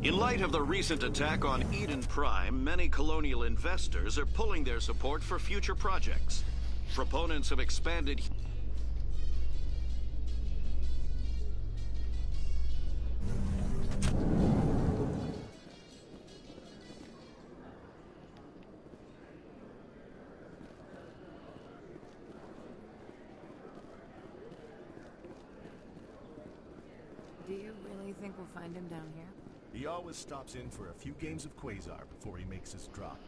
In light of the recent attack on Eden Prime, many colonial investors are pulling their support for future projects. Proponents of expanded... Do you really think we'll find him down here? He always stops in for a few games of Quasar before he makes his drop.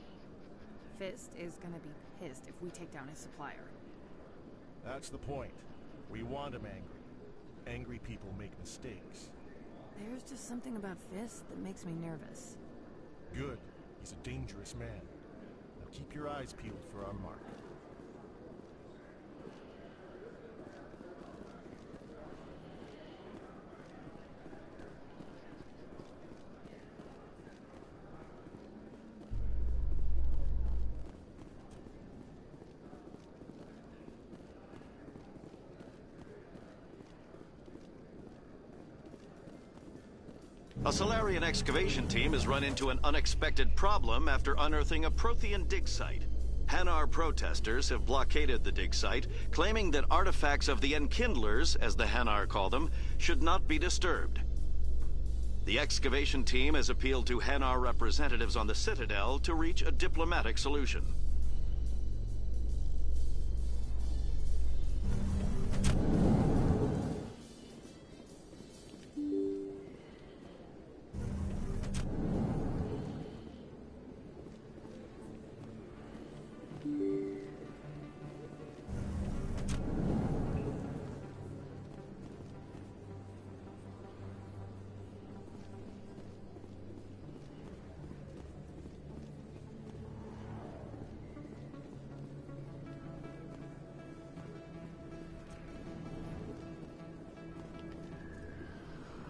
Fist is gonna be pissed if we take down his supplier. That's the point. We want him angry. Angry people make mistakes. There's just something about Fist that makes me nervous. Good. He's a dangerous man. Now keep your eyes peeled for our mark. A Solarian excavation team has run into an unexpected problem after unearthing a Prothean dig site. Hanar protesters have blockaded the dig site, claiming that artifacts of the Enkindlers, as the Hanar call them, should not be disturbed. The excavation team has appealed to Hanar representatives on the Citadel to reach a diplomatic solution.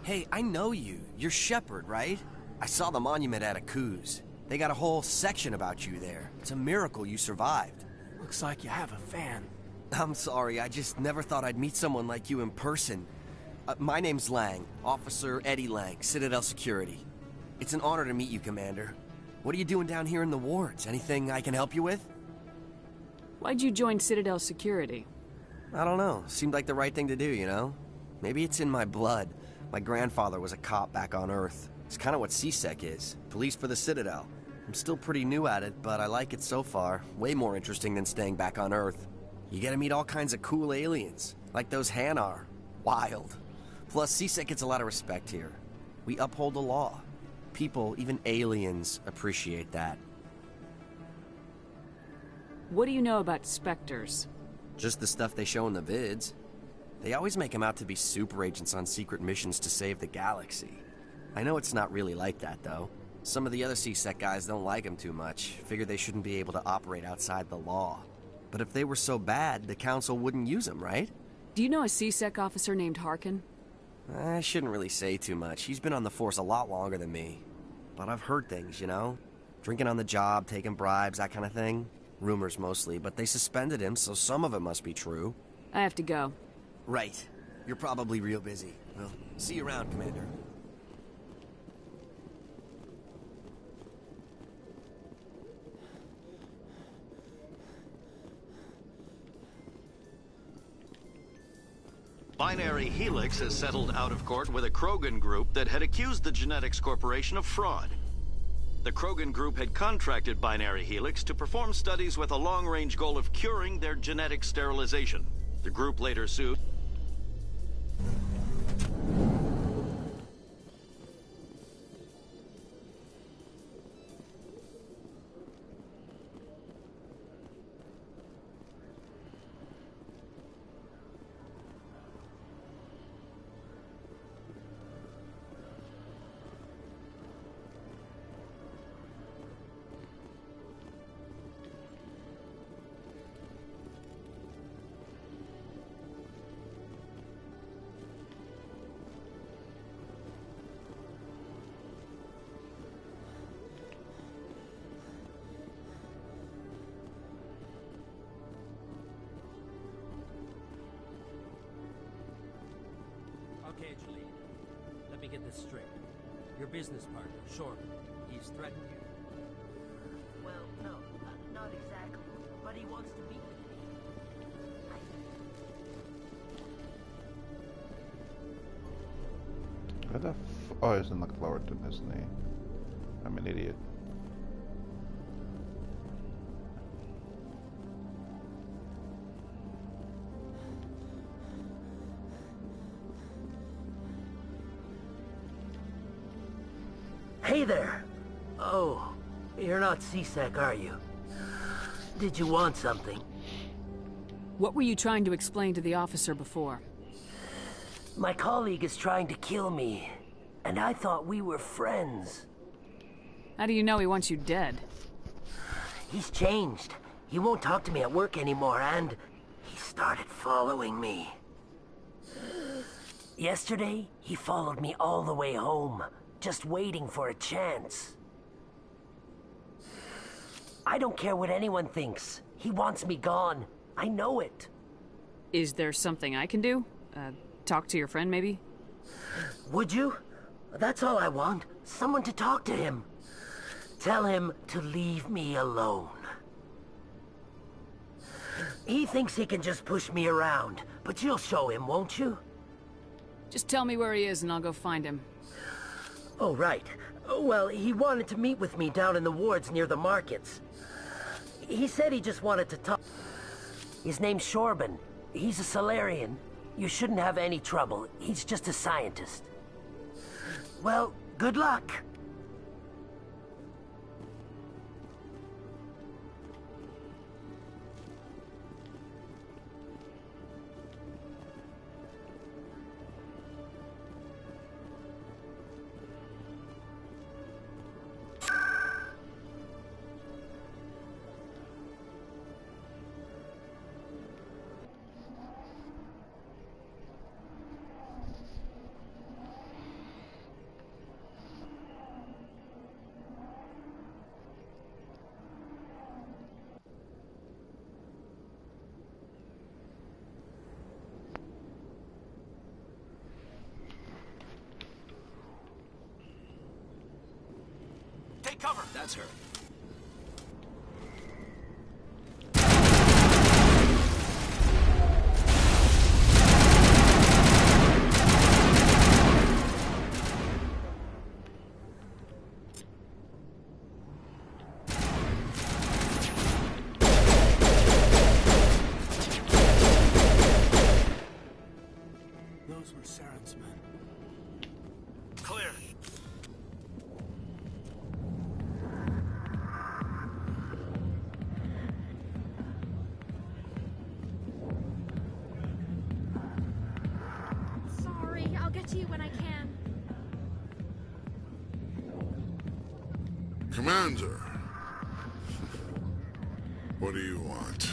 Hey, I know you. You're Shepard, right? I saw the monument at Akuz. They got a whole section about you there. It's a miracle you survived. Looks like you have a fan. I'm sorry, I just never thought I'd meet someone like you in person. My name's Lang, Officer Eddie Lang, Citadel Security. It's an honor to meet you, Commander. What are you doing down here in the wards? Anything I can help you with? Why'd you join Citadel Security? I don't know. Seemed like the right thing to do, you know? Maybe it's in my blood. My grandfather was a cop back on Earth. It's kind of what CSEC is. Police for the Citadel. I'm still pretty new at it, but I like it so far. Way more interesting than staying back on Earth. You get to meet all kinds of cool aliens, like those Hanar. Wild. Plus, CSEC gets a lot of respect here. We uphold the law. People, even aliens, appreciate that. What do you know about Spectres? Just the stuff they show in the vids. They always make them out to be super agents on secret missions to save the galaxy. I know it's not really like that, though. Some of the other CSEC guys don't like them too much, figure they shouldn't be able to operate outside the law. But if they were so bad, the Council wouldn't use them, right? Do you know a CSEC officer named Harkin? I shouldn't really say too much. He's been on the force a lot longer than me. But I've heard things, you know? Drinking on the job, taking bribes, that kind of thing. Rumors mostly, but they suspended him, so some of it must be true. I have to go. Right. You're probably real busy. Well, see you around, Commander. Binary Helix has settled out of court with a Krogan group that had accused the Genetics Corporation of fraud. The Krogan group had contracted Binary Helix to perform studies with a long-range goal of curing their genetic sterilization. The group later sued. Okay, Julie. Let me get this straight. Your business partner, Short. He's threatened you. Well, no, not exactly. But he wants to meet with me. Where the oh, he's in the Clowerton, isn't he? I'm an idiot. Hey there! Oh, you're not CSEC, are you? Did you want something? What were you trying to explain to the officer before? My colleague is trying to kill me, and I thought we were friends. How do you know he wants you dead? He's changed. He won't talk to me at work anymore, and he started following me. Yesterday, he followed me all the way home, just waiting for a chance. I don't care what anyone thinks. He wants me gone. I know it. Is there something I can do? Talk to your friend, maybe? Would you? That's all I want. Someone to talk to him. Tell him to leave me alone. He thinks he can just push me around, but you'll show him, won't you? Just tell me where he is and I'll go find him. Oh, right. Well, he wanted to meet with me down in the wards near the markets. He said he just wanted to talk. His name's Shorban. He's a Solarian. You shouldn't have any trouble. He's just a scientist. Well, good luck. Take cover! That's her. Those were Saren's men. Clear. Sorry, I'll get to you when I can. Commander, what do you want?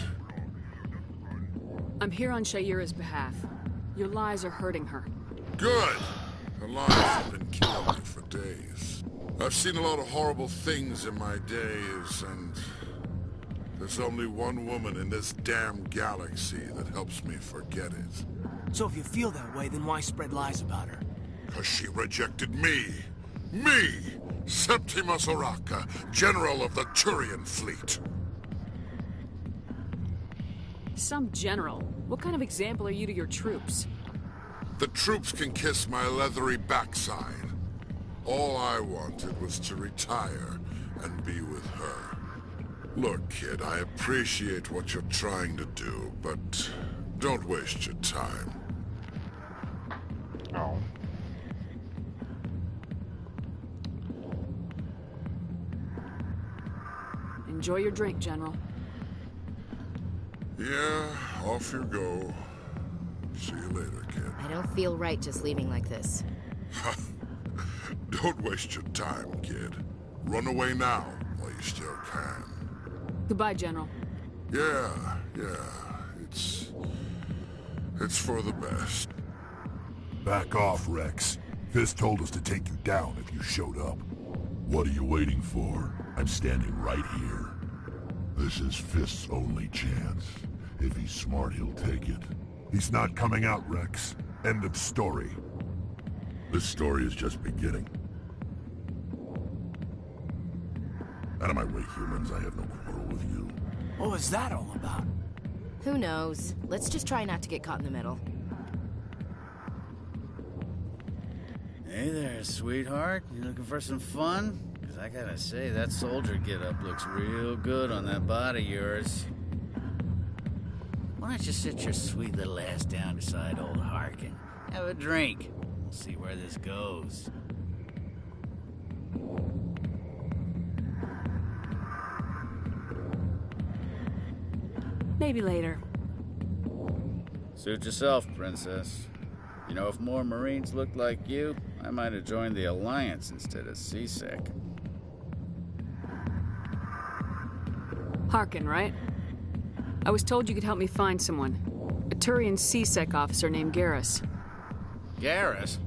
I'm here on Shaira's behalf. Your lies are hurting her. Good! Her lies have been killing me for days. I've seen a lot of horrible things in my days, and there's only one woman in this damn galaxy that helps me forget it. So if you feel that way, then why spread lies about her? 'Cause she rejected me! Me! Septimus Oraka, General of the Turian Fleet! Some general. What kind of example are you to your troops? The troops can kiss my leathery backside. All I wanted was to retire and be with her. Look, kid, I appreciate what you're trying to do, but don't waste your time. Oh. Enjoy your drink, General. Yeah, off you go. See you later, kid. I don't feel right just leaving like this. Don't waste your time, kid. Run away now, while you still can. Goodbye, General. Yeah. It's for the best. Back off, Rex. Fist told us to take you down if you showed up. What are you waiting for? I'm standing right here. This is Fist's only chance. If he's smart, he'll take it. He's not coming out, Rex. End of story. This story is just beginning. Out of my way, humans. I have no quarrel with you. What was that all about? Who knows? Let's just try not to get caught in the middle. Hey there, sweetheart. You looking for some fun? Because I gotta say, that soldier get-up looks real good on that body of yours. Why don't you sit your sweet little ass down beside old Harkin? Have a drink. We'll see where this goes. Maybe later. Suit yourself, princess. You know, if more Marines looked like you, I might have joined the Alliance instead of CSEC. Harkin, right? I was told you could help me find someone. A Turian CSEC officer named Garrus. Garrus?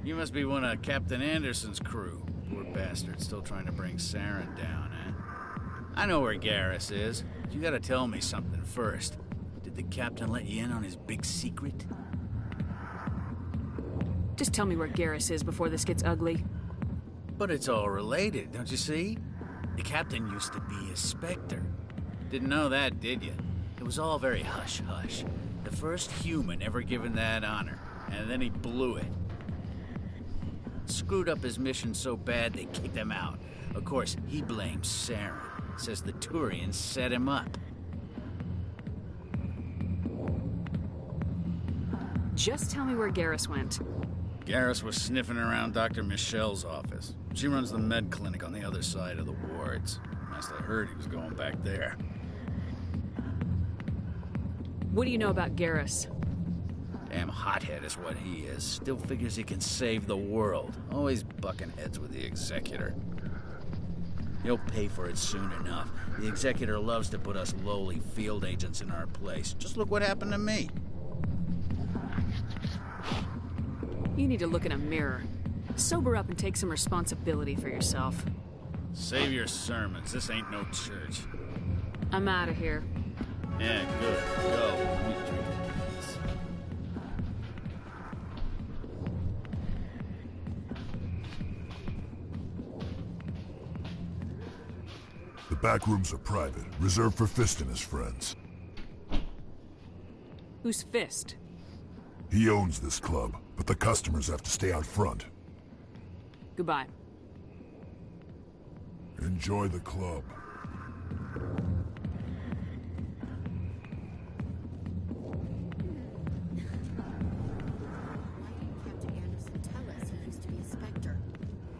You must be one of Captain Anderson's crew. Poor bastard, still trying to bring Saren down, eh? I know where Garrus is. You gotta tell me something first. Did the captain let you in on his big secret? Just tell me where Garrus is before this gets ugly. But it's all related, don't you see? The captain used to be a Spectre. Didn't know that, did you? It was all very hush-hush. The first human ever given that honor, and then he blew it. Screwed up his mission so bad they kicked him out. Of course, he blames Saren. Says the Turians set him up. Just tell me where Garrus went. Garrus was sniffing around Dr. Michelle's office. She runs the med clinic on the other side of the wards. Last I heard, he was going back there. What do you know about Garrus? Damn hothead is what he is. Still figures he can save the world. Always bucking heads with the Executor. He'll pay for it soon enough. The Executor loves to put us lowly field agents in our place. Just look what happened to me. You need to look in a mirror. Sober up and take some responsibility for yourself. Save your sermons. This ain't no church. I'm out of here. Yeah, good. Go. Let me drink. The back rooms are private, reserved for Fist and his friends. Who's Fist? He owns this club, but the customers have to stay out front. Goodbye. Enjoy the club. Captain Anderson tell us he used to be a Spectre?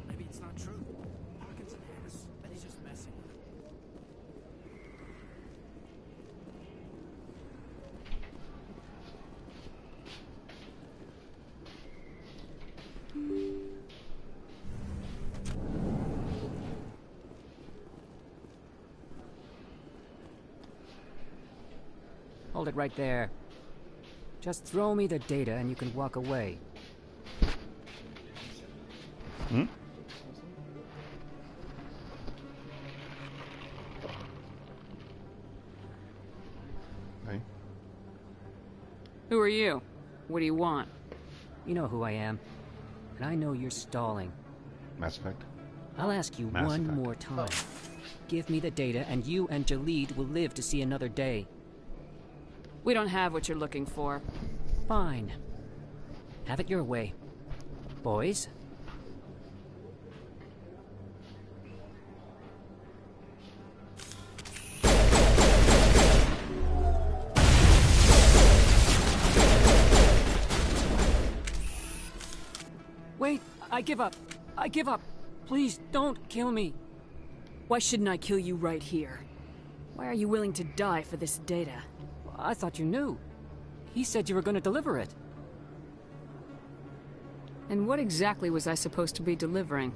Maybe it's not true. Harkin's an ass, but he's just messing with it. Hold it right there. Just throw me the data and you can walk away. Hmm? Hey. Who are you? What do you want? You know who I am. And I know you're stalling. Mass Effect. I'll ask you Mass one Effect. more time. Give me the data and you and Jalid will live to see another day. We don't have what you're looking for. Fine. Have it your way. Boys? Wait, I give up. I give up. Please don't kill me. Why shouldn't I kill you right here? Why are you willing to die for this data? I thought you knew. He said you were going to deliver it. And what exactly was I supposed to be delivering?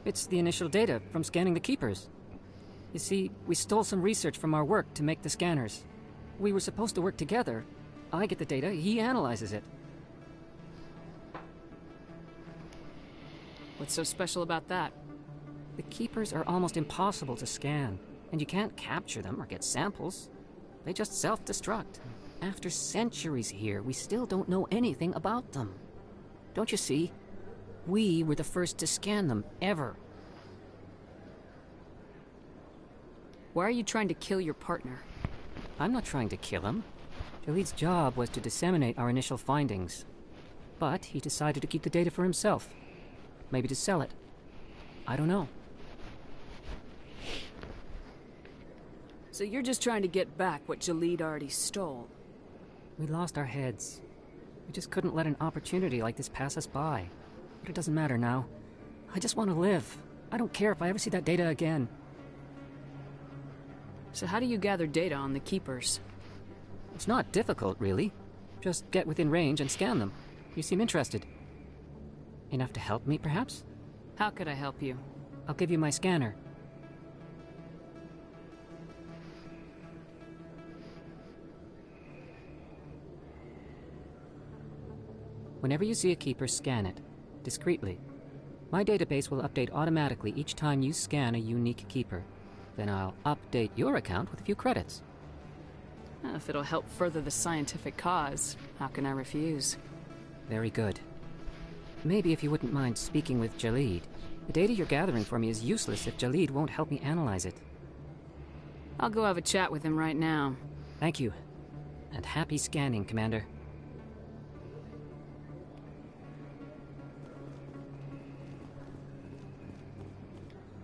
It's the initial data from scanning the Keepers. You see, we stole some research from our work to make the scanners. We were supposed to work together. I get the data, he analyzes it. What's so special about that? The Keepers are almost impossible to scan, and you can't capture them or get samples. They just self-destruct. After centuries here, we still don't know anything about them. Don't you see? We were the first to scan them, ever. Why are you trying to kill your partner? I'm not trying to kill him. Jaleed's job was to disseminate our initial findings. But he decided to keep the data for himself. Maybe to sell it. I don't know. So you're just trying to get back what Jaleed already stole? We lost our heads. We just couldn't let an opportunity like this pass us by. But it doesn't matter now. I just want to live. I don't care if I ever see that data again. So how do you gather data on the Keepers? It's not difficult, really. Just get within range and scan them. You seem interested. Enough to help me, perhaps? How could I help you? I'll give you my scanner. Whenever you see a Keeper, scan it. Discreetly. My database will update automatically each time you scan a unique Keeper. Then I'll update your account with a few credits. If it'll help further the scientific cause, how can I refuse? Very good. Maybe if you wouldn't mind speaking with Jaleed. The data you're gathering for me is useless if Jaleed won't help me analyze it. I'll go have a chat with him right now. Thank you. And happy scanning, Commander.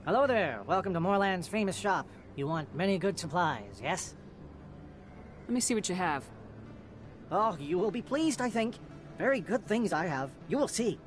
Hello there. Welcome to Moorland's famous shop. You want many good supplies, yes? Let me see what you have. Oh, you will be pleased, I think. Very good things I have. You will see.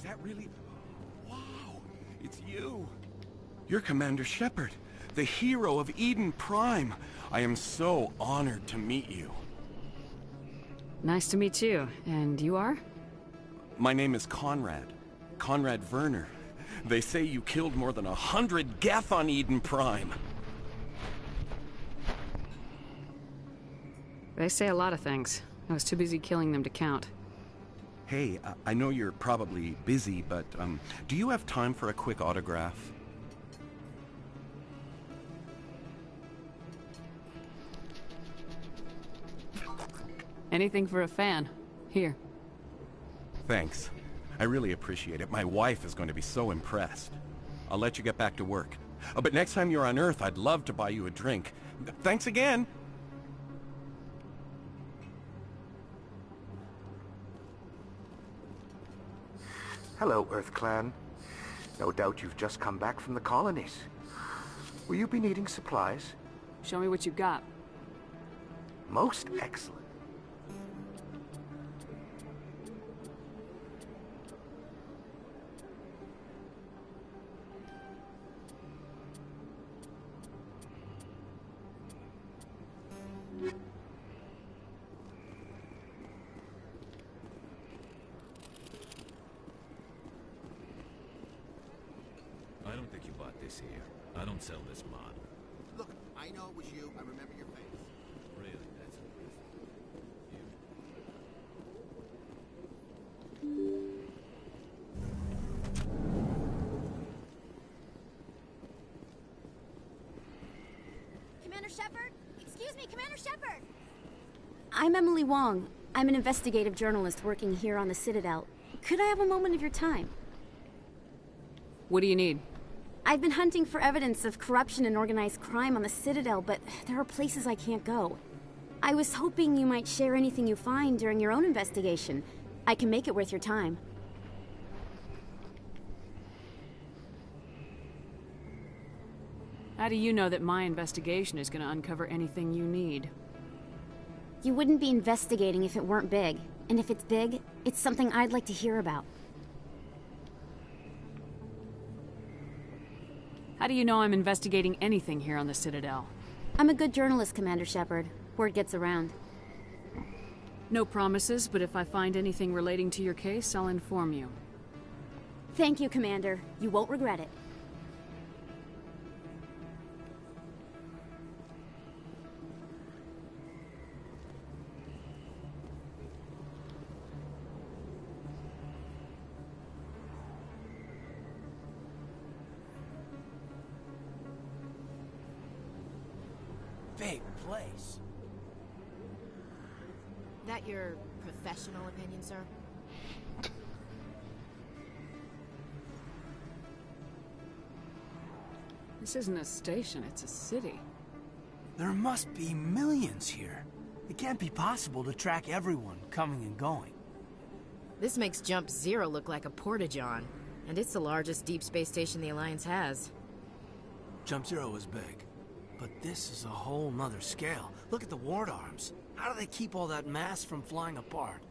Is that really... Wow! It's you! You're Commander Shepard, the hero of Eden Prime. I am so honored to meet you. Nice to meet you. And you are? My name is Conrad. Conrad Werner. They say you killed more than 100 Geth on Eden Prime. They say a lot of things. I was too busy killing them to count. Hey, I know you're probably busy, but do you have time for a quick autograph? Anything for a fan. Here. Thanks. I really appreciate it. My wife is going to be so impressed. I'll let you get back to work. But next time you're on Earth, I'd love to buy you a drink. Thanks again! Hello, Earth Clan. No doubt you've just come back from the colonies. Will you be needing supplies? Show me what you got. Most excellent. I don't think you bought this here. I don't sell this model. Look, I know it was you. I remember your face. Really, that's impressive. Commander Shepard? Excuse me, Commander Shepard! I'm Emily Wong. I'm an investigative journalist working here on the Citadel. Could I have a moment of your time? What do you need? I've been hunting for evidence of corruption and organized crime on the Citadel, but there are places I can't go. I was hoping you might share anything you find during your own investigation. I can make it worth your time. How do you know that my investigation is going to uncover anything you need? You wouldn't be investigating if it weren't big. And if it's big, it's something I'd like to hear about. How do you know I'm investigating anything here on the Citadel? I'm a good journalist, Commander Shepard. Word gets around. No promises, but if I find anything relating to your case, I'll inform you. Thank you, Commander. You won't regret it. Big place. That your professional opinion, sir? This isn't a station, it's a city. There must be millions here. It can't be possible to track everyone coming and going. This makes Jump Zero look like a porta-john, and it's the largest deep space station the Alliance has. Jump Zero is big, but this is a whole nother scale. Look at the ward arms. How do they keep all that mass from flying apart?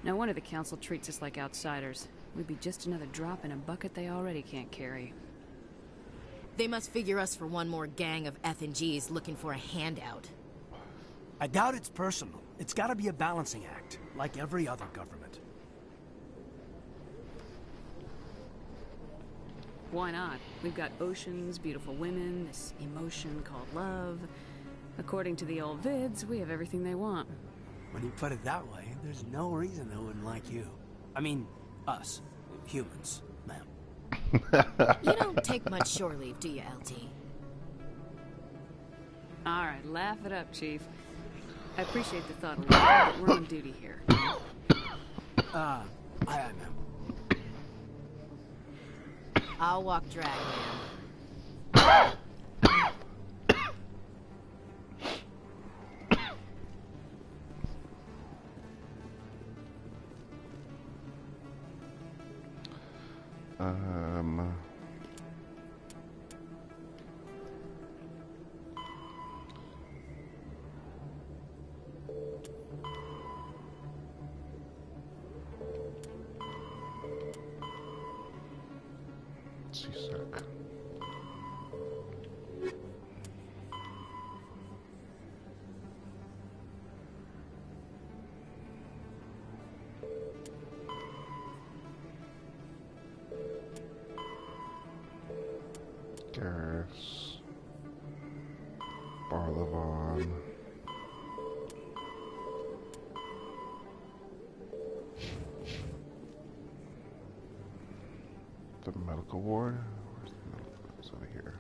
No wonder the Council treats us like outsiders. We'd be just another drop in a bucket they already can't carry. They must figure us for one more gang of F&Gs looking for a handout. I doubt it's personal. It's gotta be a balancing act, like every other government. Why not? We've got oceans, beautiful women, this emotion called love. According to the old vids, we have everything they want. When you put it that way, there's no reason they wouldn't like you. I mean, us. Humans, ma'am. You don't take much shore leave, do you, LT? Alright, laugh it up, Chief. I appreciate the thought a little, but we're on duty here. Aye, ma'am. I'll walk drag, man. Seasick. Garrus. Barlavon. The medical ward? Where's the medical ward? It's over here.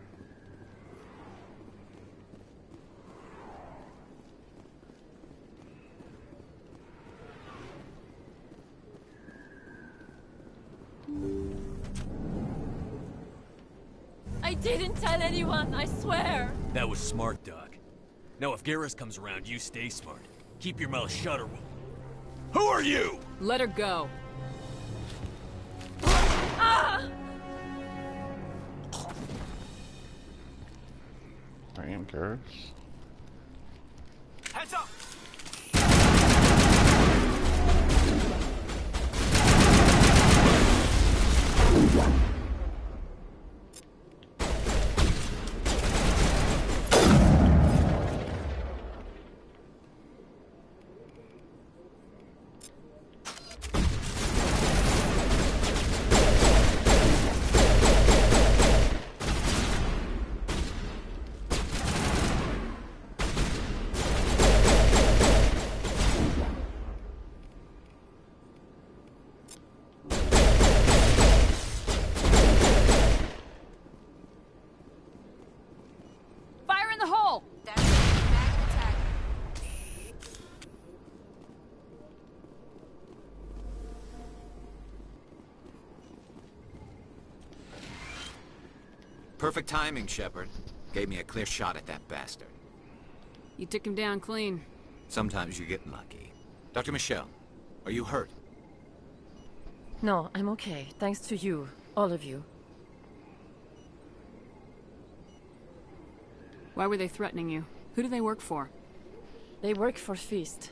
I didn't tell anyone, I swear. That was smart, Doc. Now if Garrus comes around, you stay smart. Keep your mouth shut or we'll... Who are you? Let her go. Ah! I am Garrus. Heads up! Fire in the hole! Perfect timing, Shepard. Gave me a clear shot at that bastard. You took him down clean. Sometimes you get lucky. Dr. Michelle, are you hurt? No, I'm okay. Thanks to you. All of you. Why were they threatening you? Who do they work for? They work for Feast.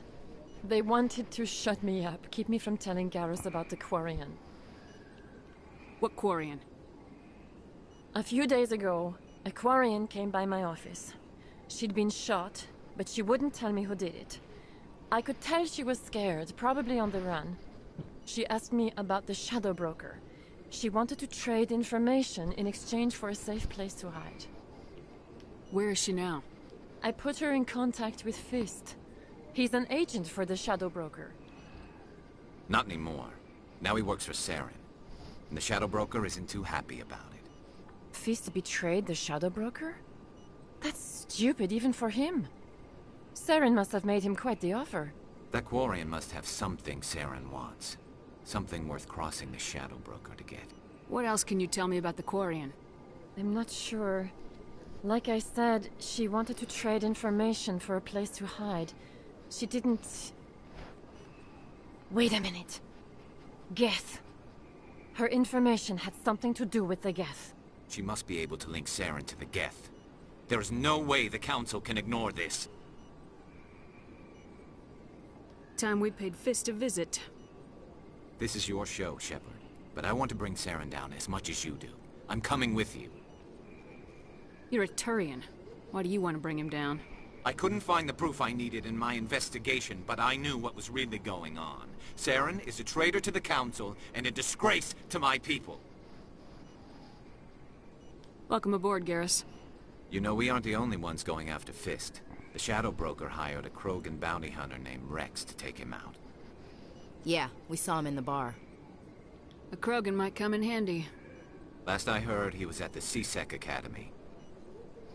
They wanted to shut me up, keep me from telling Garrus about the Quarian. What Quarian? A few days ago, a Quarian came by my office. She'd been shot, but she wouldn't tell me who did it. I could tell she was scared, probably on the run. She asked me about the Shadow Broker. She wanted to trade information in exchange for a safe place to hide. Where is she now? I put her in contact with Fist. He's an agent for the Shadow Broker. Not anymore. Now he works for Saren. And the Shadow Broker isn't too happy about it. Fist betrayed the Shadow Broker? That's stupid even for him. Saren must have made him quite the offer. That Quarian must have something Saren wants. Something worth crossing the Shadow Broker to get. What else can you tell me about the Quarian? I'm not sure. Like I said, she wanted to trade information for a place to hide. She didn't... Wait a minute. Geth. Her information had something to do with the Geth. She must be able to link Saren to the Geth. There is no way the Council can ignore this. Time we paid Fist a visit. This is your show, Shepard. But I want to bring Saren down as much as you do. I'm coming with you. You're a Turian. Why do you want to bring him down? I couldn't find the proof I needed in my investigation, but I knew what was really going on. Saren is a traitor to the Council and a disgrace to my people. Welcome aboard, Garrus. You know, we aren't the only ones going after Fist. The Shadow Broker hired a Krogan bounty hunter named Rex to take him out. Yeah, we saw him in the bar. A Krogan might come in handy. Last I heard, he was at the CSEC Academy.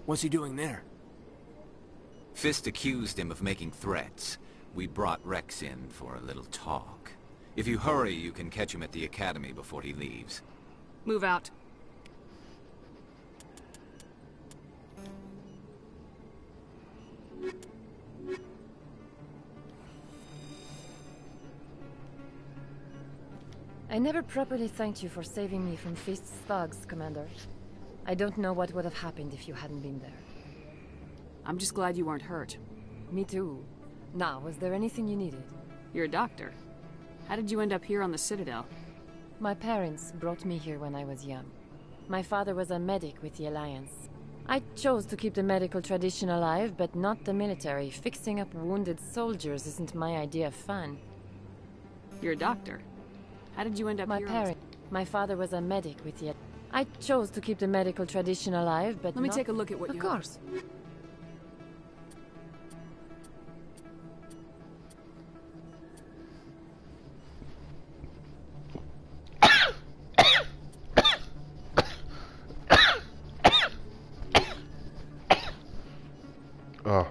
What's he doing there? Fist accused him of making threats. We brought Rex in for a little talk. If you hurry, you can catch him at the Academy before he leaves. Move out. I never properly thanked you for saving me from Fist's thugs, Commander. I don't know what would have happened if you hadn't been there. I'm just glad you weren't hurt. Me too. Now, was there anything you needed? You're a doctor. How did you end up here on the Citadel? My parents brought me here when I was young. My father was a medic with the Alliance. I chose to keep the medical tradition alive, but not the military. Fixing up wounded soldiers isn't my idea of fun. You're a doctor. How did you end up here? My father was a medic with the... I chose to keep the medical tradition alive, but Let me take a look at what you have. Of course. Oh.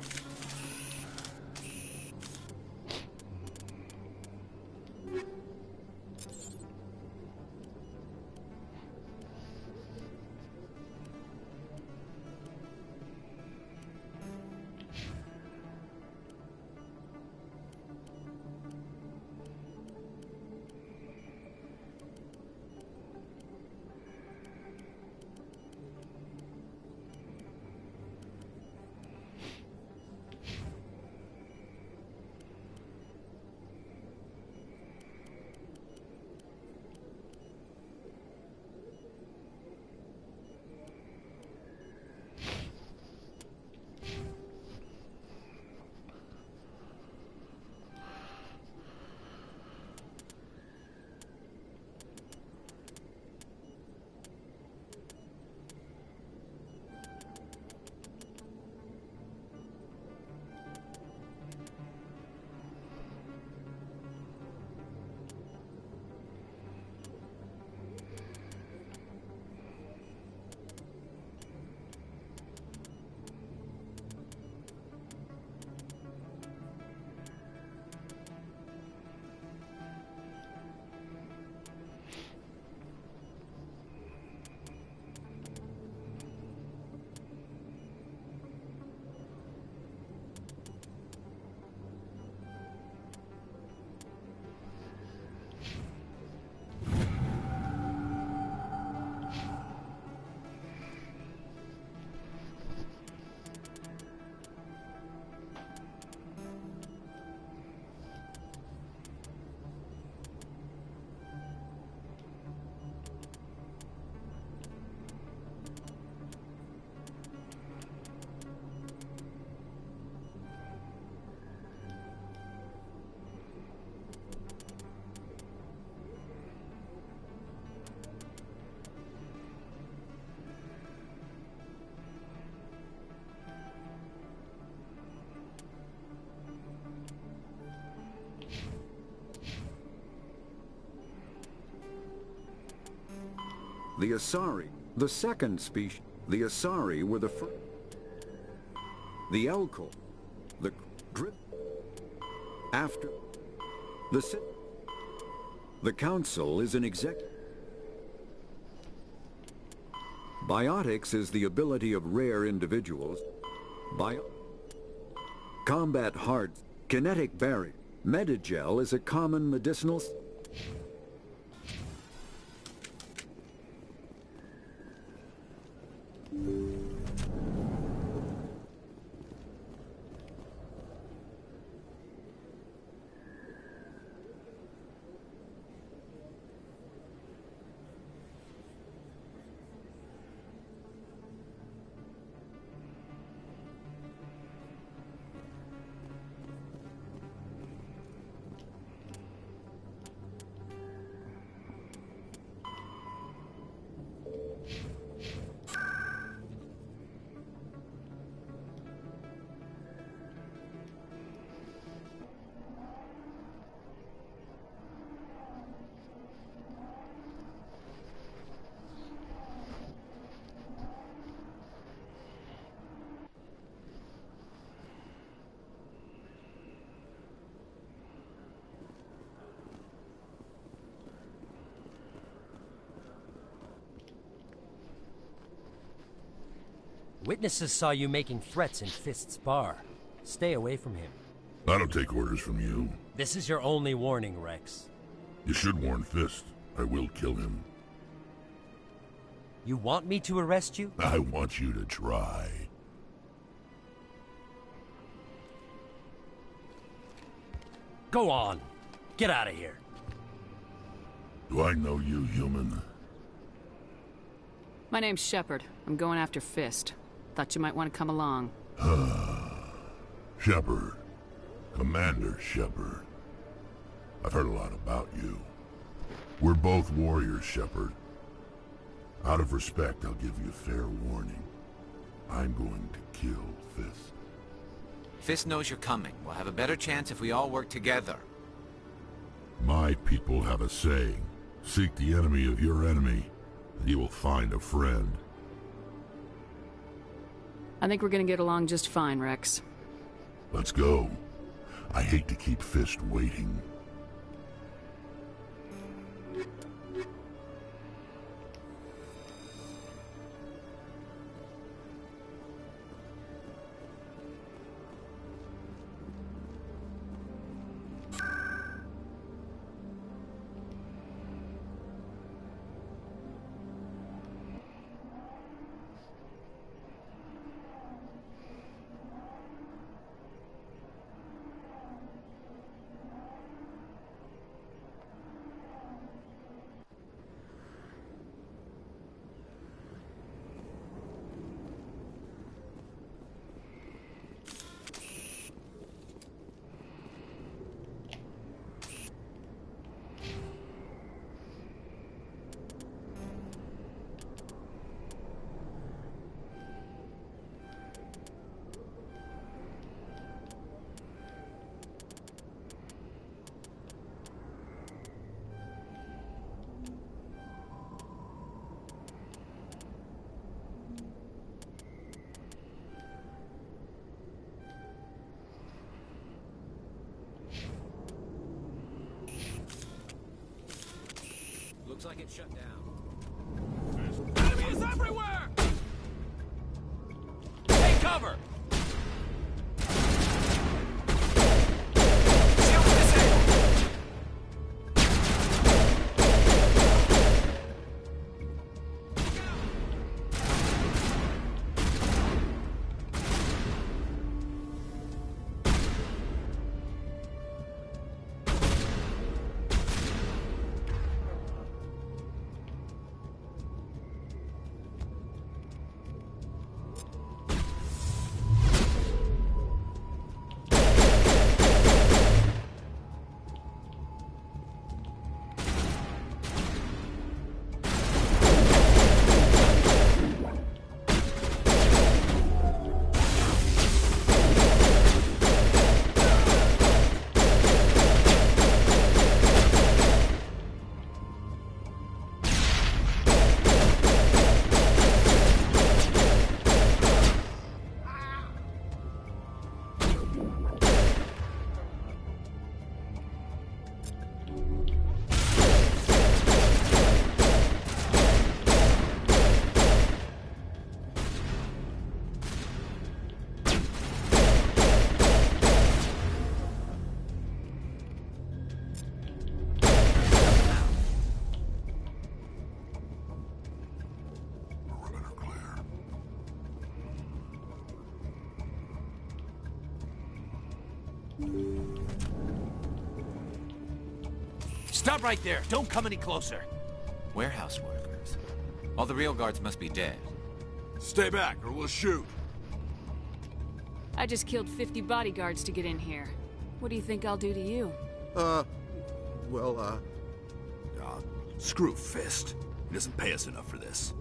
The Asari, the second species. The Asari were the first. The Elkol, the Drip. After the Council is an exec. Biotics is the ability of rare individuals. Combat hard. Kinetic barrier. Medigel is a common medicinal. Witnesses saw you making threats in Fist's bar. Stay away from him. I don't take orders from you. This is your only warning, Rex. You should warn Fist. I will kill him. You want me to arrest you? I want you to try. Go on. Get out of here. Do I know you, human? My name's Shepard. I'm going after Fist. Thought you might want to come along. Shepard. Commander Shepard. I've heard a lot about you. We're both warriors, Shepard. Out of respect, I'll give you a fair warning. I'm going to kill Fist. Fist knows you're coming. We'll have a better chance if we all work together. My people have a saying. Seek the enemy of your enemy, and you will find a friend. I think we're gonna get along just fine, Rex. Let's go. I hate to keep Fist waiting. Looks like it's shut down. Enemies everywhere! Take cover! Stop right there. Don't come any closer. Warehouse workers. All the real guards must be dead. Stay back, or we'll shoot. I just killed 50 bodyguards to get in here. What do you think I'll do to you? Screw Fist. He doesn't pay us enough for this.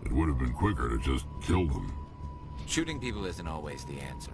It would have been quicker to just kill them. Shooting people isn't always the answer.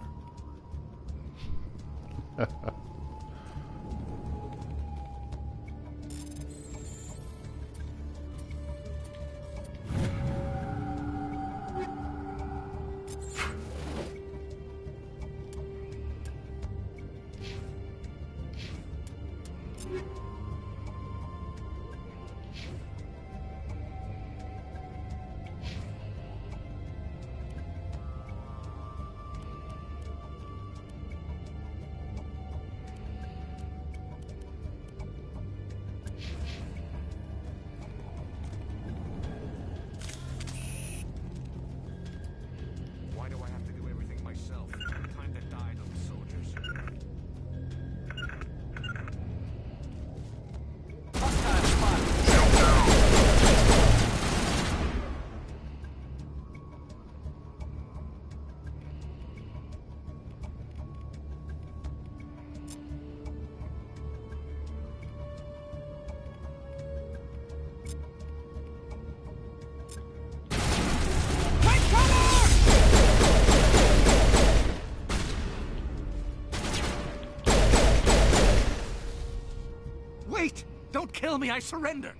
Wait! Don't kill me, I surrender!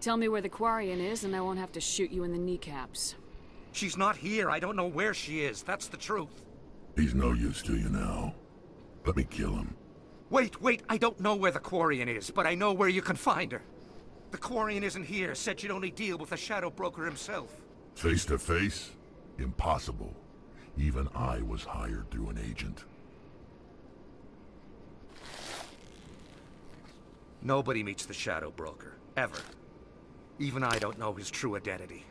Tell me where the Quarian is and I won't have to shoot you in the kneecaps. She's not here. I don't know where she is. That's the truth. He's no use to you now. Let me kill him. Wait! I don't know where the Quarian is, but I know where you can find her. The Quarian isn't here. Said she'd only deal with the Shadow Broker himself. Face to face? Impossible. Even I was hired through an agent. Nobody meets the Shadow Broker. Ever. Even I don't know his true identity.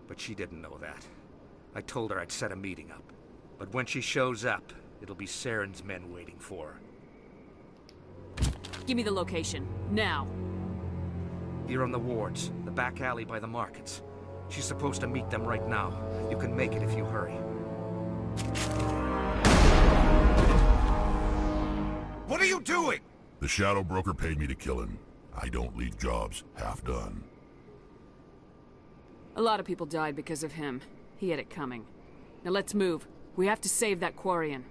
But she didn't know that. I told her I'd set a meeting up. But when she shows up, it'll be Saren's men waiting for her. Give me the location. Now. Here on the wards, the back alley by the markets. She's supposed to meet them right now. You can make it if you hurry. What are you doing? The Shadow Broker paid me to kill him. I don't leave jobs half done. A lot of people died because of him. He had it coming. Now let's move. We have to save that Quarian.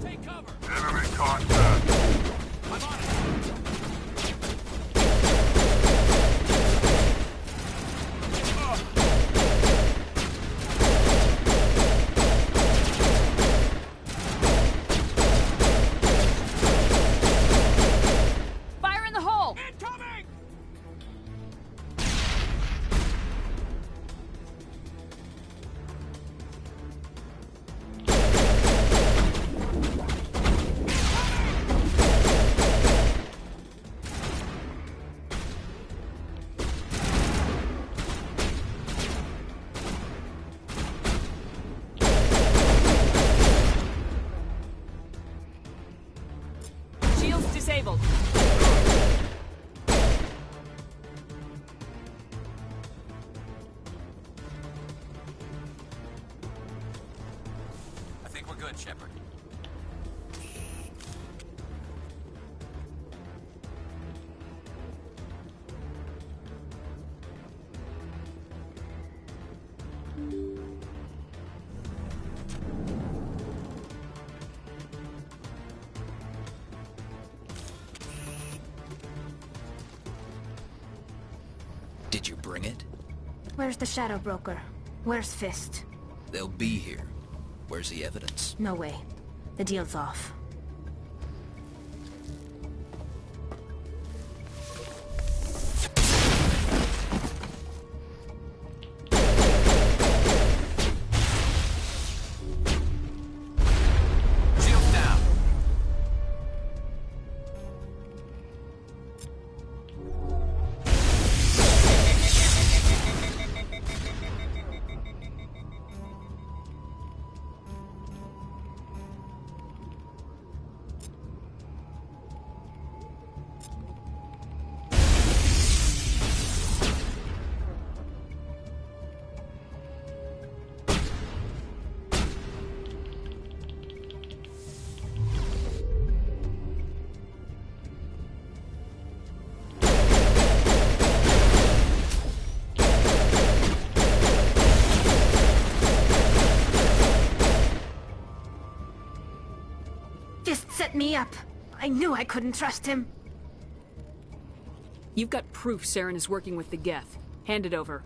Take cover! Enemy contact! I'm on it! Fire in the hole! Incoming! Shields disabled. I think we're good, Shepard. Did you bring it? Where's the Shadow Broker? Where's Fist? They'll be here. Where's the evidence? No way. The deal's off. Set me up. I knew I couldn't trust him. You've got proof Saren is working with the Geth. Hand it over.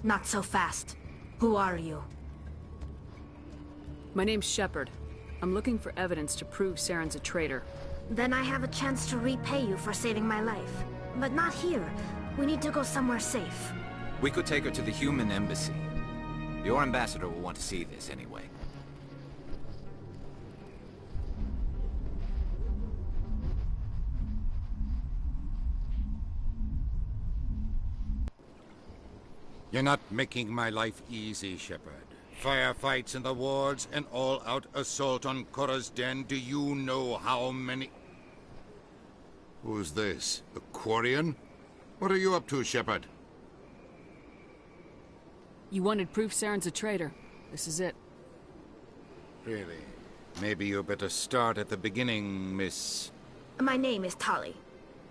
Not so fast. Who are you? My name's Shepard. I'm looking for evidence to prove Saren's a traitor. Then I have a chance to repay you for saving my life. But not here. We need to go somewhere safe. We could take her to the human embassy. Your ambassador will want to see this anyway. You're not making my life easy, Shepard. Firefights in the wards, an all-out assault on Korra's den. Do you know how many... Who's this? The Quarian? What are you up to, Shepard? You wanted proof Saren's a traitor. This is it. Really? Maybe you better start at the beginning, Miss... My name is Tali.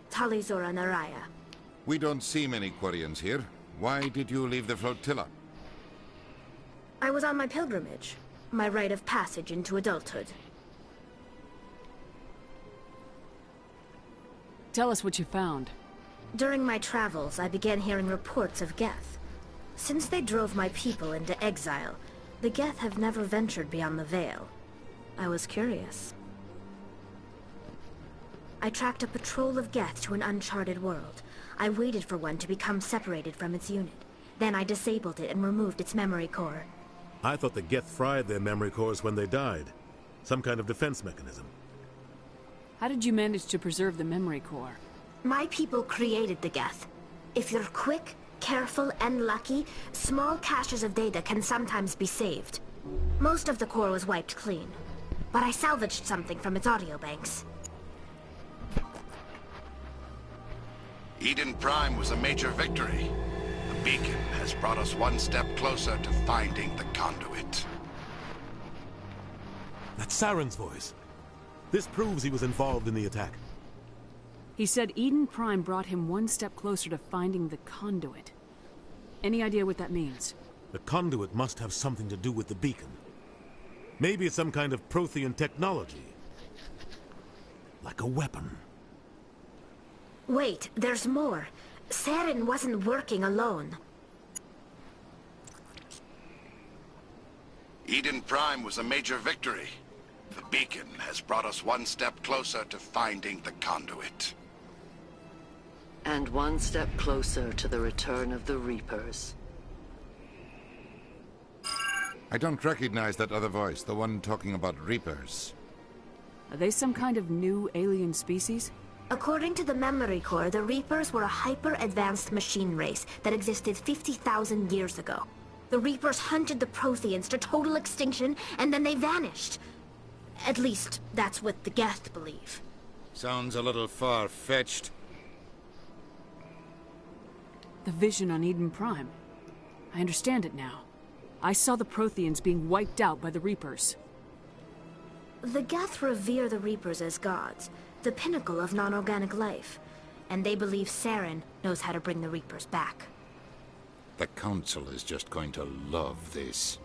Tali Zora Naraya. We don't see many Quarians here. Why did you leave the flotilla? I was on my pilgrimage. My rite of passage into adulthood. Tell us what you found. During my travels, I began hearing reports of Geth. Since they drove my people into exile, the Geth have never ventured beyond the Veil. I was curious. I tracked a patrol of Geth to an uncharted world. I waited for one to become separated from its unit. Then I disabled it and removed its memory core. I thought the Geth fried their memory cores when they died. Some kind of defense mechanism. How did you manage to preserve the memory core? My people created the Geth. If you're quick, careful, and lucky, small caches of data can sometimes be saved. Most of the core was wiped clean, but I salvaged something from its audio banks. Eden Prime was a major victory. The beacon has brought us one step closer to finding the conduit. That's Saren's voice. This proves he was involved in the attack. He said Eden Prime brought him one step closer to finding the conduit. Any idea what that means? The conduit must have something to do with the beacon. Maybe it's some kind of Prothean technology. Like a weapon. Wait, there's more. Saren wasn't working alone. Eden Prime was a major victory. The beacon has brought us one step closer to finding the conduit. And one step closer to the return of the Reapers. I don't recognize that other voice, the one talking about Reapers. Are they some kind of new alien species? According to the memory core, the Reapers were a hyper-advanced machine race that existed 50,000 years ago. The Reapers hunted the Protheans to total extinction, and then they vanished. At least, that's what the Geth believe. Sounds a little far-fetched. The vision on Eden Prime. I understand it now. I saw the Protheans being wiped out by the Reapers. The Geth revere the Reapers as gods, the pinnacle of non-organic life. And they believe Saren knows how to bring the Reapers back. The Council is just going to love this.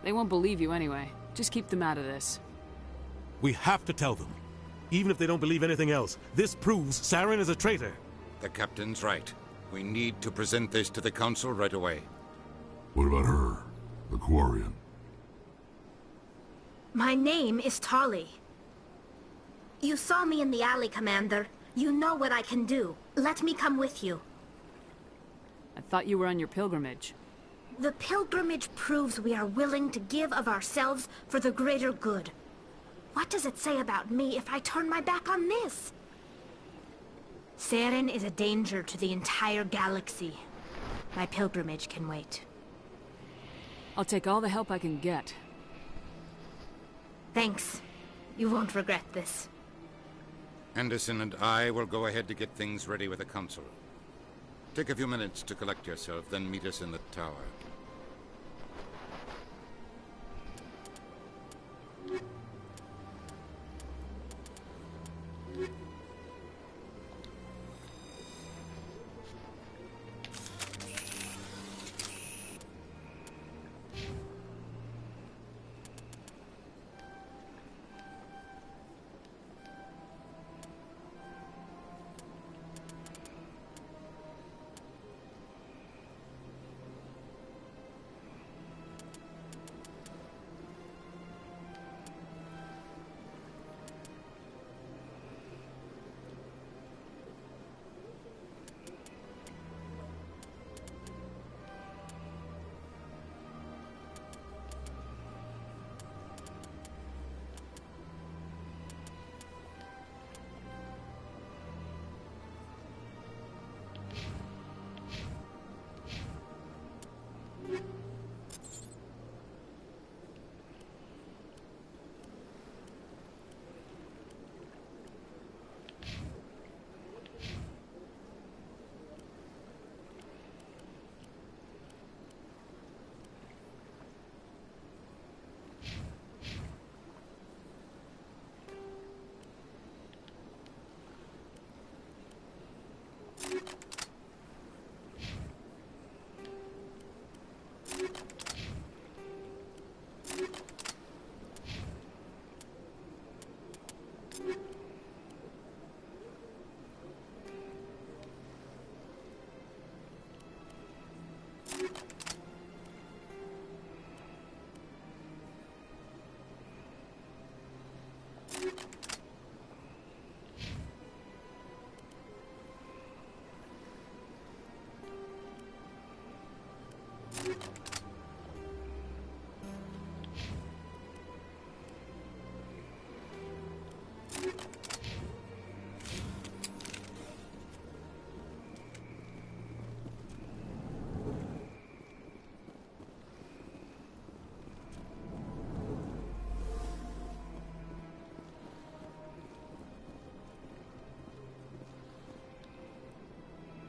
They won't believe you anyway. Just keep them out of this. We have to tell them. Even if they don't believe anything else, this proves Saren is a traitor. The Captain's right. We need to present this to the Council right away. What about her? The Quarian? My name is Tali. You saw me in the alley, Commander. You know what I can do. Let me come with you. I thought you were on your pilgrimage. The pilgrimage proves we are willing to give of ourselves for the greater good. What does it say about me if I turn my back on this? Saren is a danger to the entire galaxy. My pilgrimage can wait. I'll take all the help I can get. Thanks. You won't regret this. Anderson and I will go ahead to get things ready with the Council. Take a few minutes to collect yourself, then meet us in the tower.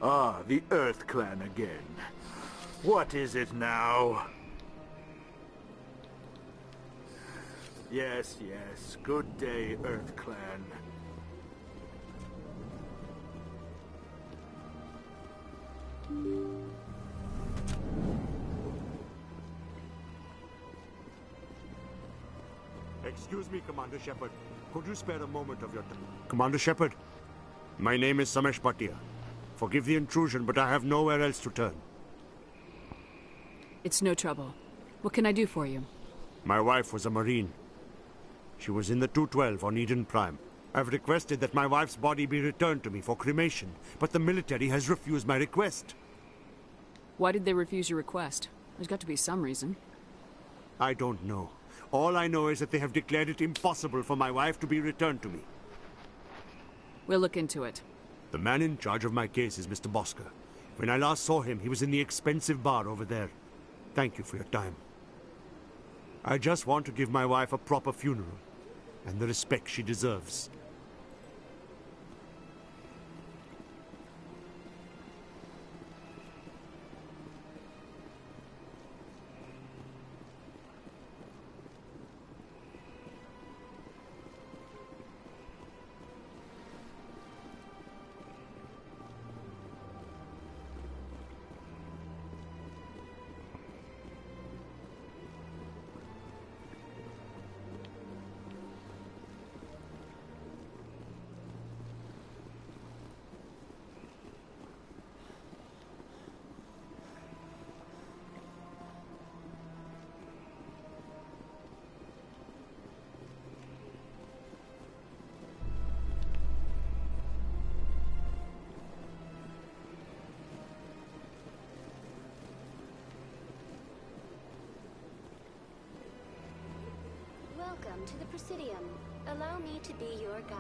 Ah, the Earth Clan again. What is it now? Yes, yes. Good day, Earth Clan. Excuse me, Commander Shepard. Could you spare a moment of your time? Commander Shepard, my name is Samesh Bhatia. Forgive the intrusion, but I have nowhere else to turn. It's no trouble. What can I do for you? My wife was a Marine. She was in the 212 on Eden Prime. I've requested that my wife's body be returned to me for cremation, but the military has refused my request. Why did they refuse your request? There's got to be some reason. I don't know. All I know is that they have declared it impossible for my wife to be returned to me. We'll look into it. The man in charge of my case is Mr. Bosker. When I last saw him, he was in the expensive bar over there. Thank you for your time. I just want to give my wife a proper funeral, and the respect she deserves. to the Presidium. Allow me to be your guide.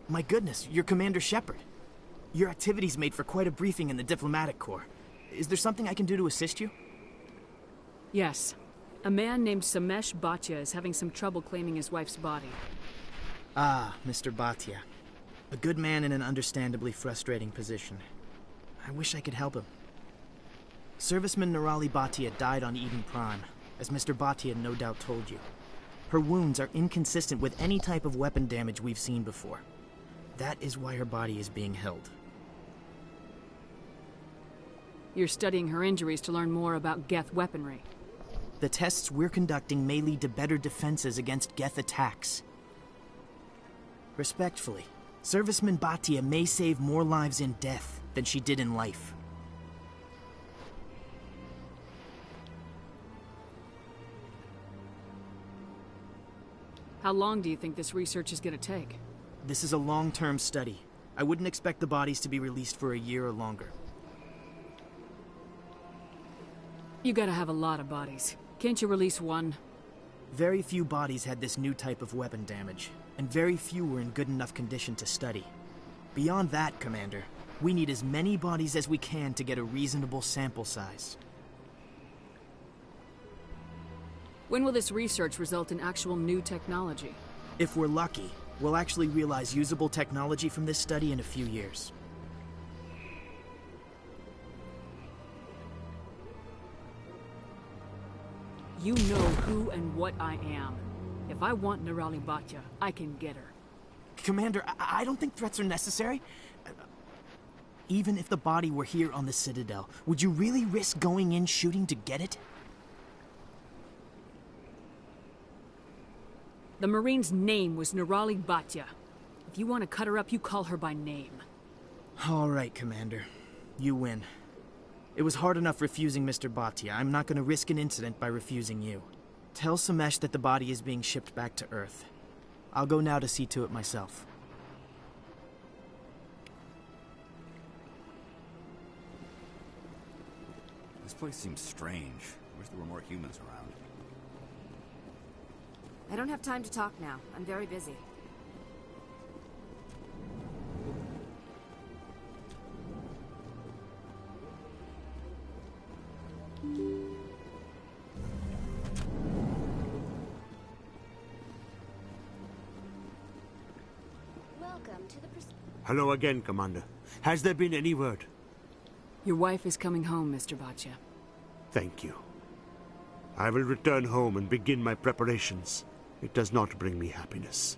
My goodness, you're Commander Shepard. Your activities made for quite a briefing in the Diplomatic Corps. Is there something I can do to assist you? Yes. A man named Samesh Bhatia is having some trouble claiming his wife's body. Ah, Mr. Bhatia. A good man in an understandably frustrating position. I wish I could help him. Serviceman Nirali Bhatia died on Eden Prime, as Mr. Bhatia no doubt told you. Her wounds are inconsistent with any type of weapon damage we've seen before. That is why her body is being held. You're studying her injuries to learn more about Geth weaponry. The tests we're conducting may lead to better defenses against Geth attacks. Respectfully, Serviceman Bhatia may save more lives in death than she did in life. How long do you think this research is going to take? This is a long-term study. I wouldn't expect the bodies to be released for a year or longer. You gotta have a lot of bodies. Can't you release one? Very few bodies had this new type of weapon damage, and very few were in good enough condition to study. Beyond that, Commander, we need as many bodies as we can to get a reasonable sample size. When will this research result in actual new technology? If we're lucky, we'll actually realize usable technology from this study in a few years. You know who and what I am. If I want Nirali Bhatia, I can get her. Commander, I don't think threats are necessary. Even if the body were here on the Citadel, would you really risk going in shooting to get it? The Marine's name was Nirali Bhatia. If you want to cut her up, you call her by name. All right, Commander. You win. It was hard enough refusing Mr. Bhatia. I'm not going to risk an incident by refusing you. Tell Samesh that the body is being shipped back to Earth. I'll go now to see to it myself. This place seems strange. I wish there were more humans around. I don't have time to talk now. I'm very busy. Welcome to the Hello again, Commander. Has there been any word? Your wife is coming home, Mr. Bhatia. Thank you. I will return home and begin my preparations. It does not bring me happiness,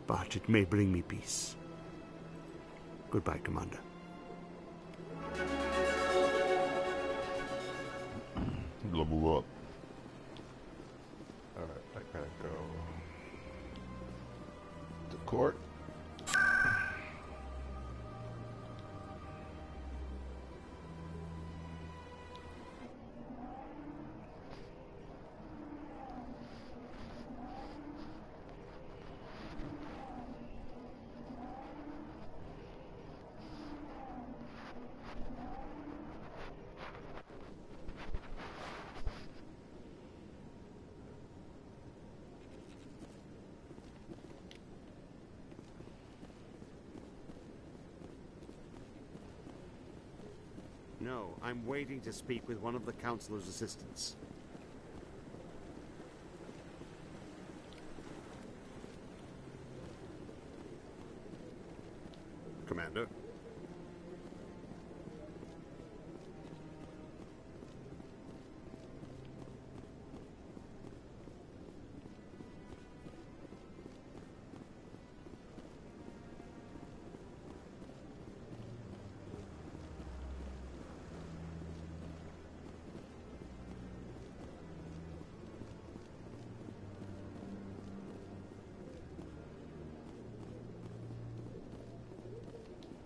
but it may bring me peace. Goodbye, Commander. Level up. Alright, I gotta go to court. No, I'm waiting to speak with one of the Councilor's assistants. Commander?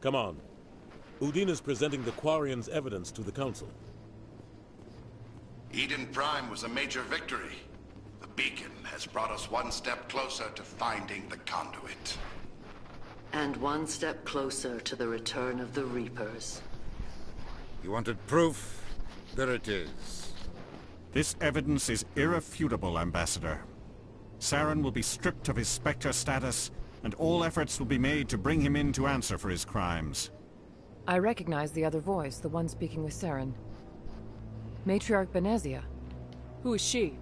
Come on. Udine is presenting the Quarian's evidence to the Council. Eden Prime was a major victory. The beacon has brought us one step closer to finding the conduit. And one step closer to the return of the Reapers. You wanted proof? There it is. This evidence is irrefutable, Ambassador. Saren will be stripped of his Spectre status, and all efforts will be made to bring him in to answer for his crimes. I recognize the other voice, the one speaking with Saren. Matriarch Benezia. Who is she?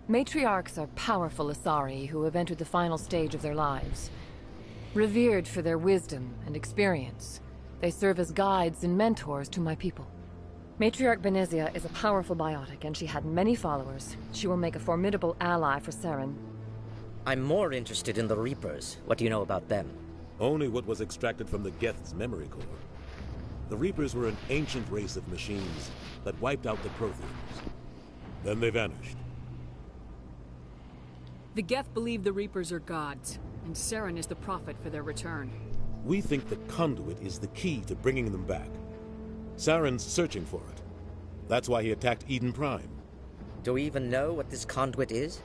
Matriarchs are powerful Asari who have entered the final stage of their lives. Revered for their wisdom and experience, they serve as guides and mentors to my people. Matriarch Benezia is a powerful biotic, and she had many followers. She will make a formidable ally for Saren. I'm more interested in the Reapers. What do you know about them? Only what was extracted from the Geth's memory core. The Reapers were an ancient race of machines that wiped out the Protheans. Then they vanished. The Geth believe the Reapers are gods, and Saren is the prophet for their return. We think the conduit is the key to bringing them back. Saren's searching for it. That's why he attacked Eden Prime. Do we even know what this conduit is?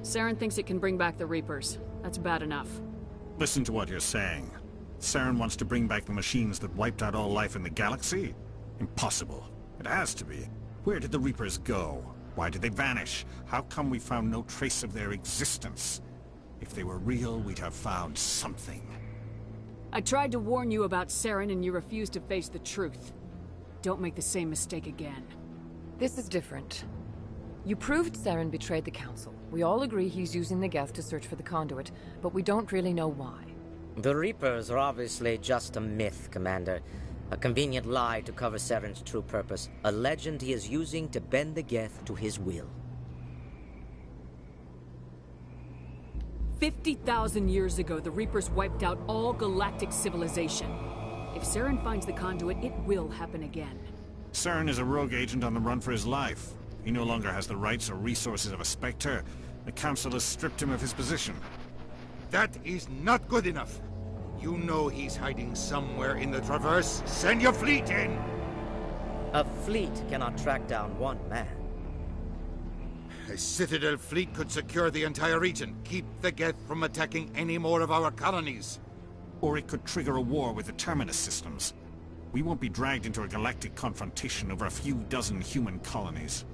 Saren thinks it can bring back the Reapers. That's bad enough. Listen to what you're saying. Saren wants to bring back the machines that wiped out all life in the galaxy? Impossible. It has to be. Where did the Reapers go? Why did they vanish? How come we found no trace of their existence? If they were real, we'd have found something. I tried to warn you about Saren, and you refused to face the truth. Don't make the same mistake again. This is different. You proved Saren betrayed the Council. We all agree he's using the Geth to search for the conduit, but we don't really know why. The Reapers are obviously just a myth, Commander. A convenient lie to cover Saren's true purpose. A legend he is using to bend the Geth to his will. 50,000 years ago, the Reapers wiped out all galactic civilization. If Saren finds the conduit, it will happen again. Saren is a rogue agent on the run for his life. He no longer has the rights or resources of a Spectre. The Council has stripped him of his position. That is not good enough. You know he's hiding somewhere in the Traverse. Send your fleet in! A fleet cannot track down one man. A Citadel fleet could secure the entire region, keep the Geth from attacking any more of our colonies. Or it could trigger a war with the Terminus systems. We won't be dragged into a galactic confrontation over a few dozen human colonies.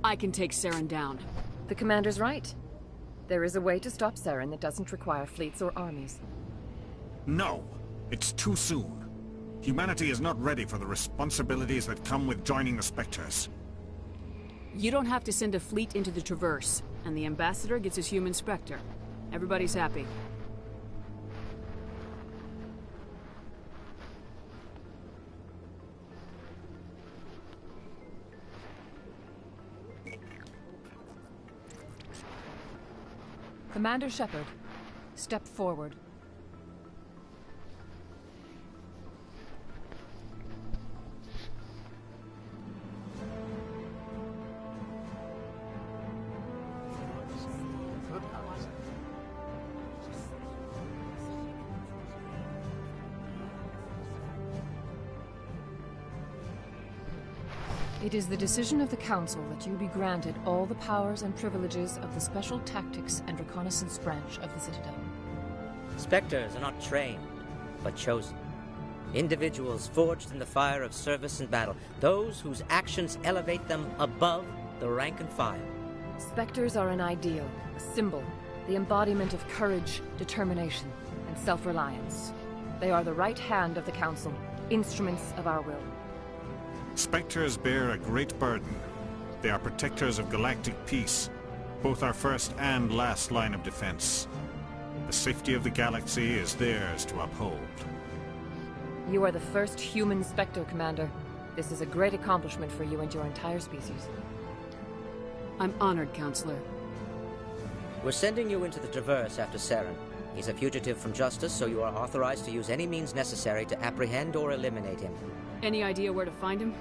I can take Saren down. The Commander's right. There is a way to stop Saren that doesn't require fleets or armies. No! It's too soon. Humanity is not ready for the responsibilities that come with joining the Spectres. You don't have to send a fleet into the Traverse, and the Ambassador gets his human Spectre. Everybody's happy. Commander Shepard, step forward. It is the decision of the Council that you be granted all the powers and privileges of the Special Tactics and Reconnaissance Branch of the Citadel. Spectres are not trained, but chosen. Individuals forged in the fire of service and battle. Those whose actions elevate them above the rank and file. Spectres are an ideal, a symbol, the embodiment of courage, determination, and self-reliance. They are the right hand of the Council, instruments of our will. Spectres bear a great burden. They are protectors of galactic peace, both our first and last line of defense. The safety of the galaxy is theirs to uphold. You are the first human Spectre, Commander. This is a great accomplishment for you and your entire species. I'm honored, Counselor. We're sending you into the Traverse after Saren. He's a fugitive from justice, so you are authorized to use any means necessary to apprehend or eliminate him. Any idea where to find him?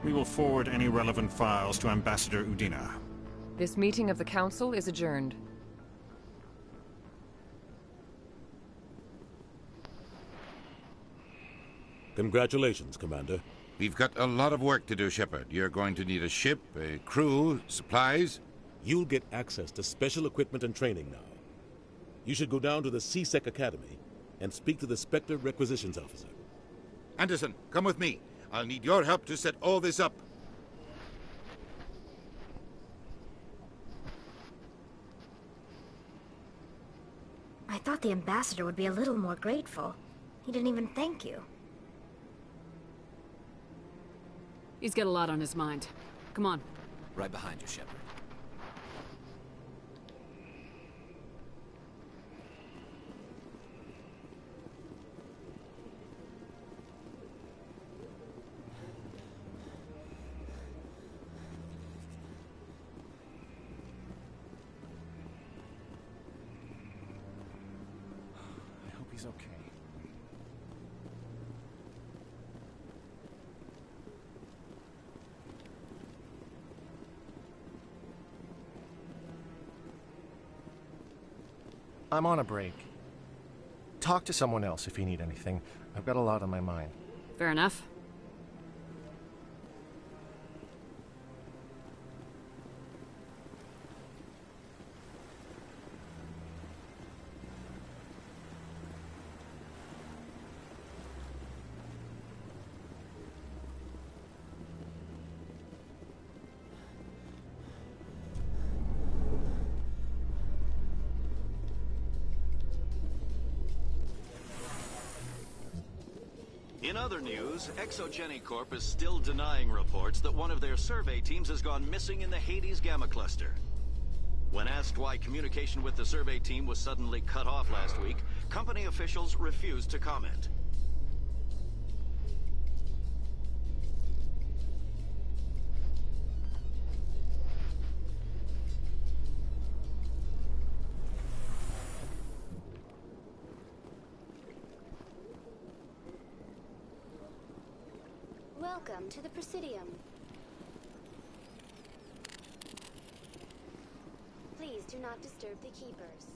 We will forward any relevant files to Ambassador Udina. This meeting of the Council is adjourned. Congratulations, Commander. We've got a lot of work to do, Shepard. You're going to need a ship, a crew, supplies. You'll get access to special equipment and training now. You should go down to the C-Sec Academy and speak to the Spectre Requisitions Officer. Anderson, come with me. I'll need your help to set all this up. I thought the ambassador would be a little more grateful. He didn't even thank you. He's got a lot on his mind. Come on. Right behind you, Shepard. I hope he's okay. I'm on a break. Talk to someone else if you need anything. I've got a lot on my mind. Fair enough. In other news, Exogeny Corp is still denying reports that one of their survey teams has gone missing in the Hades Gamma Cluster. When asked why communication with the survey team was suddenly cut off last week, company officials refused to comment. Welcome to the Presidium. Please do not disturb the keepers.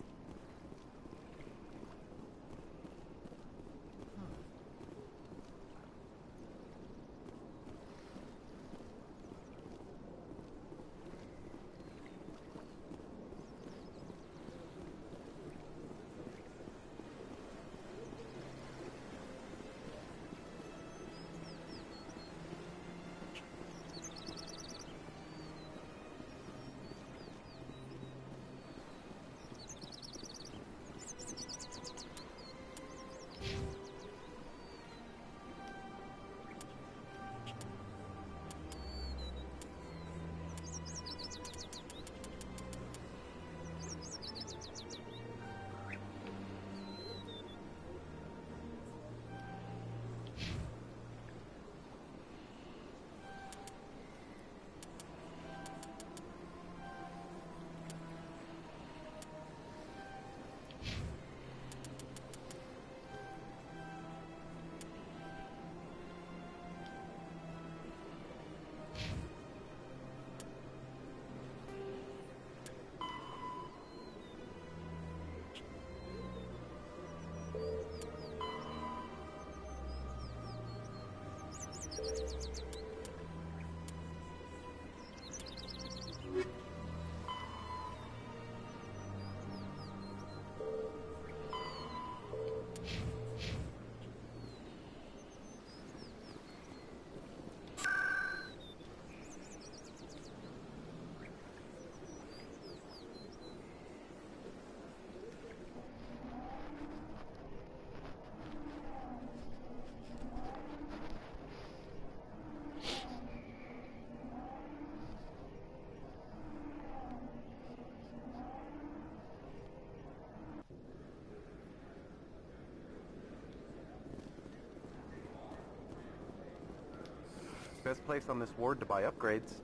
Best place on this ward to buy upgrades.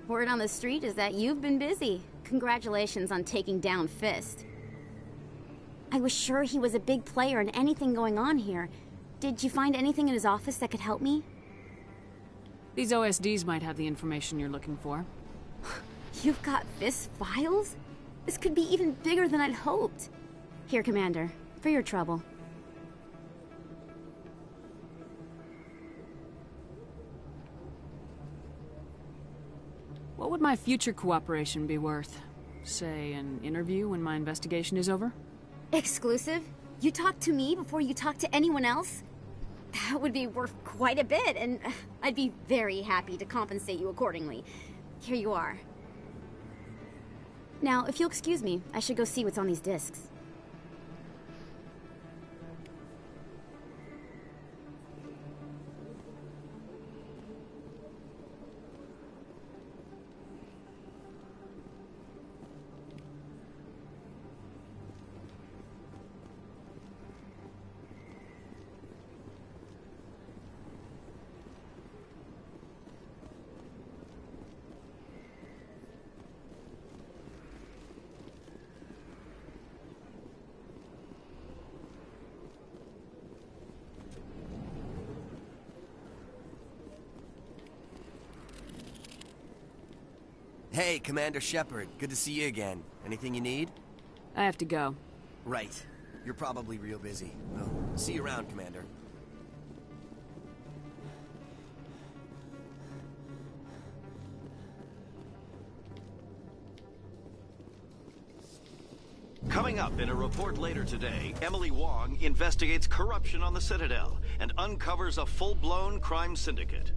Word on the street is that you've been busy. Congratulations on taking down Fist. I was sure he was a big player in anything going on here. Did you find anything in his office that could help me? These OSDs might have the information you're looking for. You've got Fist files? This could be even bigger than I'd hoped. Here, Commander, for your trouble. What would my future cooperation be worth? Say, an interview when my investigation is over? Exclusive? You talk to me before you talk to anyone else? That would be worth quite a bit, and I'd be very happy to compensate you accordingly. Here you are. Now, if you'll excuse me, I should go see what's on these discs. Hey, Commander Shepard. Good to see you again. Anything you need? I have to go. Right. You're probably real busy. Well, see you around, Commander. Coming up in a report later today, Emily Wong investigates corruption on the Citadel and uncovers a full-blown crime syndicate.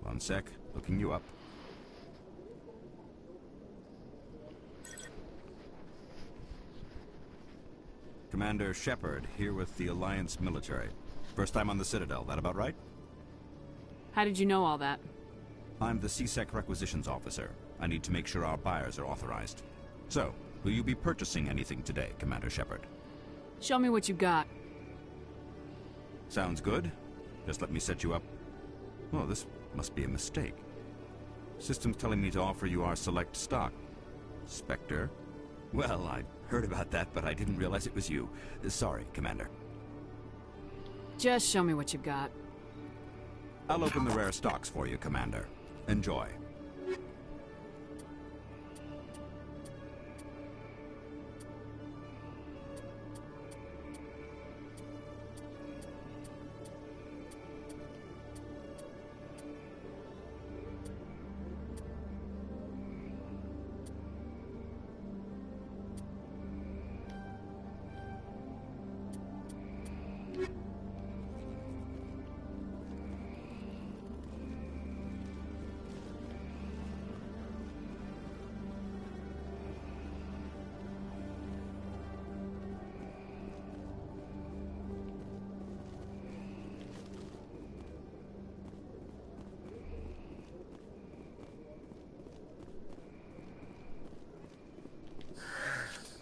One sec, looking you up. Commander Shepard, here with the Alliance military. First time on the Citadel, that about right? How did you know all that? I'm the CSEC requisitions officer. I need to make sure our buyers are authorized. So, will you be purchasing anything today, Commander Shepard? Show me what you got. Sounds good. Just let me set you up. Well, this must be a mistake. System's telling me to offer you our select stock. Spectre? Well, I heard about that, but I didn't realize it was you. Sorry, Commander. Just show me what you got. I'll open the rare stocks for you, Commander. Enjoy.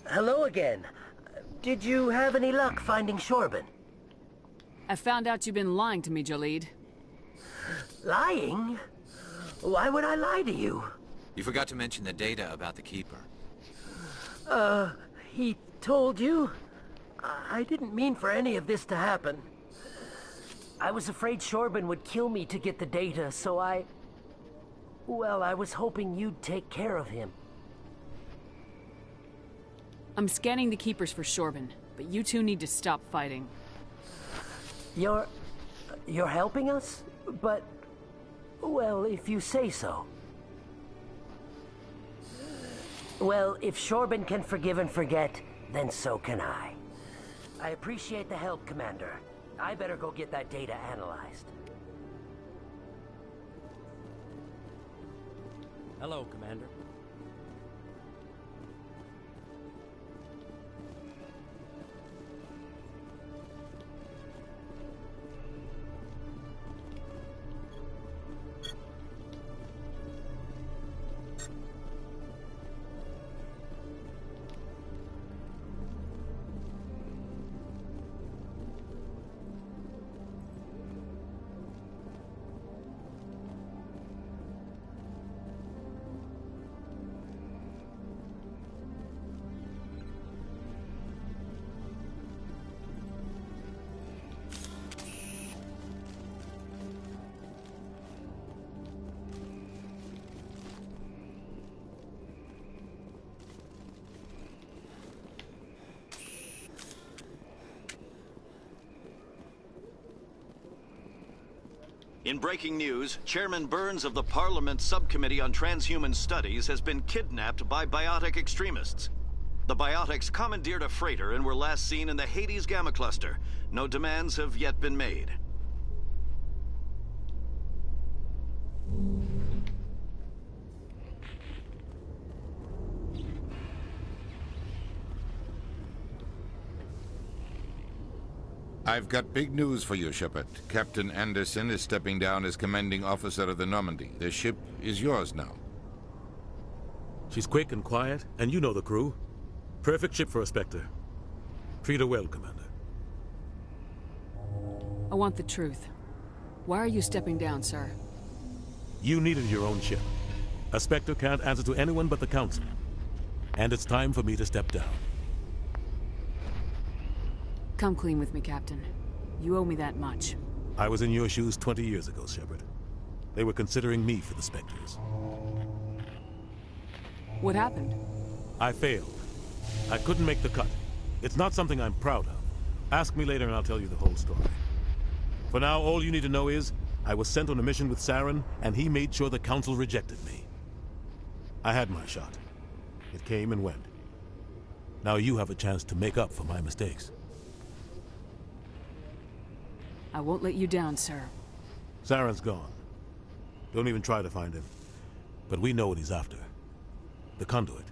Hello again. Did you have any luck finding Shorben? I found out you've been lying to me, Jalid. Lying? Why would I lie to you? You forgot to mention the data about the Keeper. He told you? I didn't mean for any of this to happen. I was afraid Shorben would kill me to get the data, so well, I was hoping you'd take care of him. I'm scanning the Keepers for Shorben, but you two need to stop fighting. You're helping us? But, well, if you say so. Well, if Shorben can forgive and forget, then so can I. I appreciate the help, Commander. I better go get that data analyzed. Hello, Commander. In breaking news, Chairman Burns of the Parliament Subcommittee on Transhuman Studies has been kidnapped by biotic extremists. The biotics commandeered a freighter and were last seen in the Hades Gamma Cluster. No demands have yet been made. I've got big news for you, Shepard. Captain Anderson is stepping down as commanding officer of the Normandy. The ship is yours now. She's quick and quiet, and you know the crew. Perfect ship for a Spectre. Treat her well, Commander. I want the truth. Why are you stepping down, sir? You needed your own ship. A Spectre can't answer to anyone but the Council. And it's time for me to step down. Come clean with me, Captain. You owe me that much. I was in your shoes 20 years ago, Shepard. They were considering me for the Spectres. What happened? I failed. I couldn't make the cut. It's not something I'm proud of. Ask me later and I'll tell you the whole story. For now, all you need to know is, I was sent on a mission with Saren, and he made sure the Council rejected me. I had my shot. It came and went. Now you have a chance to make up for my mistakes. I won't let you down, sir. Saren's gone. Don't even try to find him. But we know what he's after. The conduit.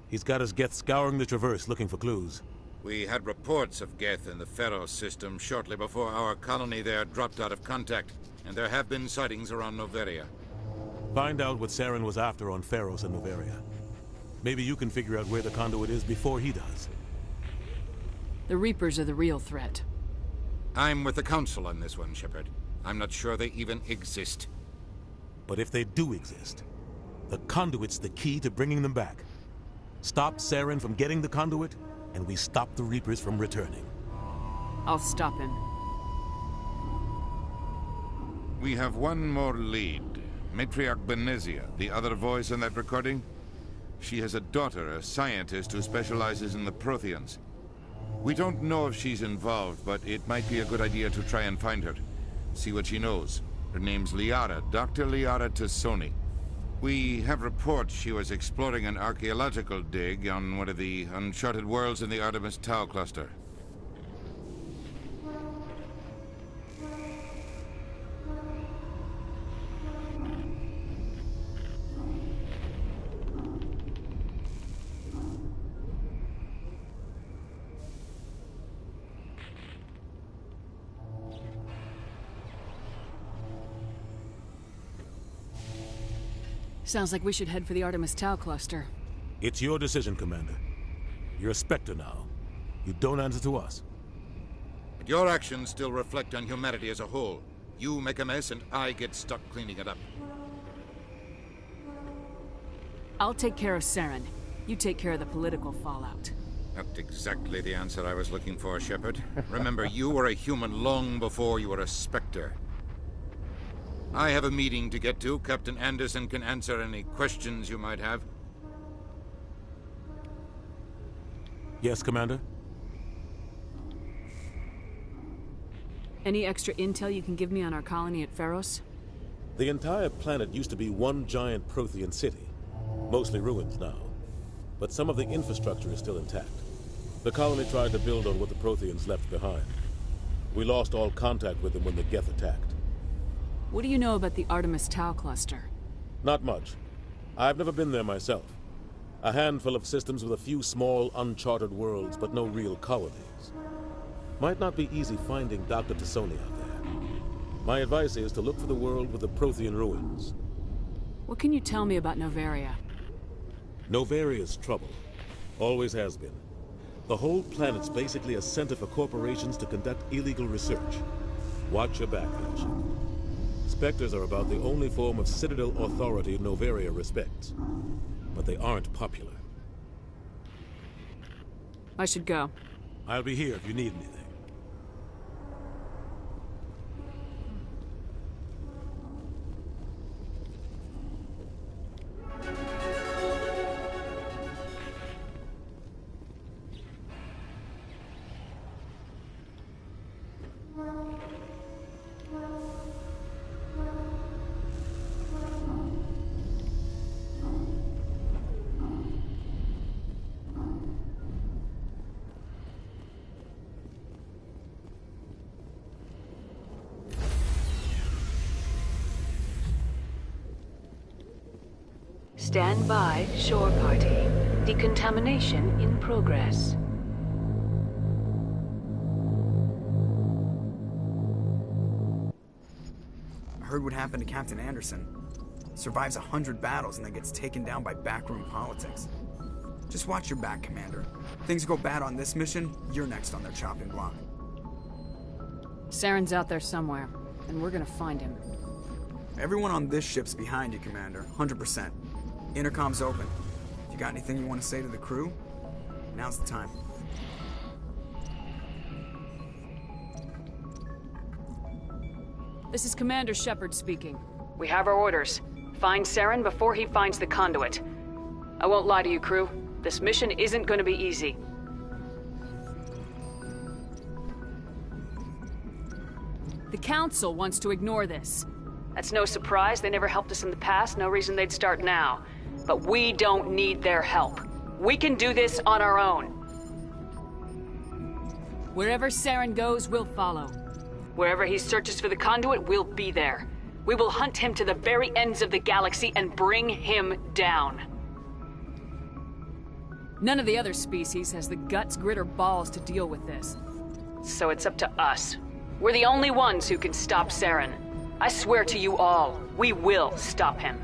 He's got his Geth scouring the Traverse looking for clues. We had reports of Geth in the Pharos system shortly before our colony there dropped out of contact, and there have been sightings around Noveria. Find out what Saren was after on Pharos and Noveria. Maybe you can figure out where the conduit is before he does. The Reapers are the real threat. I'm with the Council on this one, Shepard. I'm not sure they even exist. But if they do exist, the conduit's the key to bringing them back. Stop Saren from getting the conduit, and we stop the Reapers from returning. I'll stop him. We have one more lead. Matriarch Benezia, the other voice in that recording. She has a daughter, a scientist who specializes in the Protheans. We don't know if she's involved, but it might be a good idea to try and find her. See what she knows. Her name's Liara, Dr. Liara Tassoni. We have reports she was exploring an archaeological dig on one of the uncharted worlds in the Artemis Tau cluster. Sounds like we should head for the Artemis Tau cluster. It's your decision, Commander. You're a Spectre now. You don't answer to us. But your actions still reflect on humanity as a whole. You make a mess and I get stuck cleaning it up. I'll take care of Saren. You take care of the political fallout. Not exactly the answer I was looking for, Shepard. Remember, you were a human long before you were a Spectre. I have a meeting to get to. Captain Anderson can answer any questions you might have. Yes, Commander? Any extra intel you can give me on our colony at Pharos? The entire planet used to be one giant Prothean city. Mostly ruins now. But some of the infrastructure is still intact. The colony tried to build on what the Protheans left behind. We lost all contact with them when the Geth attacked. What do you know about the Artemis Tau cluster? Not much. I've never been there myself. A handful of systems with a few small, uncharted worlds, but no real colonies. Might not be easy finding Dr. Tassoni out there. My advice is to look for the world with the Prothean ruins. What can you tell me about Noveria? Noveria's trouble. Always has been. The whole planet's basically a center for corporations to conduct illegal research. Watch your back, Fellowship. Spectres are about the only form of Citadel authority Noveria respects. But they aren't popular. I should go. I'll be here if you need anything. Stand by, shore party. Decontamination in progress. I heard what happened to Captain Anderson. Survives 100 battles and then gets taken down by backroom politics. Just watch your back, Commander. Things go bad on this mission, you're next on their chopping block. Saren's out there somewhere, and we're gonna find him. Everyone on this ship's behind you, Commander. 100%. Intercom's open. If you got anything you want to say to the crew, now's the time. This is Commander Shepard speaking. We have our orders. Find Saren before he finds the conduit. I won't lie to you, crew. This mission isn't going to be easy. The Council wants to ignore this. That's no surprise. They never helped us in the past. No reason they'd start now. But we don't need their help. We can do this on our own. Wherever Saren goes, we'll follow. Wherever he searches for the conduit, we'll be there. We will hunt him to the very ends of the galaxy and bring him down. None of the other species has the guts, grit, or balls to deal with this. So it's up to us. We're the only ones who can stop Saren. I swear to you all, we will stop him.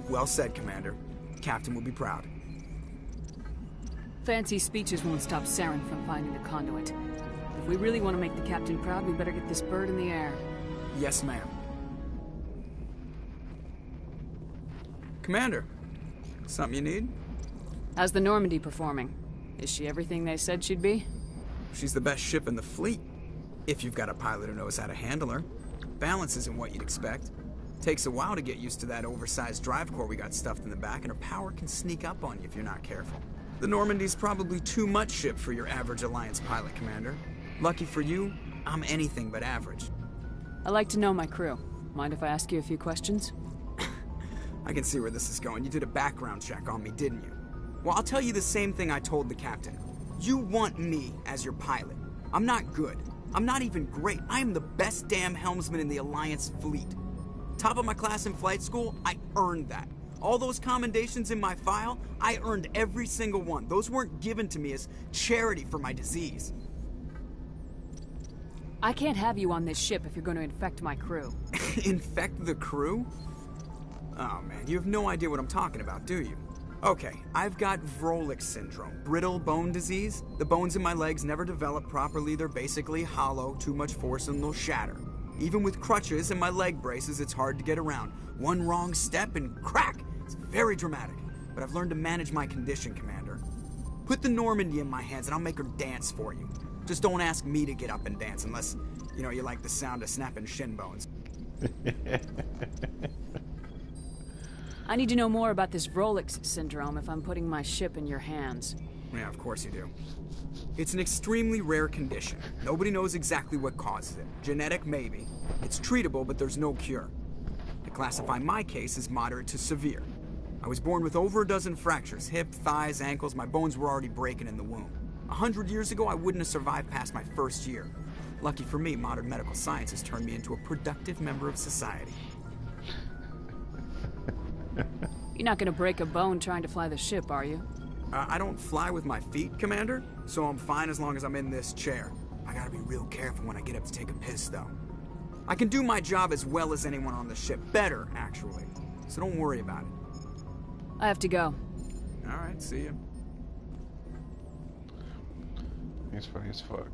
Well said, Commander. Captain will be proud. Fancy speeches won't stop Saren from finding the conduit. If we really want to make the Captain proud, we better get this bird in the air. Yes, ma'am. Commander, something you need? How's the Normandy performing? Is she everything they said she'd be? She's the best ship in the fleet. If you've got a pilot who knows how to handle her. Balance isn't what you'd expect. Takes a while to get used to that oversized drive core we got stuffed in the back, and her power can sneak up on you if you're not careful. The Normandy's probably too much ship for your average Alliance pilot, Commander. Lucky for you, I'm anything but average. I like to know my crew. Mind if I ask you a few questions? I can see where this is going. You did a background check on me, didn't you? Well, I'll tell you the same thing I told the captain. You want me as your pilot. I'm not good. I'm not even great. I am the best damn helmsman in the Alliance fleet. Top of my class in flight school, I earned that. All those commendations in my file, I earned every single one. Those weren't given to me as charity for my disease. I can't have you on this ship if you're going to infect my crew. Infect the crew? Oh man, you have no idea what I'm talking about, do you? Okay, I've got Vrolik syndrome, brittle bone disease. The bones in my legs never develop properly. They're basically hollow, too much force and they'll shatter. Even with crutches and my leg braces, it's hard to get around. One wrong step and crack! It's very dramatic. But I've learned to manage my condition, Commander. Put the Normandy in my hands and I'll make her dance for you. Just don't ask me to get up and dance unless, you know, you like the sound of snapping shin bones. I need to know more about this Vrolik syndrome if I'm putting my ship in your hands. Yeah, of course you do. It's an extremely rare condition. Nobody knows exactly what causes it. Genetic, maybe. It's treatable, but there's no cure. I classify my case as moderate to severe. I was born with over a dozen fractures. Hip, thighs, ankles. My bones were already breaking in the womb. 100 years ago, I wouldn't have survived past my first year. Lucky for me, modern medical science has turned me into a productive member of society. You're not gonna break a bone trying to fly the ship, are you? I don't fly with my feet, Commander, so I'm fine as long as I'm in this chair. I gotta be real careful when I get up to take a piss, though. I can do my job as well as anyone on the ship. Better, actually. So don't worry about it. I have to go. Alright, see ya. He's funny as fuck.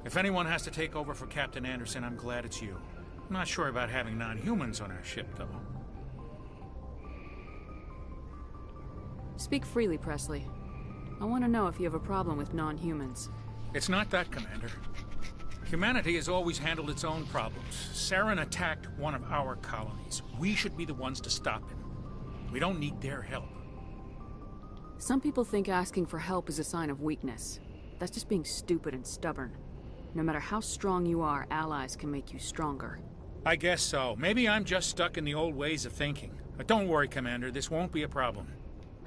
If anyone has to take over for Captain Anderson, I'm glad it's you. I'm not sure about having non-humans on our ship, though. Speak freely, Presley. I want to know if you have a problem with non-humans. It's not that, Commander. Humanity has always handled its own problems. Saren attacked one of our colonies. We should be the ones to stop him. We don't need their help. Some people think asking for help is a sign of weakness. That's just being stupid and stubborn. No matter how strong you are, allies can make you stronger. I guess so. Maybe I'm just stuck in the old ways of thinking. But don't worry, Commander. This won't be a problem.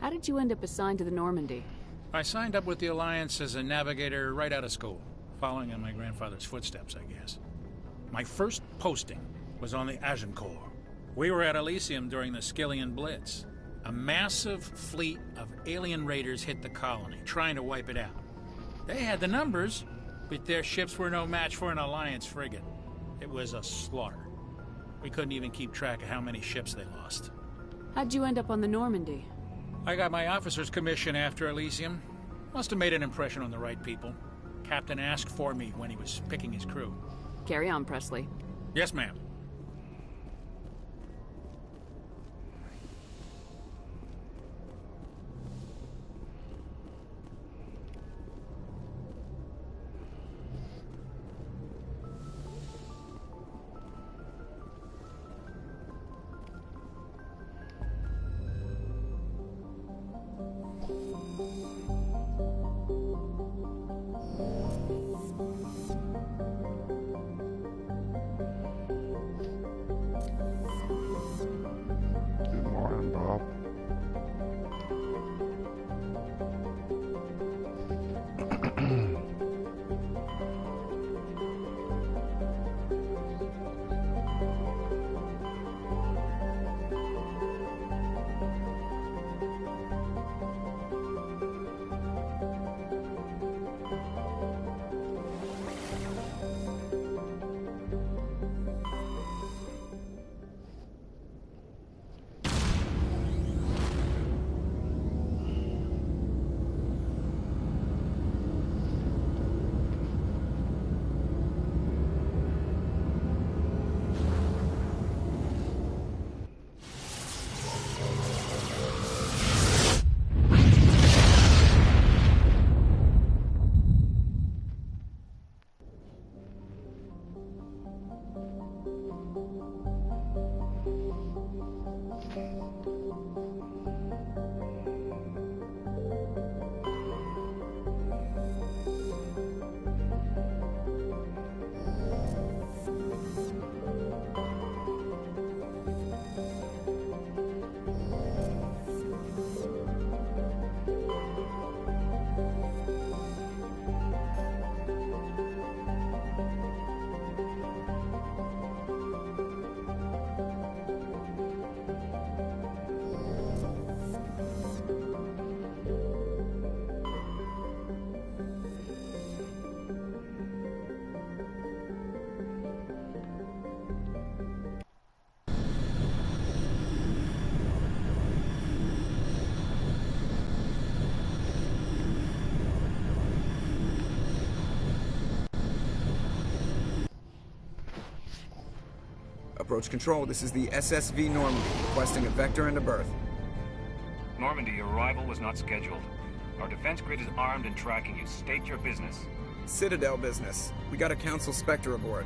How did you end up assigned to the Normandy? I signed up with the Alliance as a navigator right out of school, following in my grandfather's footsteps, I guess. My first posting was on the Agincourt. We were at Elysium during the Skillian Blitz. A massive fleet of alien raiders hit the colony, trying to wipe it out. They had the numbers, but their ships were no match for an Alliance frigate. It was a slaughter. We couldn't even keep track of how many ships they lost. How'd you end up on the Normandy? I got my officer's commission after Elysium. Must have made an impression on the right people. Captain asked for me when he was picking his crew. Carry on, Presley. Yes, ma'am. Approach control, this is the SSV Normandy, requesting a vector and a berth. Normandy, your arrival was not scheduled. Our defense grid is armed and tracking you. State your business. Citadel business. We got a Council Spectre aboard.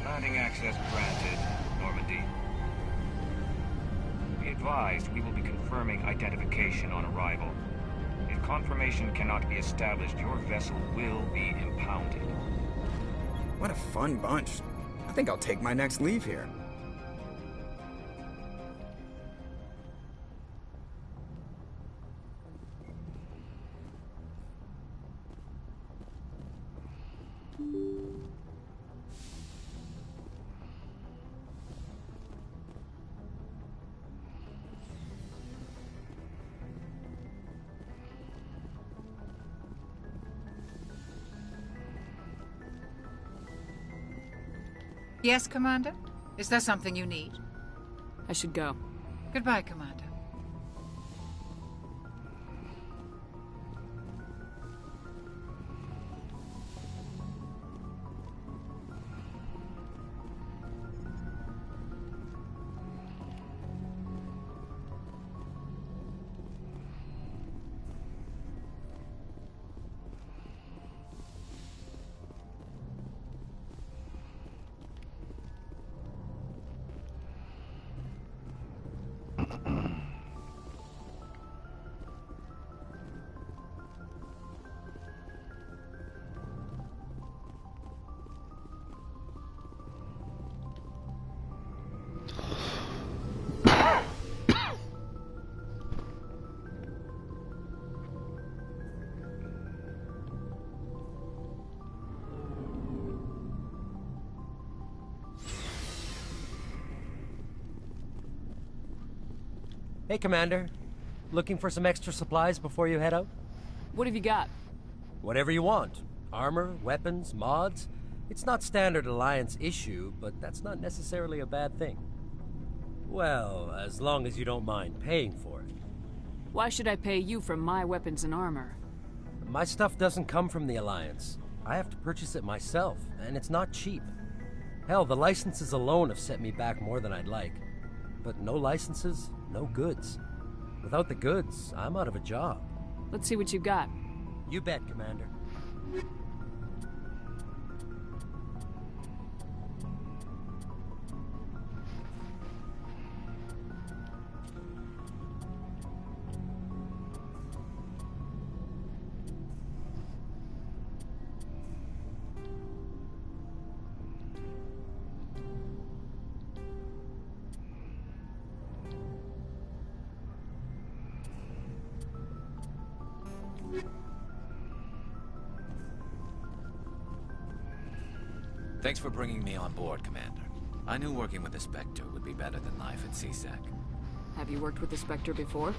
Landing access granted, Normandy. Be advised, we will be confirming identification on arrival. If confirmation cannot be established, your vessel will be impounded. What a fun bunch. I think I'll take my next leave here. Yes, Commander? Is there something you need? I should go. Goodbye, Commander. Hey, Commander. Looking for some extra supplies before you head out? What have you got? Whatever you want. Armor, weapons, mods. It's not standard Alliance issue, but that's not necessarily a bad thing. Well, as long as you don't mind paying for it. Why should I pay you for my weapons and armor? My stuff doesn't come from the Alliance. I have to purchase it myself, and it's not cheap. Hell, the licenses alone have set me back more than I'd like. But no licenses, no goods. Without the goods, I'm out of a job. Let's see what you've got. You bet, Commander. Thanks for bringing me on board, Commander. I knew working with the Spectre would be better than life at CSEC. Have you worked with the Spectre before?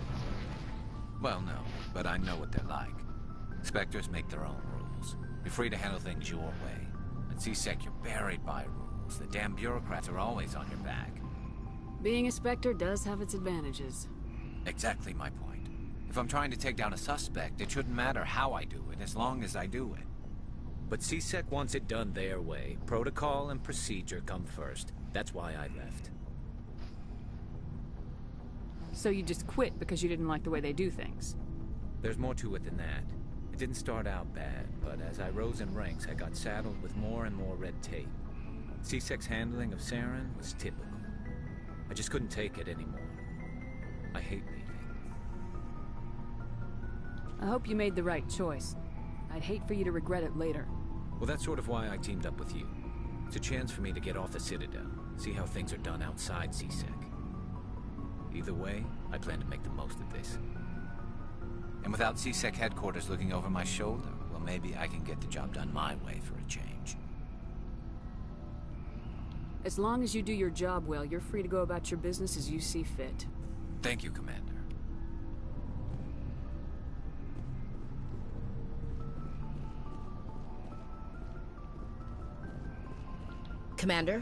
Well, no, but I know what they're like. Spectres make their own rules. You're free to handle things your way. At CSEC, you're buried by rules. The damn bureaucrats are always on your back. Being a Spectre does have its advantages. Exactly my point. If I'm trying to take down a suspect, it shouldn't matter how I do it, as long as I do it. But CSEC wants it done their way. Protocol and procedure come first. That's why I left. So you just quit because you didn't like the way they do things? There's more to it than that. It didn't start out bad, but as I rose in ranks, I got saddled with more and more red tape. CSEC's handling of Saren was typical. I just couldn't take it anymore. I hate leaving. I hope you made the right choice. I'd hate for you to regret it later. Well, that's sort of why I teamed up with you. It's a chance for me to get off the Citadel, see how things are done outside CSEC. Either way, I plan to make the most of this. And without CSEC headquarters looking over my shoulder, well, maybe I can get the job done my way for a change. As long as you do your job well, you're free to go about your business as you see fit. Thank you, Commander. Commander?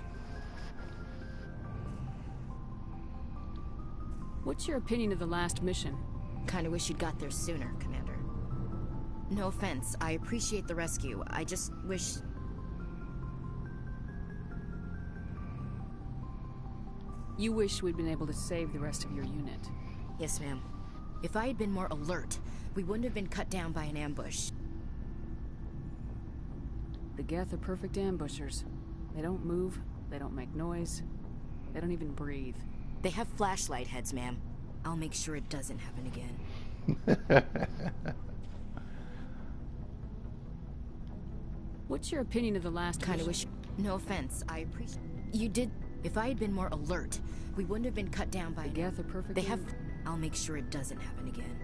What's your opinion of the last mission? Kinda wish you'd got there sooner, Commander. No offense, I appreciate the rescue. I just wish... You wish we'd been able to save the rest of your unit. Yes, ma'am. If I had been more alert, we wouldn't have been cut down by an ambush. The Geth are perfect ambushers. They don't move, they don't make noise, they don't even breathe. They have flashlight heads, ma'am. I'll make sure it doesn't happen again. What's your opinion of the last Kinda mission? wish... No offense, I appreciate... You did... If I had been more alert, we wouldn't have been cut down by... The Geth are perfect. They have... I'll make sure it doesn't happen again.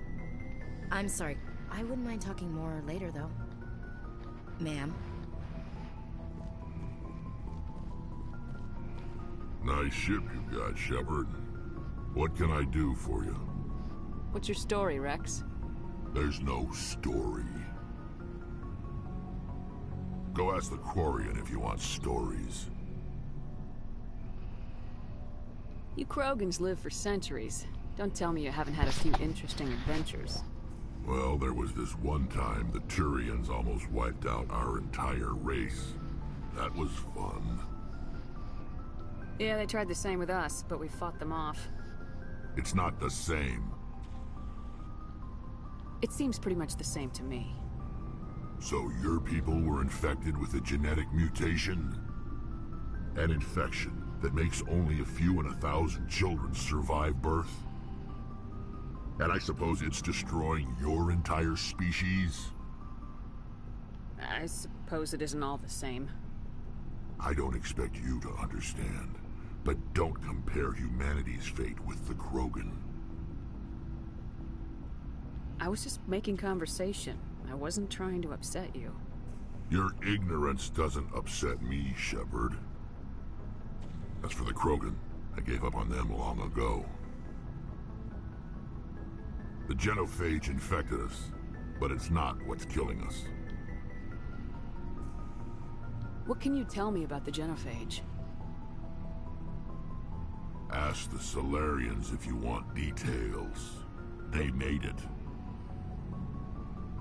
I'm sorry. I wouldn't mind talking more later, though. Ma'am? Nice ship you got, Shepard. What can I do for you? What's your story, Rex? There's no story. Go ask the Quarian if you want stories. You Krogans live for centuries. Don't tell me you haven't had a few interesting adventures. Well, there was this one time the Turians almost wiped out our entire race. That was fun. Yeah, they tried the same with us, but we fought them off. It's not the same. It seems pretty much the same to me. So your people were infected with a genetic mutation? An infection that makes only a few in 1,000 children survive birth? And I suppose it's destroying your entire species? I suppose it isn't all the same. I don't expect you to understand, but don't compare humanity's fate with the Krogan. I was just making conversation. I wasn't trying to upset you. Your ignorance doesn't upset me, Shepard. As for the Krogan, I gave up on them long ago. The genophage infected us, but it's not what's killing us. What can you tell me about the genophage? Ask the Solarians if you want details. They made it.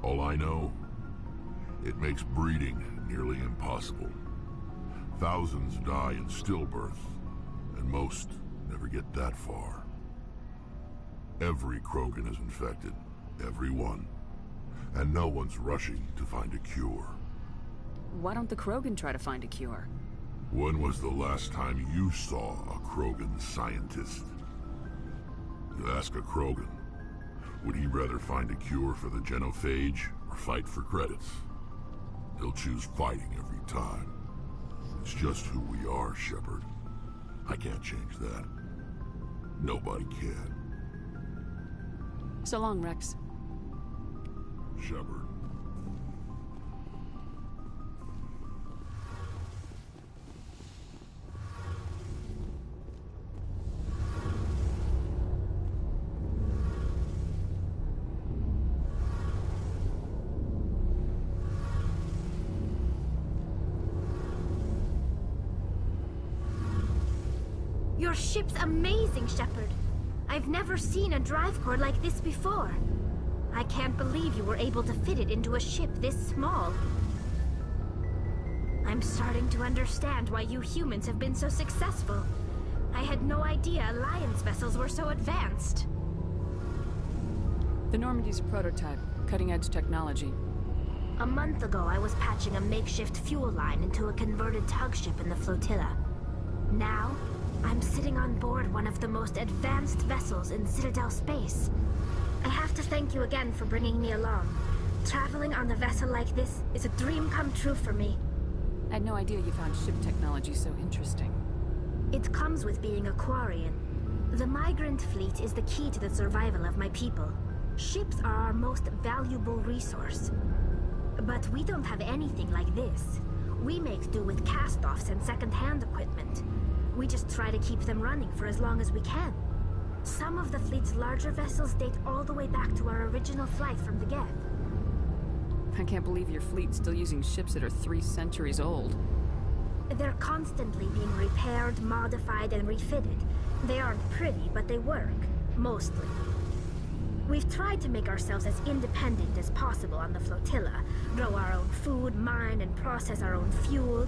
All I know, it makes breeding nearly impossible. Thousands die in stillbirth, and most never get that far. Every Krogan is infected, every one. And no one's rushing to find a cure. Why don't the Krogan try to find a cure? When was the last time you saw a Krogan scientist? You ask a Krogan, would he rather find a cure for the genophage or fight for credits? He'll choose fighting every time. It's just who we are, Shepard. I can't change that. Nobody can. So long, Rex. Shepard. Your ship's amazing, Shepard. I've never seen a drive core like this before. I can't believe you were able to fit it into a ship this small. I'm starting to understand why you humans have been so successful. I had no idea Alliance vessels were so advanced. The Normandy's a prototype, cutting-edge technology. A month ago, I was patching a makeshift fuel line into a converted tug ship in the flotilla. Now, I'm sitting on board one of the most advanced vessels in Citadel space. I have to thank you again for bringing me along. Traveling on a vessel like this is a dream come true for me. I had no idea you found ship technology so interesting. It comes with being a Quarian. The migrant fleet is the key to the survival of my people. Ships are our most valuable resource. But we don't have anything like this. We make do with cast-offs and second-hand equipment. We just try to keep them running for as long as we can. Some of the fleet's larger vessels date all the way back to our original flight from the Geth. I can't believe your fleet's still using ships that are 3 centuries old. They're constantly being repaired, modified, and refitted. They aren't pretty, but they work. Mostly. We've tried to make ourselves as independent as possible on the flotilla. Grow our own food, mine, and process our own fuel.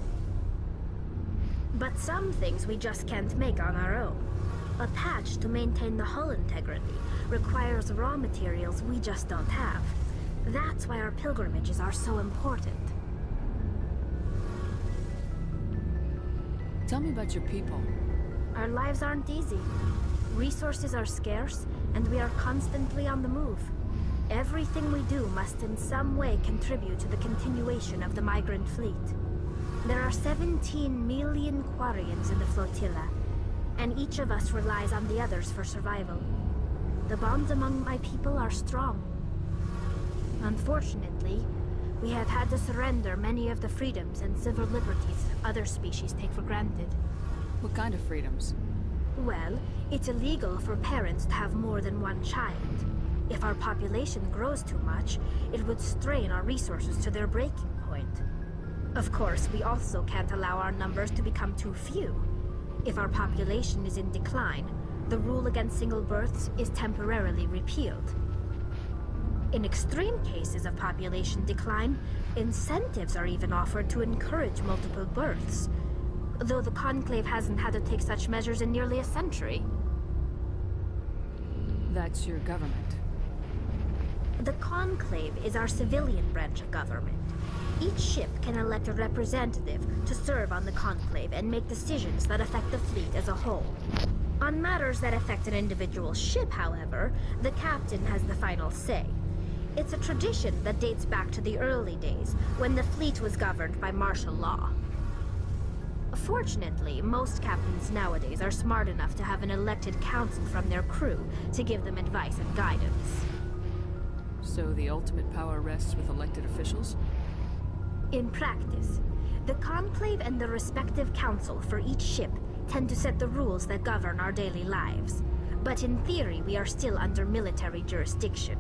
But some things we just can't make on our own. A patch to maintain the hull integrity requires raw materials we just don't have. That's why our pilgrimages are so important. Tell me about your people. Our lives aren't easy. Resources are scarce, and we are constantly on the move. Everything we do must in some way contribute to the continuation of the migrant fleet. There are 17 million Quarians in the flotilla, and each of us relies on the others for survival. The bonds among my people are strong. Unfortunately, we have had to surrender many of the freedoms and civil liberties other species take for granted. What kind of freedoms? Well, it's illegal for parents to have more than one child. If our population grows too much, it would strain our resources to their breaking point. Of course, we also can't allow our numbers to become too few. If our population is in decline, the rule against single births is temporarily repealed. In extreme cases of population decline, incentives are even offered to encourage multiple births, though the Conclave hasn't had to take such measures in nearly a century. That's your government. The Conclave is our civilian branch of government. Each ship can elect a representative to serve on the Conclave and make decisions that affect the fleet as a whole. On matters that affect an individual ship, however, the captain has the final say. It's a tradition that dates back to the early days, when the fleet was governed by martial law. Fortunately, most captains nowadays are smart enough to have an elected council from their crew to give them advice and guidance. So the ultimate power rests with elected officials? In practice, the Conclave and the respective council for each ship tend to set the rules that govern our daily lives. But in theory, we are still under military jurisdiction.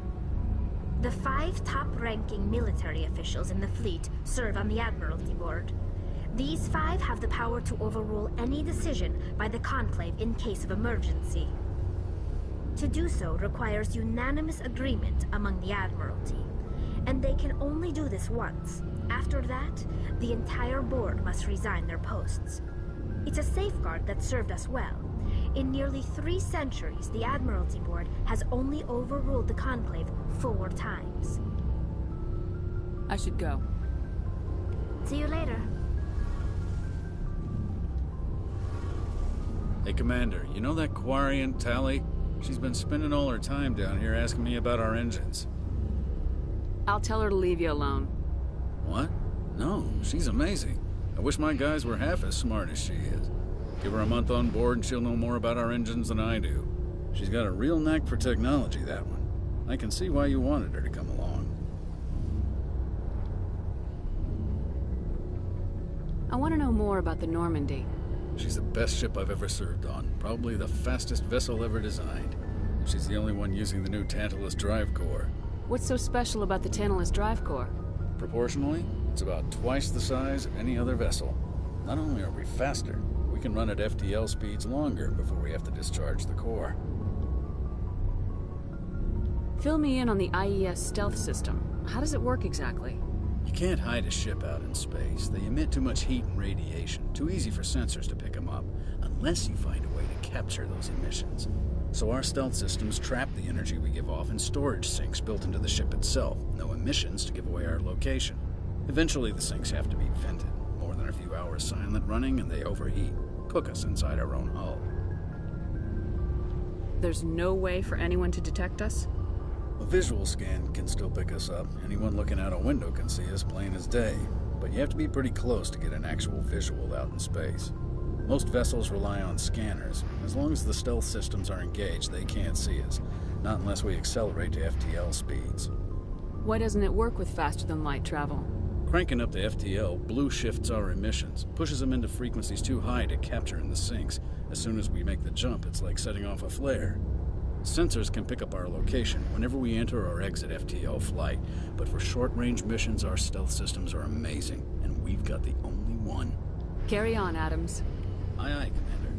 The 5 top-ranking military officials in the fleet serve on the Admiralty Board. These 5 have the power to overrule any decision by the Conclave in case of emergency. To do so requires unanimous agreement among the Admiralty, and they can only do this once. After that, the entire board must resign their posts. It's a safeguard that served us well. In nearly 3 centuries, the Admiralty Board has only overruled the Conclave 4 times. I should go. See you later. Hey, Commander, you know that Quarian, Tally? She's been spending all her time down here asking me about our engines. I'll tell her to leave you alone. What? No, she's amazing. I wish my guys were half as smart as she is. Give her a month on board and she'll know more about our engines than I do. She's got a real knack for technology, that one. I can see why you wanted her to come along. I want to know more about the Normandy. She's the best ship I've ever served on. Probably the fastest vessel ever designed. She's the only one using the new Tantalus drive core. What's so special about the Tantalus drive core? Proportionally, it's about twice the size of any other vessel. Not only are we faster, we can run at FTL speeds longer before we have to discharge the core. Fill me in on the IES stealth system. How does it work exactly? You can't hide a ship out in space. They emit too much heat and radiation. Too easy for sensors to pick them up, unless you find a way to capture those emissions. So our stealth systems trap the energy we give off in storage sinks built into the ship itself. No emissions to give away our location. Eventually the sinks have to be vented. More than a few hours silent running and they overheat. Cook us inside our own hull. There's no way for anyone to detect us? A visual scan can still pick us up. Anyone looking out a window can see us plain as day. But you have to be pretty close to get an actual visual out in space. Most vessels rely on scanners. As long as the stealth systems are engaged, they can't see us. Not unless we accelerate to FTL speeds. Why doesn't it work with faster-than-light travel? Cranking up to FTL blue shifts our emissions, pushes them into frequencies too high to capture in the sinks. As soon as we make the jump, it's like setting off a flare. Sensors can pick up our location whenever we enter or exit FTL flight, but for short-range missions, our stealth systems are amazing, and we've got the only one. Carry on, Adams. Aye, aye, Commander.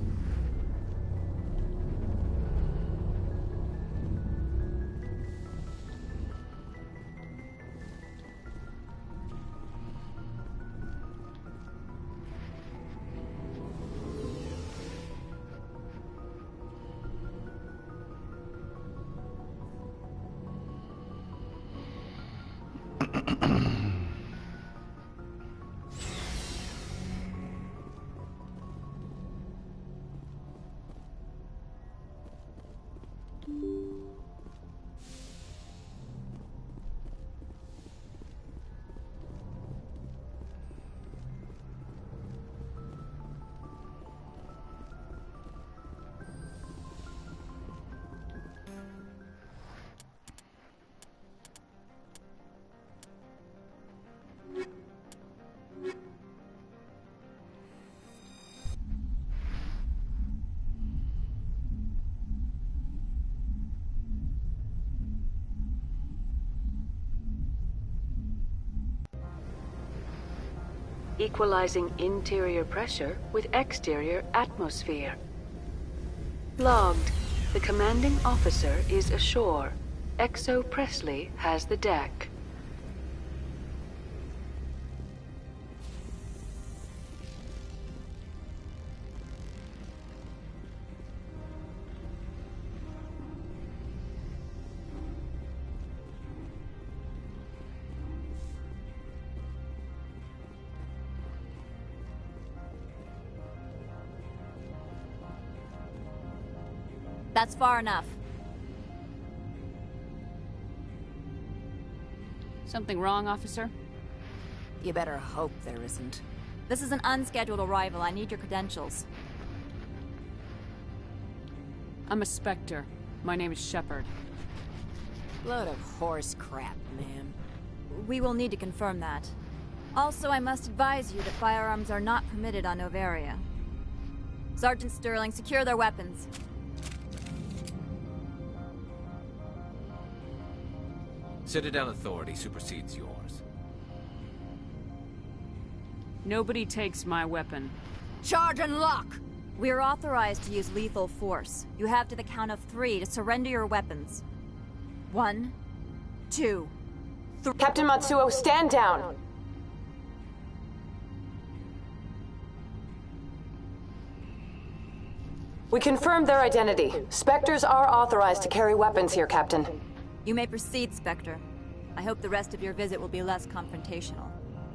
Equalizing interior pressure with exterior atmosphere. Logged. The commanding officer is ashore. XO Presley has the deck. That's far enough. Something wrong, officer? You better hope there isn't. This is an unscheduled arrival. I need your credentials. I'm a Spectre. My name is Shepard. Load of horse crap, ma'am. We will need to confirm that. Also, I must advise you that firearms are not permitted on Novaria. Sergeant Sterling, secure their weapons. Citadel authority supersedes yours. Nobody takes my weapon. Charge and lock! We're authorized to use lethal force. You have to the count of 3 to surrender your weapons. 1, 2, 3. Captain Matsuo, stand down! We confirmed their identity. Spectres are authorized to carry weapons here, Captain. You may proceed, Spectre. I hope the rest of your visit will be less confrontational.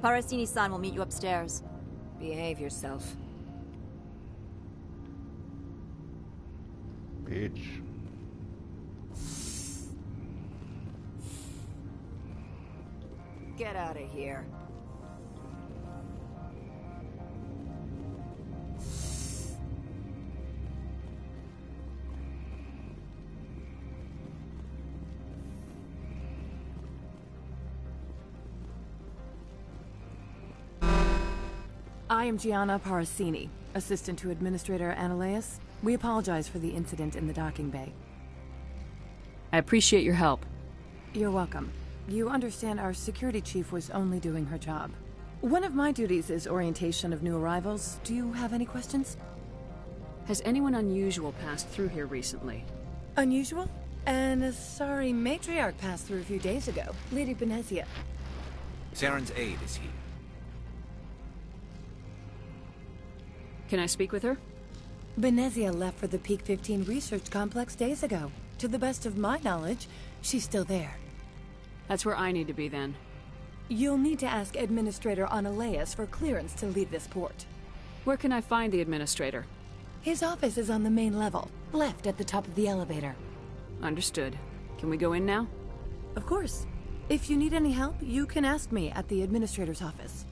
Parasini-san will meet you upstairs. Behave yourself. Bitch. Get out of here. I am Gianna Parasini, assistant to Administrator Ananias. We apologize for the incident in the docking bay. I appreciate your help. You're welcome. You understand our security chief was only doing her job. One of my duties is orientation of new arrivals. Do you have any questions? Has anyone unusual passed through here recently? Unusual? And a sorry matriarch passed through a few days ago. Lady Benezia. Saren's aide is here. Can I speak with her? Benezia left for the Peak 15 research complex days ago. To the best of my knowledge, she's still there. That's where I need to be then. You'll need to ask Administrator Ananias for clearance to leave this port. Where can I find the Administrator? His office is on the main level, left at the top of the elevator. Understood. Can we go in now? Of course. If you need any help, you can ask me at the Administrator's office.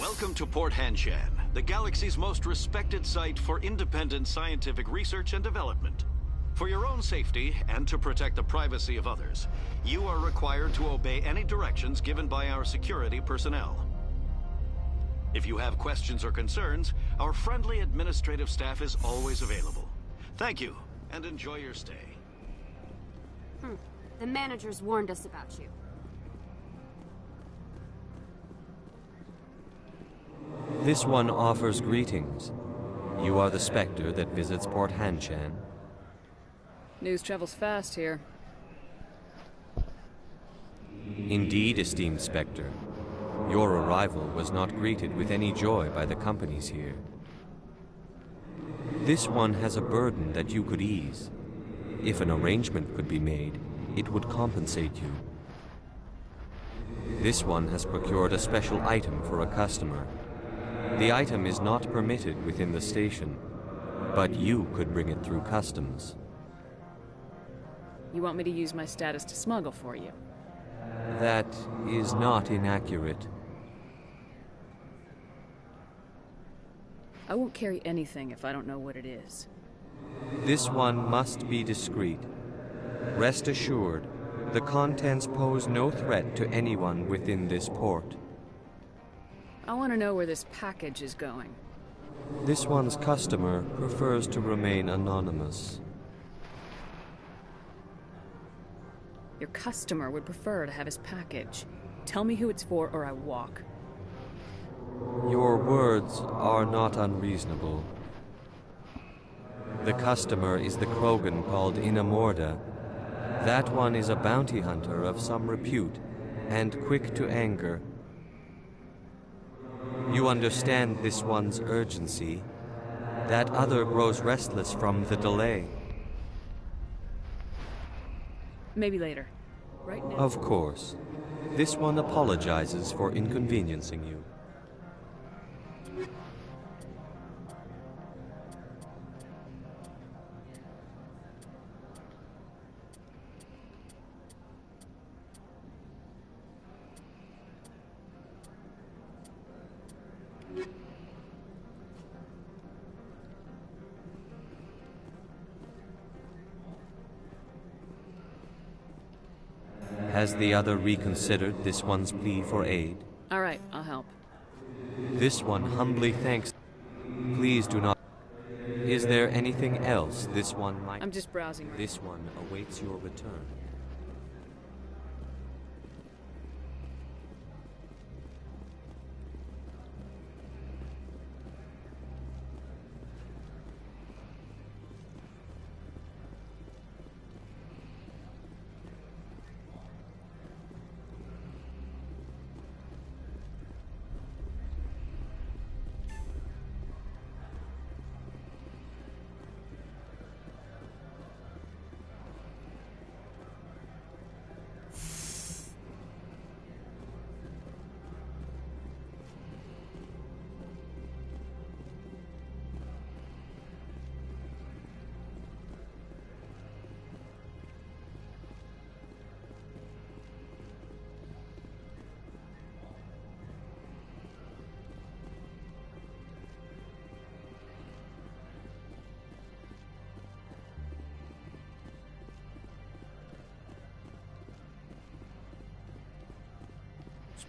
Welcome to Port Hanshan, the galaxy's most respected site for independent scientific research and development. For your own safety, and to protect the privacy of others, you are required to obey any directions given by our security personnel. If you have questions or concerns, our friendly administrative staff is always available. Thank you, and enjoy your stay. The managers warned us about you. This one offers greetings. You are the Spectre that visits Port Hanshan. News travels fast here. Indeed, esteemed Spectre. Your arrival was not greeted with any joy by the companies here. This one has a burden that you could ease. If an arrangement could be made, it would compensate you. This one has procured a special item for a customer. The item is not permitted within the station, but you could bring it through customs. You want me to use my status to smuggle for you? That is not inaccurate. I won't carry anything if I don't know what it is. This one must be discreet. Rest assured, the contents pose no threat to anyone within this port. I want to know where this package is going. This one's customer prefers to remain anonymous. Your customer would prefer to have his package. Tell me who it's for or I walk. Your words are not unreasonable. The customer is the Krogan called Inamorda. That one is a bounty hunter of some repute, and quick to anger. You understand this one's urgency. That other grows restless from the delay. Maybe later. Right now. Of course. This one apologizes for inconveniencing you. Has the other reconsidered this one's plea for aid? All right, I'll help. This one humbly thanks. Please do not. Is there anything else this one might... I'm just browsing. This one awaits your return.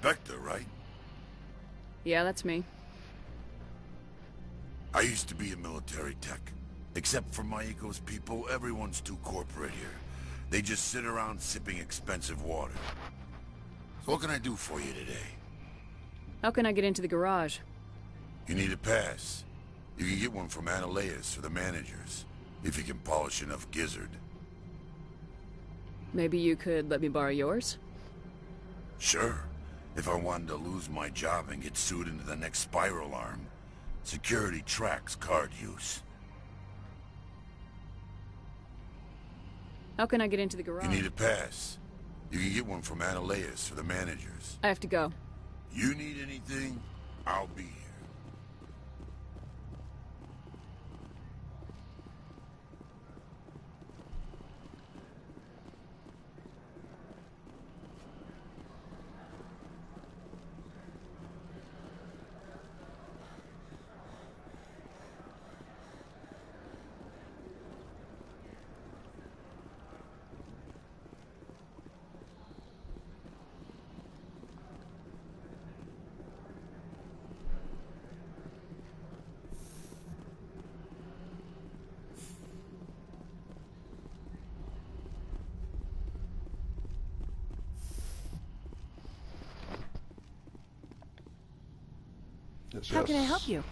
Spectre, right? Yeah, that's me. I used to be a military tech. Except for my eco's people, everyone's too corporate here. They just sit around sipping expensive water. So what can I do for you today? How can I get into the garage? You need a pass. You can get one from Ananias or the managers, if you can polish enough gizzard. Maybe you could let me borrow yours? Sure. If I wanted to lose my job and get sued into the next spiral arm, security tracks card use. How can I get into the garage? You need a pass. You can get one from Ananias or the managers. I have to go. You need anything, I'll be here. How can I help you?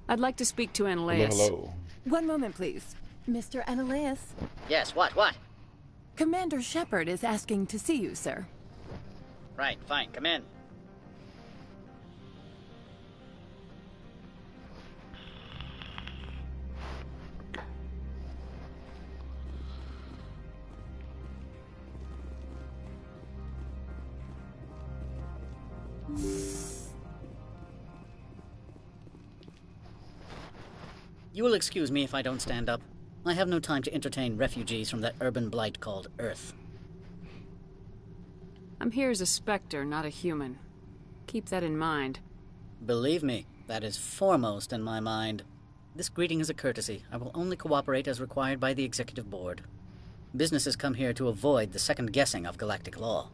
I'd like to speak to Ananias. Hello. One moment, please. Mr. Ananias. Yes, what? Commander Shepard is asking to see you, sir. Right, fine, come in. You will excuse me if I don't stand up. I have no time to entertain refugees from that urban blight called Earth. I'm here as a Spectre, not a human. Keep that in mind. Believe me, that is foremost in my mind. This greeting is a courtesy. I will only cooperate as required by the Executive Board. Businesses come here to avoid the second guessing of galactic law.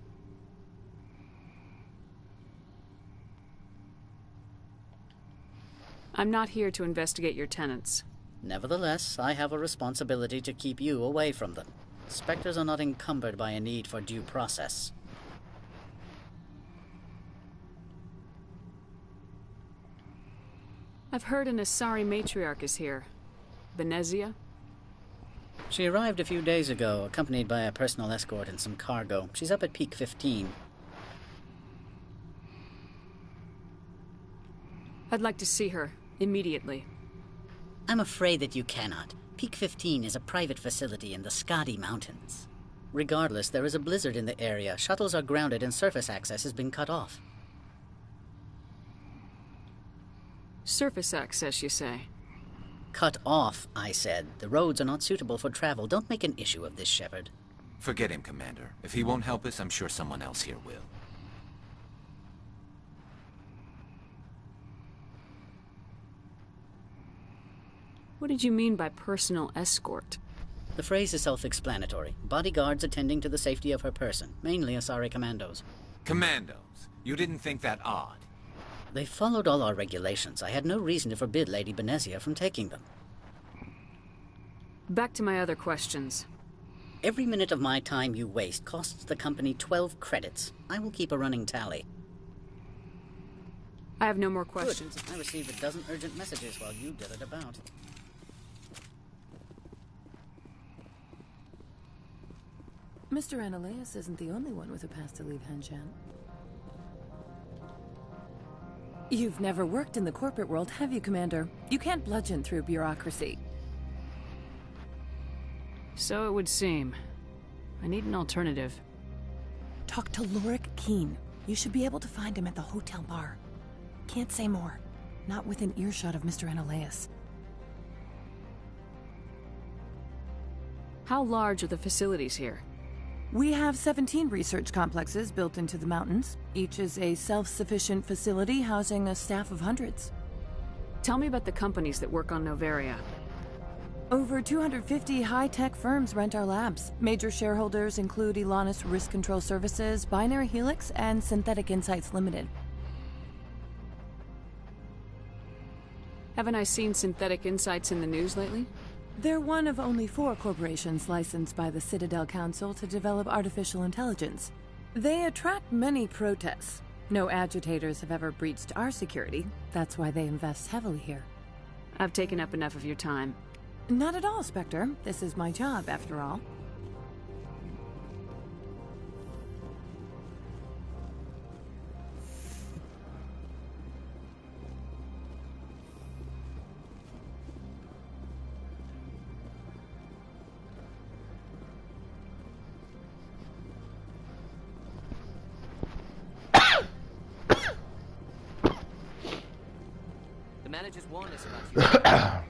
I'm not here to investigate your tenants. Nevertheless, I have a responsibility to keep you away from them. Spectres are not encumbered by a need for due process. I've heard an Asari matriarch is here. Venezia? She arrived a few days ago, accompanied by a personal escort and some cargo. She's up at Peak 15. I'd like to see her, immediately. I'm afraid that you cannot. Peak 15 is a private facility in the Skadi Mountains. Regardless, there is a blizzard in the area. Shuttles are grounded and surface access has been cut off. Surface access, you say? Cut off, I said. The roads are not suitable for travel. Don't make an issue of this, Shepard. Forget him, Commander. If he won't help us, I'm sure someone else here will. What did you mean by personal escort? The phrase is self-explanatory. Bodyguards attending to the safety of her person, mainly Asari commandos. Commandos? You didn't think that odd? They followed all our regulations. I had no reason to forbid Lady Benezia from taking them. Back to my other questions. Every minute of my time you waste costs the company 12 credits. I will keep a running tally. I have no more questions. Good. I received a dozen urgent messages while you did it about. Mr. Ananias isn't the only one with a pass to leave Hanshan. You've never worked in the corporate world, have you, Commander? You can't bludgeon through bureaucracy. So it would seem. I need an alternative. Talk to Lorik Keen. You should be able to find him at the hotel bar. Can't say more. Not within earshot of Mr. Ananias. How large are the facilities here? We have 17 research complexes built into the mountains. Each is a self-sufficient facility housing a staff of hundreds. Tell me about the companies that work on Novaria. Over 250 high-tech firms rent our labs. Major shareholders include Elanus Risk Control Services, Binary Helix, and Synthetic Insights Limited. Haven't I seen Synthetic Insights in the news lately? They're one of only 4 corporations licensed by the Citadel Council to develop artificial intelligence. They attract many protests. No agitators have ever breached our security. That's why they invest heavily here. I've taken up enough of your time. Not at all, Spectre. This is my job, after all. The managers warned us about you.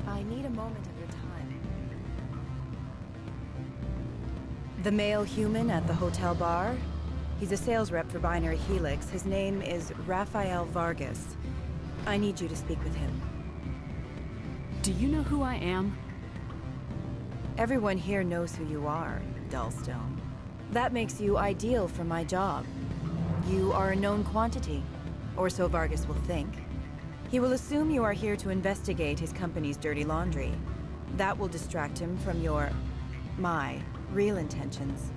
I need a moment of your time. The male human at the hotel bar? He's a sales rep for Binary Helix. His name is Rafael Vargas. I need you to speak with him. Do you know who I am? Everyone here knows who you are, Dullstone. That makes you ideal for my job. You are a known quantity, or so Vargas will think. He will assume you are here to investigate his company's dirty laundry. That will distract him from my real intentions.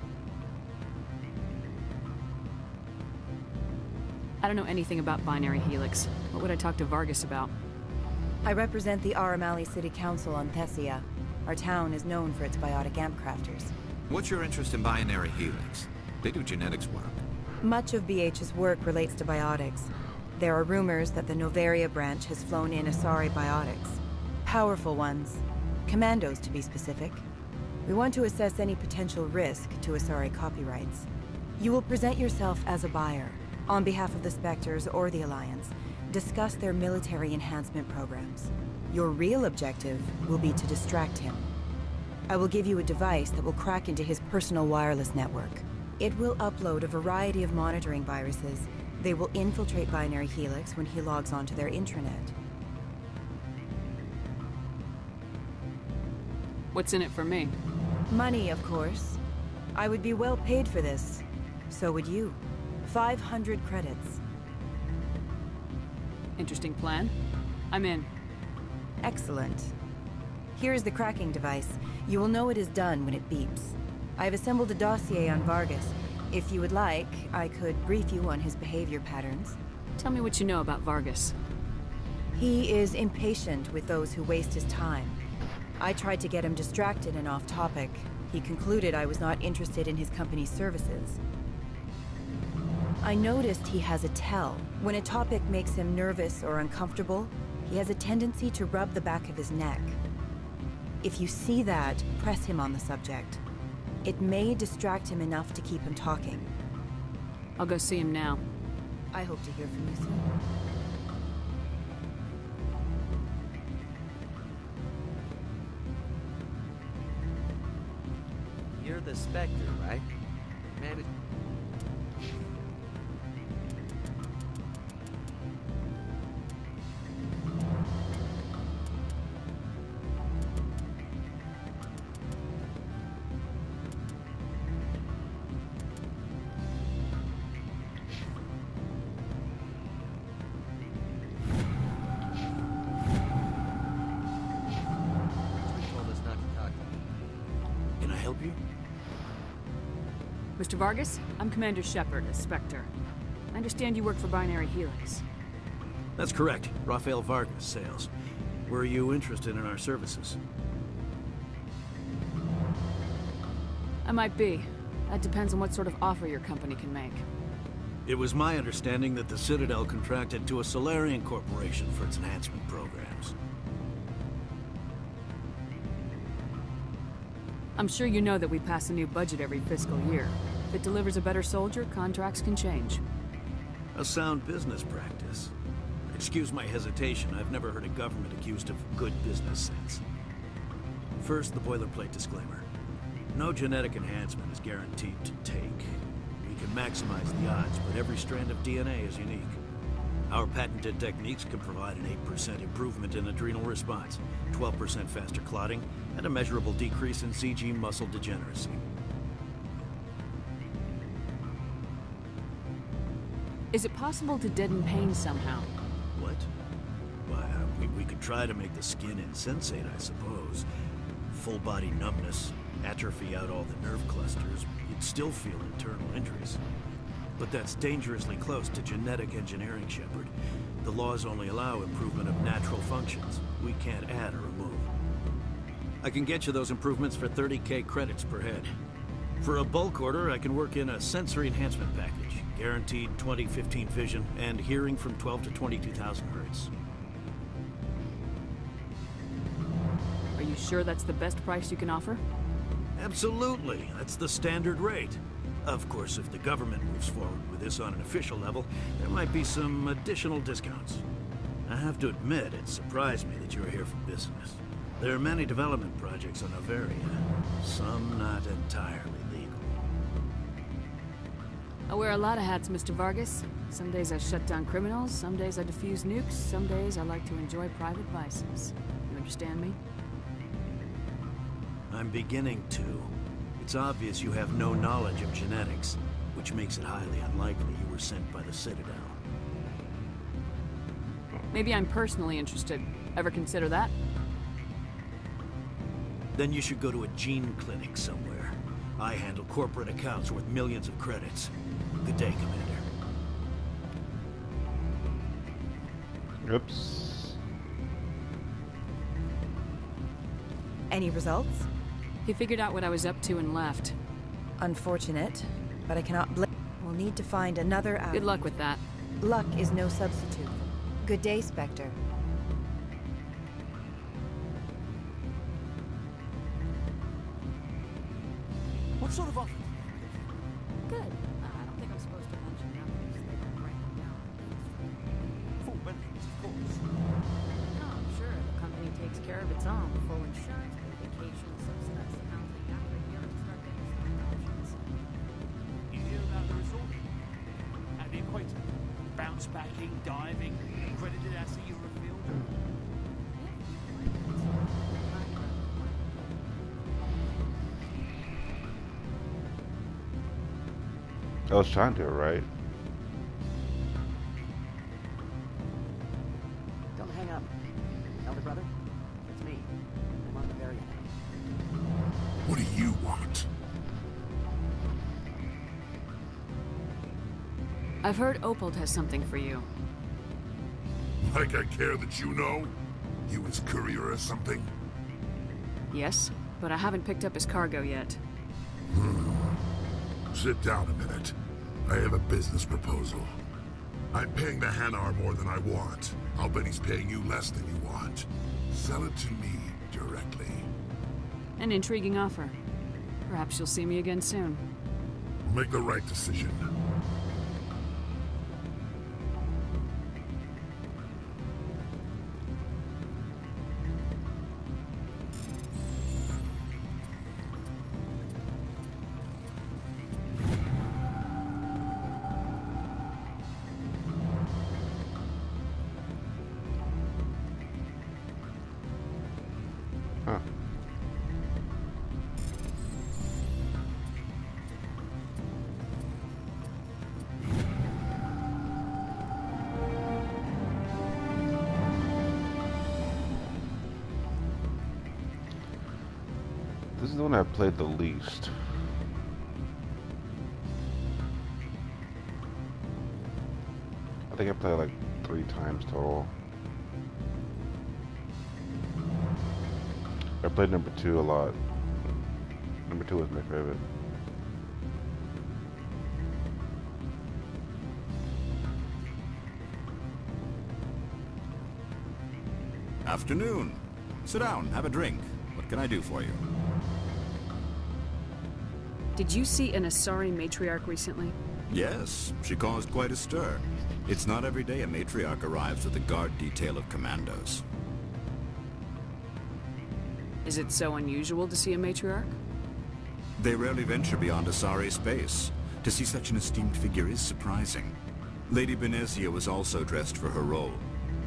I don't know anything about Binary Helix. What would I talk to Vargas about? I represent the Aramali City Council on Thessia. Our town is known for its biotic amp crafters. What's your interest in Binary Helix? They do genetics work. Much of BH's work relates to biotics. There are rumors that the Novaria branch has flown in Asari biotics. Powerful ones. Commandos, to be specific. We want to assess any potential risk to Asari copyrights. You will present yourself as a buyer, on behalf of the Spectres or the Alliance. Discuss their military enhancement programs. Your real objective will be to distract him. I will give you a device that will crack into his personal wireless network. It will upload a variety of monitoring viruses. They will infiltrate Binary Helix when he logs onto their intranet. What's in it for me? Money, of course. I would be well paid for this. So would you. 500 credits. Interesting plan. I'm in. Excellent. Here is the cracking device. You will know it is done when it beeps. I have assembled a dossier on Vargas. If you would like, I could brief you on his behavior patterns. Tell me what you know about Vargas. He is impatient with those who waste his time. I tried to get him distracted and off topic. He concluded I was not interested in his company's services. I noticed he has a tell. When a topic makes him nervous or uncomfortable, he has a tendency to rub the back of his neck. If you see that, press him on the subject. It may distract him enough to keep him talking. I'll go see him now. I hope to hear from you soon. You're the Spectre, right? Man, Mr. Vargas, I'm Commander Shepard, a Spectre. I understand you work for Binary Helix. That's correct. Rafael Vargas, sales. Were you interested in our services? I might be. That depends on what sort of offer your company can make. It was my understanding that the Citadel contracted to a Solarian corporation for its enhancement programs. I'm sure you know that we pass a new budget every fiscal year. If it delivers a better soldier, contracts can change. A sound business practice. Excuse my hesitation, I've never heard a government accused of good business sense. First, the boilerplate disclaimer. No genetic enhancement is guaranteed to take. We can maximize the odds, but every strand of DNA is unique. Our patented techniques can provide an 8% improvement in adrenal response, 12% faster clotting, and a measurable decrease in CG muscle degeneracy. Is it possible to deaden pain somehow? What? Why, we could try to make the skin insensate, I suppose. Full body numbness, atrophy out all the nerve clusters, you'd still feel internal injuries. But that's dangerously close to genetic engineering, Shepard. The laws only allow improvement of natural functions. We can't add or remove. I can get you those improvements for 30K credits per head. For a bulk order, I can work in a sensory enhancement package. Guaranteed 20/15 vision and hearing from 12 to 22,000 hertz. Are you sure that's the best price you can offer? Absolutely. That's the standard rate. Of course, if the government moves forward with this on an official level, there might be some additional discounts. I have to admit, it surprised me that you were here for business. There are many development projects on Novaria, some not entirely legal. I wear a lot of hats, Mr. Vargas. Some days I shut down criminals, some days I defuse nukes, some days I like to enjoy private vices. You understand me? I'm beginning to. It's obvious you have no knowledge of genetics, which makes it highly unlikely you were sent by the Citadel. Maybe I'm personally interested. Ever consider that? Then you should go to a gene clinic somewhere. I handle corporate accounts worth millions of credits. Good day, Commander. Oops. Any results? He figured out what I was up to and left. Unfortunate, but I cannot blame. We'll need to find another avenue. Good luck with that. Luck is no substitute. Good day, Spectre. What sort of offer? Good. I don't think I'm supposed to mention numbers. They don't write them down. Full benefits, of course. No, I'm sure the company takes care of its own. Full insurance, paid vacation, subsidized housing. After a year, start getting stock options. You hear about the resort? At the equator. Bounce backing, diving, accredited as a Eurofield. I was trying to, right? Don't hang up. Elder brother, it's me. I'm on the very end. What do you want? I've heard Opold has something for you. Like I care that you know? You his courier or something? Yes, but I haven't picked up his cargo yet. Sit down a minute. I have a business proposal. I'm paying the Hanar more than I want. I'll bet he's paying you less than you want. Sell it to me directly. An intriguing offer. Perhaps you'll see me again soon. Make the right decision. This is the one I played the least. I think I played like 3 times total. I played number 2 a lot. Number 2 was my favorite. Afternoon. Sit down, have a drink. What can I do for you? Did you see an Asari matriarch recently? Yes, she caused quite a stir. It's not every day a matriarch arrives with a guard detail of commandos. Is it so unusual to see a matriarch? They rarely venture beyond Asari space. To see such an esteemed figure is surprising. Lady Benezia was also dressed for her role.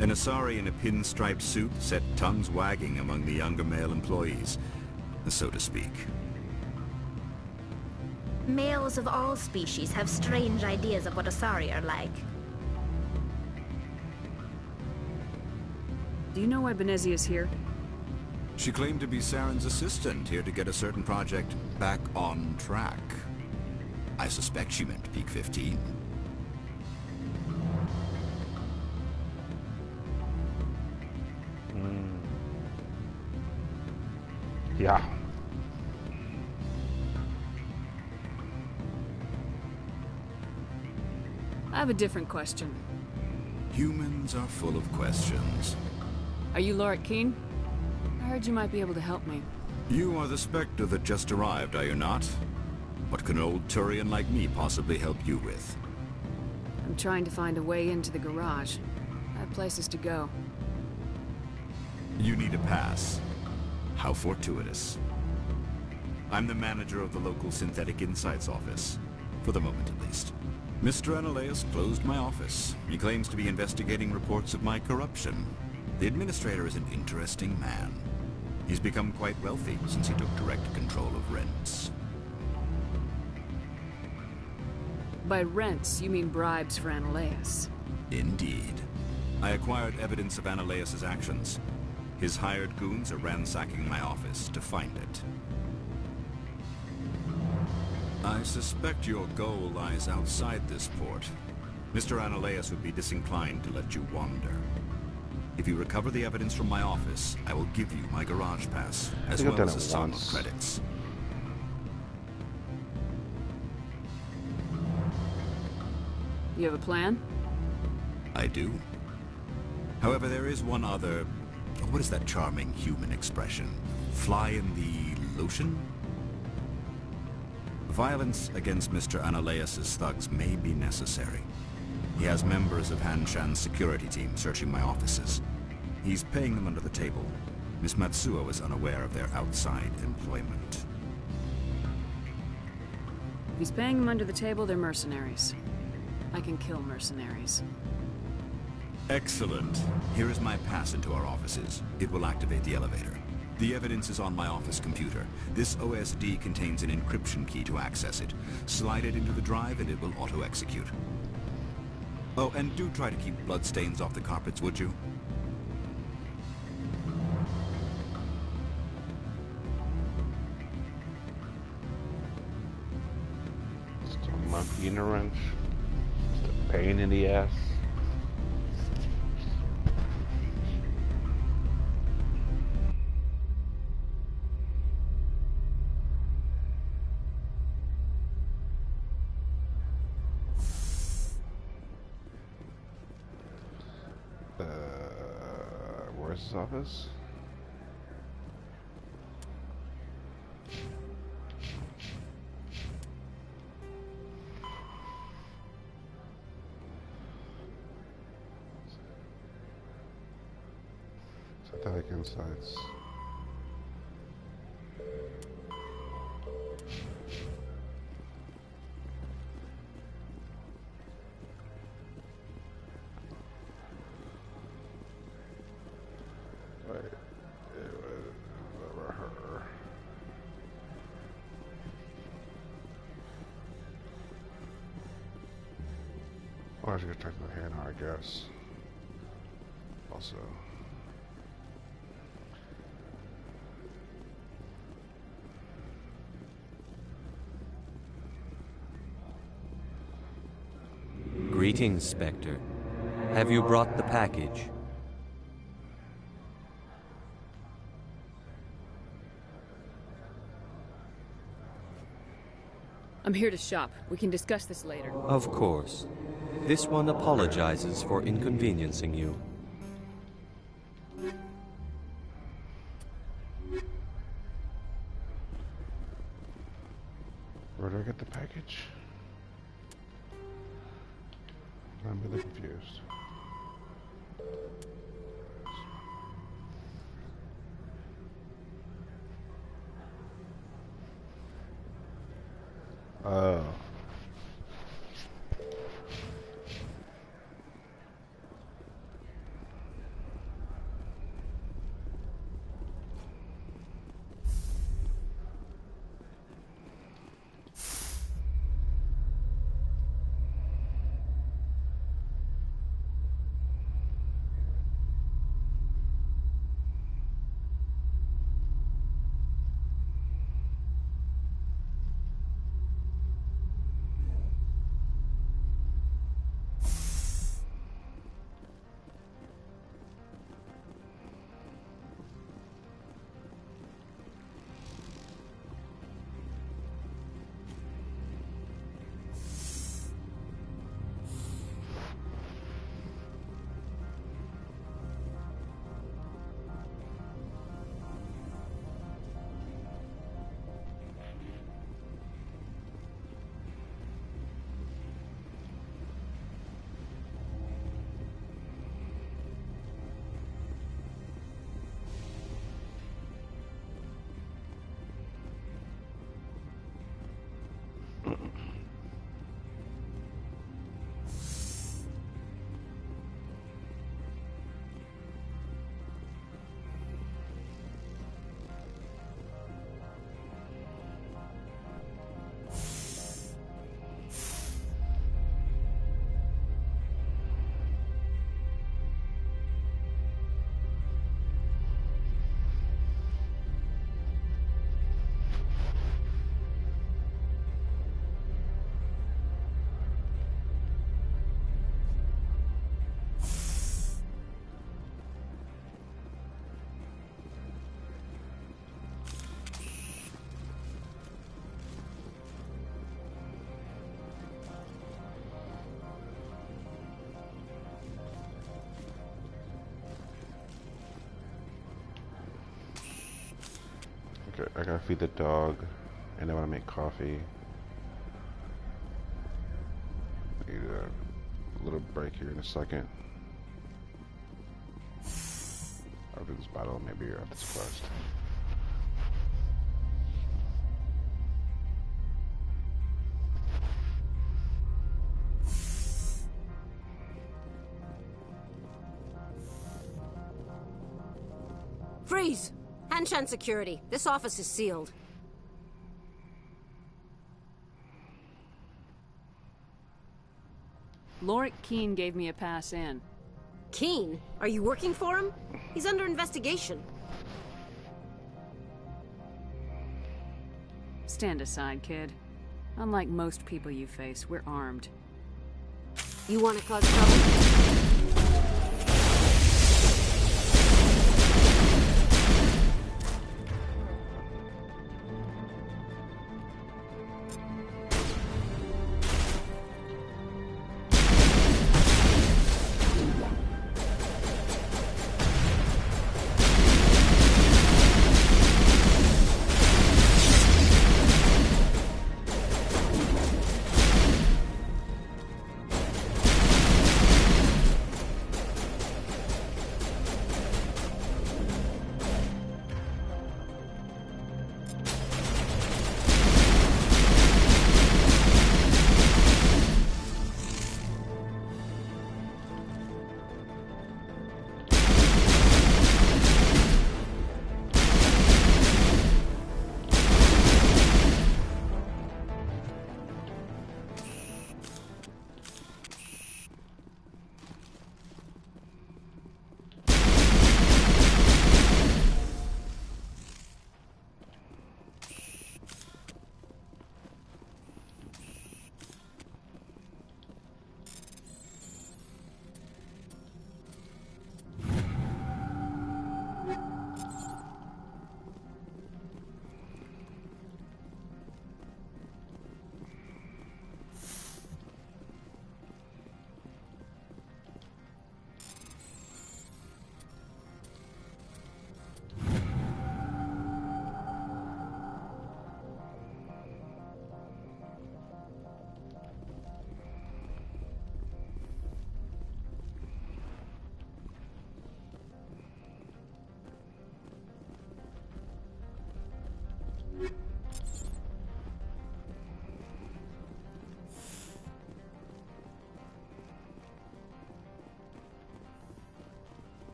An Asari in a pinstriped suit set tongues wagging among the younger male employees, so to speak. Males of all species have strange ideas of what Asari are like. Do you know why Benezia's here? She claimed to be Saren's assistant, here to get a certain project back on track. I suspect she meant Peak 15. Yeah. I have a different question. Humans are full of questions. Are you Lorik Keen? I heard you might be able to help me. You are the Spectre that just arrived, are you not? What can an old Turian like me possibly help you with? I'm trying to find a way into the garage. I have places to go. You need a pass. How fortuitous. I'm the manager of the local Synthetic Insights office. For the moment, at least. Mr. Analeus closed my office. He claims to be investigating reports of my corruption. The administrator is an interesting man. He's become quite wealthy since he took direct control of rents. By rents, you mean bribes for Analeus. Indeed. I acquired evidence of Analeus's actions. His hired goons are ransacking my office to find it. I suspect your goal lies outside this port. Mr. Analeus would be disinclined to let you wander. If you recover the evidence from my office, I will give you my garage pass, as well as a sum of credits. You have a plan? I do. However, there is one other... What is that charming human expression? Fly in the lotion? Violence against Mr. Analeus's thugs may be necessary. He has members of Han-Shan's security team searching my offices. He's paying them under the table. Miss Matsuo is unaware of their outside employment. If he's paying them under the table, they're mercenaries. I can kill mercenaries. Excellent. Here is my pass into our offices. It will activate the elevator. The evidence is on my office computer. This OSD contains an encryption key to access it. Slide it into the drive and it will auto-execute. Oh, and do try to keep bloodstains off the carpets, would you? Just a monkey in a wrench. Just a pain in the ass. Where's his office? Citadel Insights. I should go check the hand, I guess. Also. Greetings, Spectre. Have you brought the package? I'm here to shop. We can discuss this later. Of course. This one apologizes for inconveniencing you. Where do I get the package? I'm really confused. Oh. Okay, I gotta feed the dog, and I wanna make coffee. Need a little break here in a second. Open this bottle, maybe you're at this quest. Freeze! Hanshan security. This office is sealed. Lorik Keene gave me a pass in. Keene? Are you working for him? He's under investigation. Stand aside, kid. Unlike most people you face, we're armed. You want to cause trouble?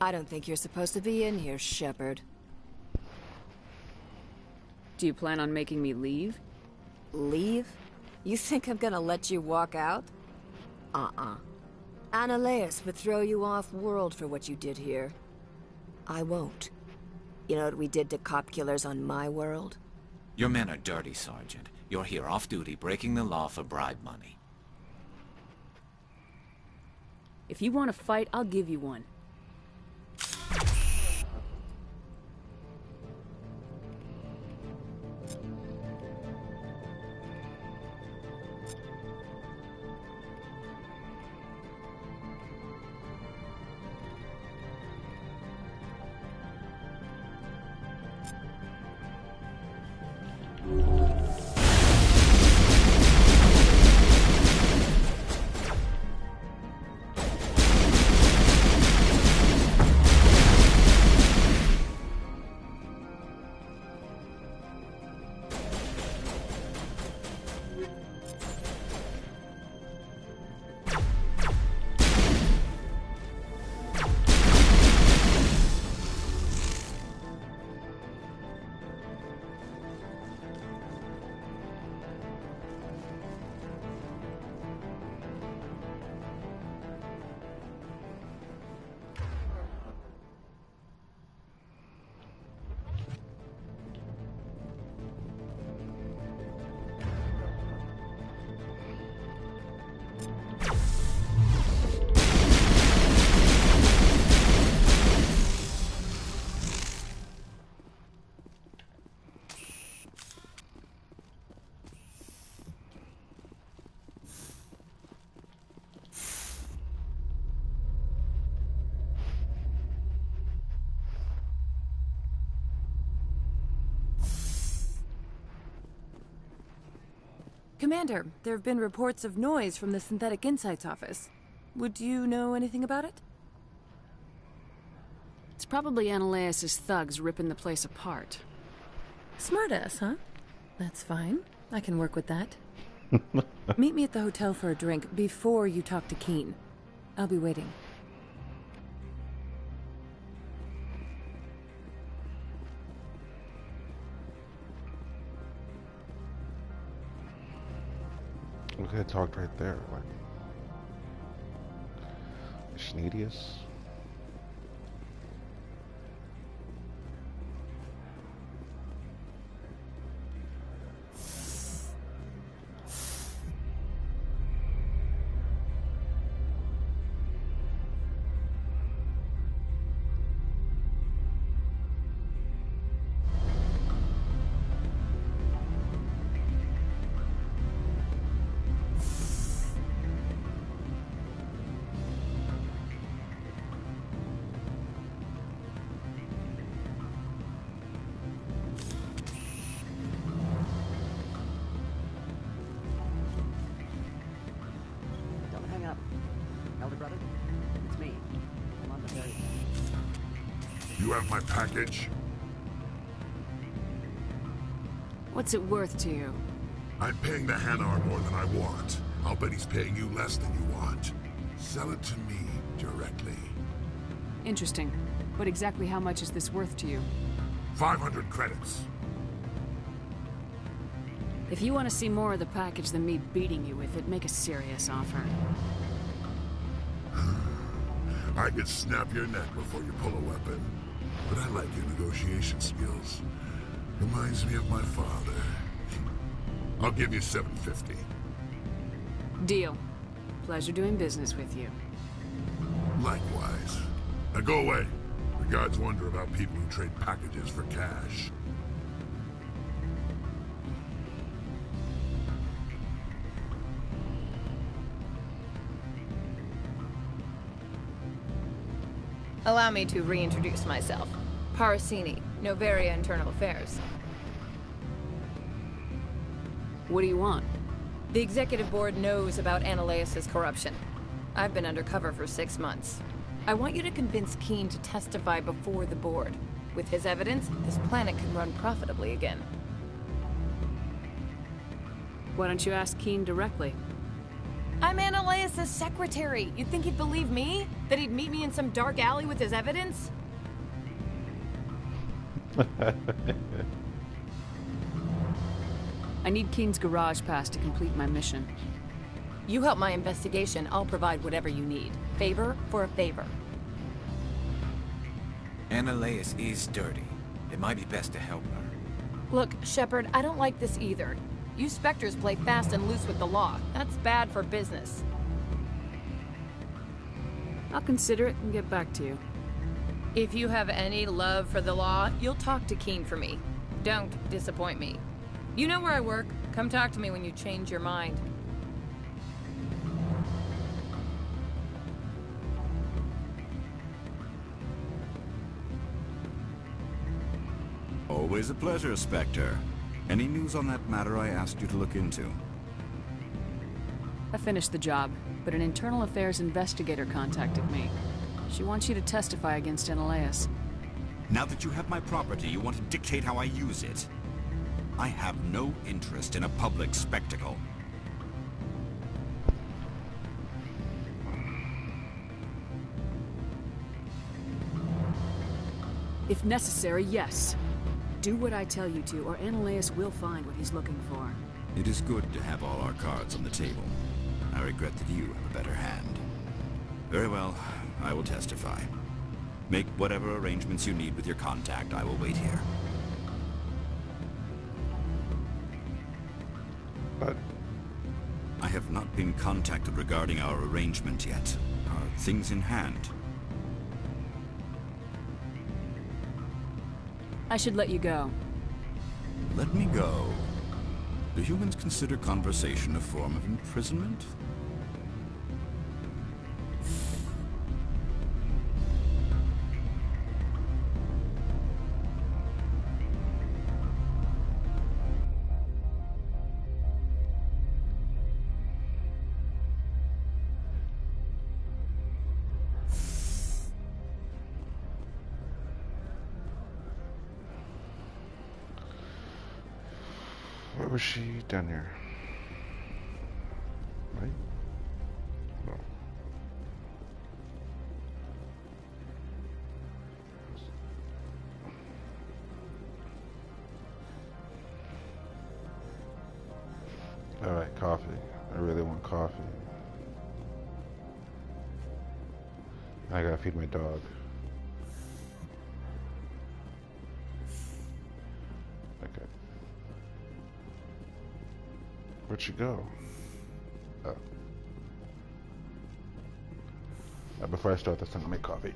I don't think you're supposed to be in here, Shepard. Do you plan on making me leave? Leave? You think I'm gonna let you walk out? Uh-uh. Ananias would throw you off-world for what you did here. I won't. You know what we did to cop killers on my world? Your men are dirty, Sergeant. You're here off-duty, breaking the law for bribe money. If you want to fight, I'll give you one. Commander, there have been reports of noise from the Synthetic Insights office. Would you know anything about it? It's probably Ananias' thugs ripping the place apart. Smartass, huh? That's fine. I can work with that. Meet me at the hotel for a drink before you talk to Keen. I'll be waiting. Look, I talked right there. What? Schneedius? You have my package? What's it worth to you? I'm paying the Hanar more than I want. I'll bet he's paying you less than you want. Sell it to me directly. Interesting. But exactly how much is this worth to you? 500 credits. If you want to see more of the package than me beating you with it, make a serious offer. I could snap your neck before you pull a weapon. But I like your negotiation skills. Reminds me of my father. I'll give you 750. Deal. Pleasure doing business with you. Likewise. Now go away. The guards wonder about people who trade packages for cash. Allow me to reintroduce myself. Parasini, Novaria Internal Affairs. What do you want? The executive board knows about Ananias' corruption. I've been undercover for 6 months. I want you to convince Keen to testify before the board. With his evidence, this planet can run profitably again. Why don't you ask Keen directly? I'm Ananias' secretary. You'd think he'd believe me? That he'd meet me in some dark alley with his evidence? I need Keen's garage pass to complete my mission. You help my investigation, I'll provide whatever you need. Favor for a favor. Ananias is dirty. It might be best to help her. Look, Shepard, I don't like this either. You Spectres play fast and loose with the law. That's bad for business. I'll consider it and get back to you. If you have any love for the law, you'll talk to Keen for me. Don't disappoint me. You know where I work. Come talk to me when you change your mind. Always a pleasure, Spectre. Any news on that matter I asked you to look into? I finished the job, but an internal affairs investigator contacted me. She wants you to testify against Ananias. Now that you have my property, you want to dictate how I use it. I have no interest in a public spectacle. If necessary, yes. Do what I tell you to, or Ananias will find what he's looking for. It is good to have all our cards on the table. I regret that you have a better hand. Very well, I will testify. Make whatever arrangements you need with your contact. I will wait here. But I have not been contacted regarding our arrangement yet. Are things in hand? I should let you go. Let me go. Do humans consider conversation a form of imprisonment? where was she? Down here. Right? No. Alright, coffee. I really want coffee. I gotta feed my dog. Okay. Where'd she go? Oh. Before I start this, I'm gonna make coffee.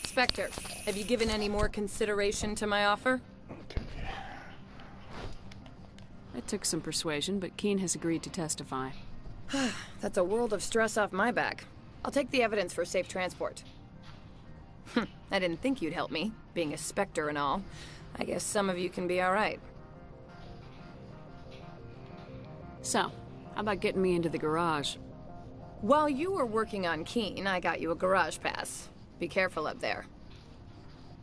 Spectre, have you given any more consideration to my offer? It took some persuasion, but Keen has agreed to testify. That's a world of stress off my back. I'll take the evidence for safe transport. I didn't think you'd help me, being a Spectre and all. I guess some of you can be alright. So, how about getting me into the garage? While you were working on Keen, I got you a garage pass. Be careful up there.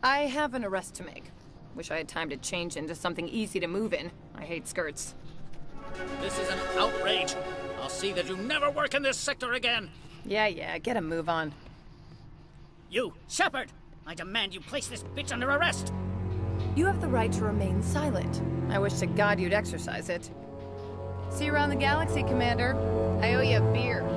I have an arrest to make. Wish I had time to change into something easy to move in. I hate skirts. This is an outrage. I'll see that you never work in this sector again. Yeah, get a move on. You, Shepard! I demand you place this bitch under arrest! You have the right to remain silent. I wish to God you'd exercise it. See you around the galaxy, Commander. I owe you a beer.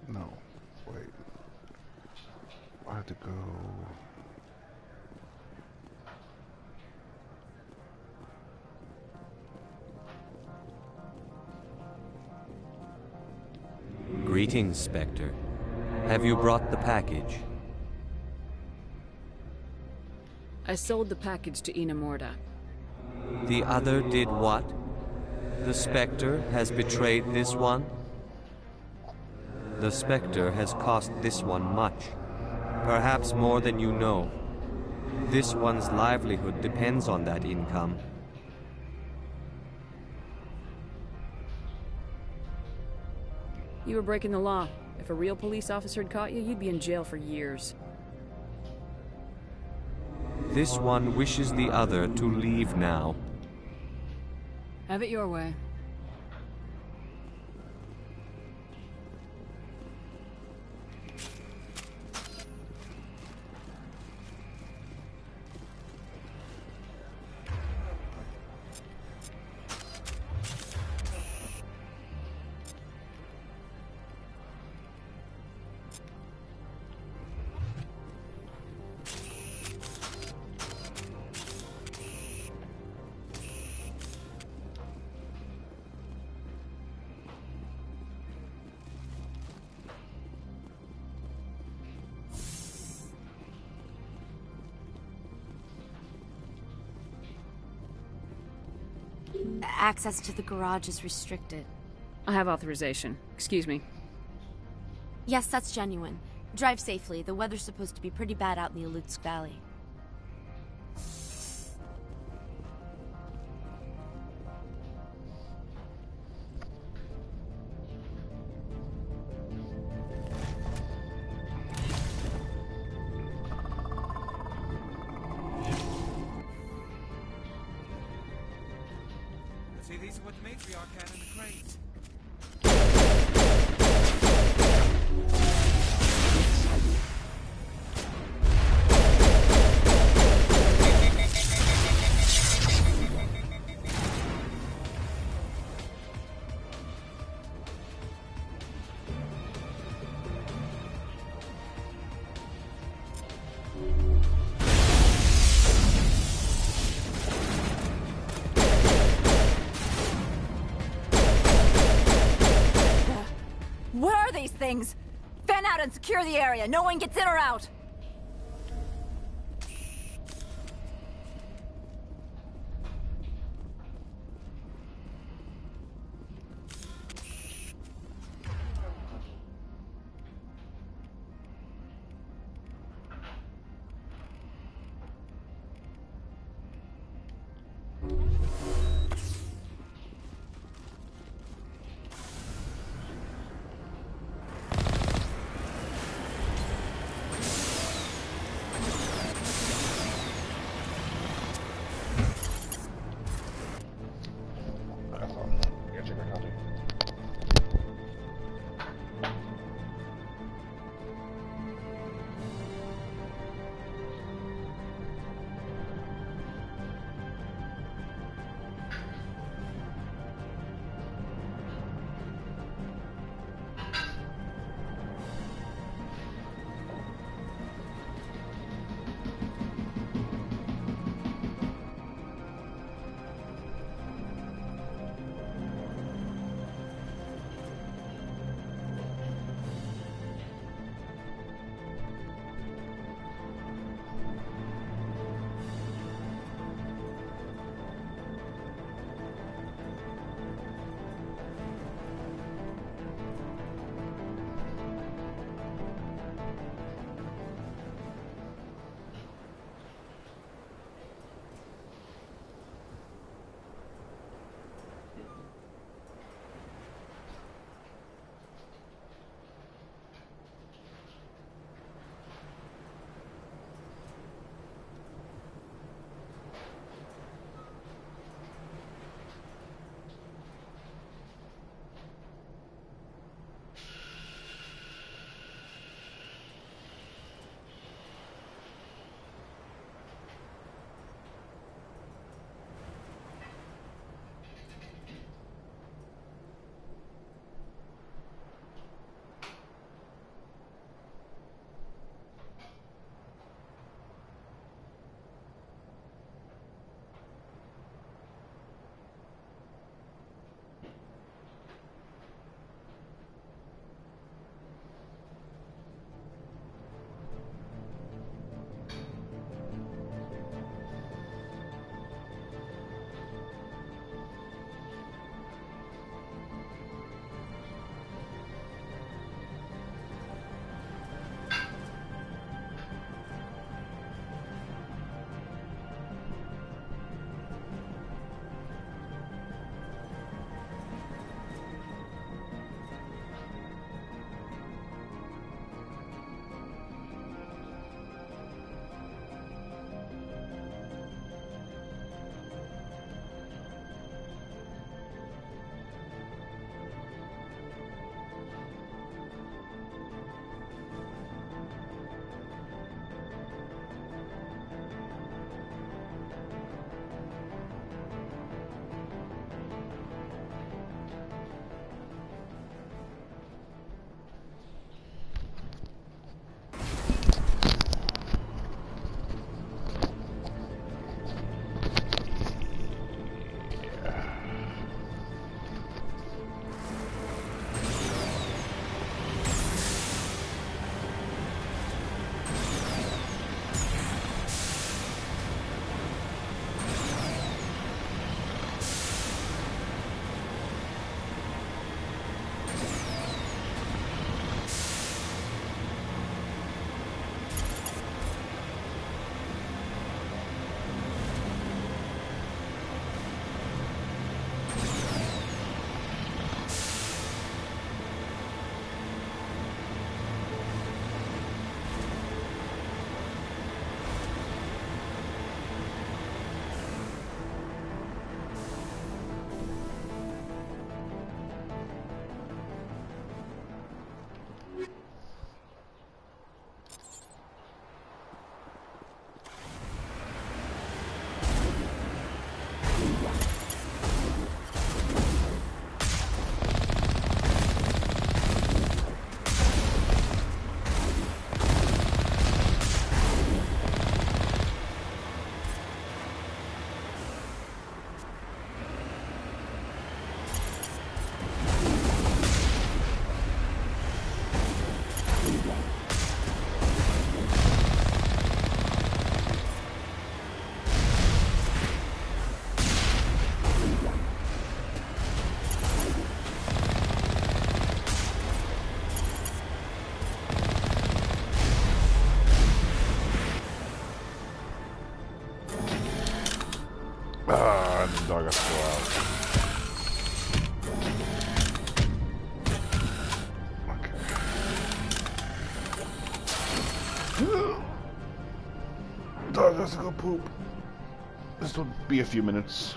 No, wait. I have to go. Greetings, Spectre. Have you brought the package? I sold the package to Inamorda. The other did what? The Spectre has betrayed this one? The Spectre has cost this one much. Perhaps more than you know. This one's livelihood depends on that income. You were breaking the law. If a real police officer had caught you, you'd be in jail for years. This one wishes the other to leave now. Have it your way. access to the garage is restricted. I have authorization. Excuse me. Yes, that's genuine. Drive safely. The weather's supposed to be pretty bad out in the Alutsk Valley. See, these are what the matriarch had in the crates. Where are these things? Fan out and secure the area. No one gets in or out. I got to go out. Dog has to go poop. This will be a few minutes.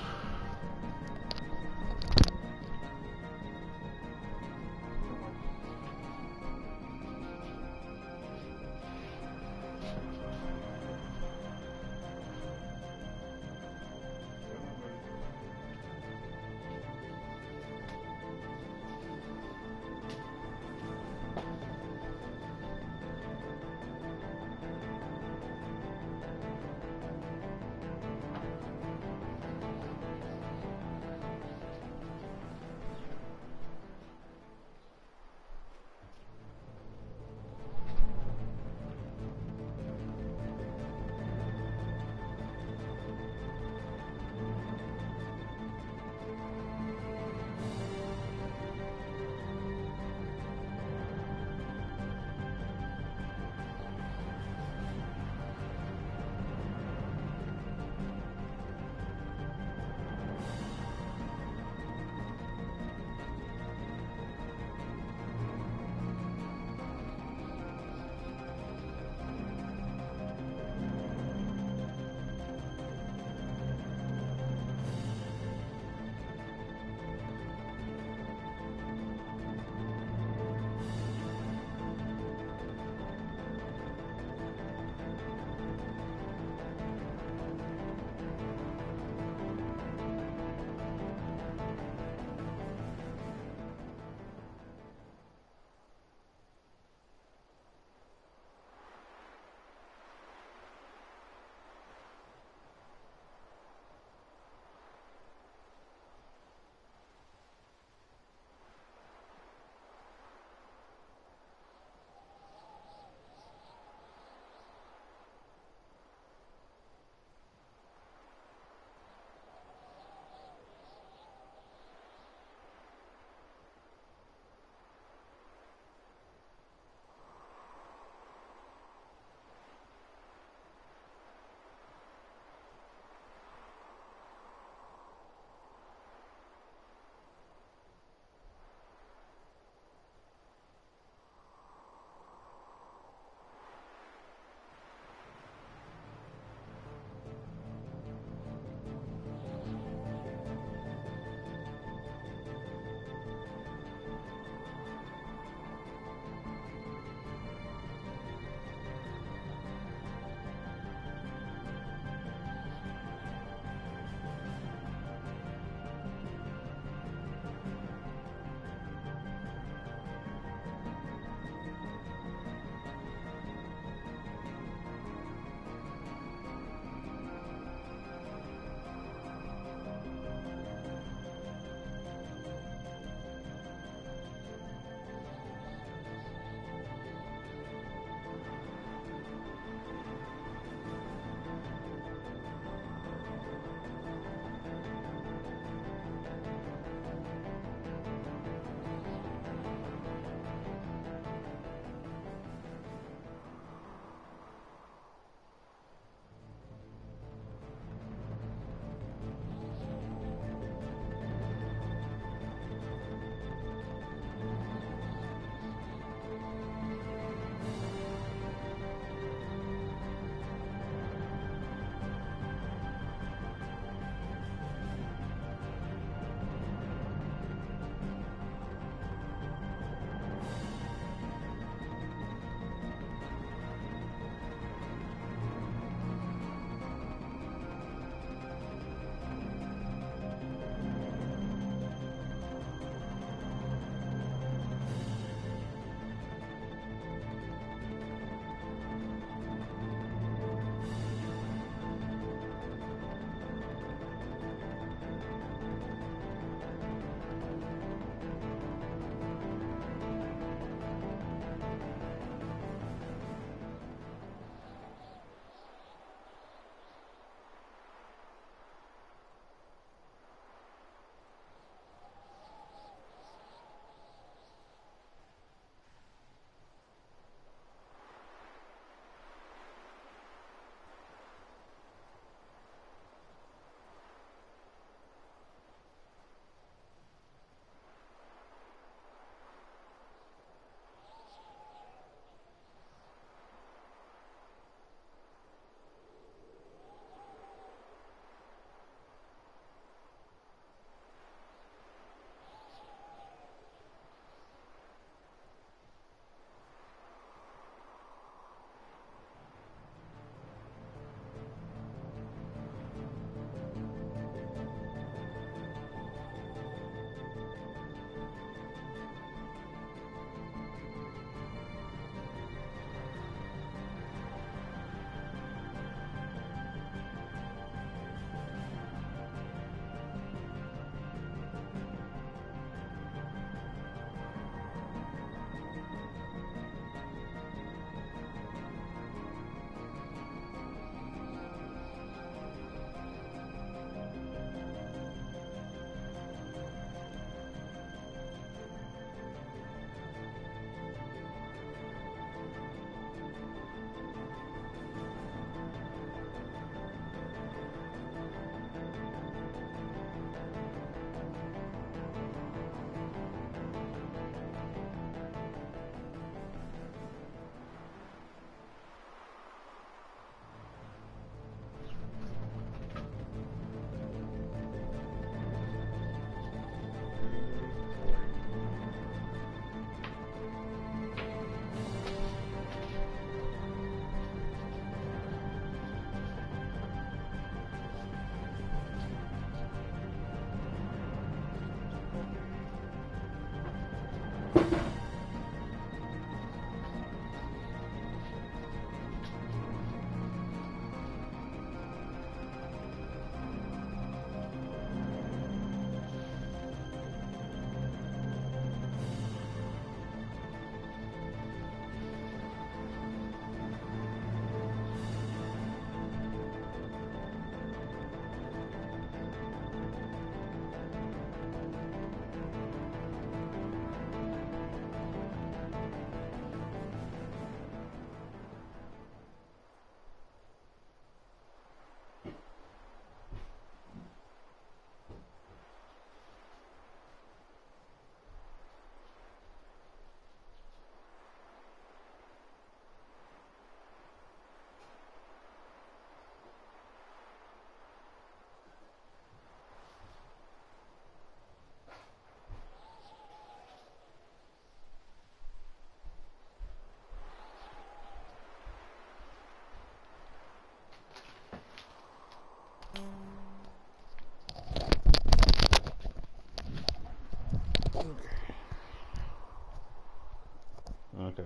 Okay.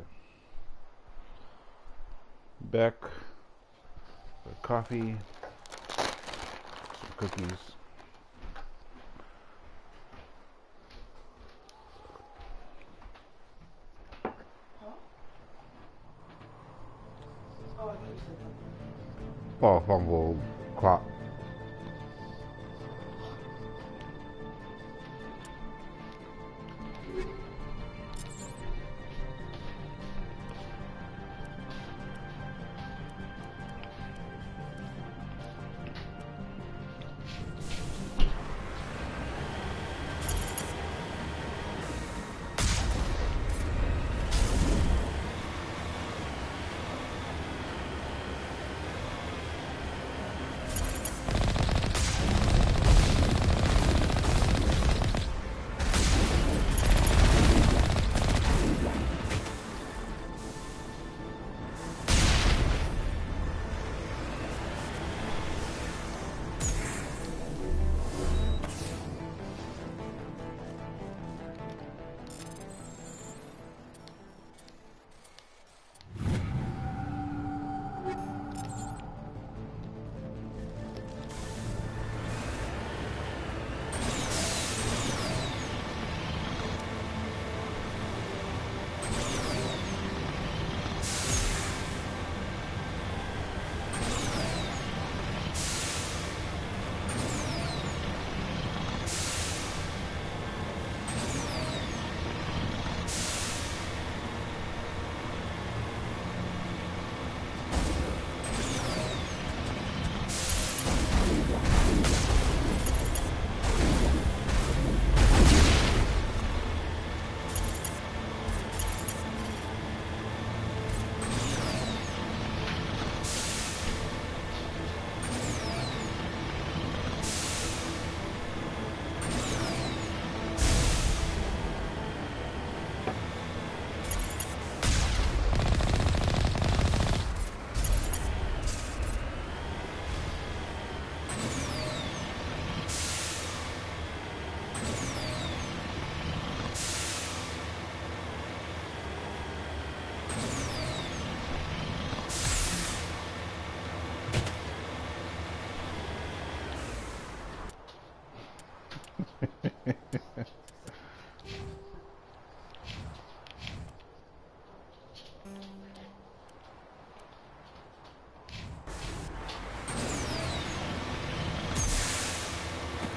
Back for coffee, some cookies. Oh, fumble clock.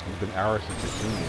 It's been hours since I've seen you.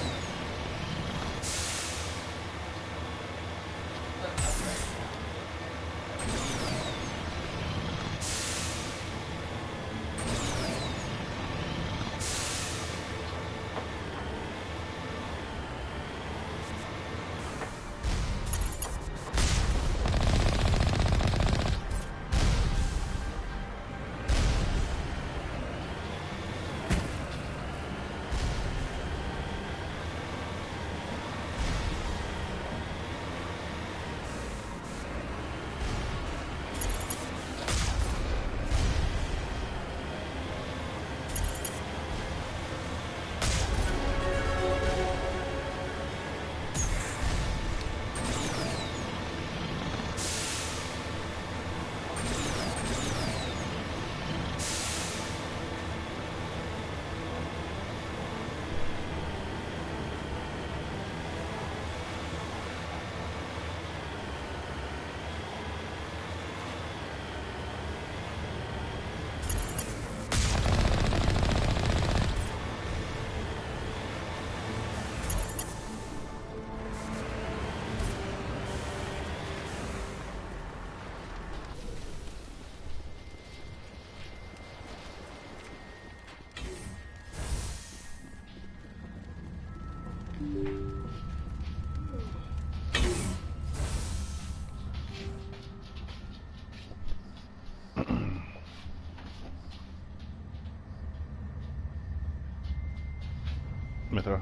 Mythra.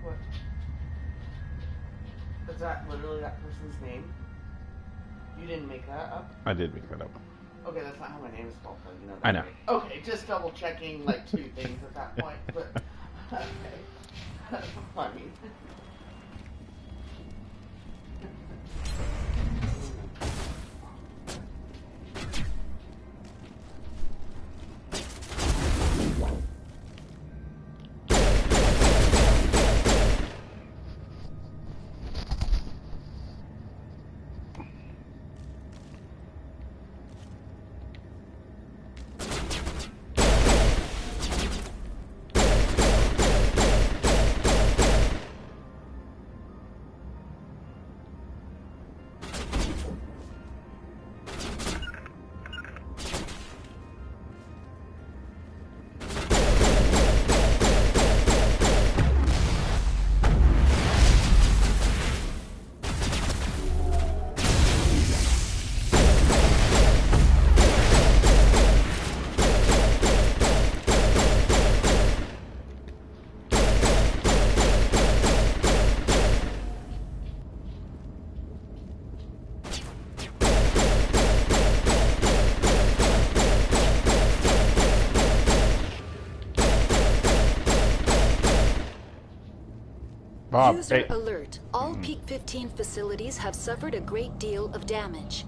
What? Is that literally that person's name? You didn't make that up? I did make that up. Okay, that's not how my name is spelled, though. You know that. I know. Right? Okay, just double checking like two things at that point. But okay. Funny. User alert. All Peak 15 facilities have suffered a great deal of damage.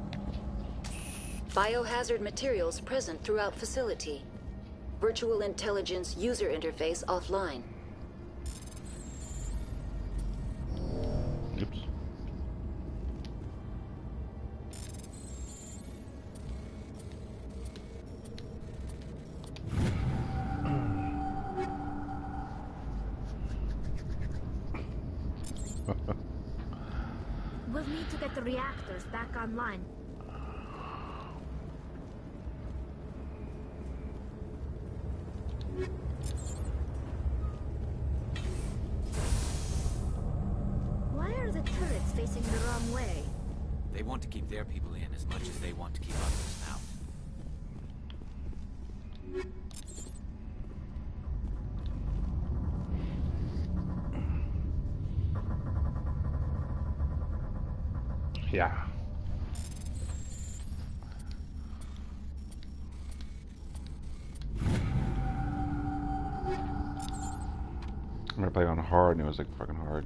Biohazard materials present throughout facility. Virtual intelligence user interface offline. Oops. We'll need to get the reactors back online. Why are the turrets facing the wrong way? They want to keep their people in as much as they want to keep others out. Yeah. I'm gonna play on hard and it was like fucking hard.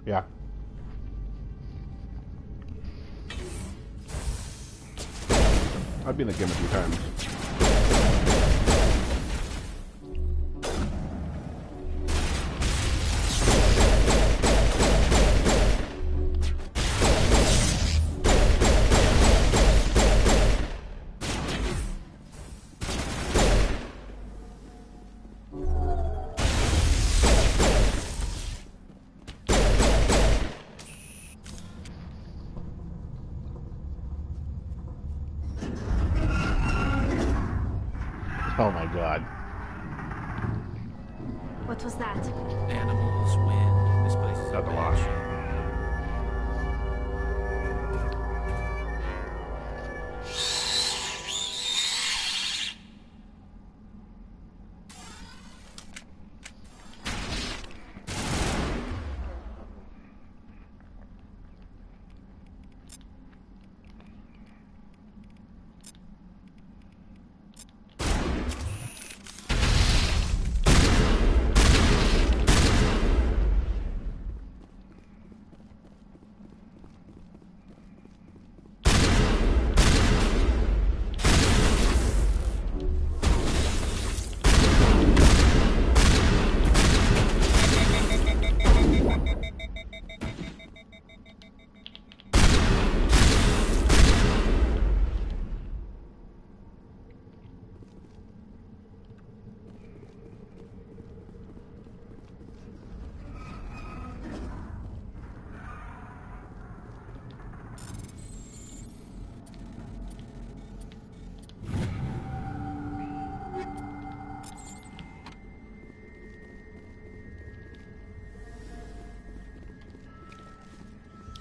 Yeah. I've been in the game a few times. Oh my god. What was that? Animals, wind, this place is Not the a loss.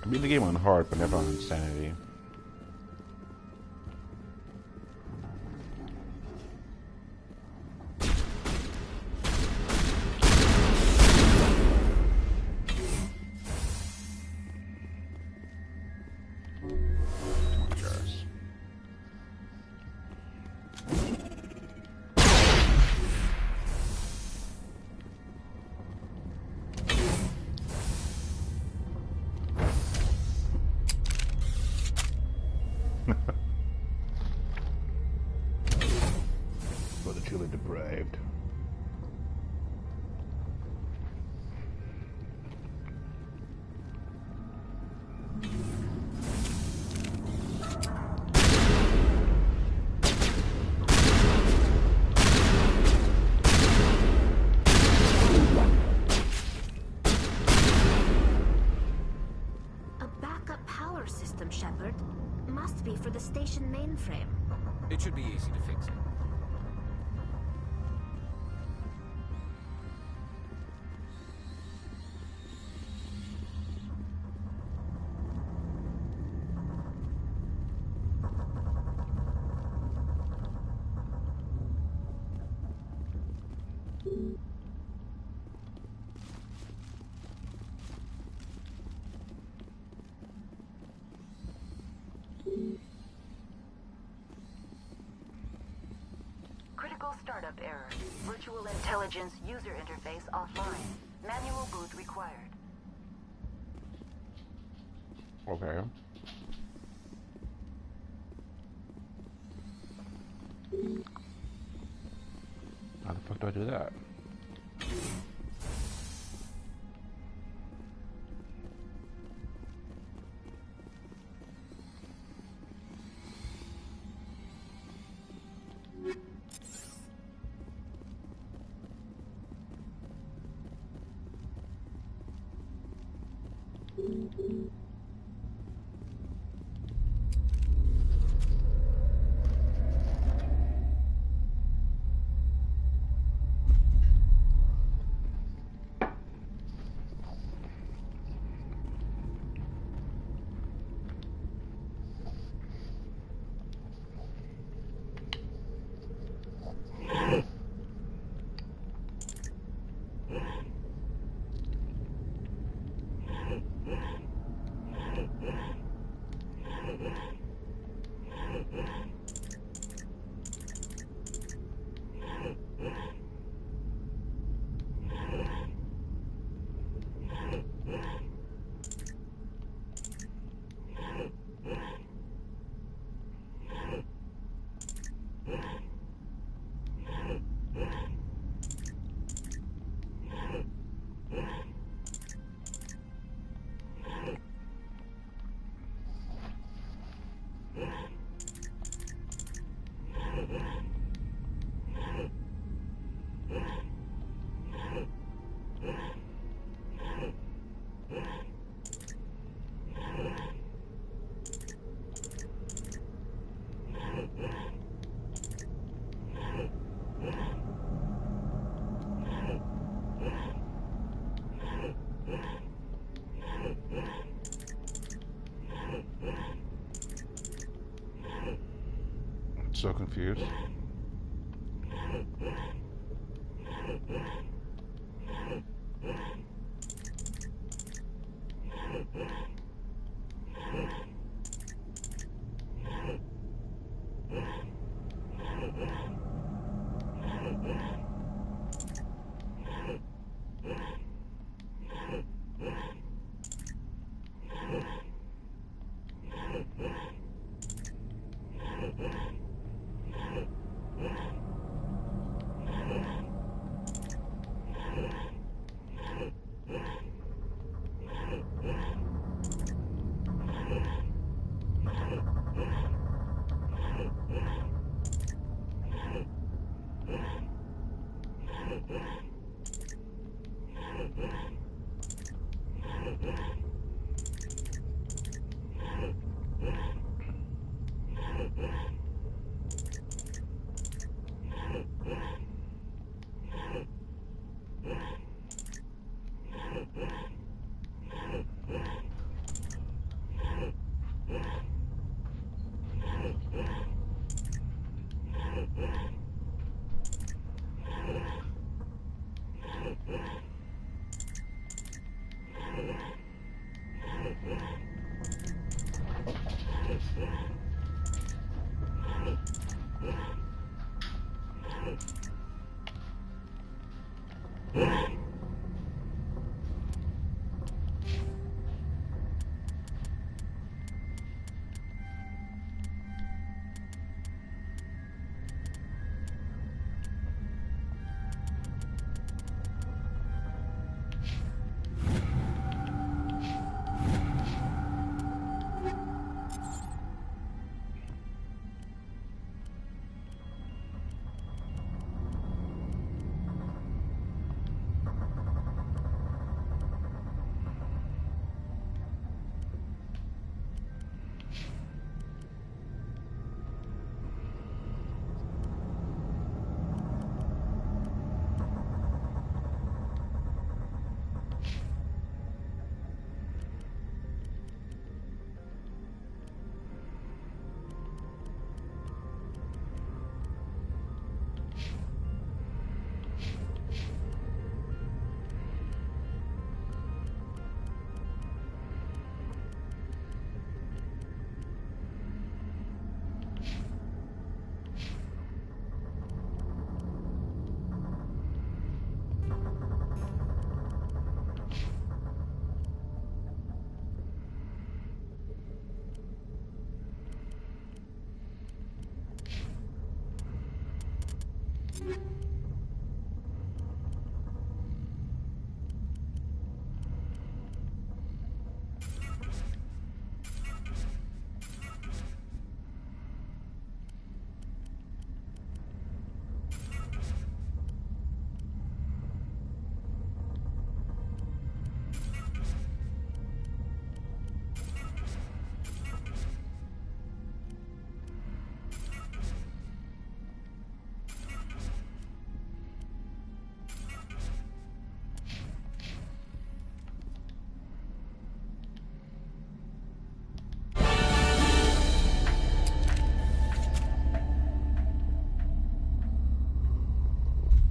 I beat the game on hard, but never on insanity. for the truly depraved. A backup power system, Shepard. Must be for the station mainframe. It should be easy to fix it. Critical startup error. Virtual intelligence user interface offline. Manual boot required. Okay. How the fuck do I do that? So confused.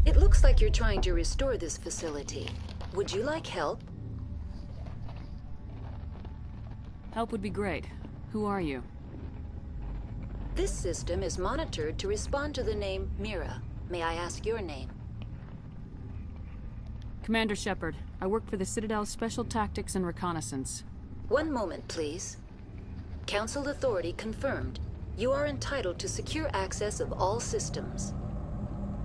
It looks like you're trying to restore this facility. Would you like help? Help would be great. Who are you? This system is monitored to respond to the name Mythra. May I ask your name? Commander Shepard. I work for the Citadel Special Tactics and Reconnaissance. One moment, please. Council authority confirmed. You are entitled to secure access of all systems.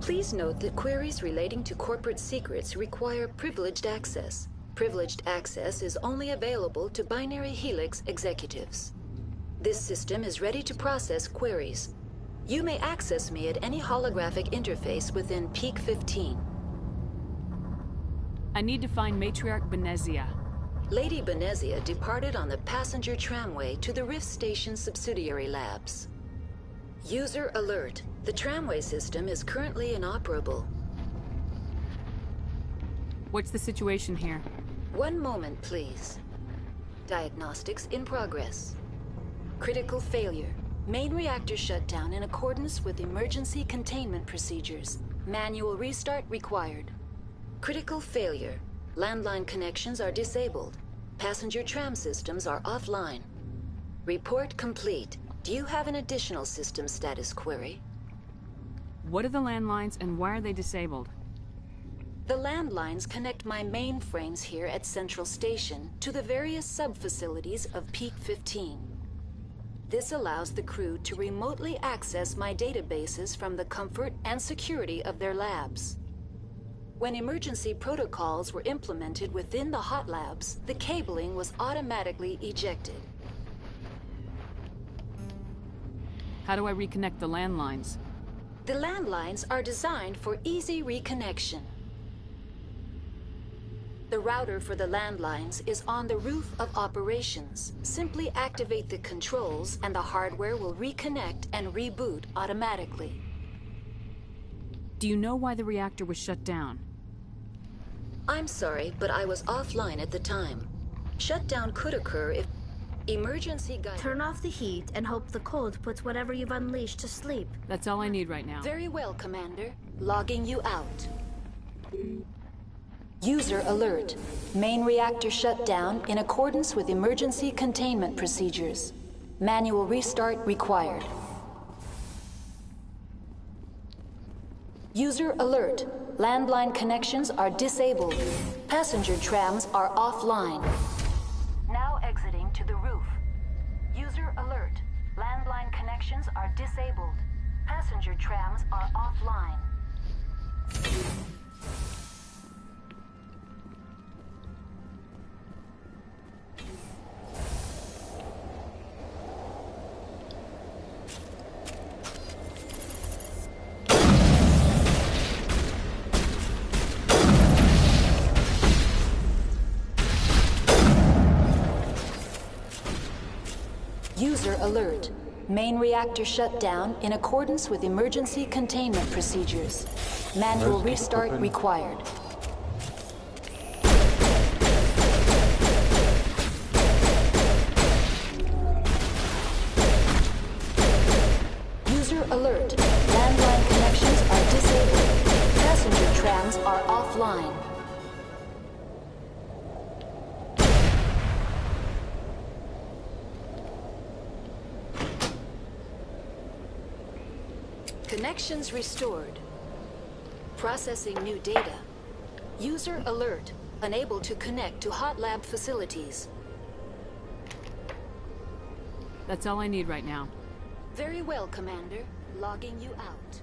Please note that queries relating to corporate secrets require privileged access. Privileged access is only available to Binary Helix executives. This system is ready to process queries. You may access me at any holographic interface within Peak 15. I need to find Matriarch Benezia. Lady Benezia departed on the passenger tramway to the Rift Station subsidiary labs. User alert. The tramway system is currently inoperable. What's the situation here? One moment, please. Diagnostics in progress. Critical failure. Main reactor shut down in accordance with emergency containment procedures. Manual restart required. Critical failure. Landline connections are disabled. Passenger tram systems are offline. Report complete. Do you have an additional system status query? What are the landlines and why are they disabled? The landlines connect my mainframes here at Central Station to the various sub-facilities of Peak 15. This allows the crew to remotely access my databases from the comfort and security of their labs. When emergency protocols were implemented within the hot labs, the cabling was automatically ejected. How do I reconnect the landlines? The landlines are designed for easy reconnection. The router for the landlines is on the roof of operations. Simply activate the controls and the hardware will reconnect and reboot automatically. Do you know why the reactor was shut down? I'm sorry, but I was offline at the time. Shutdown could occur if emergency guidance... Turn off the heat and hope the cold puts whatever you've unleashed to sleep. That's all I need right now. Very well, Commander. Logging you out. User alert. Main reactor shut down in accordance with emergency containment procedures. Manual restart required. User alert. Landline connections are disabled. Passenger trams are offline. Now exiting to the roof. User alert. Landline connections are disabled. Passenger trams are offline. User alert. Main reactor shut down in accordance with emergency containment procedures. Manual restart required. User alert. Landline connections are disabled. Passenger trams are offline. Connections restored. Processing new data. User alert. Unable to connect to hot lab facilities. That's all I need right now. Very well, Commander. Logging you out.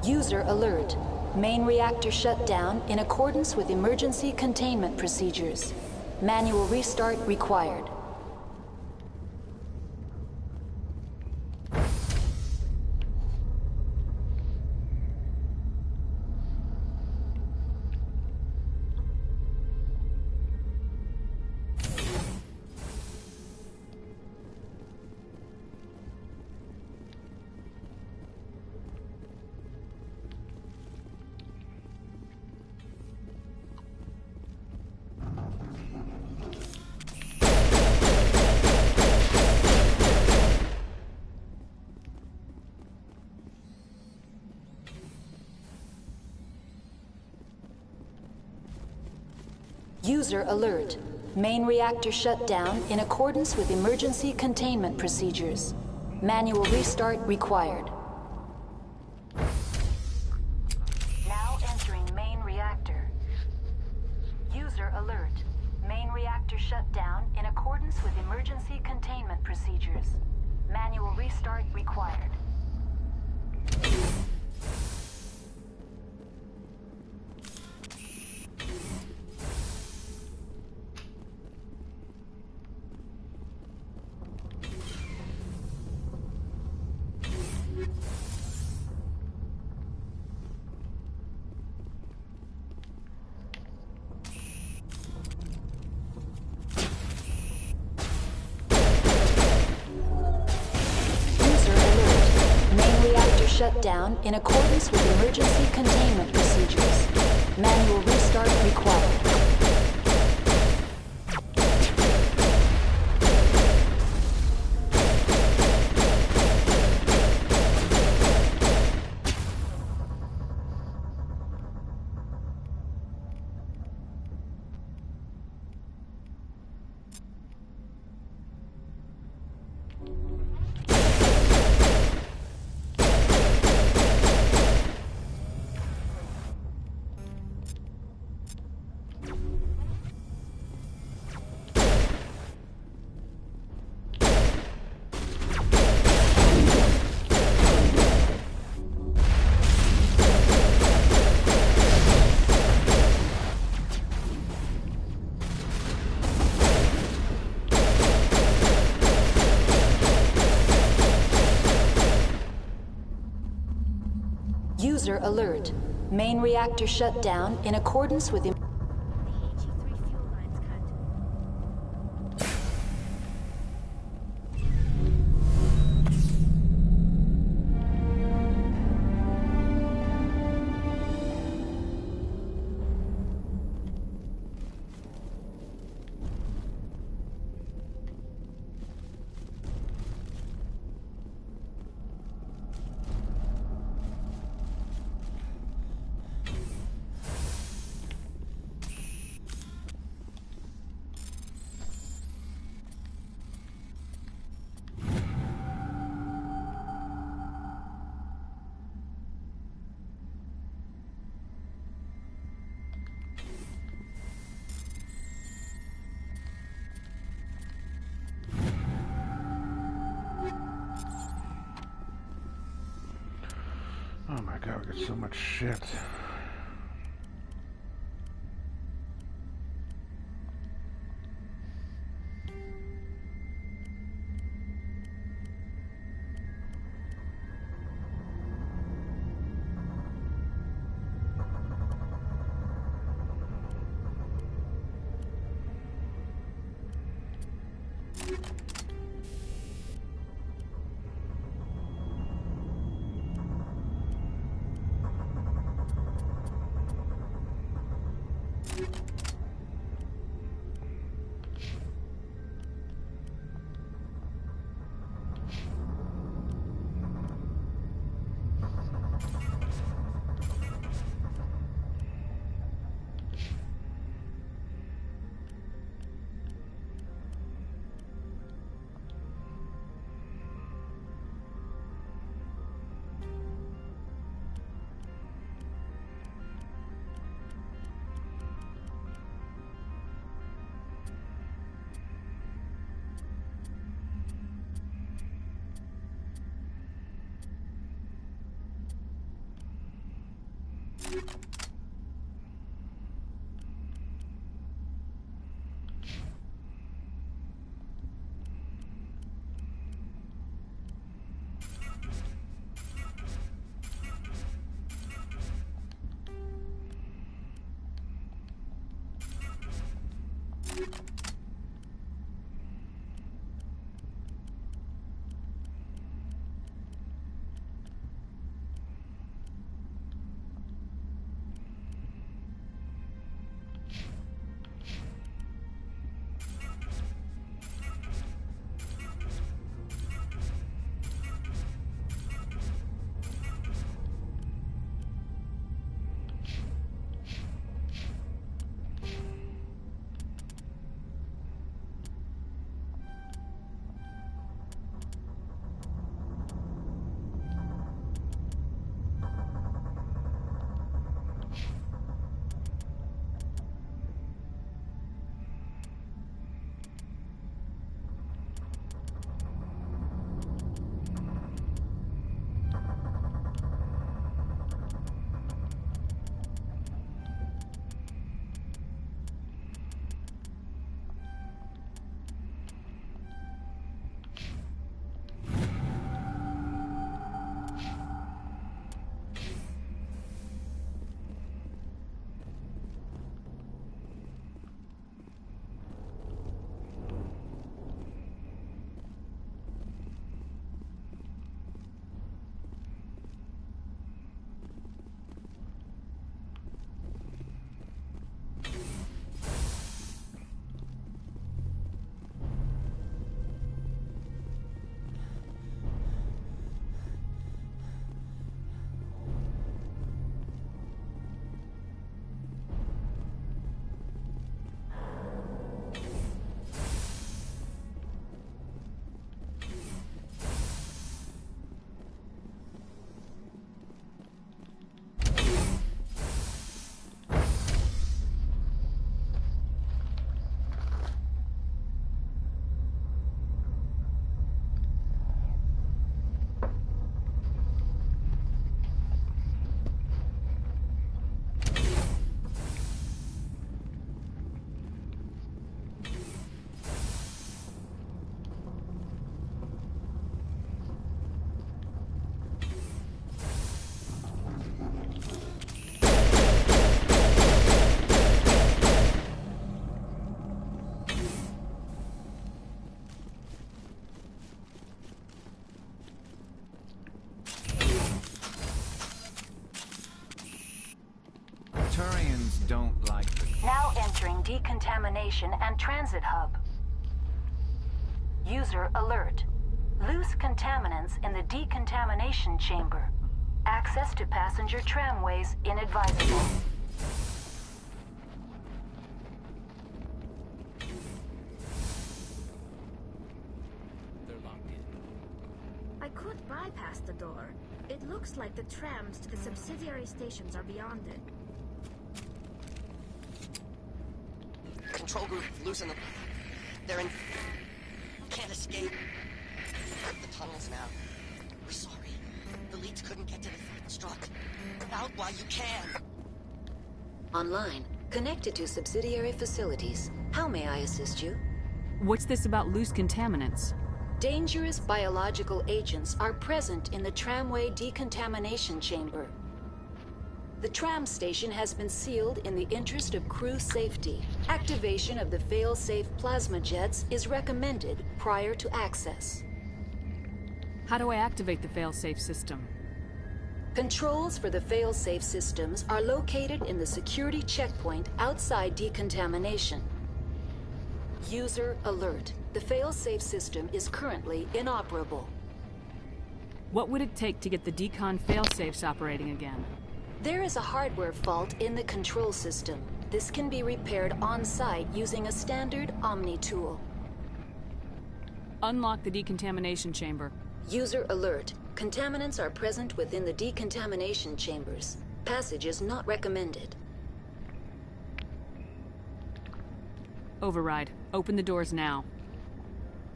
User alert. Main reactor shut down in accordance with emergency containment procedures. Manual restart required. User alert. Main reactor shut down in accordance with emergency containment procedures. Manual restart required. Now entering main reactor. User alert. Main reactor shut down in accordance with emergency containment procedures. Manual restart required. Shut down in accordance with emergency containment procedures. Manual restart required. User alert. Main reactor shut down in accordance with Oh my god, we got so much shit. Turians don't like the... Now entering decontamination and transit hub. User alert. Loose contaminants in the decontamination chamber. Access to passenger tramways inadvisable. They're locked in. I could bypass the door. It looks like the trams to the subsidiary stations are beyond it. Control group, loosen them. They're in... Can't escape. The tunnels now. We're sorry. The leads couldn't get to the third strut. Out while you can. Online. Connected to subsidiary facilities. How may I assist you? What's this about loose contaminants? Dangerous biological agents are present in the tramway decontamination chamber. The tram station has been sealed in the interest of crew safety. Activation of the fail-safe plasma jets is recommended prior to access. How do I activate the fail-safe system? Controls for the fail-safe systems are located in the security checkpoint outside decontamination. User alert. The fail-safe system is currently inoperable. What would it take to get the decon fail-safes operating again? There is a hardware fault in the control system. This can be repaired on-site using a standard Omni tool. Unlock the decontamination chamber. User alert. Contaminants are present within the decontamination chambers. Passage is not recommended. Override. Open the doors now.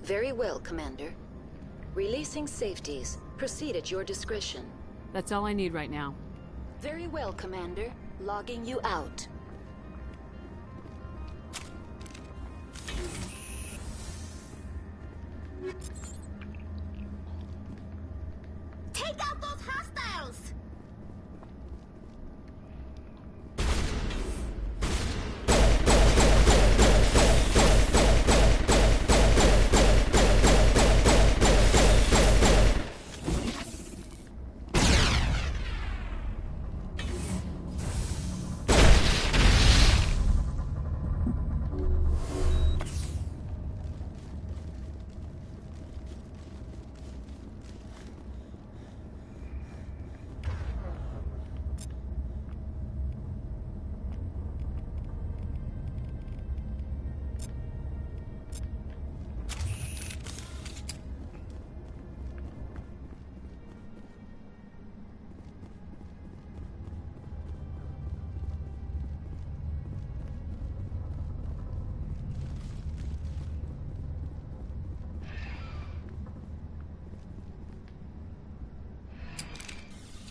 Very well, Commander. Releasing safeties. Proceed at your discretion. That's all I need right now. Very well, Commander. Logging you out. Take out those hostiles!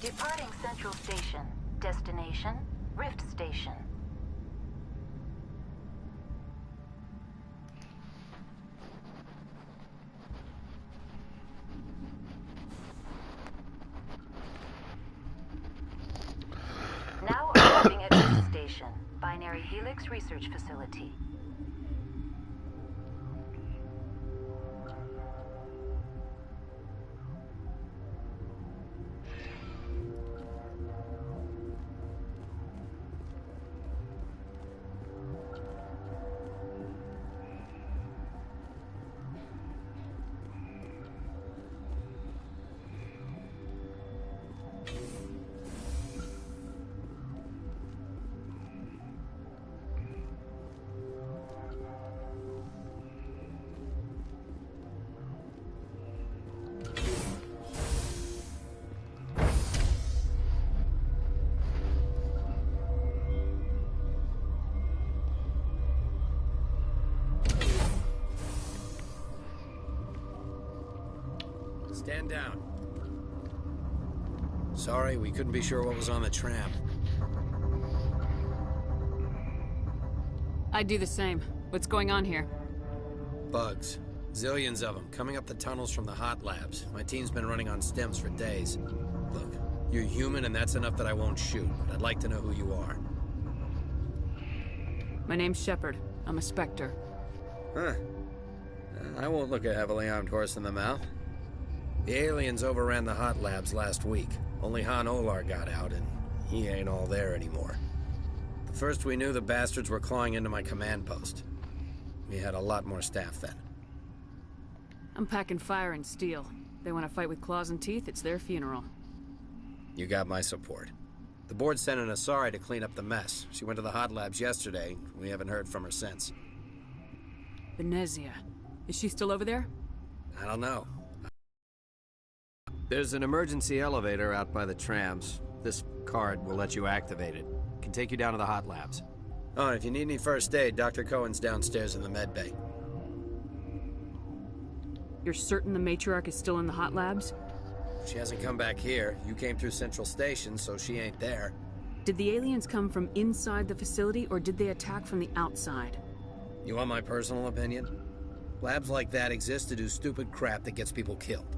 Departing Central Station. Destination, Rift Station. Now arriving at Rift Station, Binary Helix Research Facility. Stand down. Sorry, we couldn't be sure what was on the tram. I'd do the same. What's going on here? Bugs. Zillions of them, coming up the tunnels from the hot labs. My team's been running on stems for days. Look, you're human and that's enough that I won't shoot, but I'd like to know who you are. My name's Shepard. I'm a Spectre. Huh. I won't look a heavily armed horse in the mouth. The aliens overran the hot labs last week. Only Han Olar got out, and he ain't all there anymore. The first we knew, the bastards were clawing into my command post. We had a lot more staff then. I'm packing fire and steel. They want to fight with claws and teeth, it's their funeral. You got my support. The board sent an Asari to clean up the mess. She went to the hot labs yesterday. We haven't heard from her since. Venezia. Is she still over there? I don't know. There's an emergency elevator out by the trams. This card will let you activate it. Can take you down to the hot labs. Oh, and if you need any first aid, Dr. Cohen's downstairs in the med bay. You're certain the matriarch is still in the hot labs? She hasn't come back here. You came through Central Station, so she ain't there. Did the aliens come from inside the facility, or did they attack from the outside? You want my personal opinion? Labs like that exist to do stupid crap that gets people killed.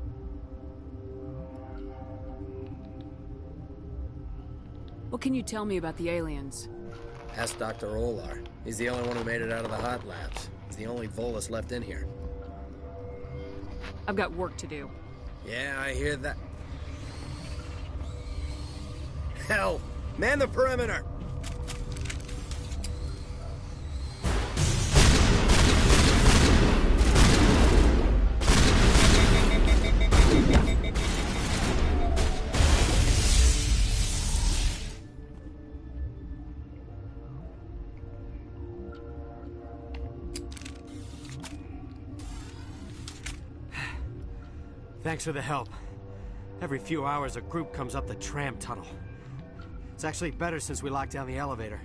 What can you tell me about the aliens? Ask Dr. Olar. He's the only one who made it out of the hot labs. He's the only Volus left in here. I've got work to do. Yeah, I hear that. Hell! Man the perimeter! Thanks for the help. Every few hours, a group comes up the tram tunnel. It's actually better since we locked down the elevator.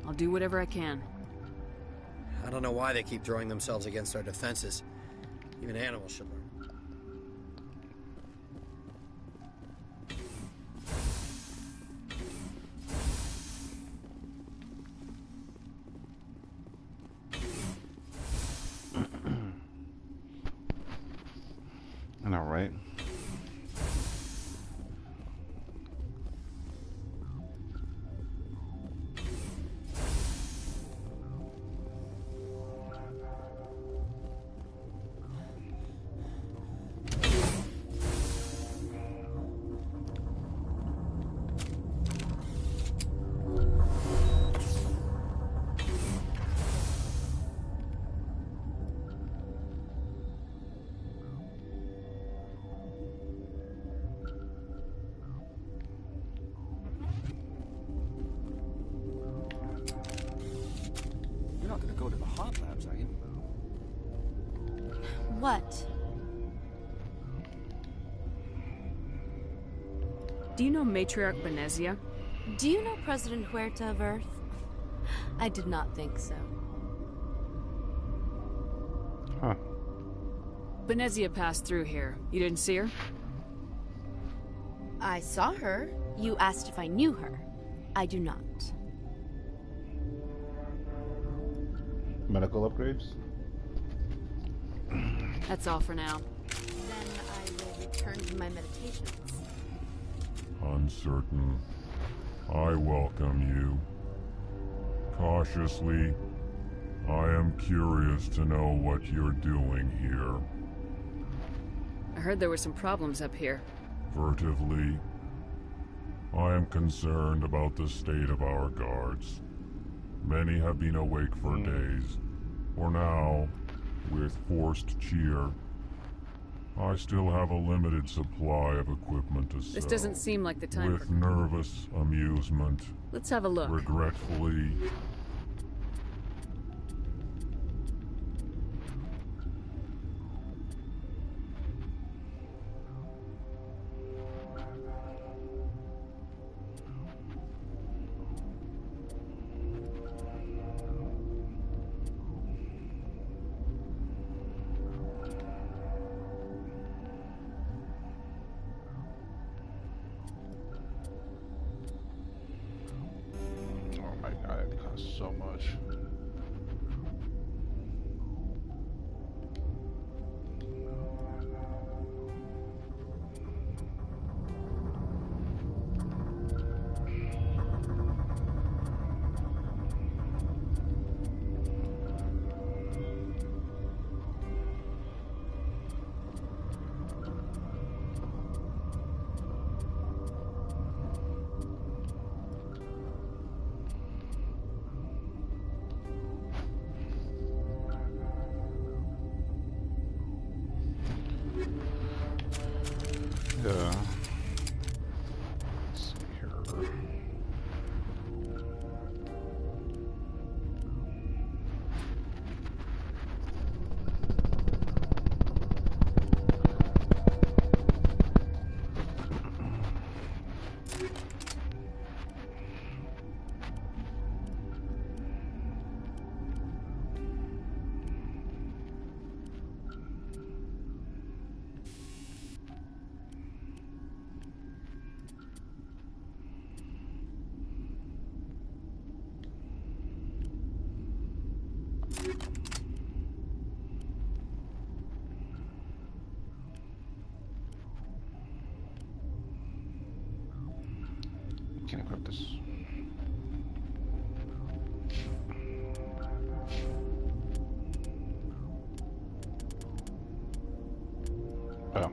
I'll do whatever I can. I don't know why they keep throwing themselves against our defenses. Even animals should learn. I know, right? You're not gonna go to the hot labs, are you? What? Do you know Matriarch Benezia? Do you know President Huerta of Earth? I did not think so. Huh. Benezia passed through here. You didn't see her? I saw her. You asked if I knew her. I do not. Medical upgrades? That's all for now. Then I will return to my meditations. Uncertain. I welcome you. Cautiously, I am curious to know what you're doing here. I heard there were some problems up here. Furtively, I am concerned about the state of our guards. Many have been awake for days. For now, with forced cheer, I still have a limited supply of equipment to sell. This doesn't seem like the time With for... nervous amusement. Let's have a look. Regretfully. Oh my god, it costs so much. Yeah. Let's see here. Can't equip this. Oh.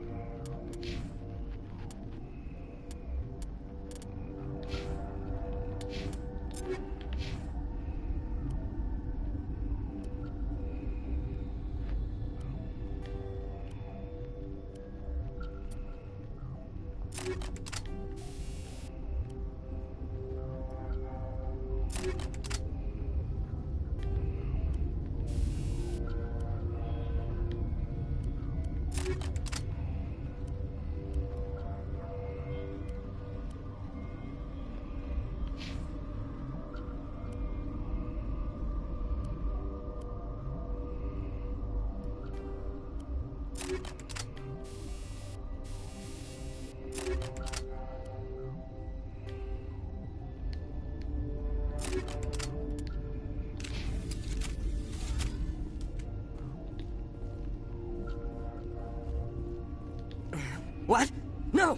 What? No!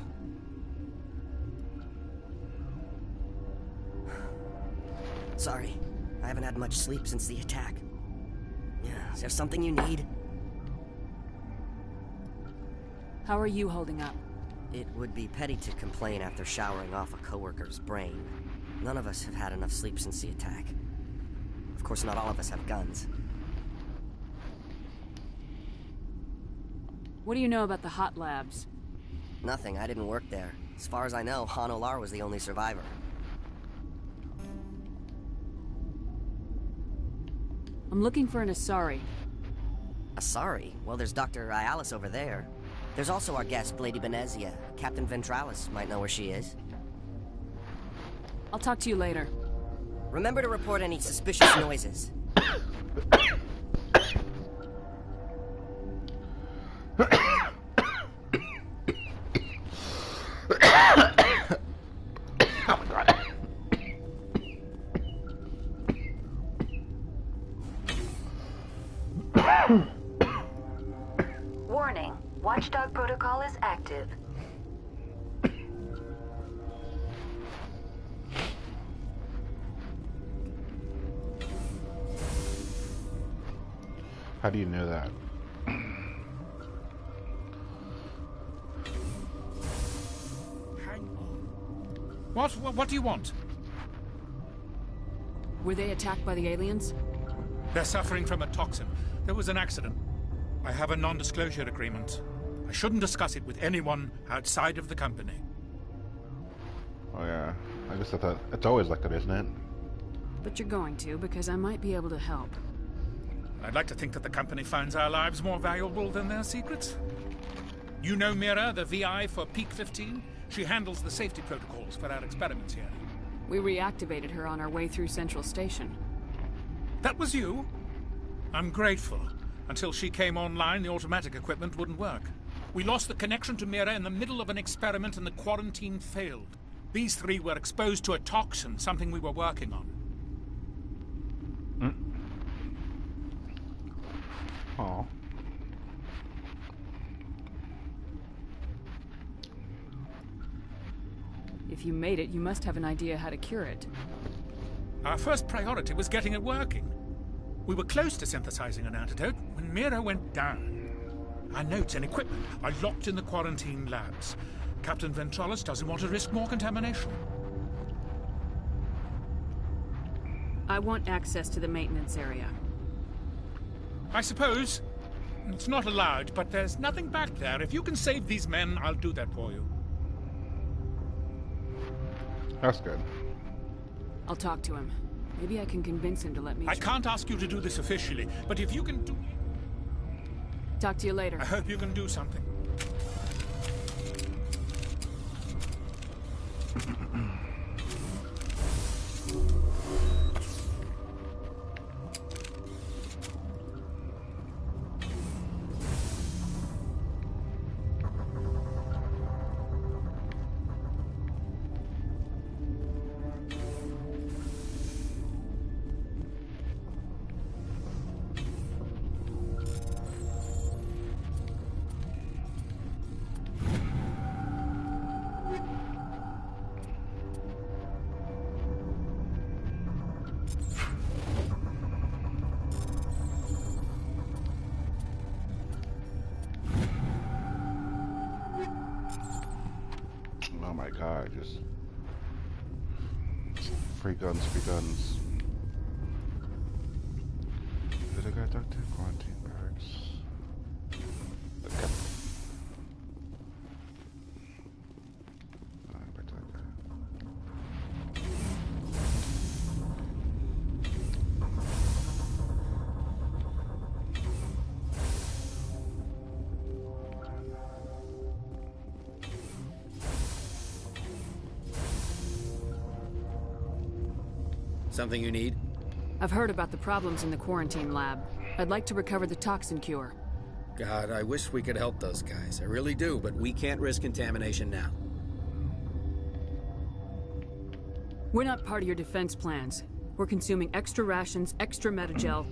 Sorry. I haven't had much sleep since the attack. Yeah, is there something you need? How are you holding up? It would be petty to complain after showering off a coworker's brain. None of us have had enough sleep since the attack. Of course, not all of us have guns. What do you know about the hot labs? Nothing. I didn't work there. As far as I know, Han Olar was the only survivor. I'm looking for an Asari. Asari? Well, there's Dr. Ayalis over there. There's also our guest, Lady Benezia. Captain Ventralis might know where she is. I'll talk to you later. Remember to report any suspicious noises. Warning, Watchdog protocol is active. How do you know that? What do you want? Were they attacked by the aliens? They're suffering from a toxin. There was an accident. I have a non-disclosure agreement. I shouldn't discuss it with anyone outside of the company. Oh yeah, I guess I thought it's always like that, isn't it? But you're going to, because I might be able to help. I'd like to think that the company finds our lives more valuable than their secrets. You know Mythra, the VI for Peak 15? She handles the safety protocols for our experiments here. We reactivated her on our way through Central Station. That was you? I'm grateful. Until she came online, the automatic equipment wouldn't work. We lost the connection to Mythra in the middle of an experiment and the quarantine failed. These three were exposed to a toxin, something we were working on. Oh. If you made it, you must have an idea how to cure it. Our first priority was getting it working. We were close to synthesizing an antidote when Mythra went down. Our notes and equipment are locked in the quarantine labs. Captain Ventralis doesn't want to risk more contamination. I want access to the maintenance area. I suppose. It's not allowed, but there's nothing back there. If you can save these men, I'll do that for you. That's good. I'll talk to him. Maybe I can convince him to let me... I can't ask you to do this officially, but if you can do... Talk to you later. I hope you can do something. Oh my god, just free guns, free guns. Did I got talk to quarantine barracks? Okay. Back to that guy. Something you need? I've heard about the problems in the quarantine lab. I'd like to recover the toxin cure. God, I wish we could help those guys. I really do, but we can't risk contamination now. We're not part of your defense plans. We're consuming extra rations, extra metagel.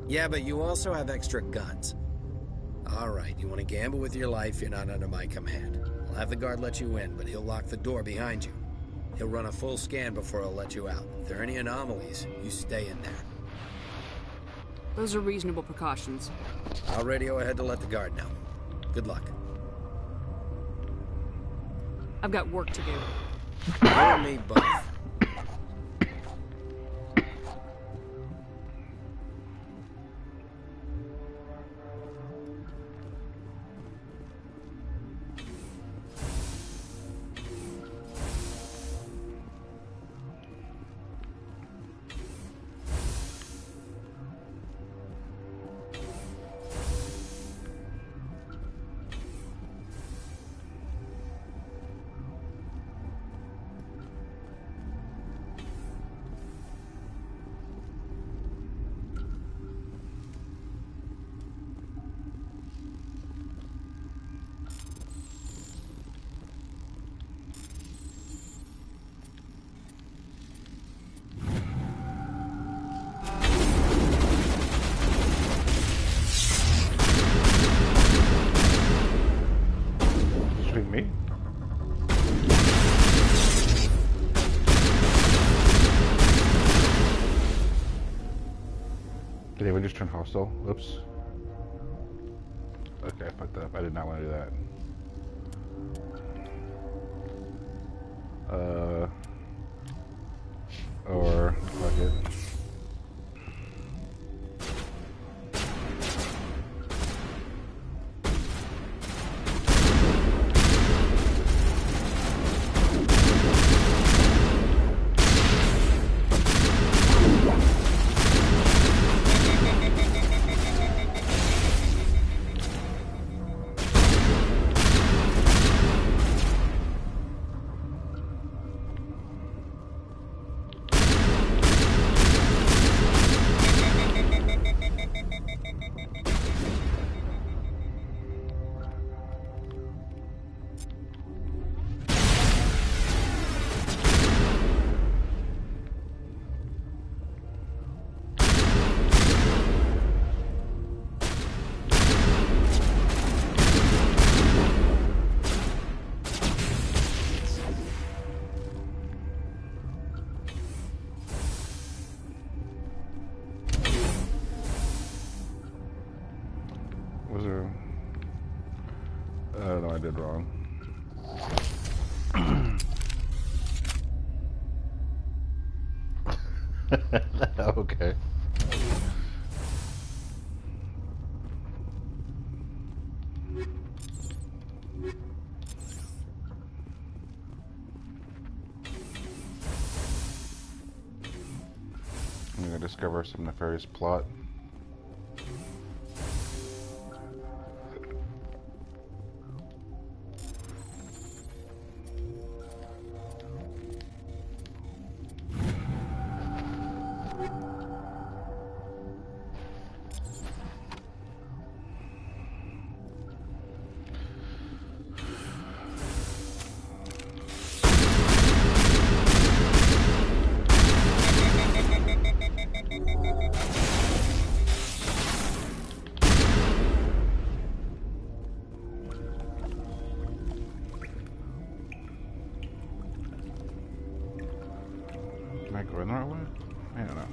Yeah, but you also have extra guns. Alright, you want to gamble with your life, you're not under my command. I'll have the guard let you in, but he'll lock the door behind you. He'll run a full scan before he'll let you out. If there are any anomalies, you stay in there. Those are reasonable precautions. I'll radio ahead to let the guard know. Good luck. I've got work to do. You and me both. Me? Did anyone just turn hostile? Oops. Okay, I fucked up. I did not want to do that. Or fuck it. Was there... no, I did wrong. Okay. I'm gonna discover some nefarious plot. Am I going the right way? I don't know.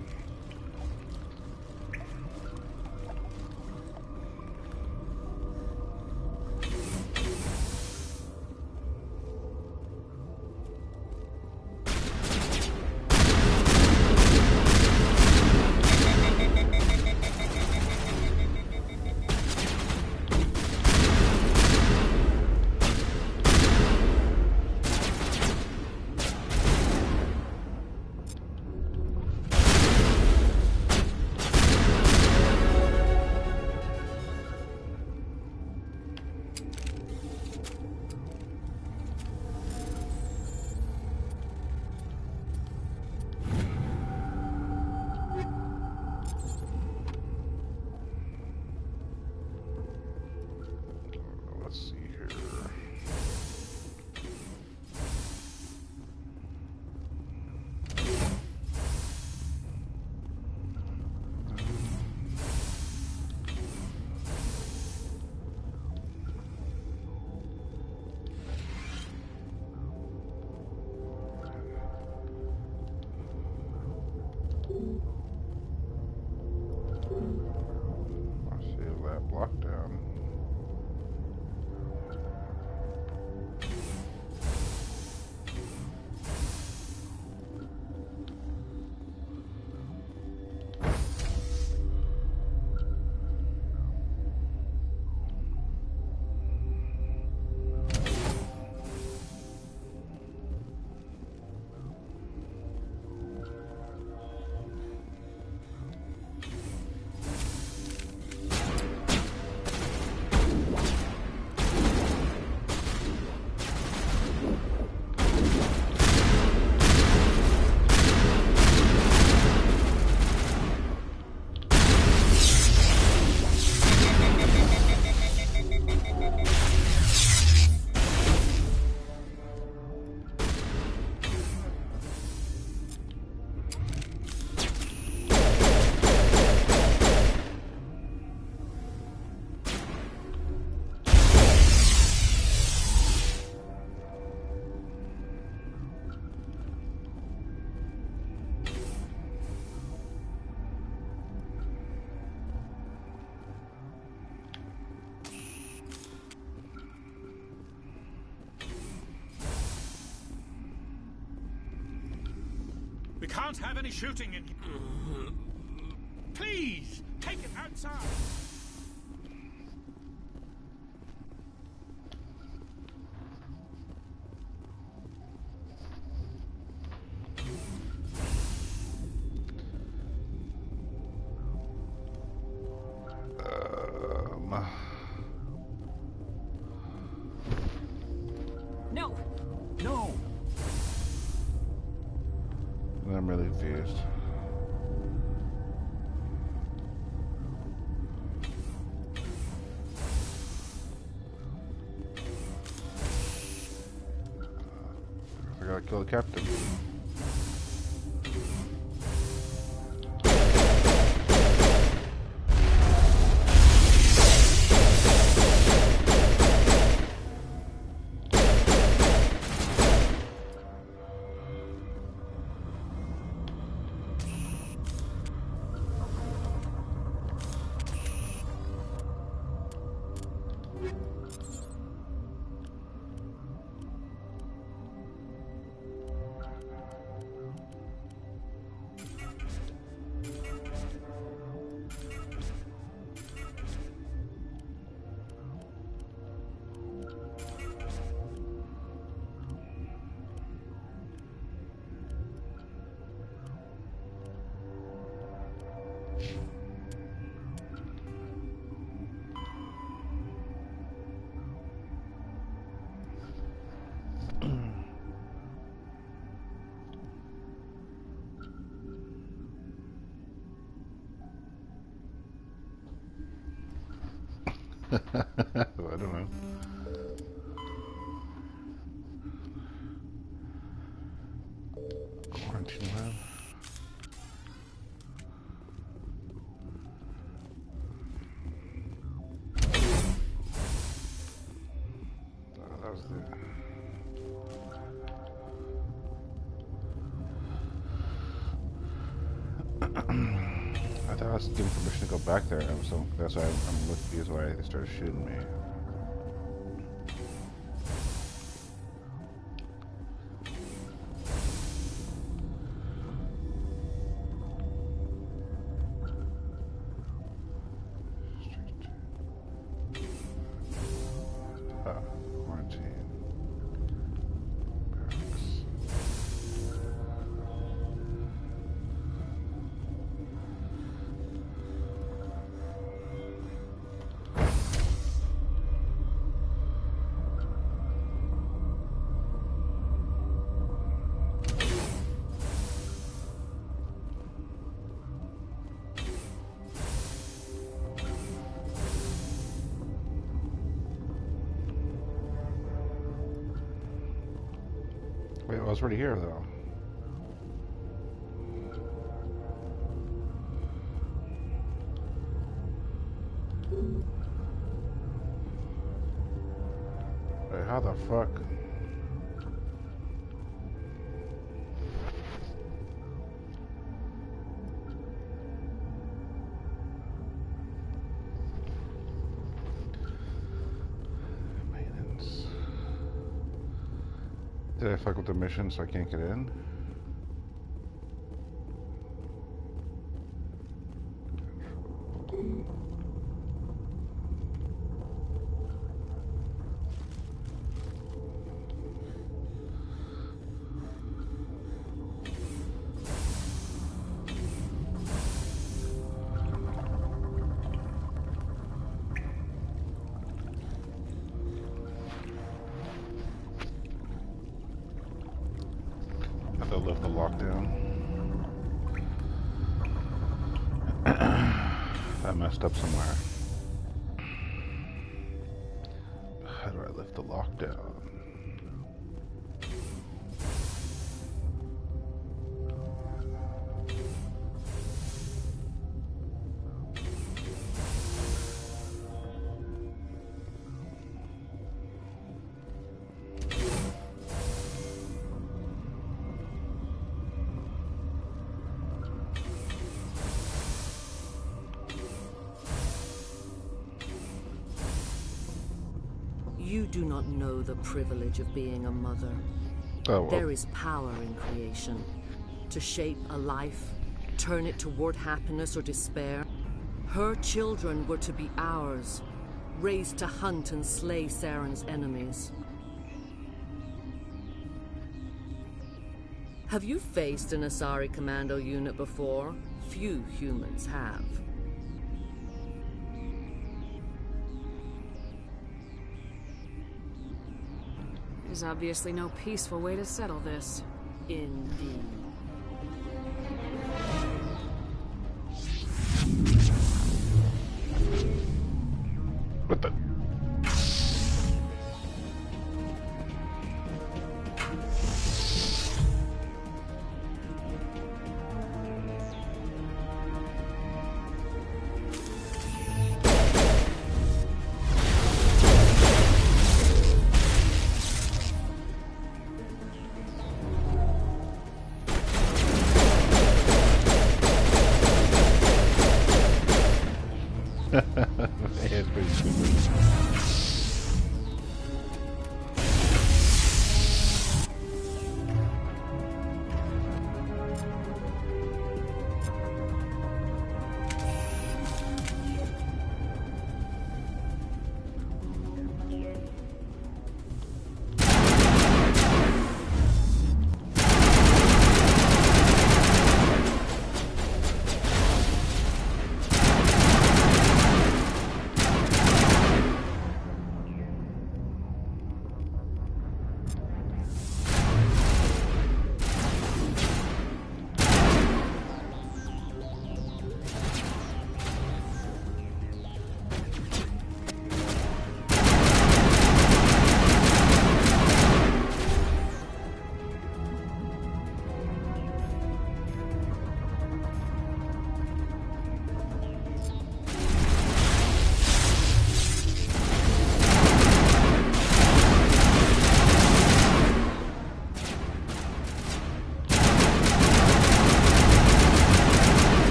can't have any shooting in here. Please, take it outside. No! No! I'm really confused. I gotta kill the captain. I don't know. Quarantine lab. Oh, that was the... I thought I was given permission to go back there, so that's why I'm confused why they started shooting me. Quarantine. Wait, I was already here though. Wait, how the fuck? Maintenance. Did I fuck with the mission so I can't get in? I have to lift the lockdown. I messed up somewhere. How do I lift the lockdown? You do not know the privilege of being a mother. Oh, well. There is power in creation. to shape a life, turn it toward happiness or despair. Her children were to be ours, raised to hunt and slay Saren's enemies. Have you faced an Asari commando unit before? Few humans have. There's obviously no peaceful way to settle this. Indeed. What the? It's pretty stupid.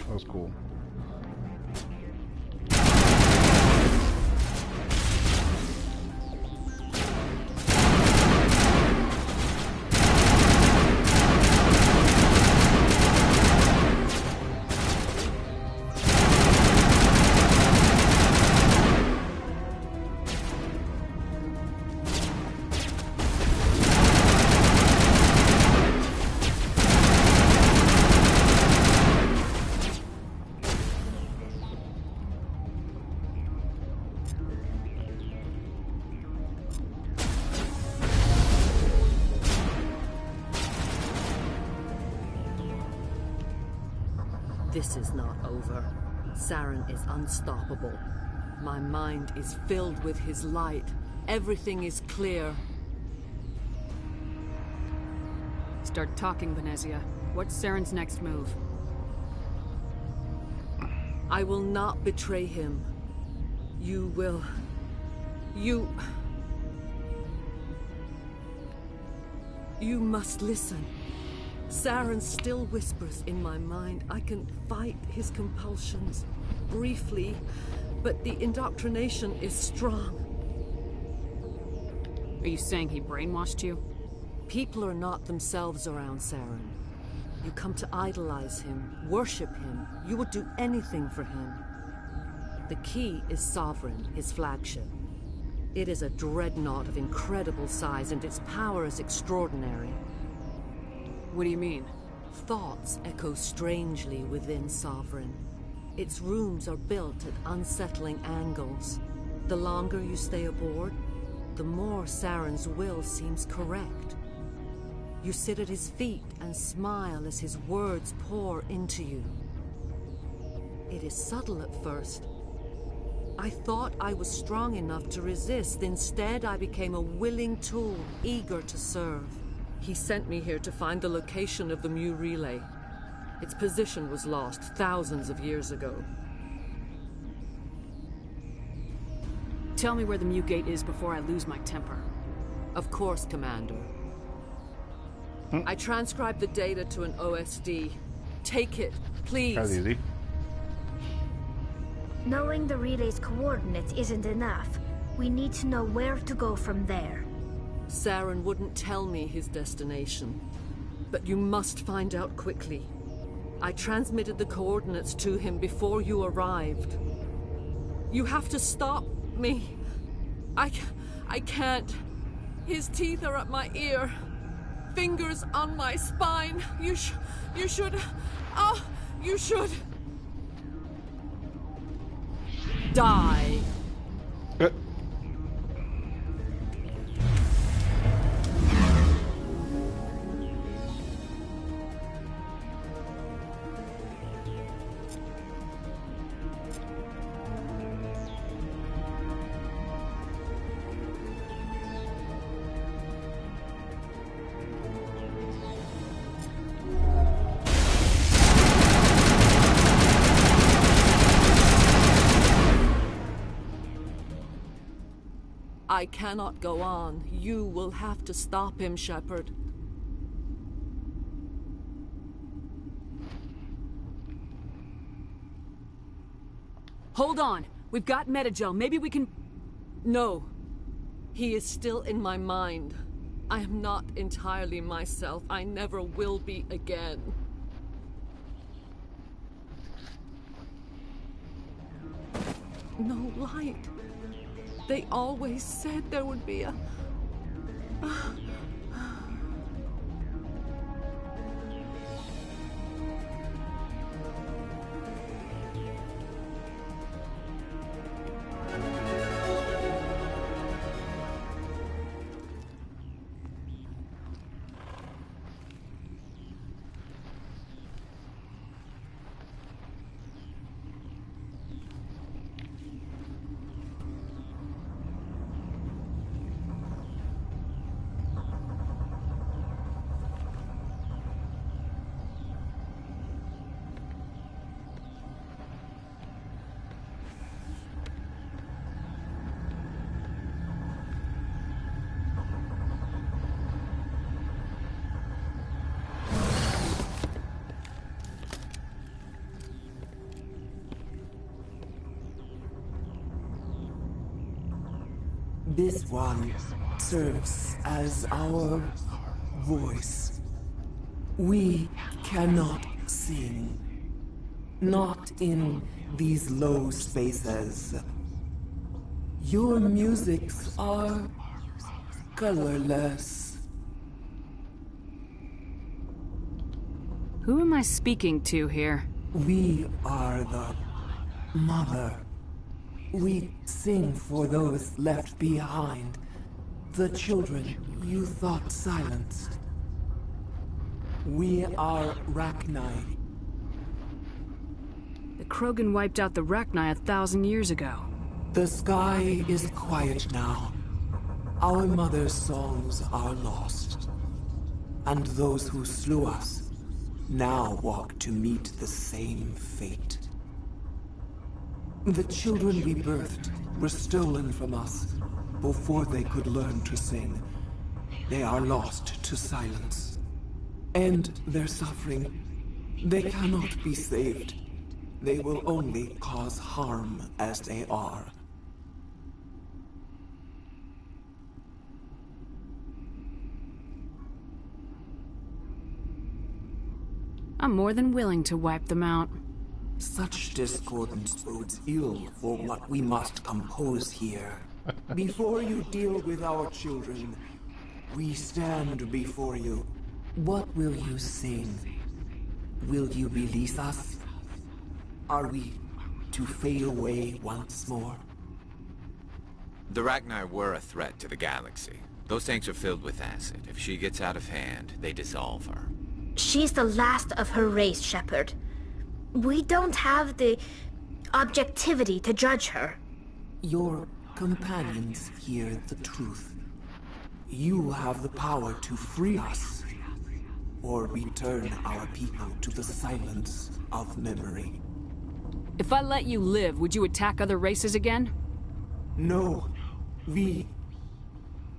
That was cool. This is not over. Saren is unstoppable. My mind is filled with his light. Everything is clear. Start talking, Venezia. What's Saren's next move? I will not betray him. You will... You must listen. Saren still whispers in my mind. I can fight his compulsions briefly, but the indoctrination is strong. Are you saying he brainwashed you? People are not themselves around Saren. You come to idolize him, worship him. You would do anything for him. The key is Sovereign, his flagship. It is a dreadnought of incredible size, and its power is extraordinary. What do you mean? Thoughts echo strangely within Sovereign. Its rooms are built at unsettling angles. The longer you stay aboard, the more Saren's will seems correct. You sit at his feet and smile as his words pour into you. It is subtle at first. I thought I was strong enough to resist. Instead, I became a willing tool, eager to serve. He sent me here to find the location of the Mu relay. Its position was lost thousands of years ago. Tell me where the Mu gate is before I lose my temper. Of course, Commander. I transcribed the data to an OSD. Take it, please. That's easy. Knowing the relay's coordinates isn't enough. We need to know where to go from there. Saren wouldn't tell me his destination. But you must find out quickly. I transmitted the coordinates to him before you arrived. You have to stop me. I can't. His teeth are at my ear. Fingers on my spine. You should... Oh, you should... die. I cannot go on. You will have to stop him, Shepard. Hold on. We've got Metagel. Maybe we can... No. He is still in my mind. I am not entirely myself. I never will be again. No light. They always said there would be a... This one serves as our voice. We cannot sing. Not in these low spaces. Your musics are colorless. Who am I speaking to here? We are the Mother. We sing for those left behind. The children you thought silenced. We are Rachni. The Krogan wiped out the Rachni 1,000 years ago. The sky is quiet now. Our mother's songs are lost. And those who slew us now walk to meet the same fate. The children we birthed were stolen from us before they could learn to sing. They are lost to silence. And their suffering, they cannot be saved. They will only cause harm as they are. I'm more than willing to wipe them out. Such discordance bodes ill for what we must compose here. Before you deal with our children, we stand before you. What will you sing? Will you release us? Are we to fade away once more? The Rachni were a threat to the galaxy. Those tanks are filled with acid. If she gets out of hand, they dissolve her. She's the last of her race, Shepard. We don't have the objectivity to judge her. Your companions hear the truth. You have the power to free us, or return our people to the silence of memory. If I let you live, would you attack other races again? No.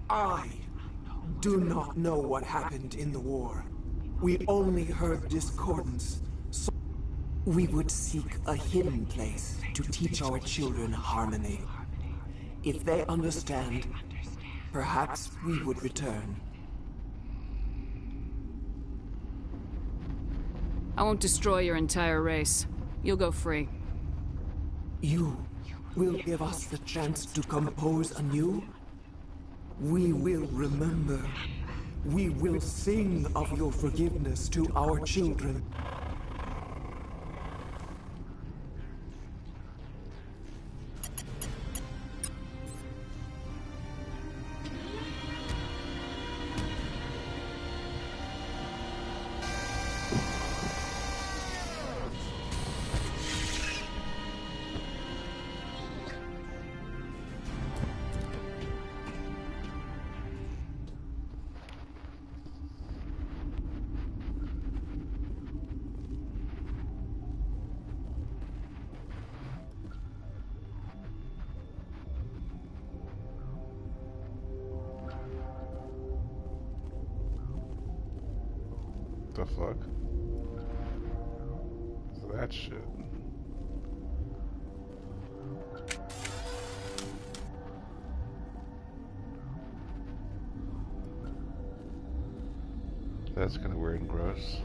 I do not know what happened in the war. We only heard discordance, so we would seek a hidden place to teach our children harmony. If they understand, perhaps we would return. I won't destroy your entire race. You'll go free. You will give us the chance to compose anew? We will remember. We will sing of your forgiveness to our children. The fuck? That shit. That's kind of weird and gross.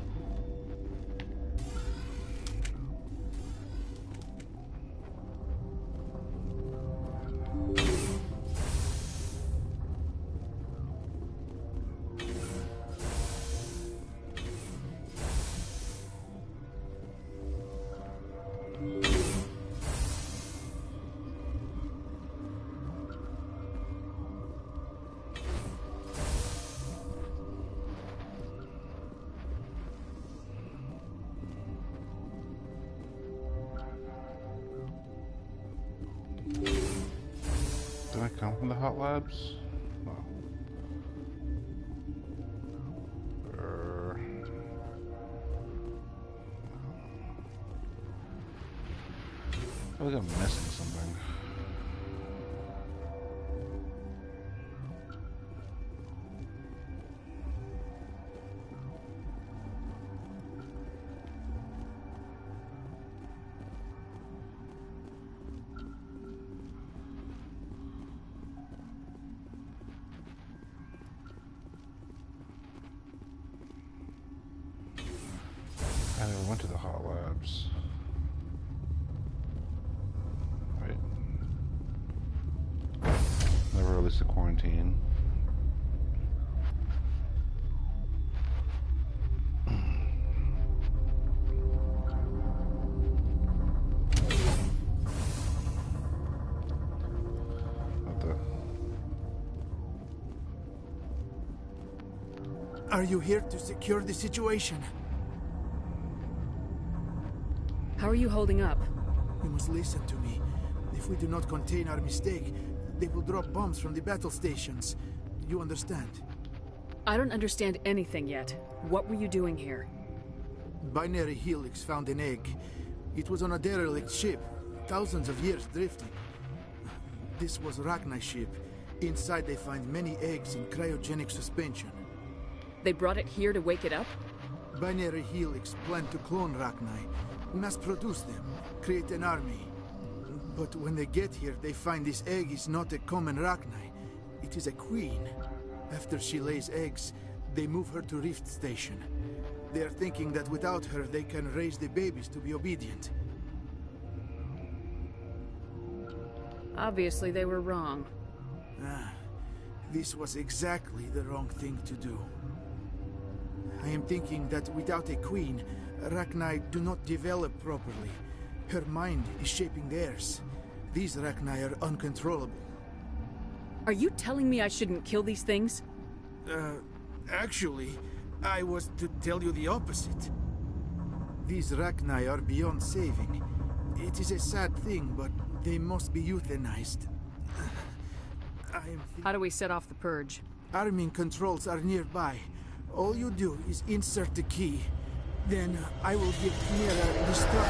Did I come from the hot labs? No. I feel like I'm missing something. I never went to the hot labs. Wait. Never released the quarantine. What the? Are you here to secure the situation? How are you holding up? You must listen to me. If we do not contain our mistake, they will drop bombs from the battle stations. You understand? I don't understand anything yet. What were you doing here? Binary Helix found an egg. It was on a derelict ship, thousands of years drifting. This was Rachni ship. Inside they find many eggs in cryogenic suspension. They brought it here to wake it up? Binary Helix planned to clone Rachni, mass-produce them, create an army. But when they get here, they find this egg is not a common Rachni. It is a queen. After she lays eggs, they move her to Rift Station. They are thinking that without her, they can raise the babies to be obedient. Obviously, they were wrong. This was exactly the wrong thing to do. I am thinking that without a queen, Rachni do not develop properly. Her mind is shaping theirs. These Rachni are uncontrollable. Are you telling me I shouldn't kill these things? Actually, I was to tell you the opposite. These Rachni are beyond saving. It is a sad thing, but they must be euthanized. How do we set off the purge? Arming controls are nearby. All you do is insert the key. Then I will give Mythra the start.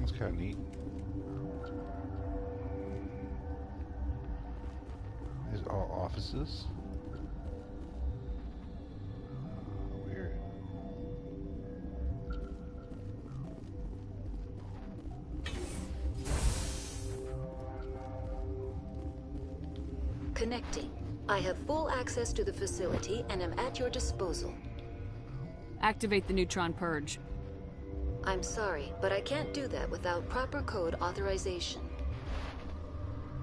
That's kind of neat. These are all offices. Weird. Connecting. I have full access to the facility and am at your disposal. Activate the neutron purge. I'm sorry, but I can't do that without proper code authorization.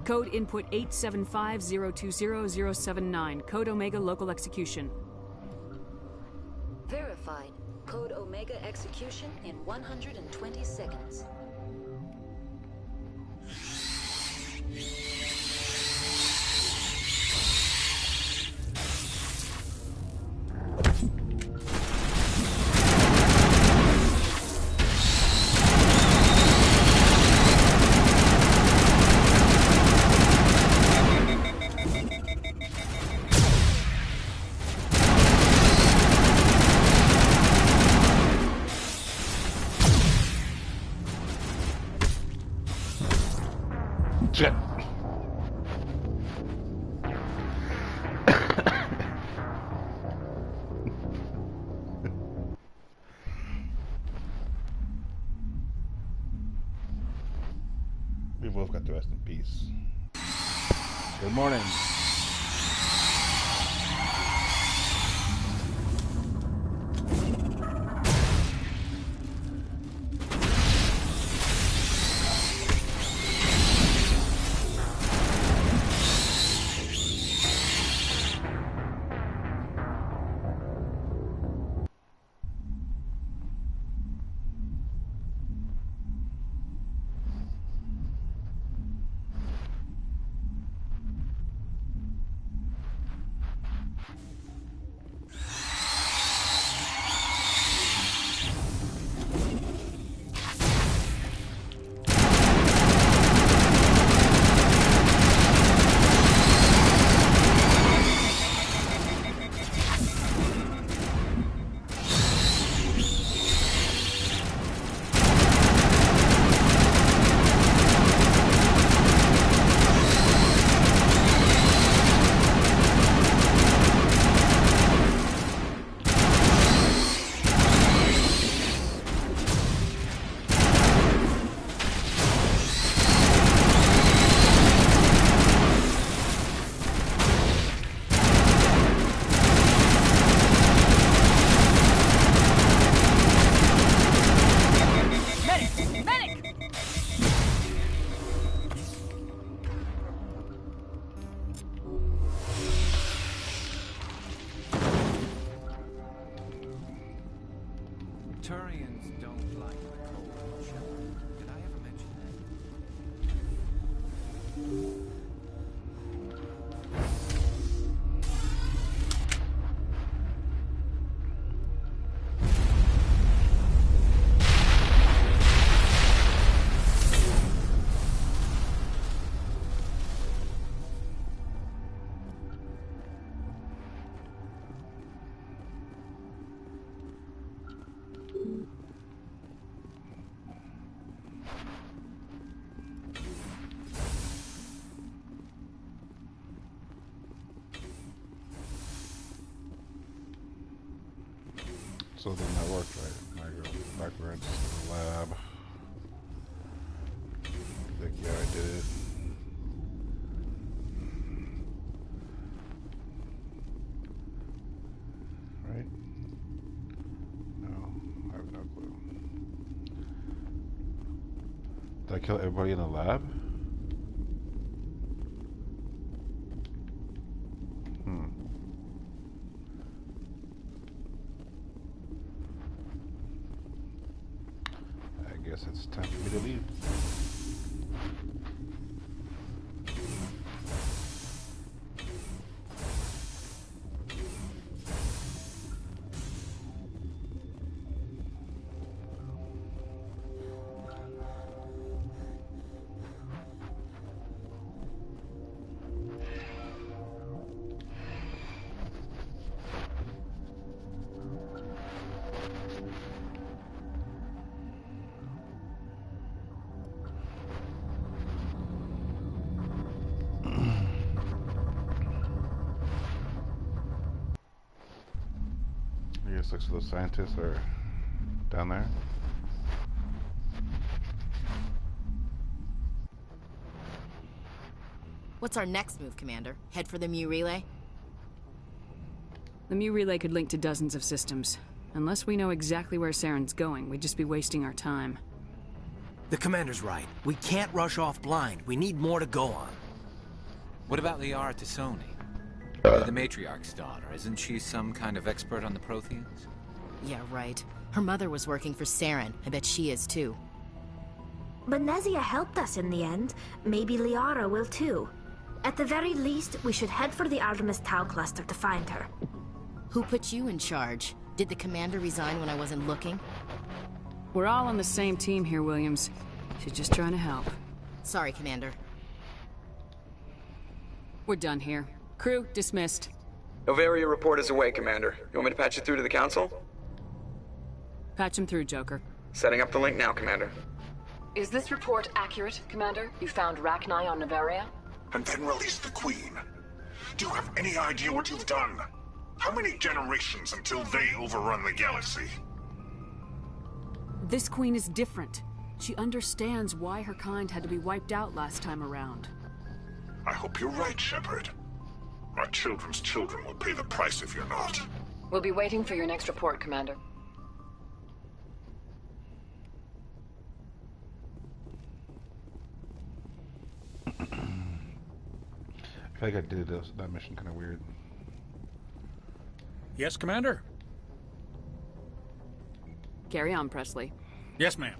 Code input 875020079. Code Omega local execution. Verified. Code Omega execution in 120 seconds. Shit. We both got to rest in peace. Good morning. So then that worked, right? I go backwards to the lab. Like, yeah, I did it. Right? No, I have no clue. Did I kill everybody in the lab? I guess it's time for me to leave. I guess looks like those scientists are down there. What's our next move, Commander? Head for the Mu relay? The Mu relay could link to dozens of systems. Unless we know exactly where Saren's going, we'd just be wasting our time. The Commander's right. We can't rush off blind. We need more to go on. What about Liara Tassoni? The matriarch's daughter. Isn't she some kind of expert on the Protheans? Yeah, right. Her mother was working for Saren. I bet she is too. But Nezia helped us in the end. Maybe Liara will too. At the very least, we should head for the Artemis Tau cluster to find her. Who put you in charge? Did the Commander resign when I wasn't looking? We're all on the same team here, Williams. She's just trying to help. Sorry, Commander. We're done here. Crew, dismissed. Novaria report is away, Commander. You want me to patch it through to the Council? Patch him through, Joker. Setting up the link now, Commander. Is this report accurate, Commander? You found Rachni on Novaria? And then released the Queen. Do you have any idea what you've done? How many generations until they overrun the galaxy? This Queen is different. She understands why her kind had to be wiped out last time around. I hope you're right, Shepard. Our children's children will pay the price if you're not. We'll be waiting for your next report, Commander. I feel like I did that mission kind of weird. Yes, Commander? Carry on, Presley. Yes, ma'am.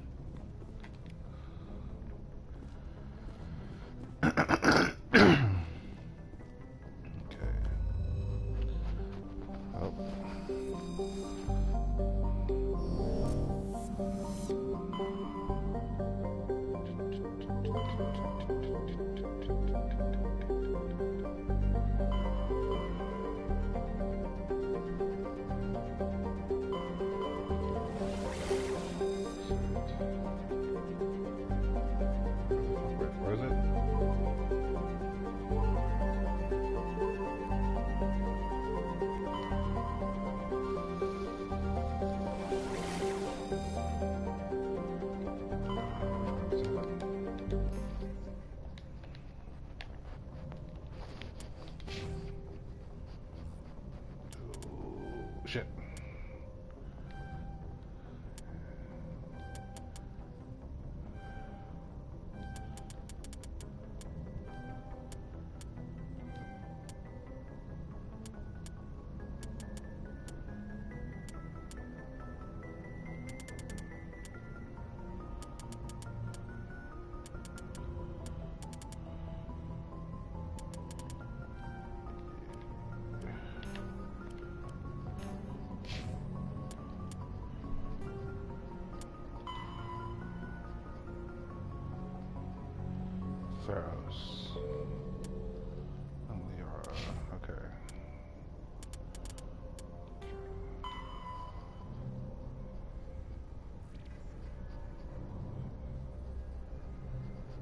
Shit. Pharaohs. And Liara. Okay.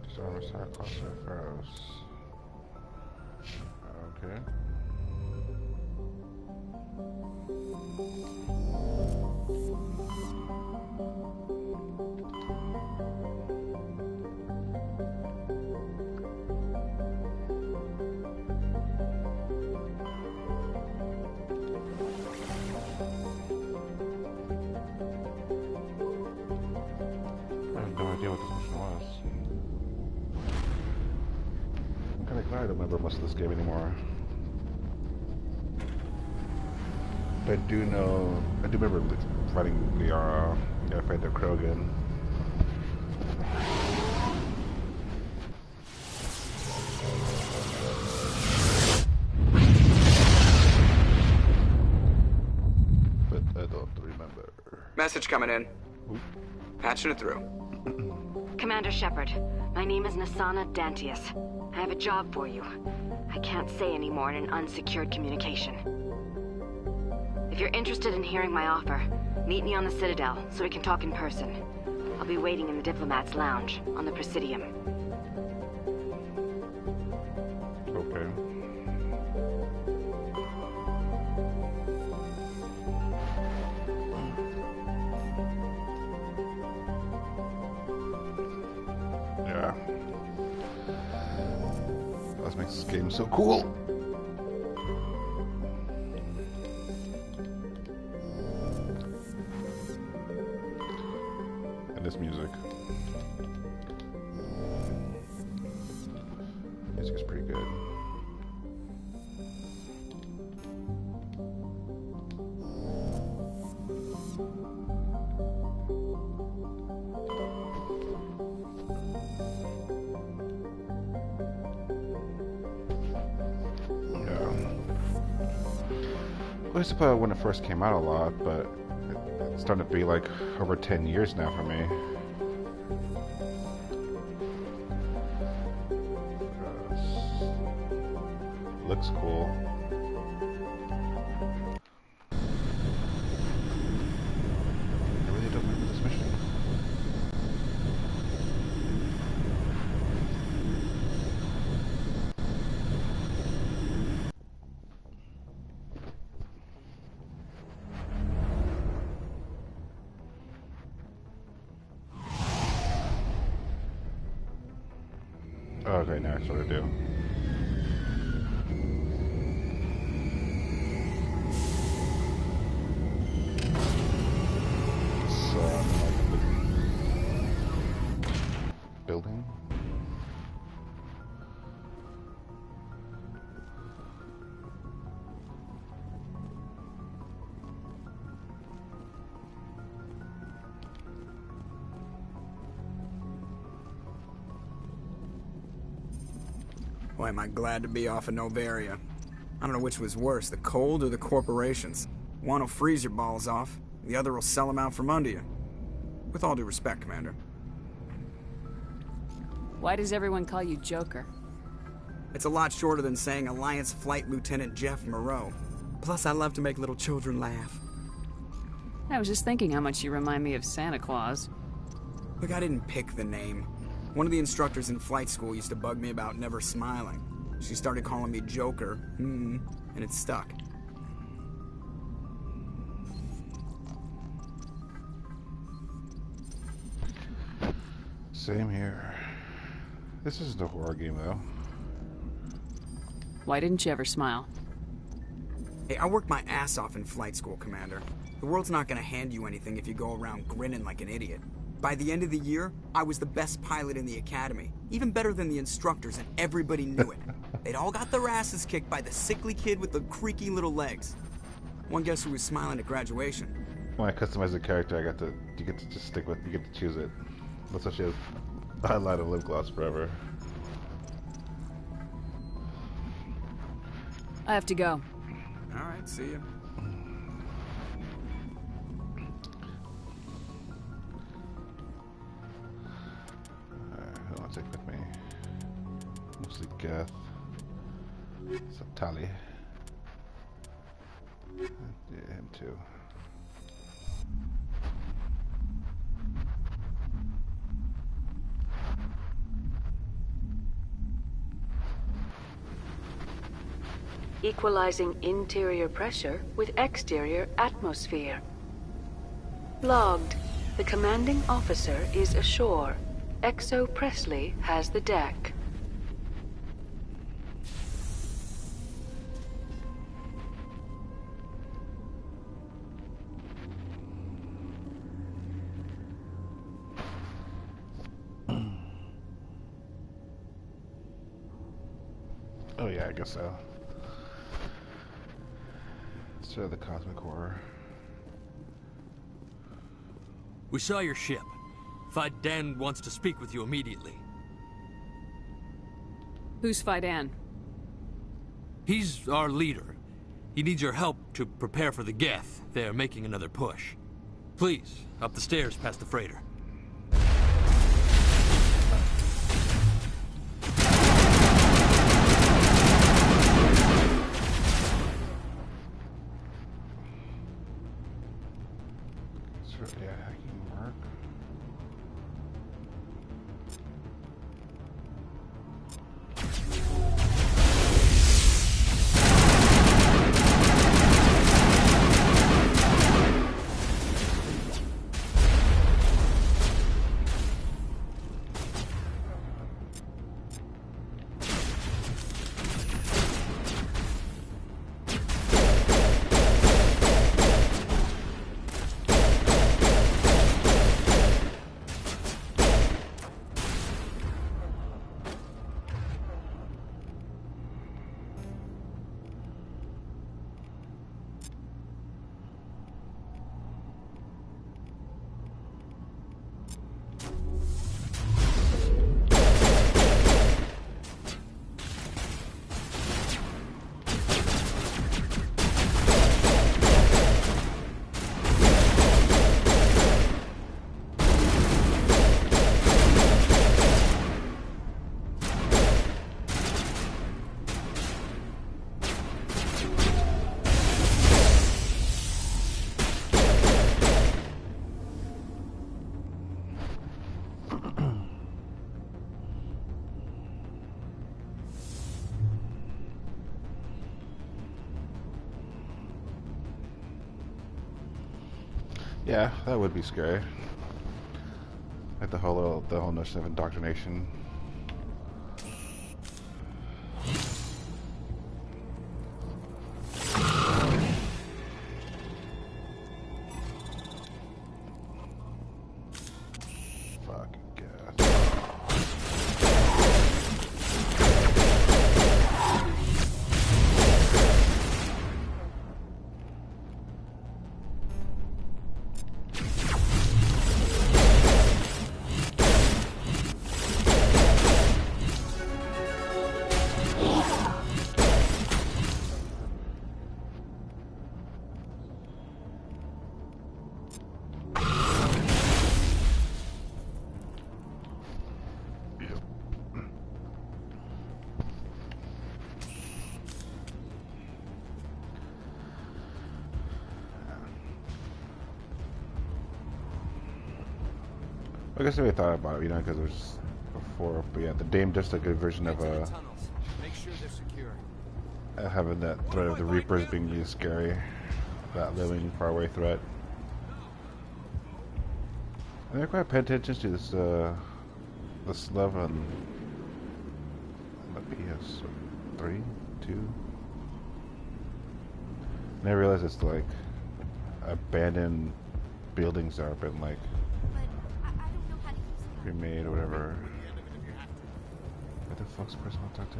Disarm Star Cluster Pharaohs. Okay. idea what this mission was. I'm kind of glad I don't remember most of this game anymore. But I do remember fighting Liara. Yeah, I fight the Krogan. But I don't remember. Message coming in. Ooh. Patching it through. Commander Shepard, my name is Nasana Dantius. I have a job for you. I can't say any more in an unsecured communication. If you're interested in hearing my offer, meet me on the Citadel so we can talk in person. I'll be waiting in the Diplomat's Lounge on the Presidium. Okay. Yeah. That makes this game so cool. And this music. Music is pretty good. I used to play it when it first came out a lot, but it's starting to be like over 10 years now for me. Looks cool. I really don't remember this mission. Okay, now I sort of do. Building. Boy, am I glad to be off of Novaria. I don't know which was worse, the cold or the corporations. One will freeze your balls off, the other will sell them out from under you. With all due respect, Commander. Why does everyone call you Joker? It's a lot shorter than saying Alliance Flight Lieutenant Jeff Moreau. Plus, I love to make little children laugh. I was just thinking how much you remind me of Santa Claus. Look, I didn't pick the name. One of the instructors in flight school used to bug me about never smiling. She started calling me Joker, and it stuck. Same here. This isn't a horror game, though. Why didn't you ever smile? Hey, I worked my ass off in flight school, Commander. The world's not gonna hand you anything if you go around grinning like an idiot. By the end of the year, I was the best pilot in the academy. Even better than the instructors, and everybody knew it. They'd all got their asses kicked by the sickly kid with the creaky little legs. One guess who was smiling at graduation? When I customize the character, you get to just stick with, you get to choose it. That's why she has highlight and lip gloss forever. I have to go. Alright, see ya. Who do I take with me? Mostly Geth. Tali. Yeah, him too. Equalizing interior pressure with exterior atmosphere. Logged. The commanding officer is ashore. Exo Presley has the deck. Oh yeah, I guess so. So the Cosmic Horror. We saw your ship. Fidan wants to speak with you immediately. Who's Fidan? He's our leader. He needs your help to prepare for the Geth. They're making another push. Please, up the stairs past the freighter. Yeah, hacking mark. Yeah, that would be scary. Like the whole notion of indoctrination. I guess we thought about it, you know, because it was before. But yeah, the Dame just a good version of Make sure they're secure. Having that threat of the Reapers being really scary, that living faraway threat. And I quite pay attention to this this level on the PS3, 2. And I realize it's like abandoned buildings that have been like remade or whatever. What the fuck's the person I talk to?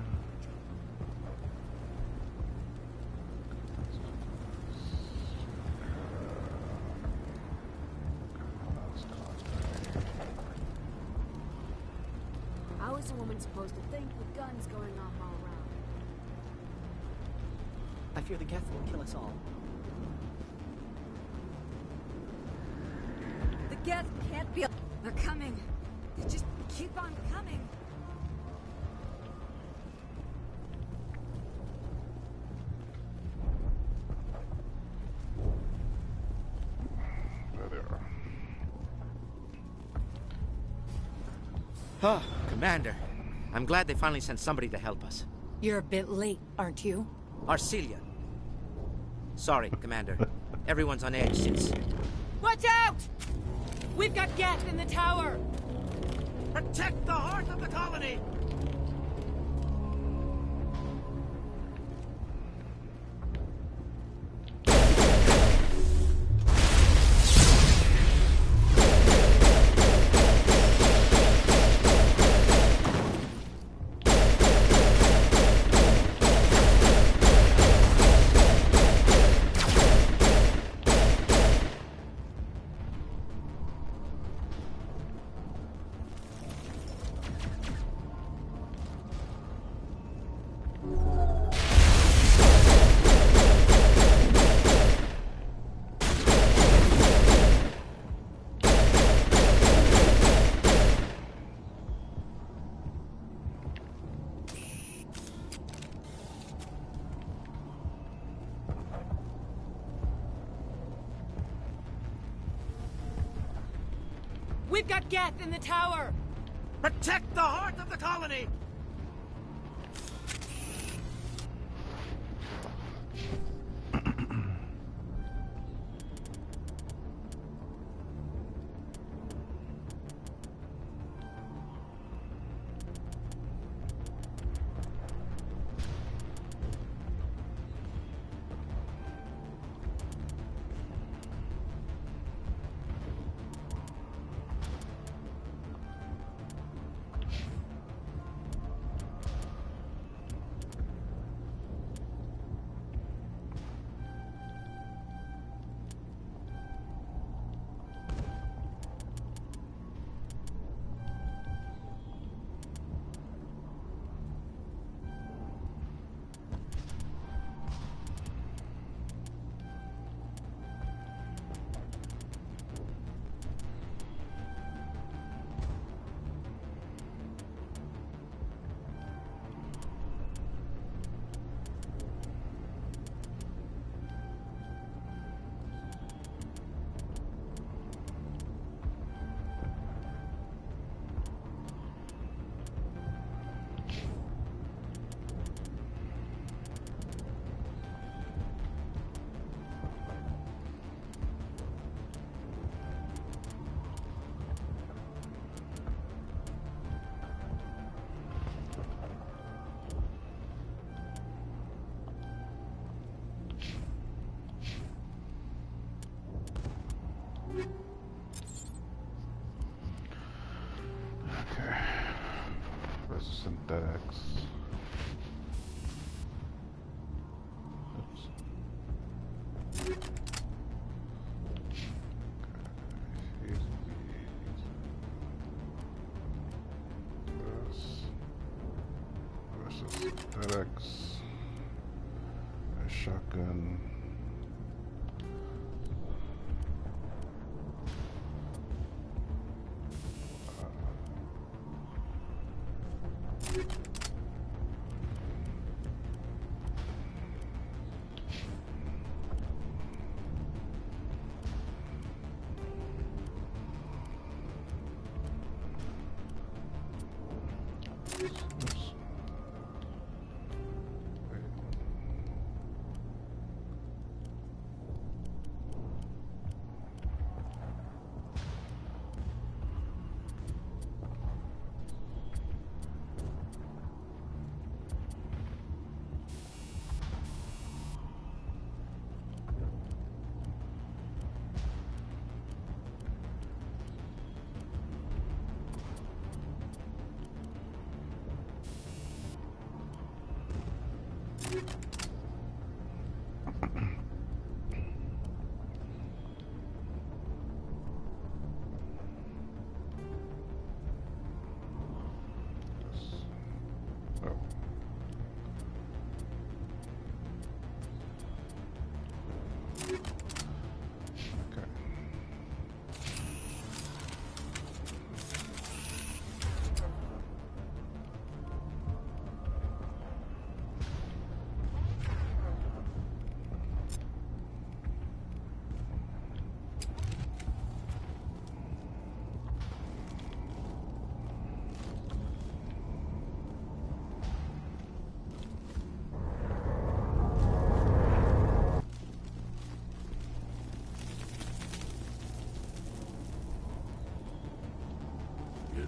How is a woman supposed to think with guns going off all around? I fear the Geth will kill us all. The Geth can't be. They're coming. They just keep on coming. There they are. Ah, Commander. I'm glad they finally sent somebody to help us. You're a bit late, aren't you? Arcelia. Sorry, Commander. Everyone's on edge since... Watch out! We've got Geth in the tower! Protect the heart of the colony! We've got Geth in the tower! Protect the heart of the colony! Syntax. Oops. This versus syntax. A shotgun.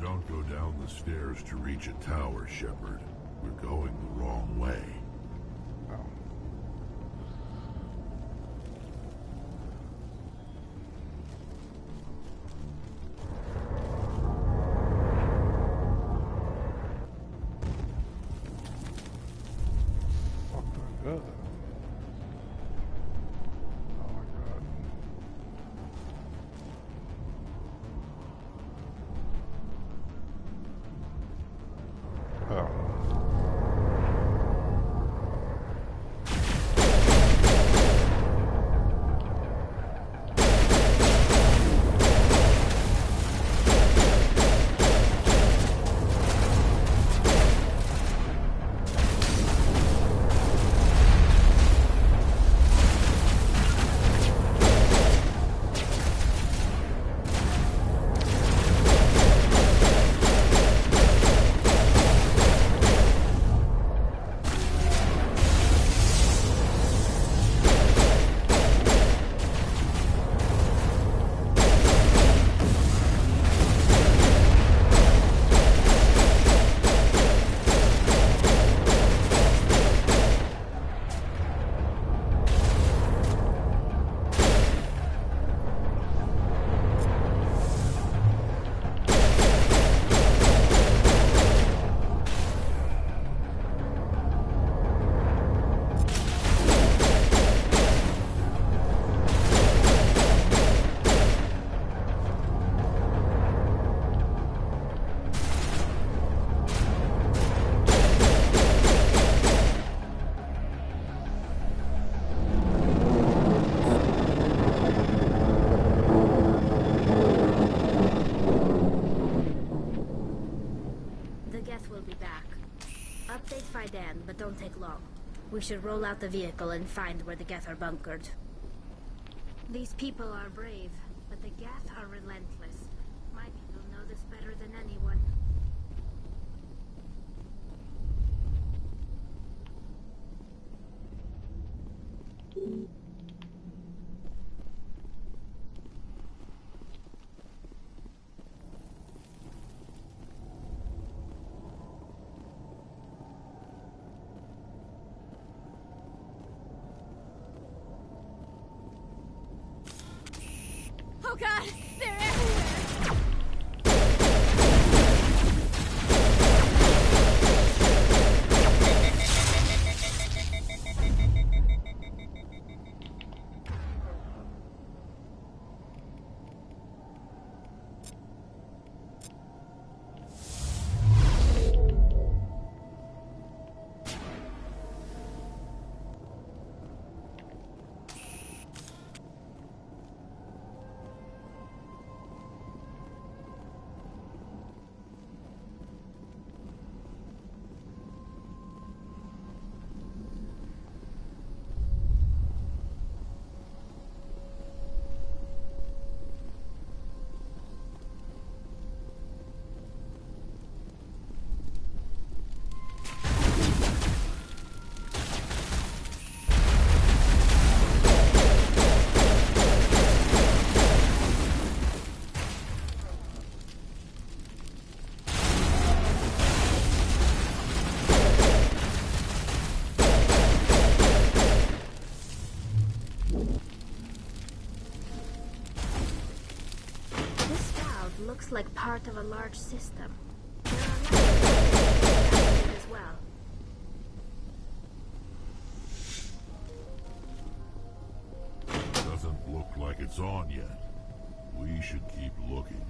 Don't go down the stairs to reach a tower, Shepard. We're going the wrong way. Update Fidan, but don't take long. We should roll out the vehicle and find where the Geth are bunkered. These people are brave, but the Geth are relentless. My people know this better than anyone. Oh god, they're everywhere! Looks like part of a large system. There are lots as well. Doesn't look like it's on yet. We should keep looking.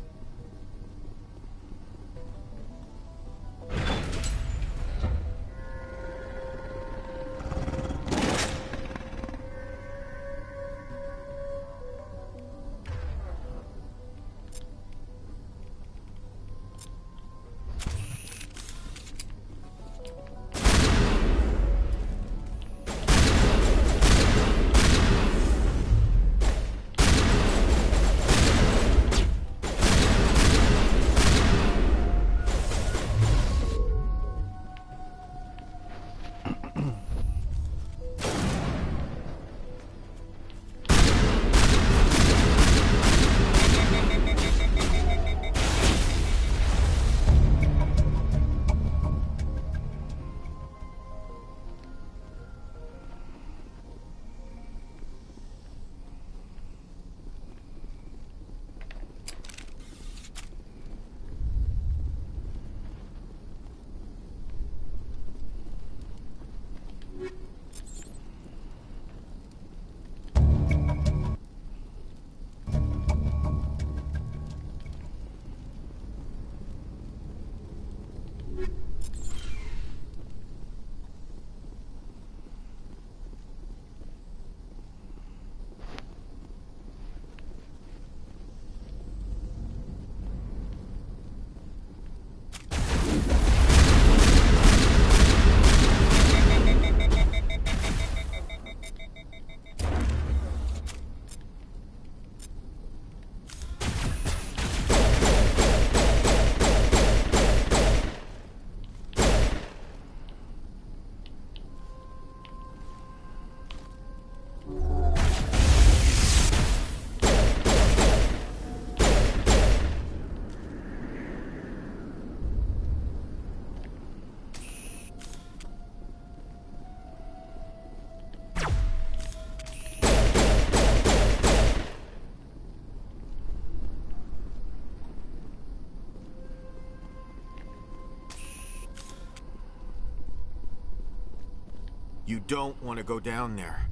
You don't want to go down there.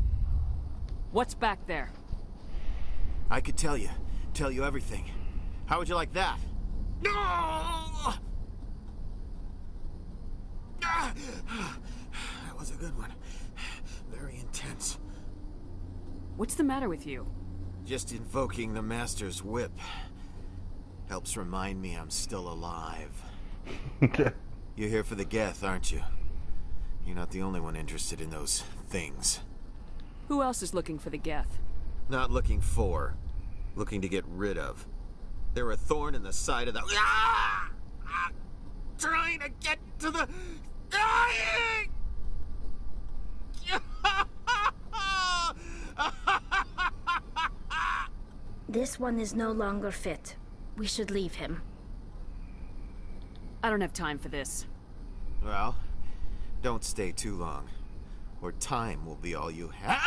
What's back there? I could tell you everything. How would you like that? No! That was a good one. Very intense. What's the matter with you? Just invoking the Master's whip helps remind me I'm still alive. You're here for the Geth, aren't you? You're not the only one interested in those things. Who else is looking for the Geth? Not looking for. Looking to get rid of. They're a thorn in the side of the... Ah! Ah! Trying to get to the... Dying! This one is no longer fit. We should leave him. I don't have time for this. Well, don't stay too long, or time will be all you have.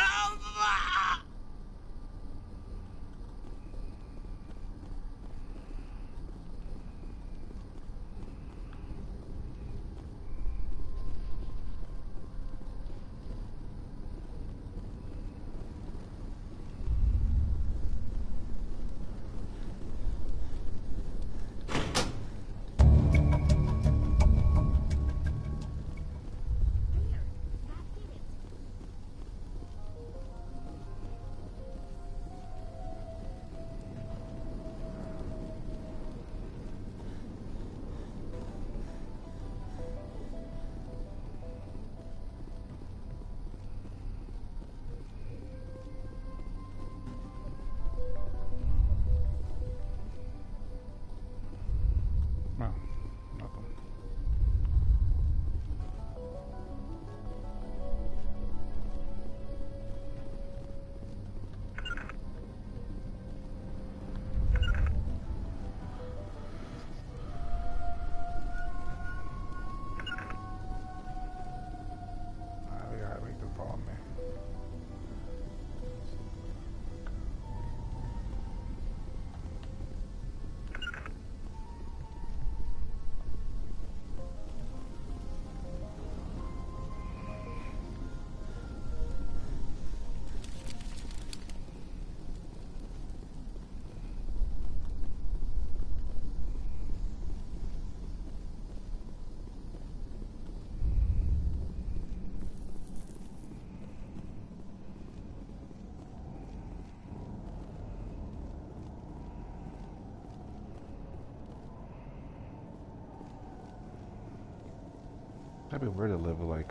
That'd be weird to live like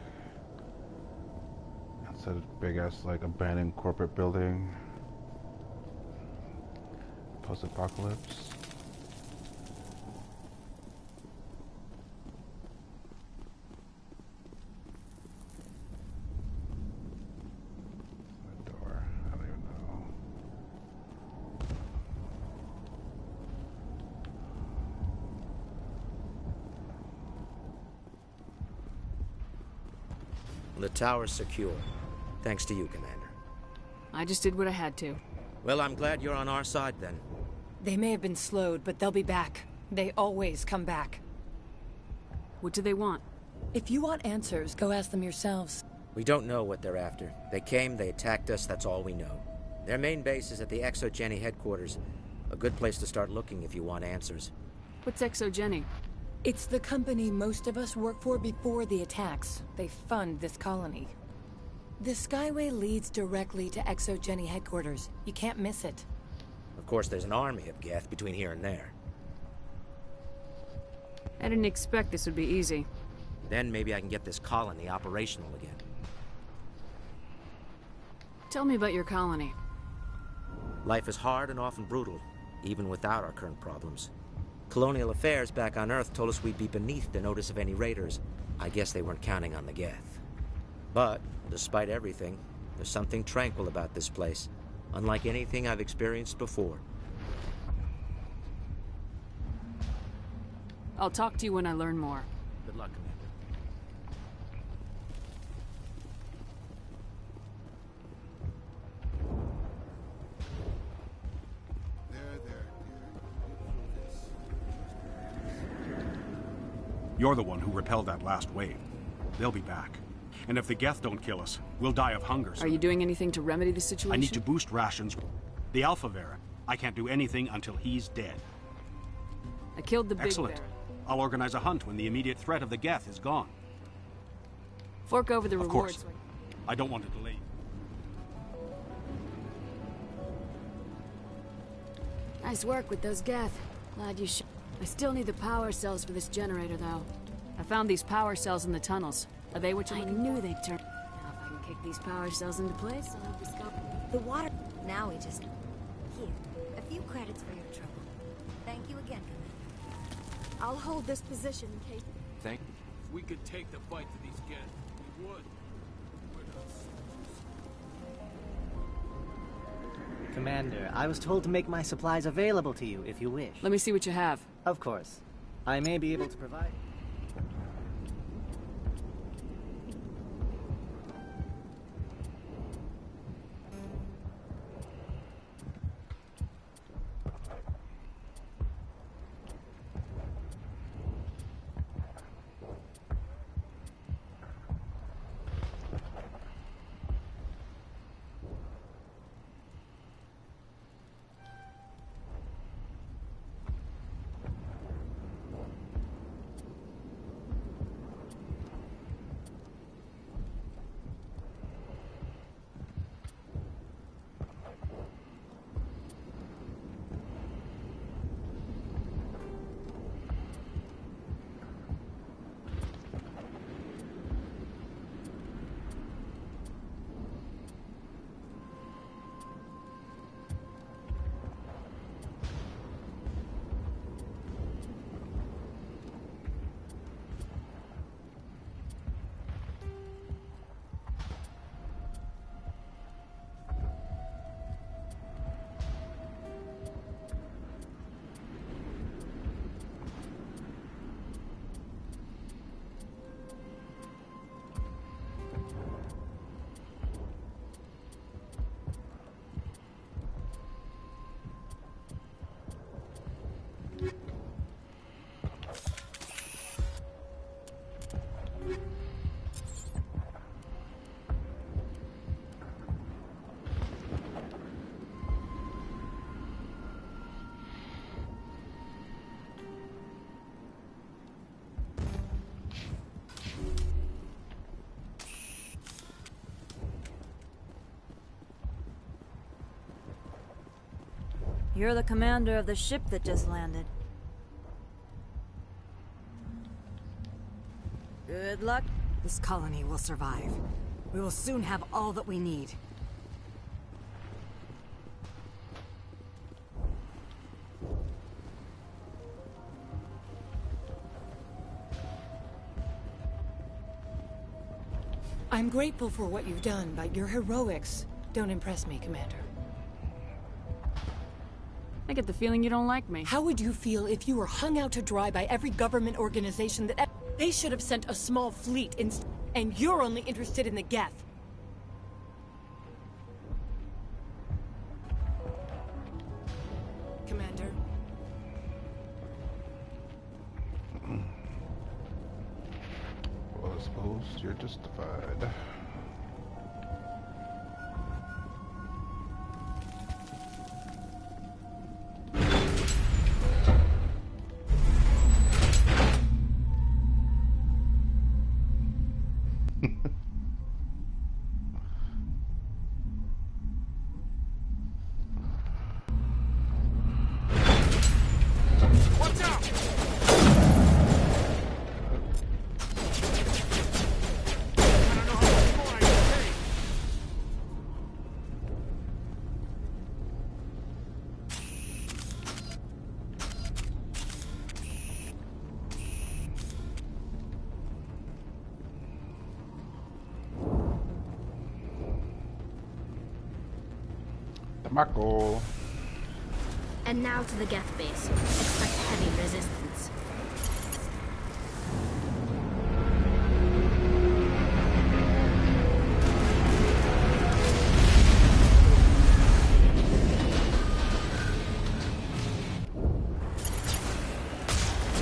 inside a big ass like abandoned corporate building. Post-apocalypse. Door. I don't even know. The tower's secure. Thanks to you, Commander. I just did what I had to. Well, I'm glad you're on our side, then. They may have been slowed, but they'll be back. They always come back. What do they want? If you want answers, go ask them yourselves. We don't know what they're after. They came, they attacked us, that's all we know. Their main base is at the Exogeny headquarters. A good place to start looking if you want answers. What's Exogeny? It's the company most of us worked for before the attacks. They fund this colony. The Skyway leads directly to Exogeny headquarters. You can't miss it. Of course, there's an army of Geth between here and there. I didn't expect this would be easy. Then maybe I can get this colony operational again. Tell me about your colony. Life is hard and often brutal, even without our current problems. Colonial affairs back on Earth told us we'd be beneath the notice of any raiders. I guess they weren't counting on the Geth. But, despite everything, there's something tranquil about this place, unlike anything I've experienced before. I'll talk to you when I learn more. Good luck, Commander. You're the one who repelled that last wave. They'll be back. And if the Geth don't kill us, we'll die of hunger. Are you doing anything to remedy the situation? I need to boost rations. The Alpha Varren. I can't do anything until he's dead. I killed the Excellent. big Varren. I'll organize a hunt when the immediate threat of the Geth is gone. Fork over the Of rewards. course. I don't want to delay you. Nice work with those Geth. Glad you I still need the power cells for this generator, though. I found these power cells in the tunnels. Are they what you knew they'd turn? Now if I can kick these power cells into place, I'll have the scope. The water... Now we just... Here, a few credits for your trouble. Thank you again, Commander. I'll hold this position in case... Thank... If we could take the fight to these Geth, we would. Commander, I was told to make my supplies available to you if you wish. Let me see what you have. Of course. I may be able to provide... You're the commander of the ship that just landed. Good luck. This colony will survive. We will soon have all that we need. I'm grateful for what you've done, but your heroics don't impress me, Commander. I get the feeling you don't like me. How would you feel if you were hung out to dry by every government organization that... They should have sent a small fleet and you're only interested in the Geth. Commander. Well, I suppose you're justified. Marco. And now to the Geth base. Expect heavy resistance.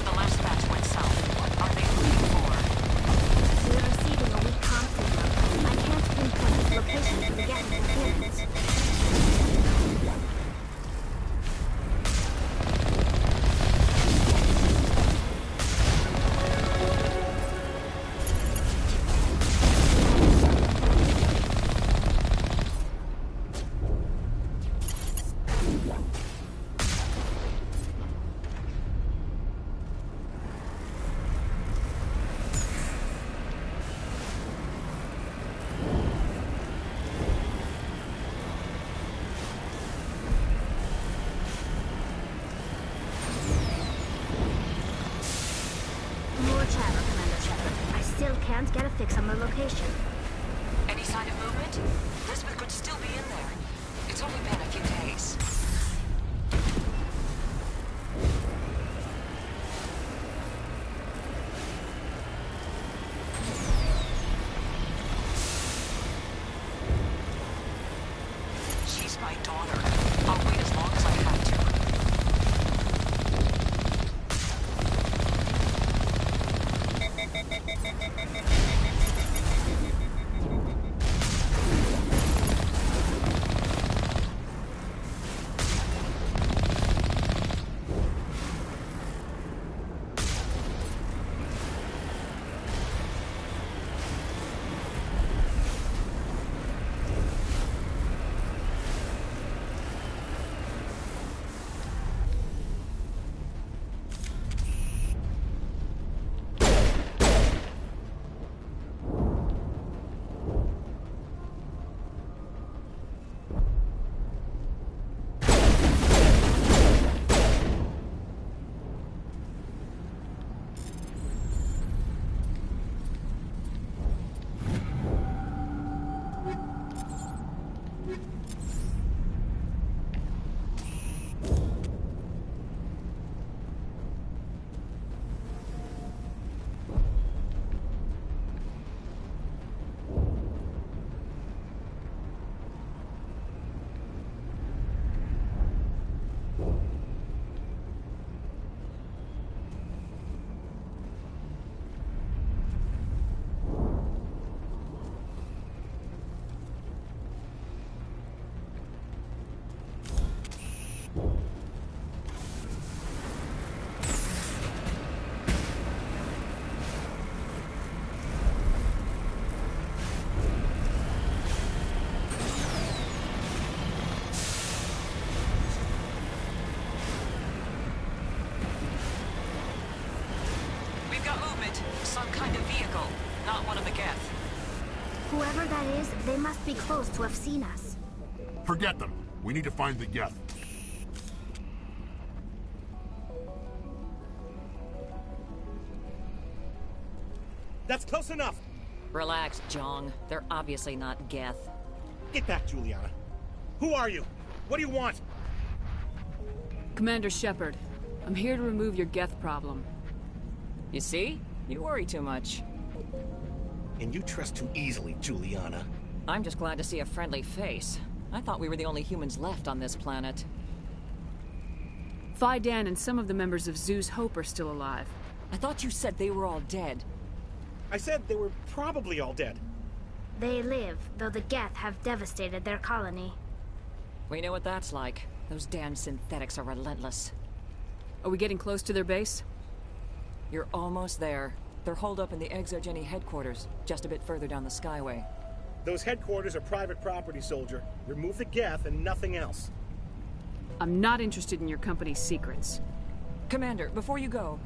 The last batch went south. What are they looking for? We're receiving a weak comm signal. I can't pinpoint its location for the Geth interference. chatter, Commander Shepard. I still can't get a fix on the location. Any sign of movement? Elizabeth could still be in there. It's only been a few days. She's my daughter. I'll wait as long as I have to. Some kind of vehicle, not one of the Geth. Whoever that is, they must be close to have seen us. Forget them. We need to find the Geth. That's close enough! Relax, Jong. They're obviously not Geth. Get back, Juliana. Who are you? What do you want? Commander Shepard, I'm here to remove your Geth problem. You see? You worry too much. And you trust too easily, Juliana. I'm just glad to see a friendly face. I thought we were the only humans left on this planet. Phi Dan and some of the members of Zoo's Hope are still alive. I thought you said they were all dead. I said they were probably all dead. They live, though the Geth have devastated their colony. We know what that's like. Those damn synthetics are relentless. Are we getting close to their base? You're almost there. They're holed up in the Exogeny headquarters, just a bit further down the Skyway. Those headquarters are private property, soldier. Remove the Geth and nothing else. I'm not interested in your company's secrets. Commander, before you go,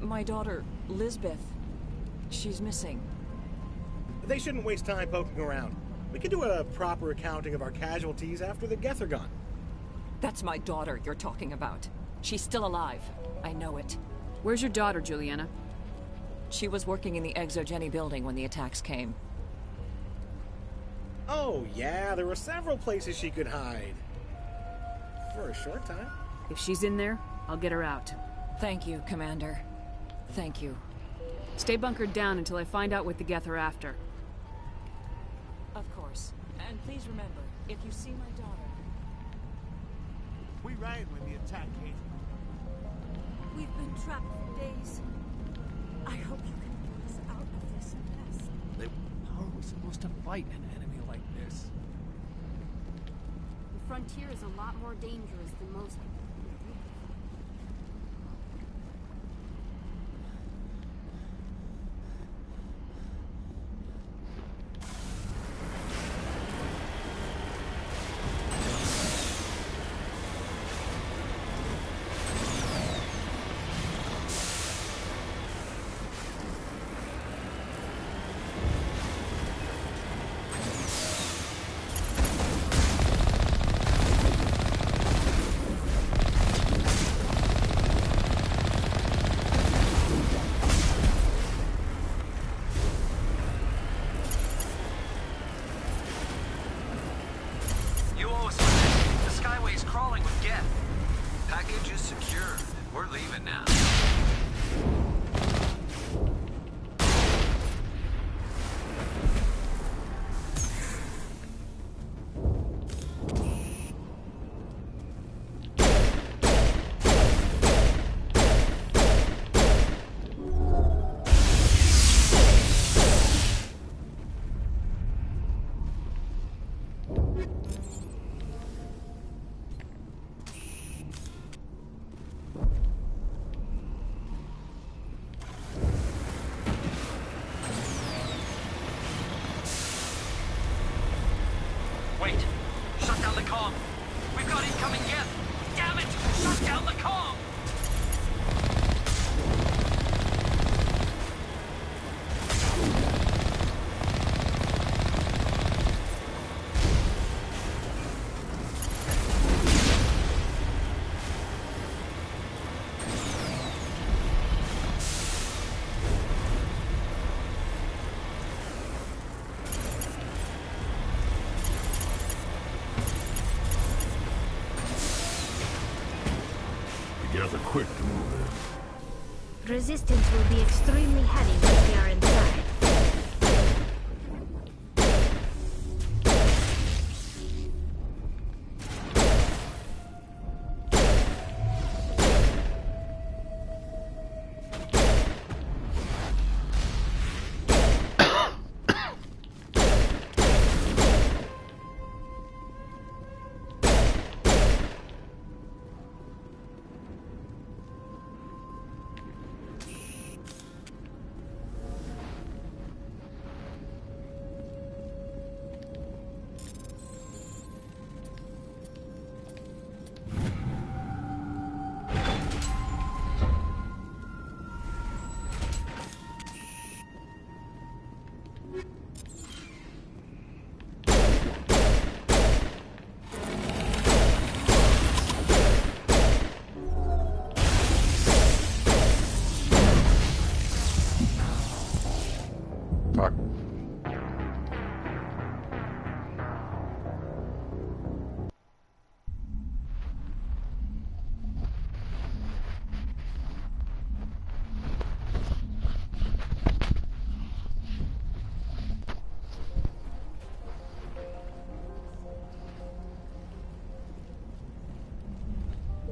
my daughter, Lisbeth, she's missing. They shouldn't waste time poking around. We can do a proper accounting of our casualties after the Geth are gone. That's my daughter you're talking about. She's still alive. I know it. Where's your daughter, Juliana? She was working in the Exogeny building when the attacks came. Oh, yeah, there were several places she could hide. For a short time. If she's in there, I'll get her out. Thank you, Commander. Thank you. Stay bunkered down until I find out what the Geth are after. Of course. And please remember, if you see my daughter... We ran when the attack came. We've been trapped for days. I hope you can pull us out of this mess. How are we supposed to fight an enemy like this? The frontier is a lot more dangerous than most. Wait. Shut down the comm. We've got incoming Geth. Damn it! Shut down the comm! The Geth are quick to move in. Resistance will be extremely heavy once we are inside. Fuck.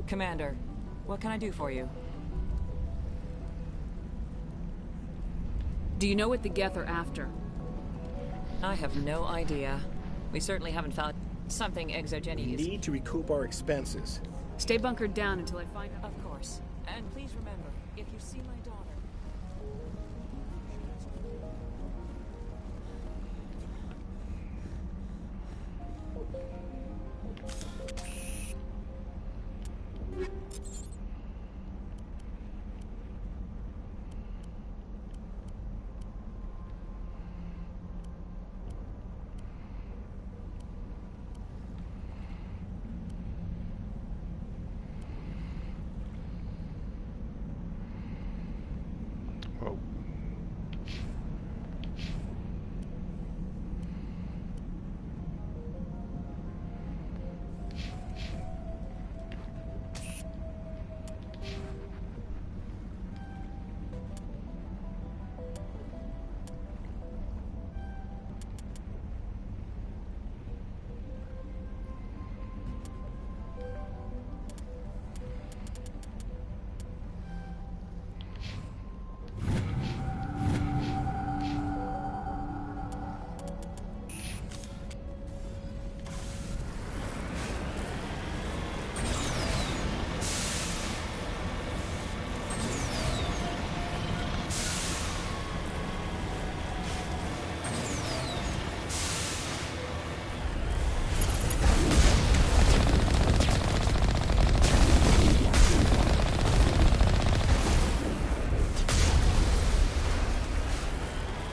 Commander, what can I do for you? Do you know what the Geth are after? I have no idea. We certainly haven't found something We exogenous. need to recoup our expenses. Stay bunkered down until I find out. Of course. And please remember, if you see my daughter... Whoa.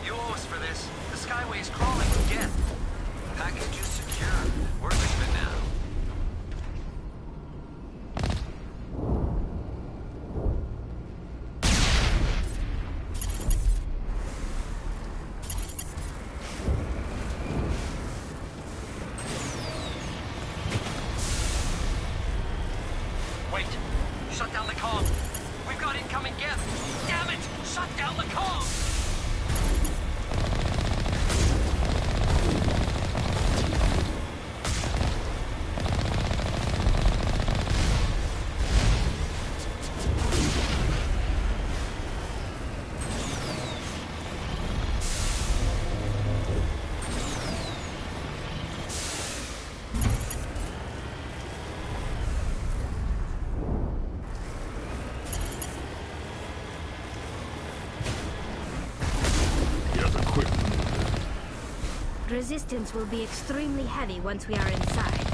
You owe us for this. The Skyway's crawling with Geth. Package is secure. We're leaving now. Wait. Shut down the comm. We've got incoming Geth. Damn it! Shut down the comm! Resistance will be extremely heavy once we are inside.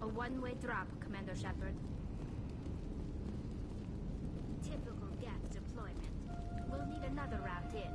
A one-way drop, Commander Shepard. Typical Geth deployment. We'll need another route in.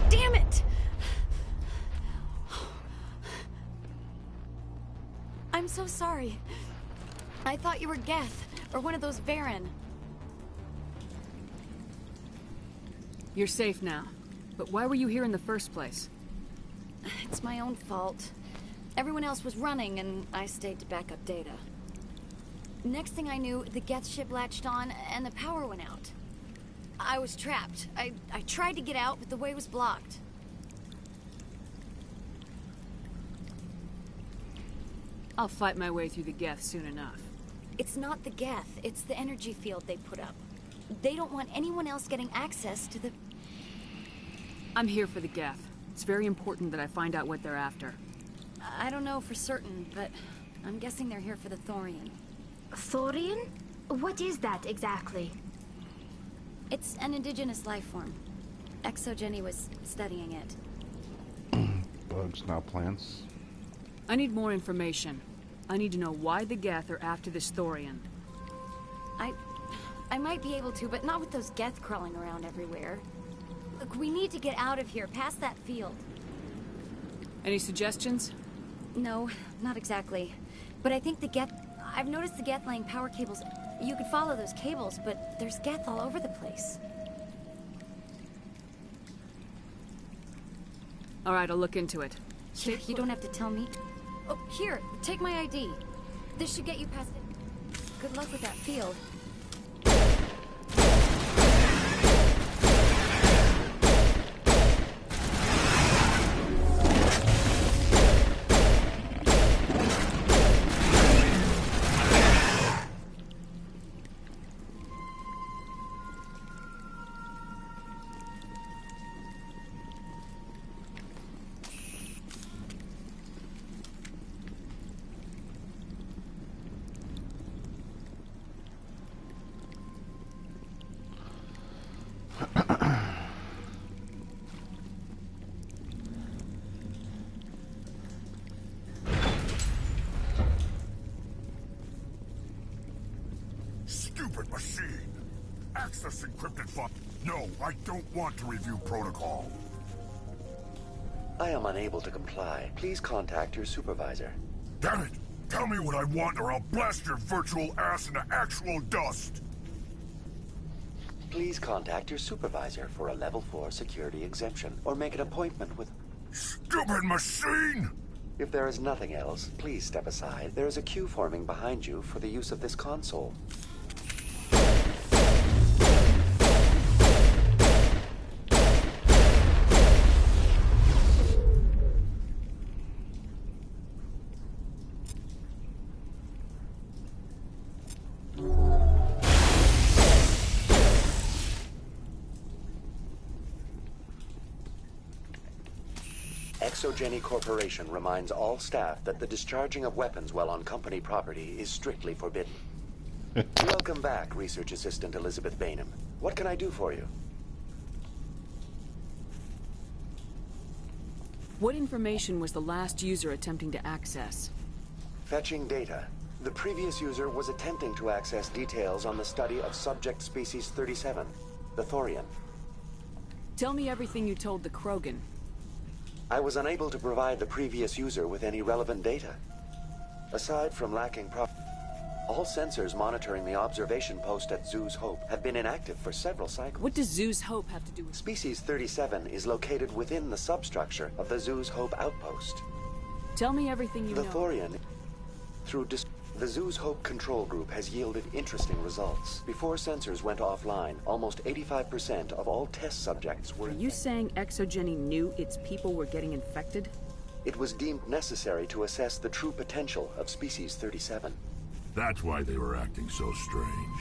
Damn it! I'm so sorry. I thought you were Geth, or one of those Varen. You're safe now. But why were you here in the first place? It's my own fault. Everyone else was running, and I stayed to back up data. Next thing I knew, the Geth ship latched on, and the power went out. I was trapped. I tried to get out, but the way was blocked. I'll fight my way through the Geth soon enough. It's not the Geth, it's the energy field they put up. They don't want anyone else getting access to the... I'm here for the Geth. It's very important that I find out what they're after. I don't know for certain, but I'm guessing they're here for the Thorian. Thorian? What is that exactly? It's an indigenous life form. Exogeny was studying it. Bugs, not plants. I need more information. I need to know why the Geth are after this Thorian. I might be able to, but not with those Geth crawling around everywhere. Look, we need to get out of here, past that field. Any suggestions? No, not exactly. But I think the Geth... I've noticed the Geth laying power cables. You could follow those cables, but there's Geth all over the place. All right, I'll look into it. Yeah, you don't have to tell me. Oh, here, take my ID. This should get you past it. Good luck with that field. Stupid machine! Access encrypted file. No, I don't want to review protocol. I am unable to comply. Please contact your supervisor. Damn it! Tell me what I want or I'll blast your virtual ass into actual dust! Please contact your supervisor for a level 4 security exemption, or make an appointment with... Stupid machine! If there is nothing else, please step aside. There is a queue forming behind you for the use of this console. Exogeny Corporation reminds all staff that the discharging of weapons while on company property is strictly forbidden. Welcome back, Research Assistant Elizabeth Bainham. What can I do for you? What information was the last user attempting to access? Fetching data. The previous user was attempting to access details on the study of subject species 37, the Thorian. Tell me everything you told the Krogan. I was unable to provide the previous user with any relevant data. Aside from lacking all sensors monitoring the observation post at Zeus Hope have been inactive for several cycles. What does Zeus Hope have to do with... Species 37 is located within the substructure of the Zeus Hope outpost. Tell me everything you know. The Thorian, the Zeus Hope control group has yielded interesting results. Before sensors went offline, almost 85% of all test subjects were... Are you saying Exogeny knew its people were getting infected? It was deemed necessary to assess the true potential of Species 37. That's why they were acting so strange.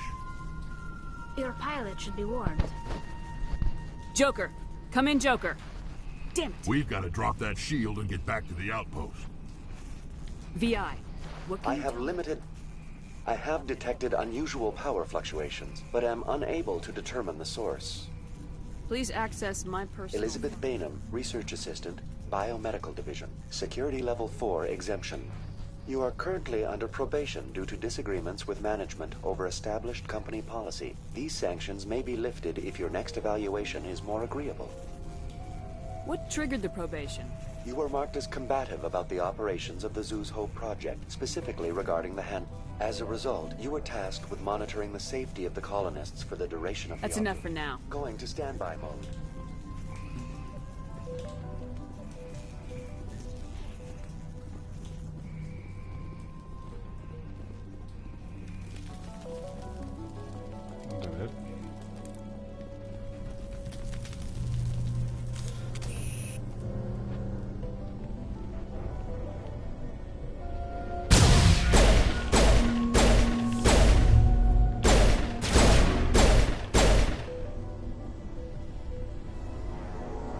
Your pilot should be warned. Joker! Come in, Joker! Damn it! We've got to drop that shield and get back to the outpost. VI, what can I have detected unusual power fluctuations, but am unable to determine the source. Please access my personal... Elizabeth Bainham, Research Assistant, Biomedical Division. Security Level 4 exemption. You are currently under probation due to disagreements with management over established company policy. These sanctions may be lifted if your next evaluation is more agreeable. What triggered the probation? You were marked as combative about the operations of the Zeus Hope project, specifically regarding the hand. As a result, you were tasked with monitoring the safety of the colonists for the duration of That's the enough for now. Going to standby mode.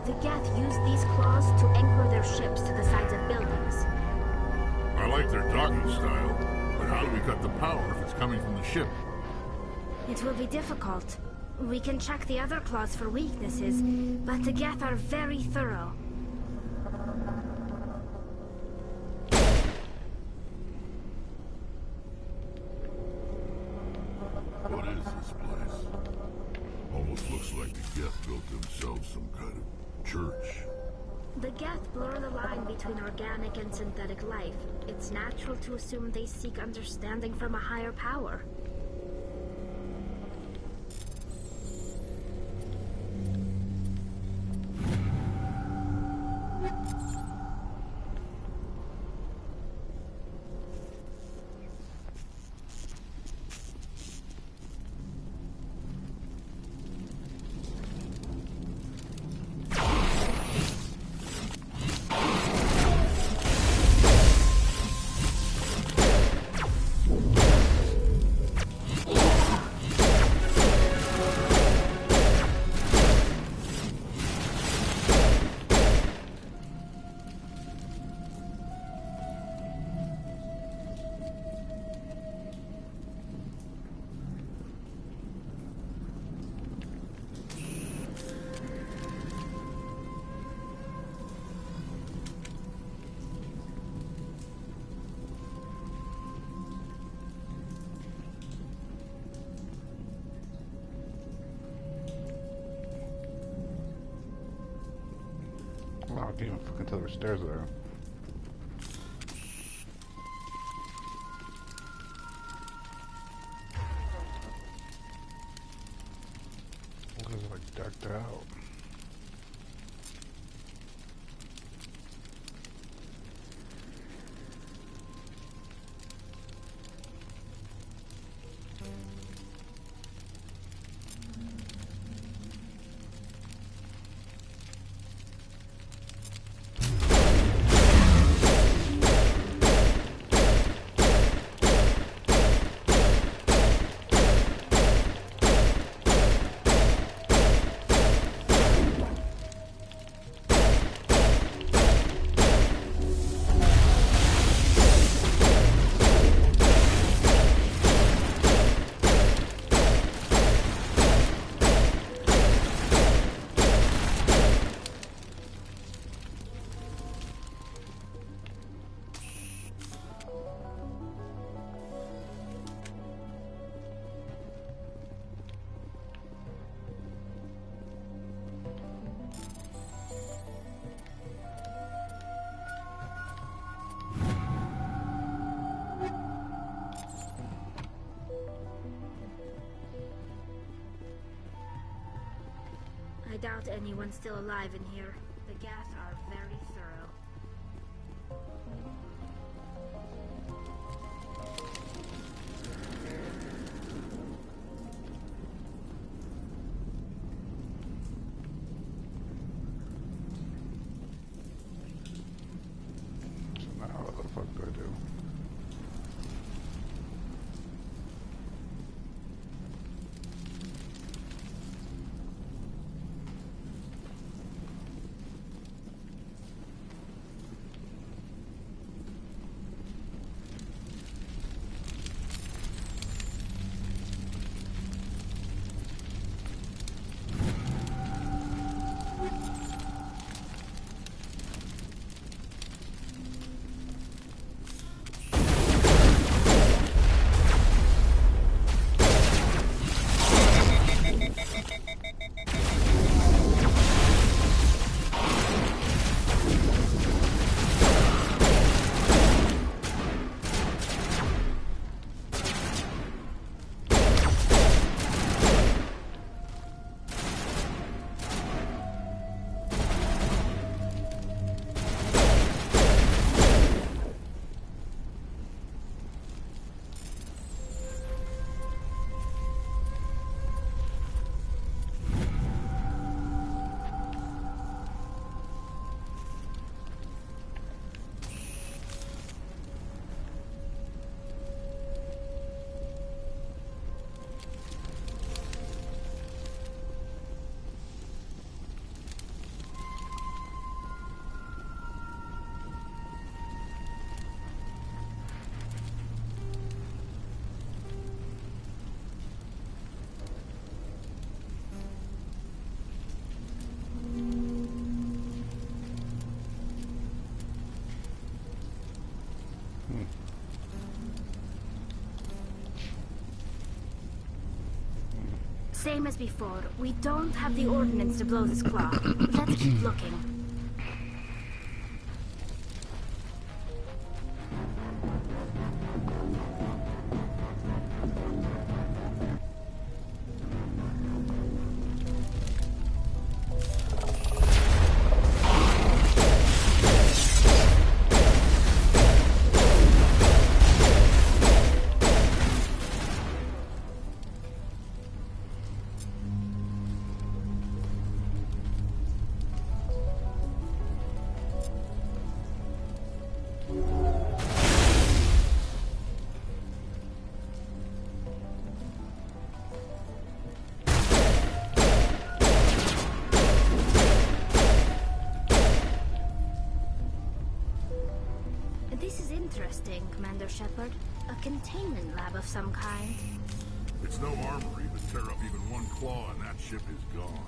The Geth used these claws to anchor their ships to the sides of buildings. I like their docking style, but how do we cut the power if it's coming from the ship? It will be difficult. We can check the other claws for weaknesses, but the Geth are very thorough. What is this place? Almost looks like the Geth built themselves some kind of church. The Geth blur the line between organic and synthetic life. It's natural to assume they seek understanding from a higher power. Oh, I can't even fucking tell there's stairs there. What is it, like decked out? doubt anyone's still alive in here. The Geth are very thorough. So now what the fuck do I do? Same as before, we don't have the ordnance to blow this clock. Let's keep looking. This is interesting, Commander Shepard. A containment lab of some kind. It's no armory, but tear up even one claw and that ship is gone.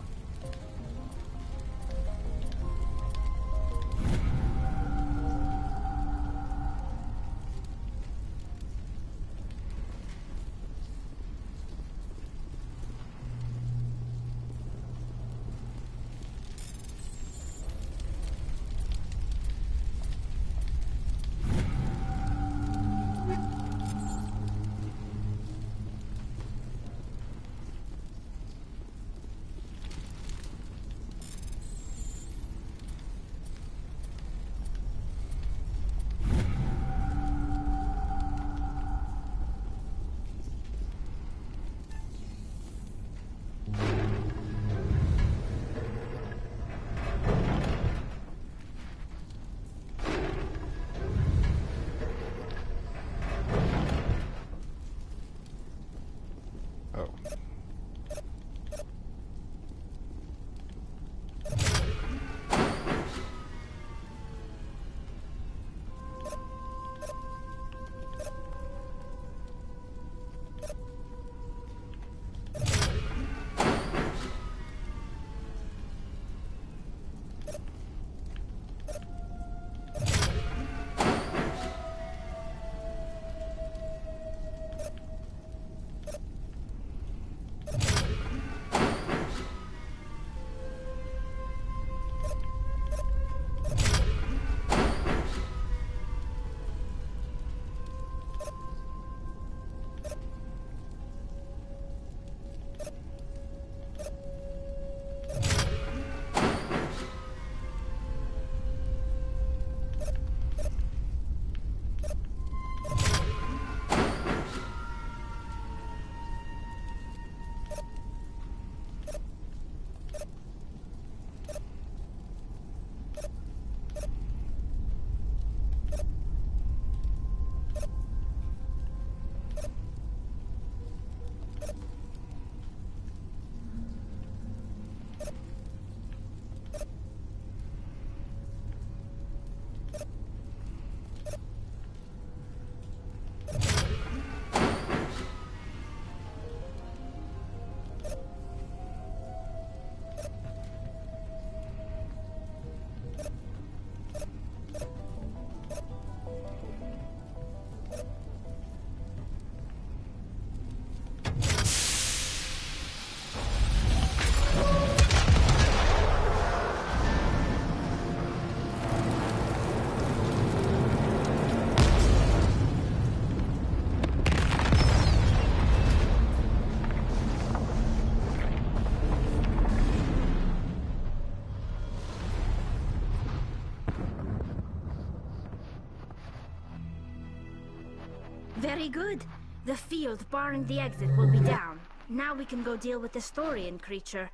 Very good. The field barring the exit will be down. Now we can go deal with this Thorian creature.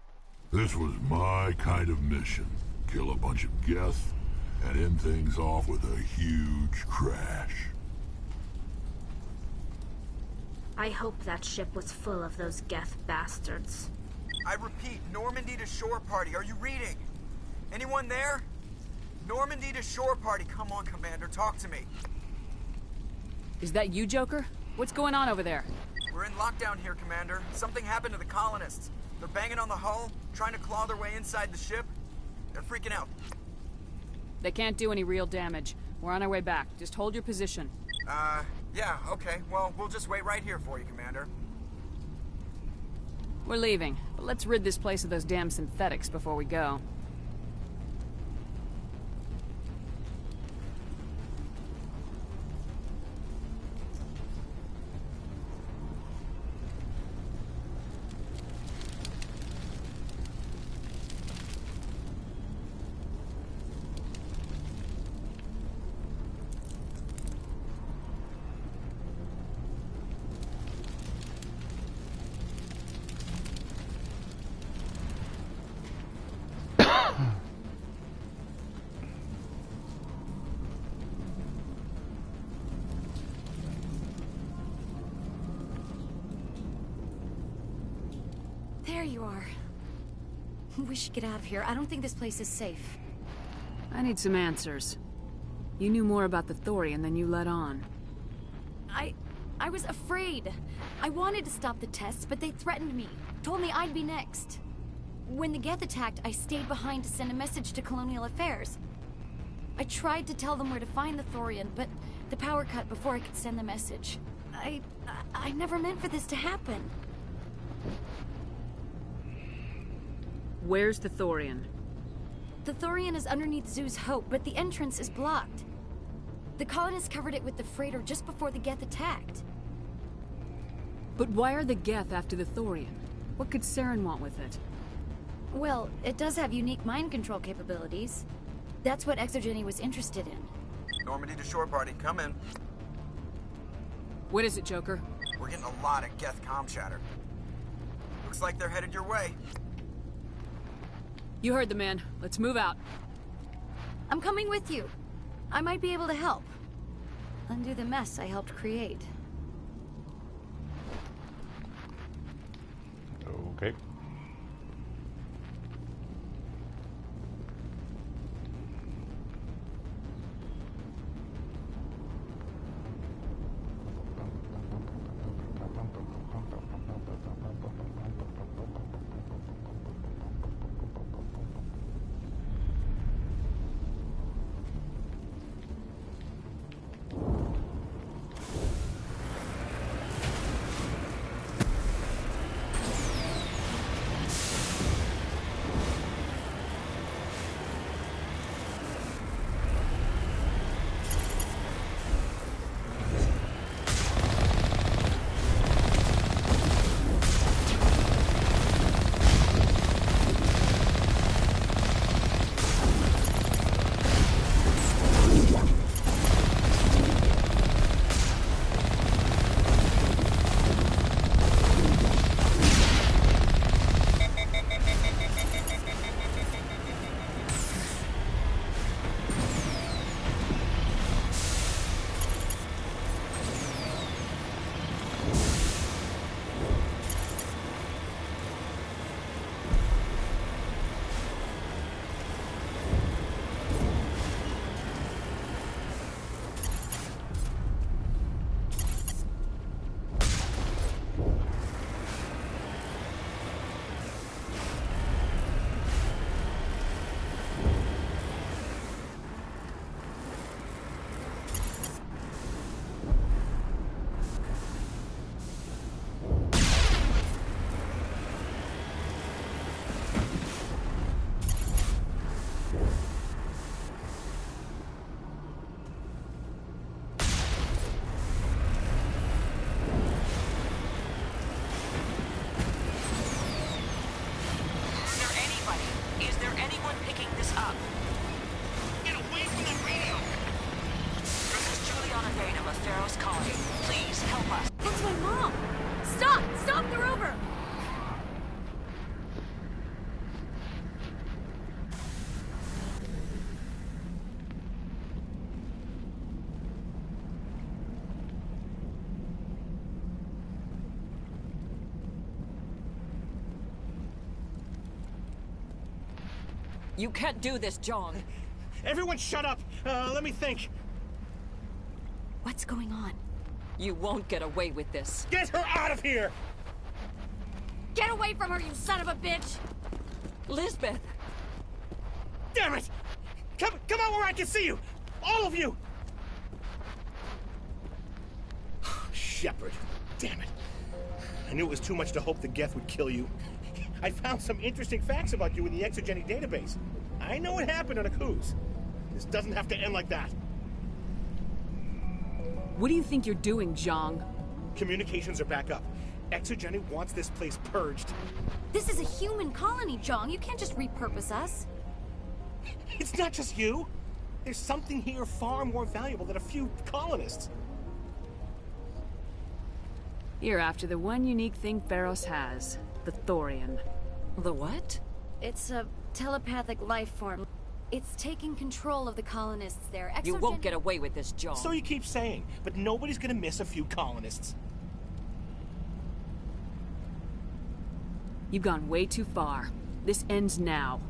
This was my kind of mission. Kill a bunch of Geth, and end things off with a huge crash. I hope that ship was full of those Geth bastards. I repeat, Normandy to shore party. Are you reading? Anyone there? Normandy to shore party. Come on, Commander, talk to me. Is that you, Joker? What's going on over there? We're in lockdown here, Commander. Something happened to the colonists. They're banging on the hull, trying to claw their way inside the ship. They're freaking out. They can't do any real damage. We're on our way back. Just hold your position. Yeah, okay. Well, we'll just wait right here for you, Commander. We're leaving, but let's rid this place of those damn synthetics before we go. There you are. We should get out of here. I don't think this place is safe. I need some answers. You knew more about the Thorian than you let on. I was afraid. I wanted to stop the tests, but they threatened me. Told me I'd be next. When the Geth attacked, I stayed behind to send a message to Colonial Affairs. I tried to tell them where to find the Thorian, but the power cut before I could send the message. I never meant for this to happen. Where's the Thorian? The Thorian is underneath Zoo's Hope, but the entrance is blocked. The colonists covered it with the freighter just before the Geth attacked. But why are the Geth after the Thorian? What could Saren want with it? Well, it does have unique mind control capabilities. That's what Exogeny was interested in. Normandy to shore party, come in. What is it, Joker? We're getting a lot of Geth comm chatter. Looks like they're headed your way. You heard the man. Let's move out. I'm coming with you. I might be able to help. Undo the mess I helped create. Okay. You can't do this, John. Everyone shut up! Let me think. What's going on? You won't get away with this. Get her out of here! Get away from her, you son of a bitch! Lisbeth! Damn it! Come out where I can see you! All of you! Shepard. Damn it. I knew it was too much to hope the Geth would kill you. I found some interesting facts about you in the exogenic database. I know it happened on a cruise. This doesn't have to end like that. What do you think you're doing, Zhang? Communications are back up. Exogenic wants this place purged. This is a human colony, Zhang. You can't just repurpose us. It's not just you. There's something here far more valuable than a few colonists. You're after the one unique thing Pharos has. The Thorian. The what? It's a telepathic life form. It's taking control of the colonists there. You won't get away with this, John. So you keep saying, but nobody's gonna miss a few colonists. You've gone way too far. This ends now.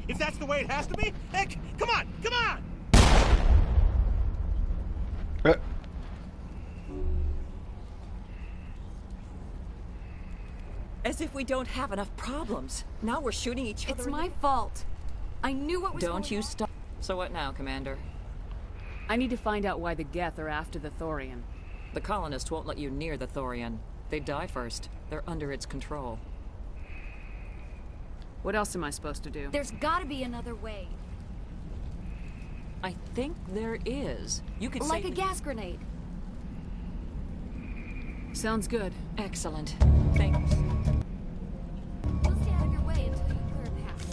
If that's the way it has to be, heck, come on, come on! As if we don't have enough problems. Now we're shooting each other. It's my fault. I knew what was going on. Don't you stop. So what now, Commander? I need to find out why the Geth are after the Thorian. The colonists won't let you near the Thorian. They die first. They're under its control. What else am I supposed to do? There's gotta be another way. I think there is. You could like a gas grenade. Sounds good. Excellent. Thanks. We'll stay out of your way until you clear a path.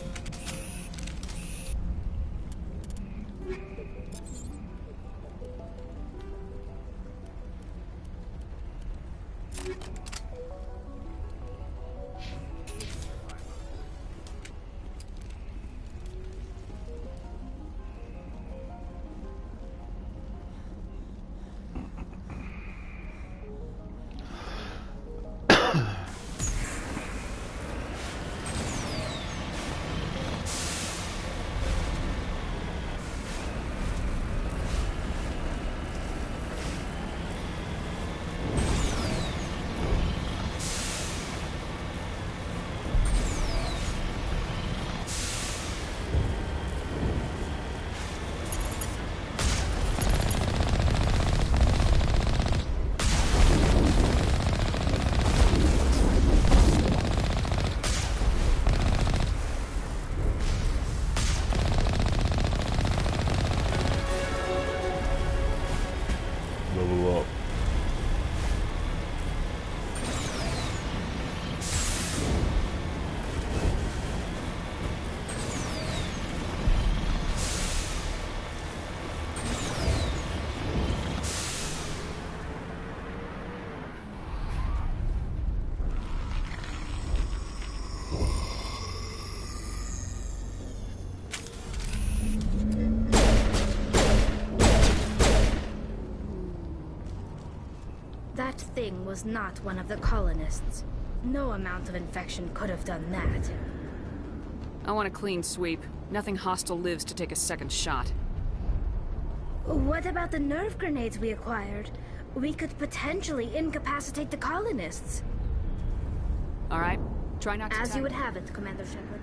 That thing was not one of the colonists. No amount of infection could have done that. I want a clean sweep. Nothing hostile lives to take a second shot. What about the nerve grenades we acquired? We could potentially incapacitate the colonists. All right. Try not to As you would have it, Commander Shepard.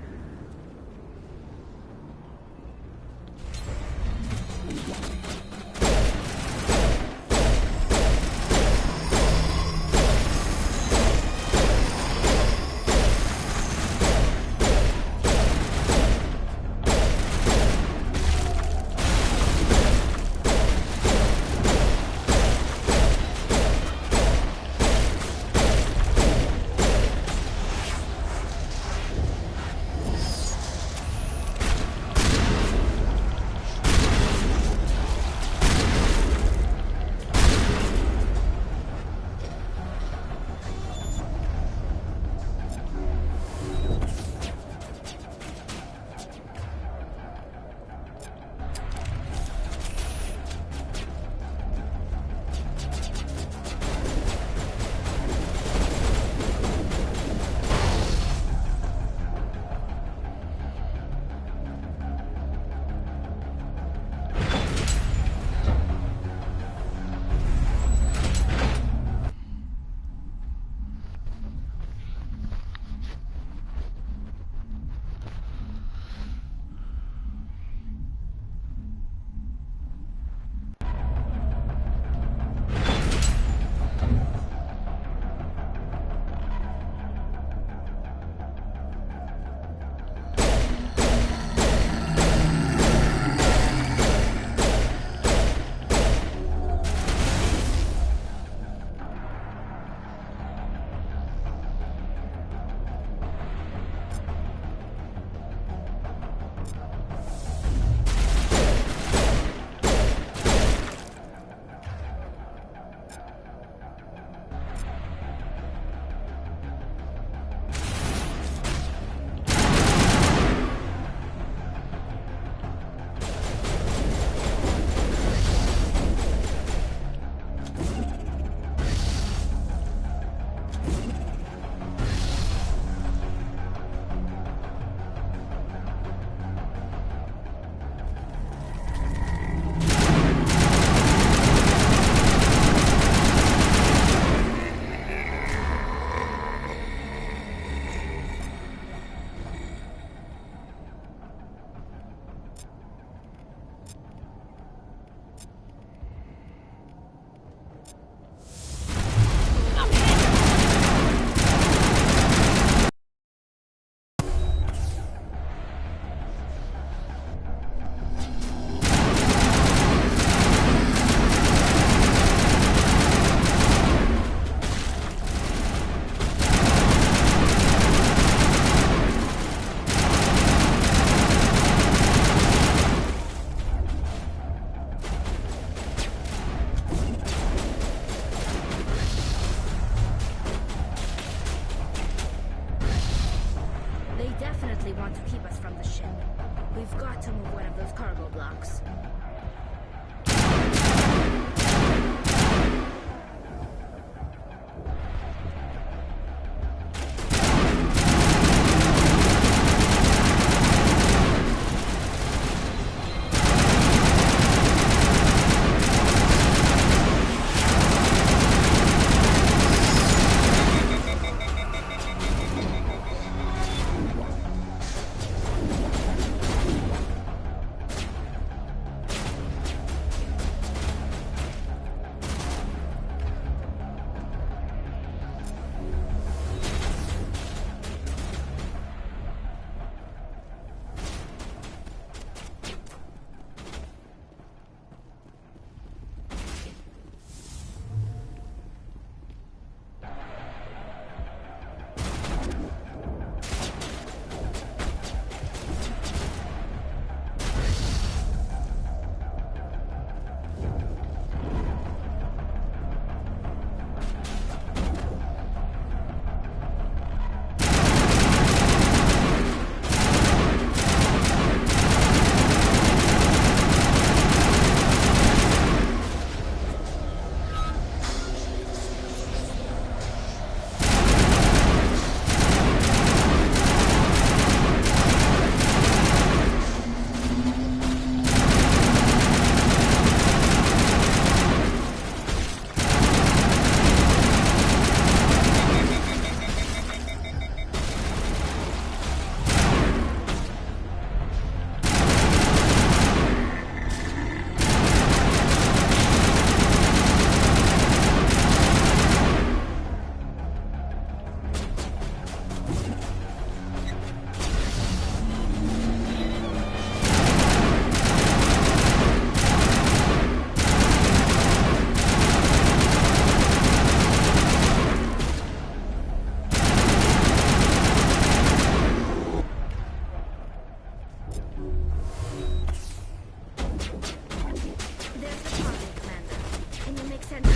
Eccentric.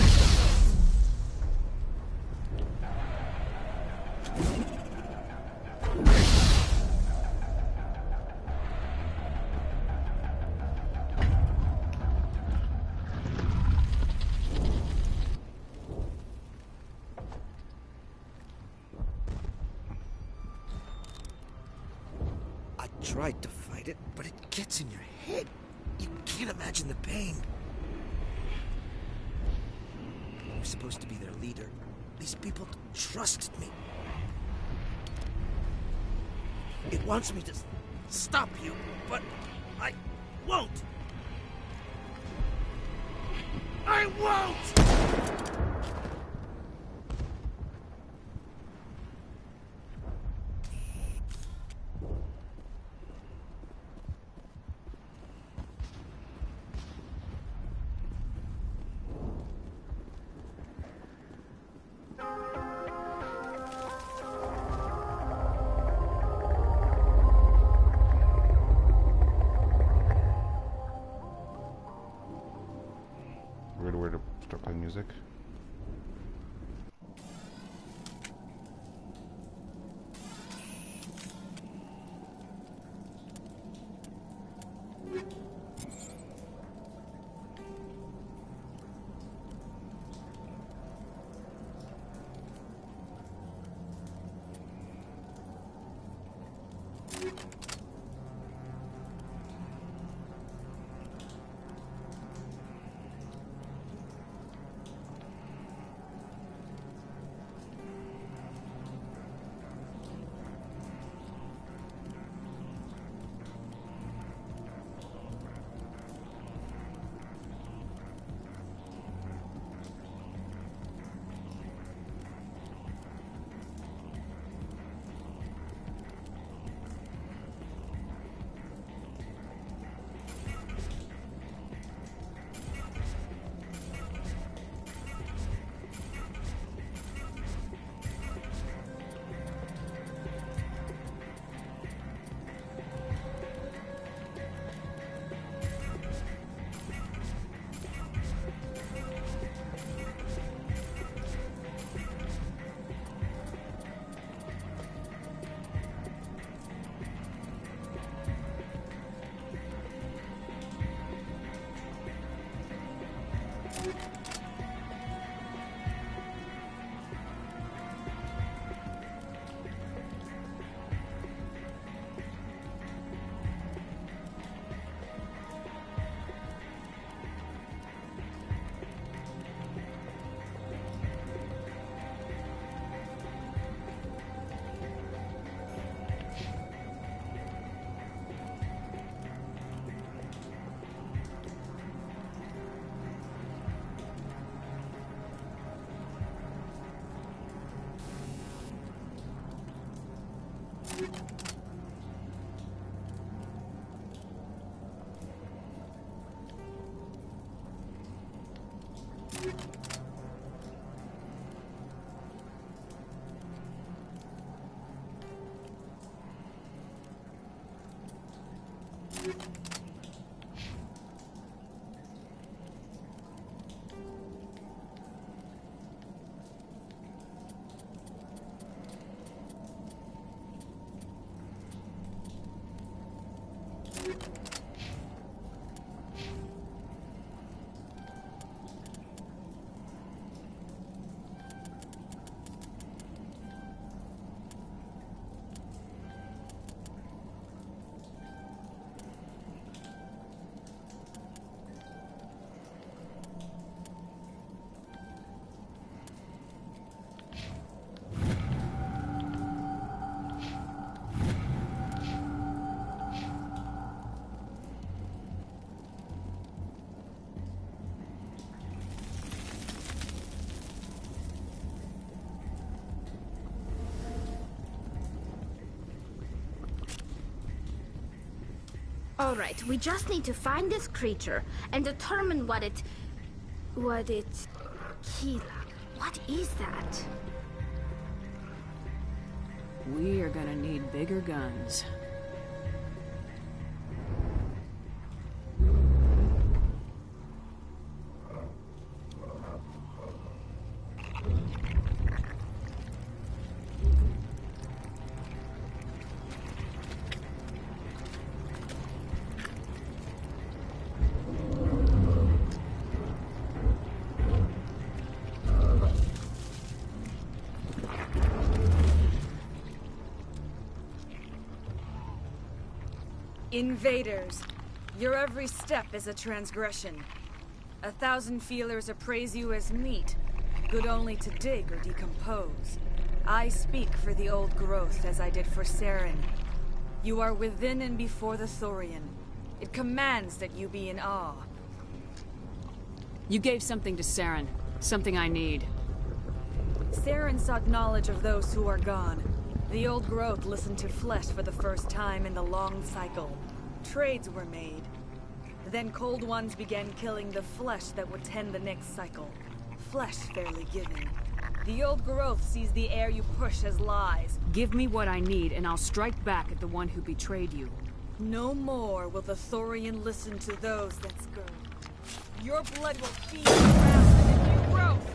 I tried to fight it, but it gets in your head. You can't imagine the pain. I'm supposed to be their leader. These people trusted me. It wants me to stop you, but I won't. I won't! Where to start playing music? Alright, we just need to find this creature and determine what it... Kila. What is that? We are gonna need bigger guns. Invaders, your every step is a transgression. 1,000 feelers appraise you as meat, good only to dig or decompose. I speak for the old growth as I did for Saren. You are within and before the Thorian. It commands that you be in awe. You gave something to Saren. Something I need. Saren sought knowledge of those who are gone. The old growth listened to flesh for the first time in the long cycle. Trades were made. Then cold ones began killing the flesh that would tend the next cycle. Flesh fairly given. The old growth sees the air you push as lies. Give me what I need, and I'll strike back at the one who betrayed you. No more will the Thorian listen to those that spurn. Your blood will feed the ground for the new growth!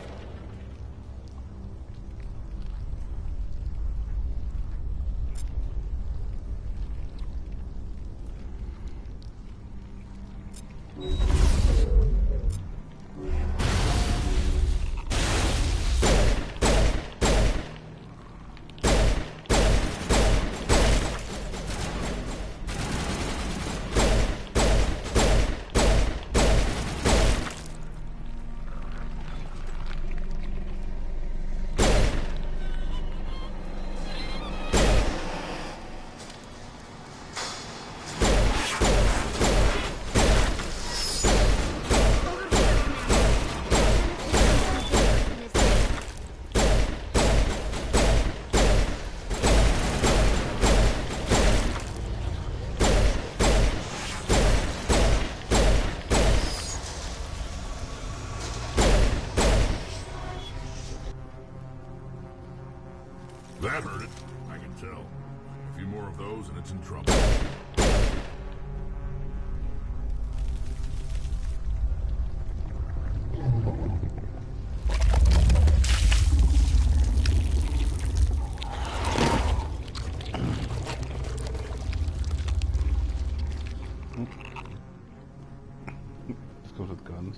That hurt it, I can tell. A few more of those and it's in trouble. Let's go with guns.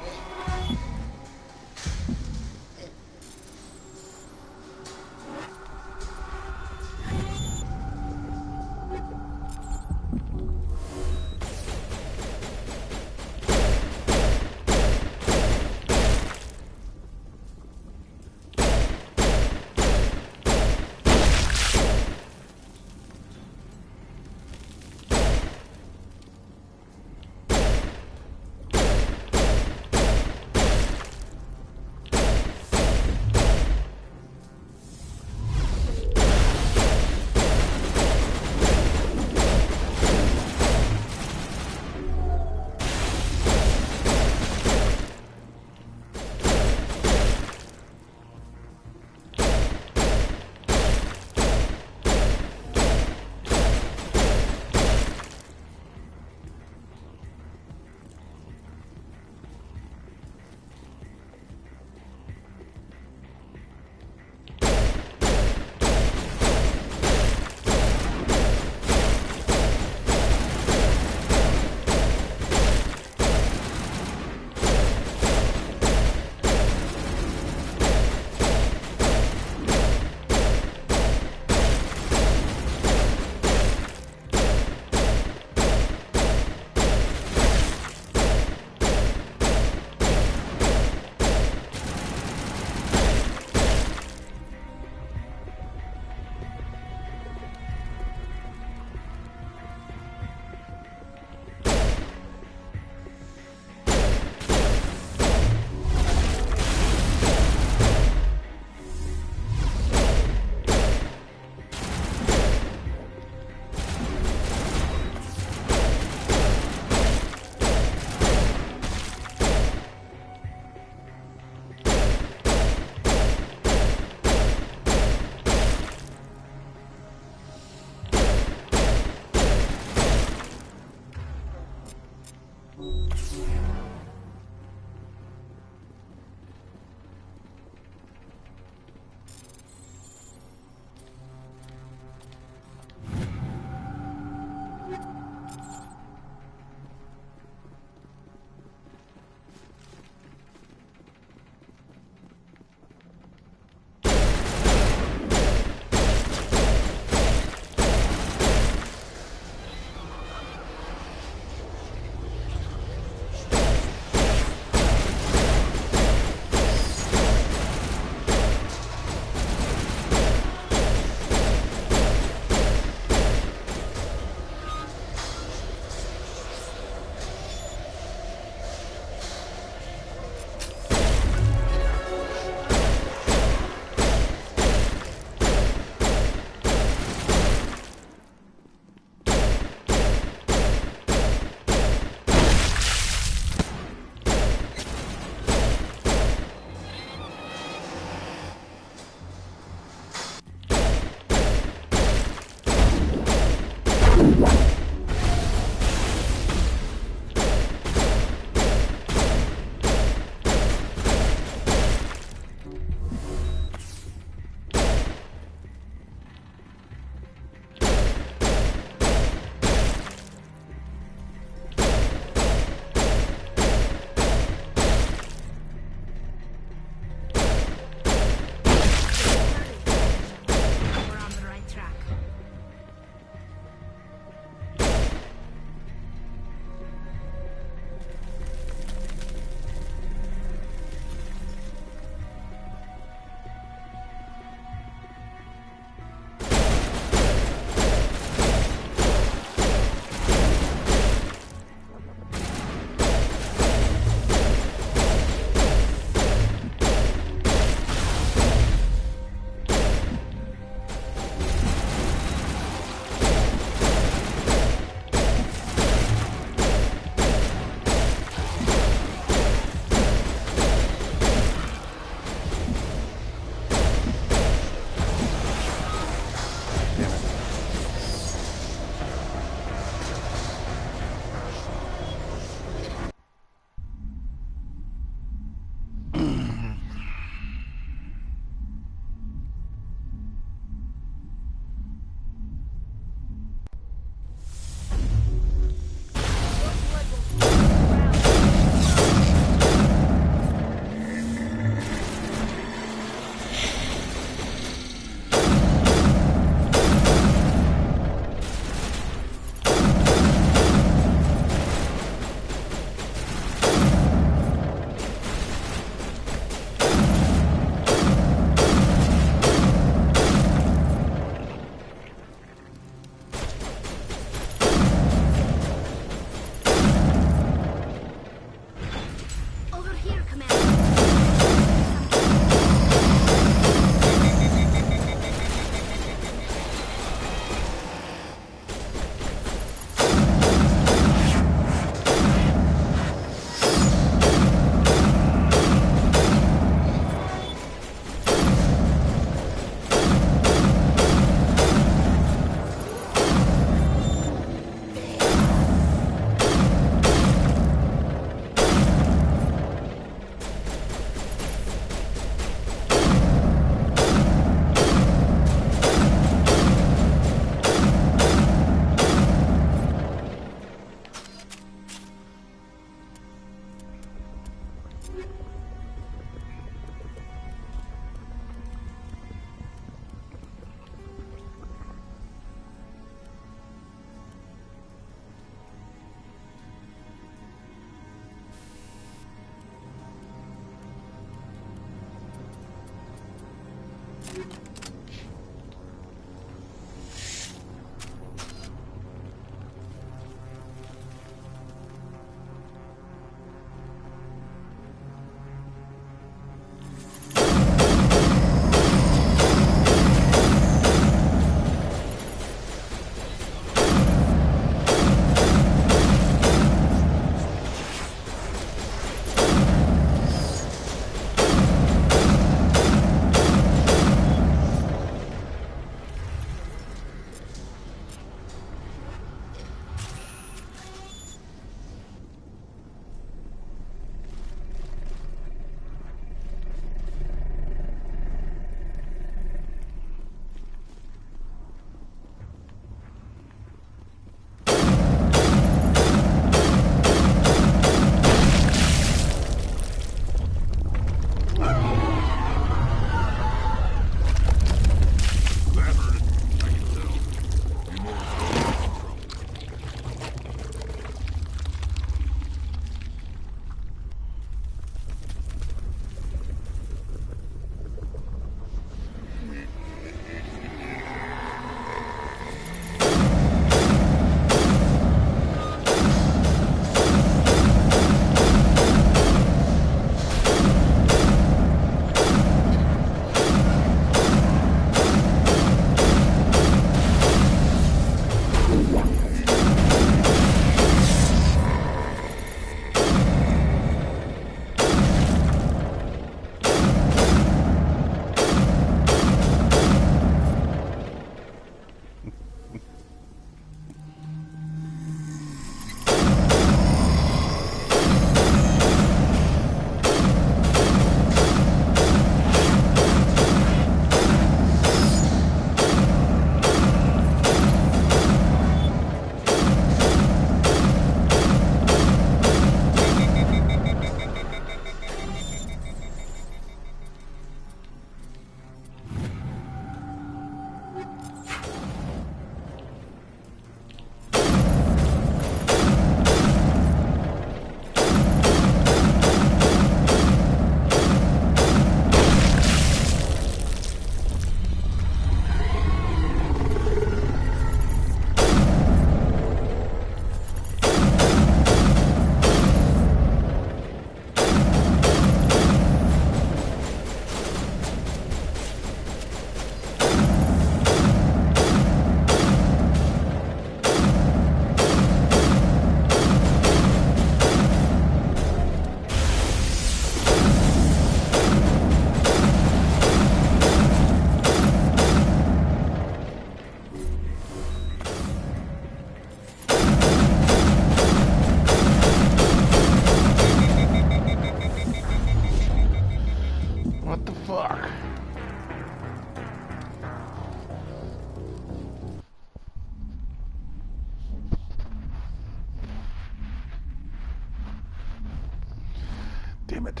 Damn it.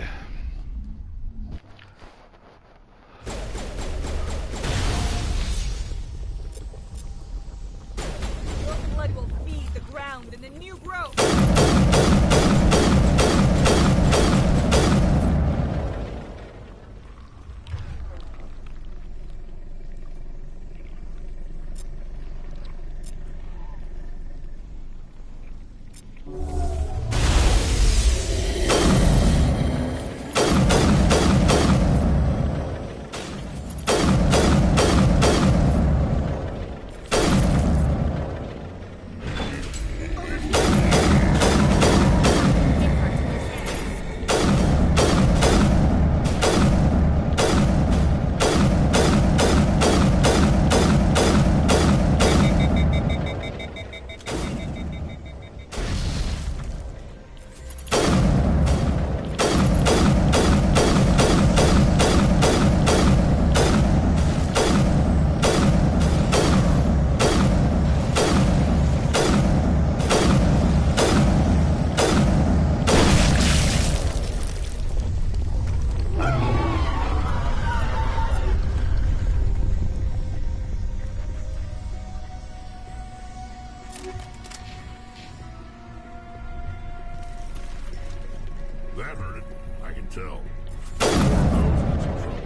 Your blood will feed the ground and the new growth. That hurt it. I can tell. More of those and some trouble.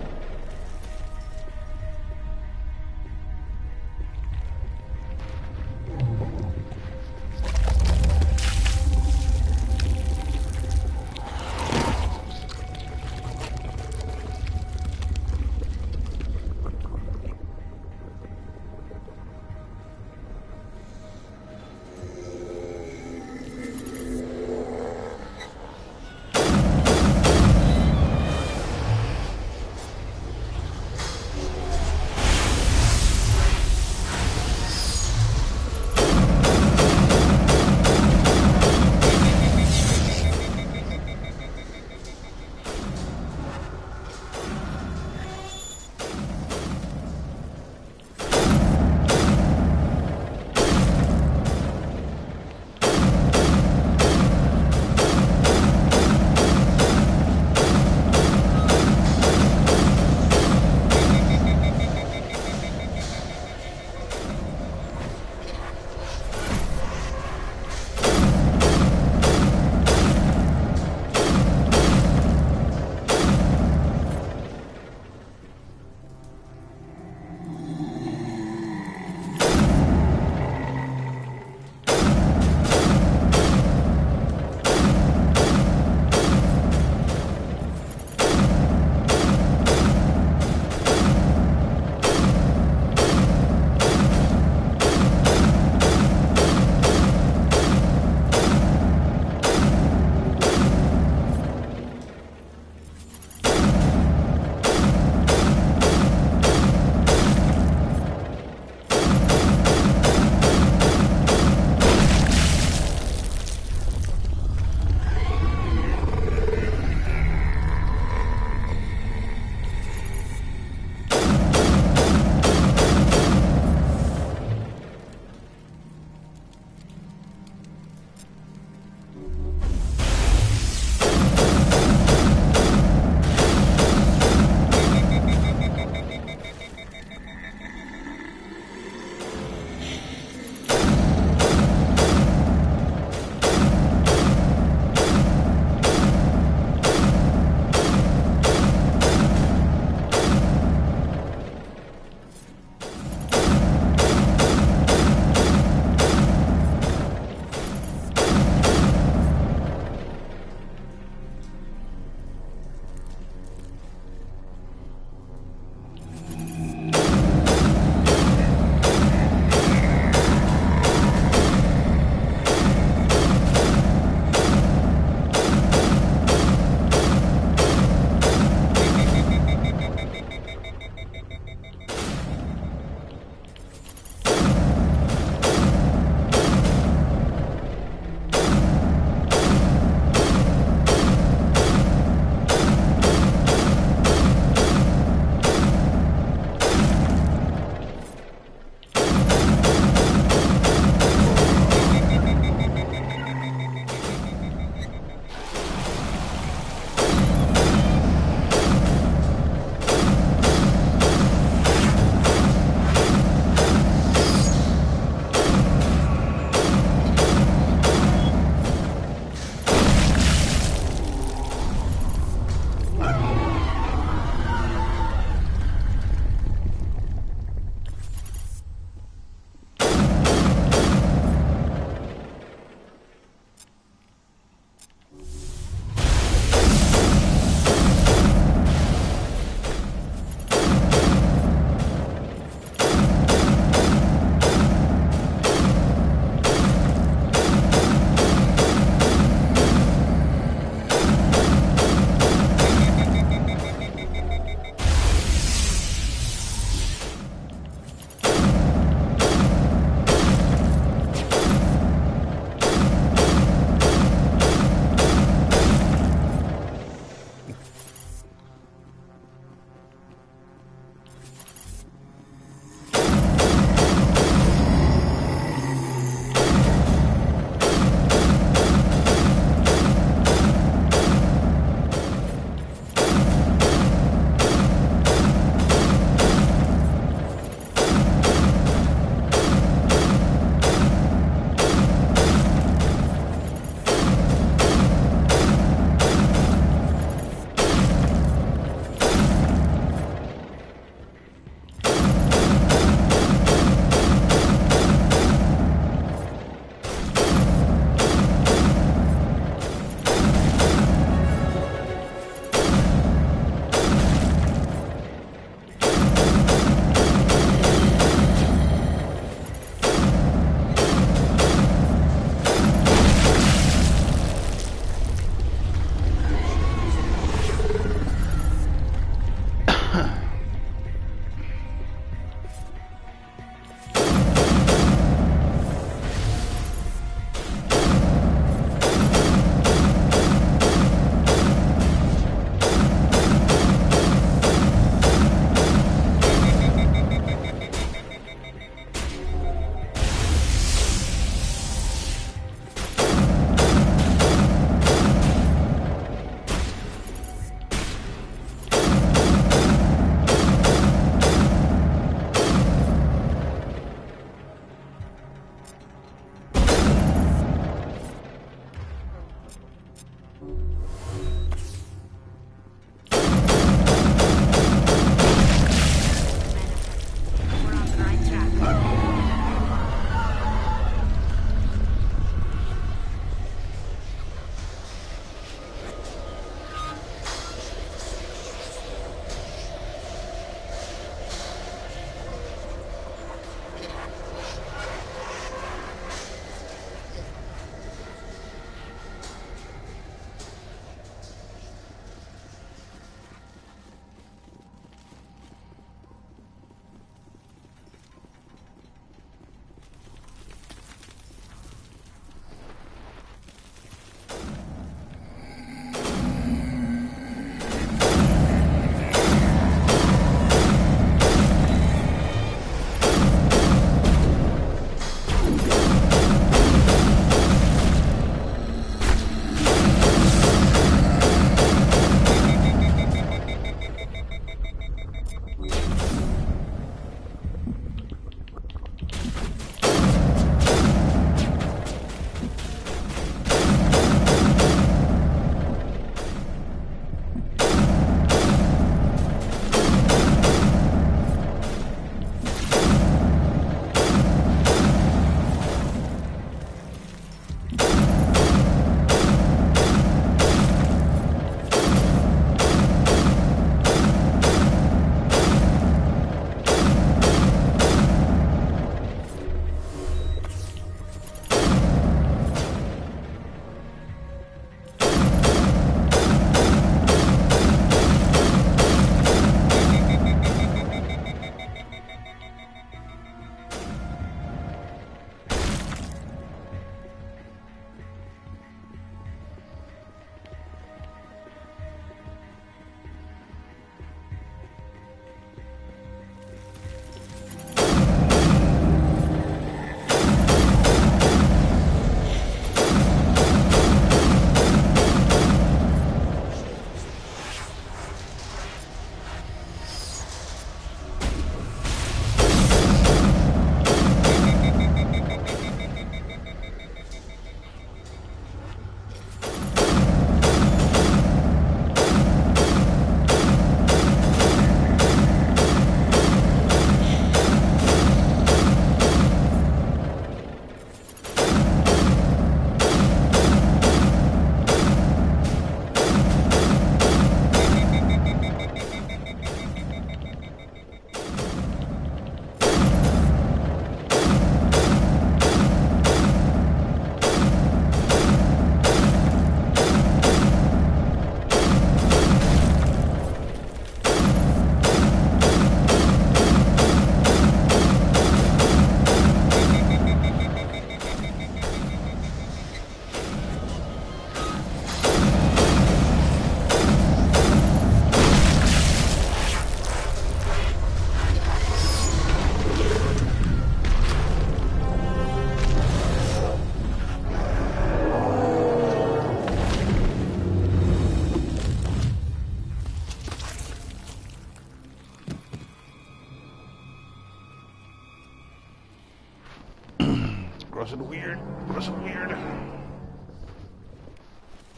wasn't weird. It wasn't weird.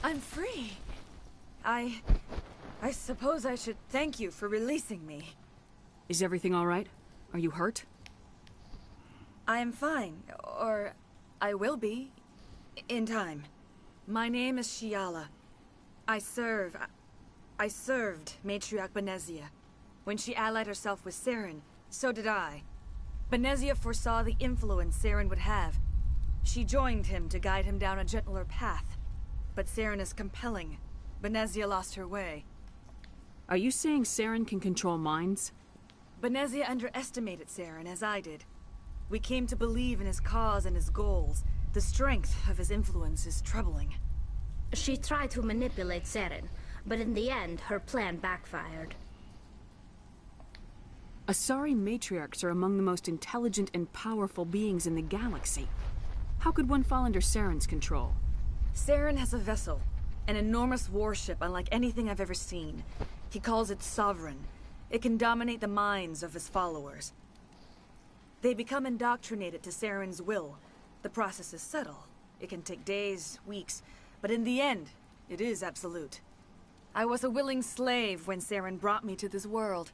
I'm free. I suppose I should thank you for releasing me. Is everything all right? Are you hurt? I am fine, or I will be, in time. My name is Shiala. I served Matriarch Benezia. When she allied herself with Saren, so did I. Benezia foresaw the influence Saren would have. She joined him to guide him down a gentler path. But Saren is compelling. Benezia lost her way. Are you saying Saren can control minds? Benezia underestimated Saren, as I did. We came to believe in his cause and his goals. The strength of his influence is troubling. She tried to manipulate Saren, but in the end, her plan backfired. Asari matriarchs are among the most intelligent and powerful beings in the galaxy. How could one fall under Saren's control? Saren has a vessel, an enormous warship unlike anything I've ever seen. He calls it Sovereign. It can dominate the minds of his followers. They become indoctrinated to Saren's will. The process is subtle. It can take days, weeks, but in the end, it is absolute. I was a willing slave when Saren brought me to this world.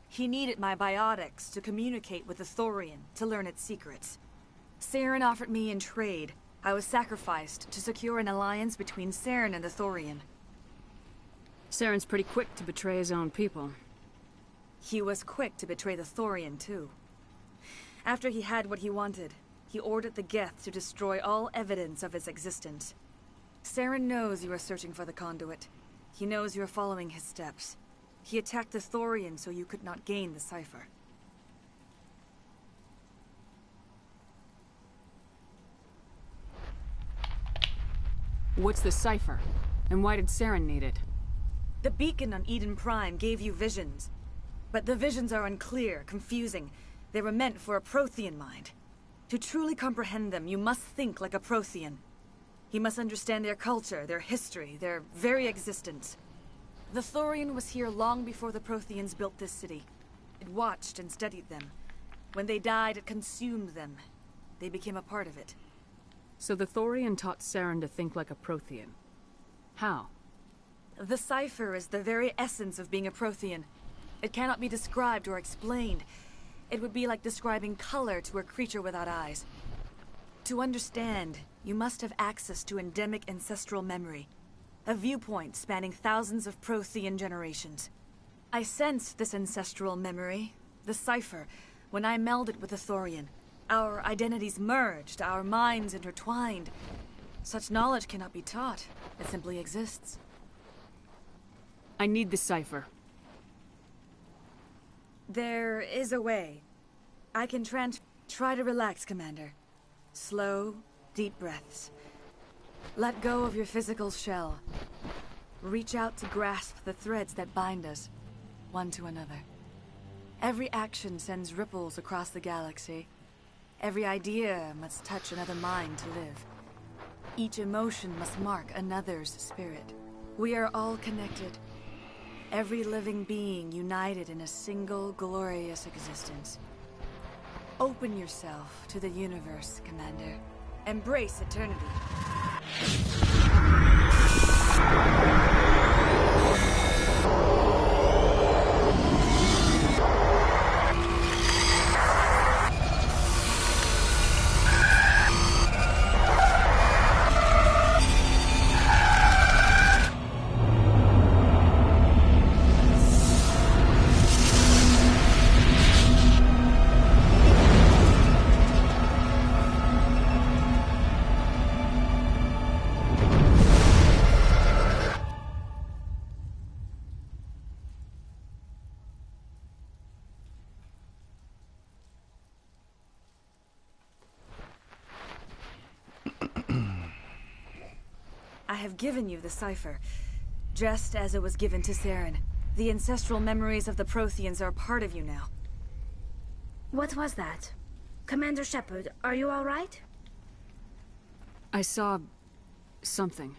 He needed my biotics to communicate with the Thorian, to learn its secrets. Saren offered me in trade. I was sacrificed to secure an alliance between Saren and the Thorian. Saren's pretty quick to betray his own people. He was quick to betray the Thorian, too. After he had what he wanted, he ordered the Geth to destroy all evidence of its existence. Saren knows you are searching for the conduit. He knows you are following his steps. He attacked the Thorian so you could not gain the cipher. What's the cipher? And why did Saren need it? The beacon on Eden Prime gave you visions. But the visions are unclear, confusing. They were meant for a Prothean mind. To truly comprehend them, you must think like a Prothean. You must understand their culture, their history, their very existence. The Thorian was here long before the Protheans built this city. It watched and studied them. When they died, it consumed them. They became a part of it. So the Thorian taught Saren to think like a Prothean. How? The cipher is the very essence of being a Prothean. It cannot be described or explained. It would be like describing color to a creature without eyes. To understand, you must have access to endemic ancestral memory. A viewpoint spanning thousands of Prothean generations. I sensed this ancestral memory, the cipher, when I melded with the Thorian. Our identities merged, our minds intertwined. Such knowledge cannot be taught. It simply exists. I need the cipher. There is a way. I can try to relax, Commander. Slow, deep breaths. Let go of your physical shell. Reach out to grasp the threads that bind us, one to another. Every action sends ripples across the galaxy. Every idea must touch another mind to live. Each emotion must mark another's spirit. We are all connected. Every living being united in a single glorious existence. Open yourself to the universe, Commander. Embrace eternity. I have given you the cipher, just as it was given to Saren. The ancestral memories of the Protheans are part of you now. What was that? Commander Shepard, are you all right? I saw... something.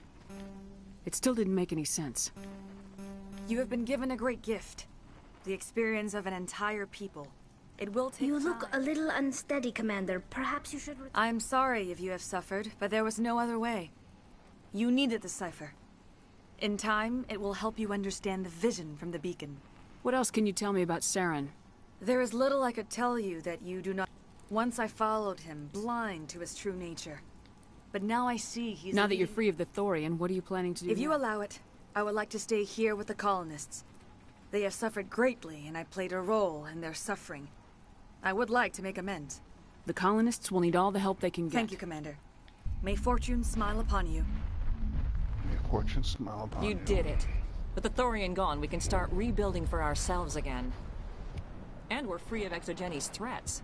It still didn't make any sense. You have been given a great gift. The experience of an entire people. It will take You time. look a little unsteady, Commander. Perhaps you should... I'm sorry if you have suffered, but there was no other way. You needed the cipher. In time, it will help you understand the vision from the beacon. What else can you tell me about Saren? There is little I could tell you that you do not... Once I followed him, blind to his true nature. But now I see he's... Now that you're free of the Thorian, what are you planning to do If you now? allow it, I would like to stay here with the colonists. They have suffered greatly, and I played a role in their suffering. I would like to make amends. The colonists will need all the help they can get. Thank you, Commander. May fortune smile upon you. May fortune smile upon you. You did it. With the Thorian gone, we can start rebuilding for ourselves again. And we're free of Exogeni's threats.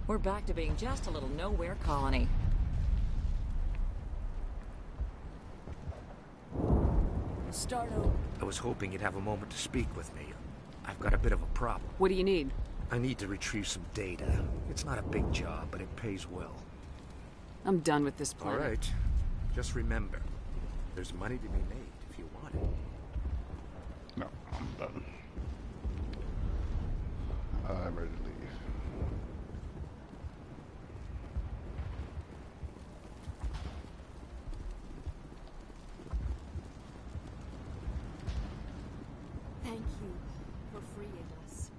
We're back to being just a little nowhere colony. Stardo. I was hoping you'd have a moment to speak with me. I've got a bit of a problem. What do you need? I need to retrieve some data. It's not a big job, but it pays well. I'm done with this planet. All right. Just remember, there's money to be made if you want it. No, I'm done. I'm ready to leave. Thank you for freeing us.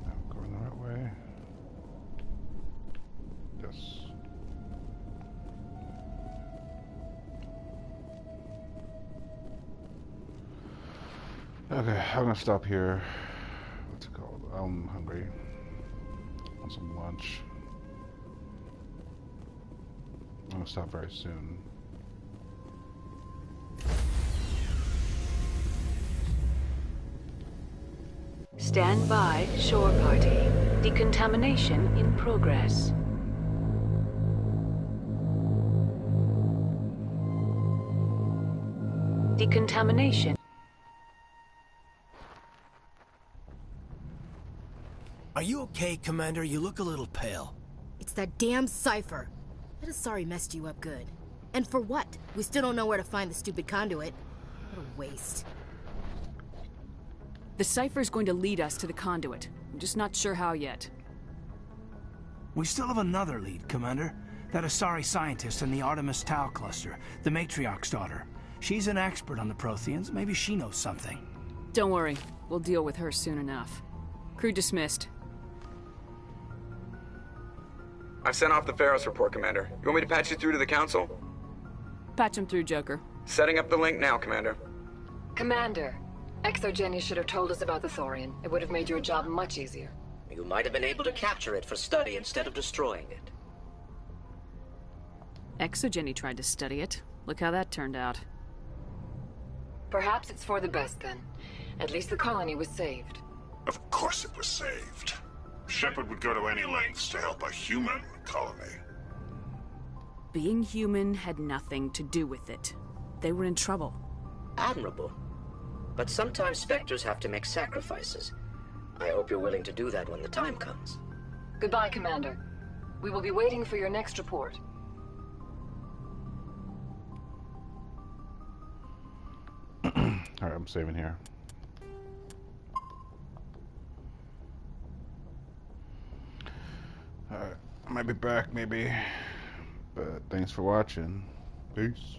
I'm going the right way. Yes. Okay, I'm gonna stop here. What's it called? I'm hungry. Want some lunch. I'm gonna stop very soon. Stand by, shore party. Decontamination in progress. Decontamination. Are you okay, Commander? You look a little pale. It's that damn cipher. That is sorry messed you up good. And for what? We still don't know where to find the stupid conduit. What a waste. The cipher's going to lead us to the conduit. I'm just not sure how yet. We still have another lead, Commander. That Asari scientist in the Artemis Tau cluster, the Matriarch's daughter. She's an expert on the Protheans. Maybe she knows something. Don't worry. We'll deal with her soon enough. Crew dismissed. I've sent off the Pharos report, Commander. You want me to patch you through to the Council? Patch him through, Joker. Setting up the link now, Commander. Commander, Exogeny should have told us about the Thorian. It would have made your job much easier. You might have been able to capture it for study instead of destroying it. Exogeny tried to study it. Look how that turned out. Perhaps it's for the best then. At least the colony was saved. Of course it was saved. Shepard would go to any lengths to help a human colony. Being human had nothing to do with it. They were in trouble. Admirable. But sometimes Spectres have to make sacrifices. I hope you're willing to do that when the time comes. Goodbye, Commander. We will be waiting for your next report. Alright, I'm saving here. Alright, I might be back maybe. But thanks for watching. Peace.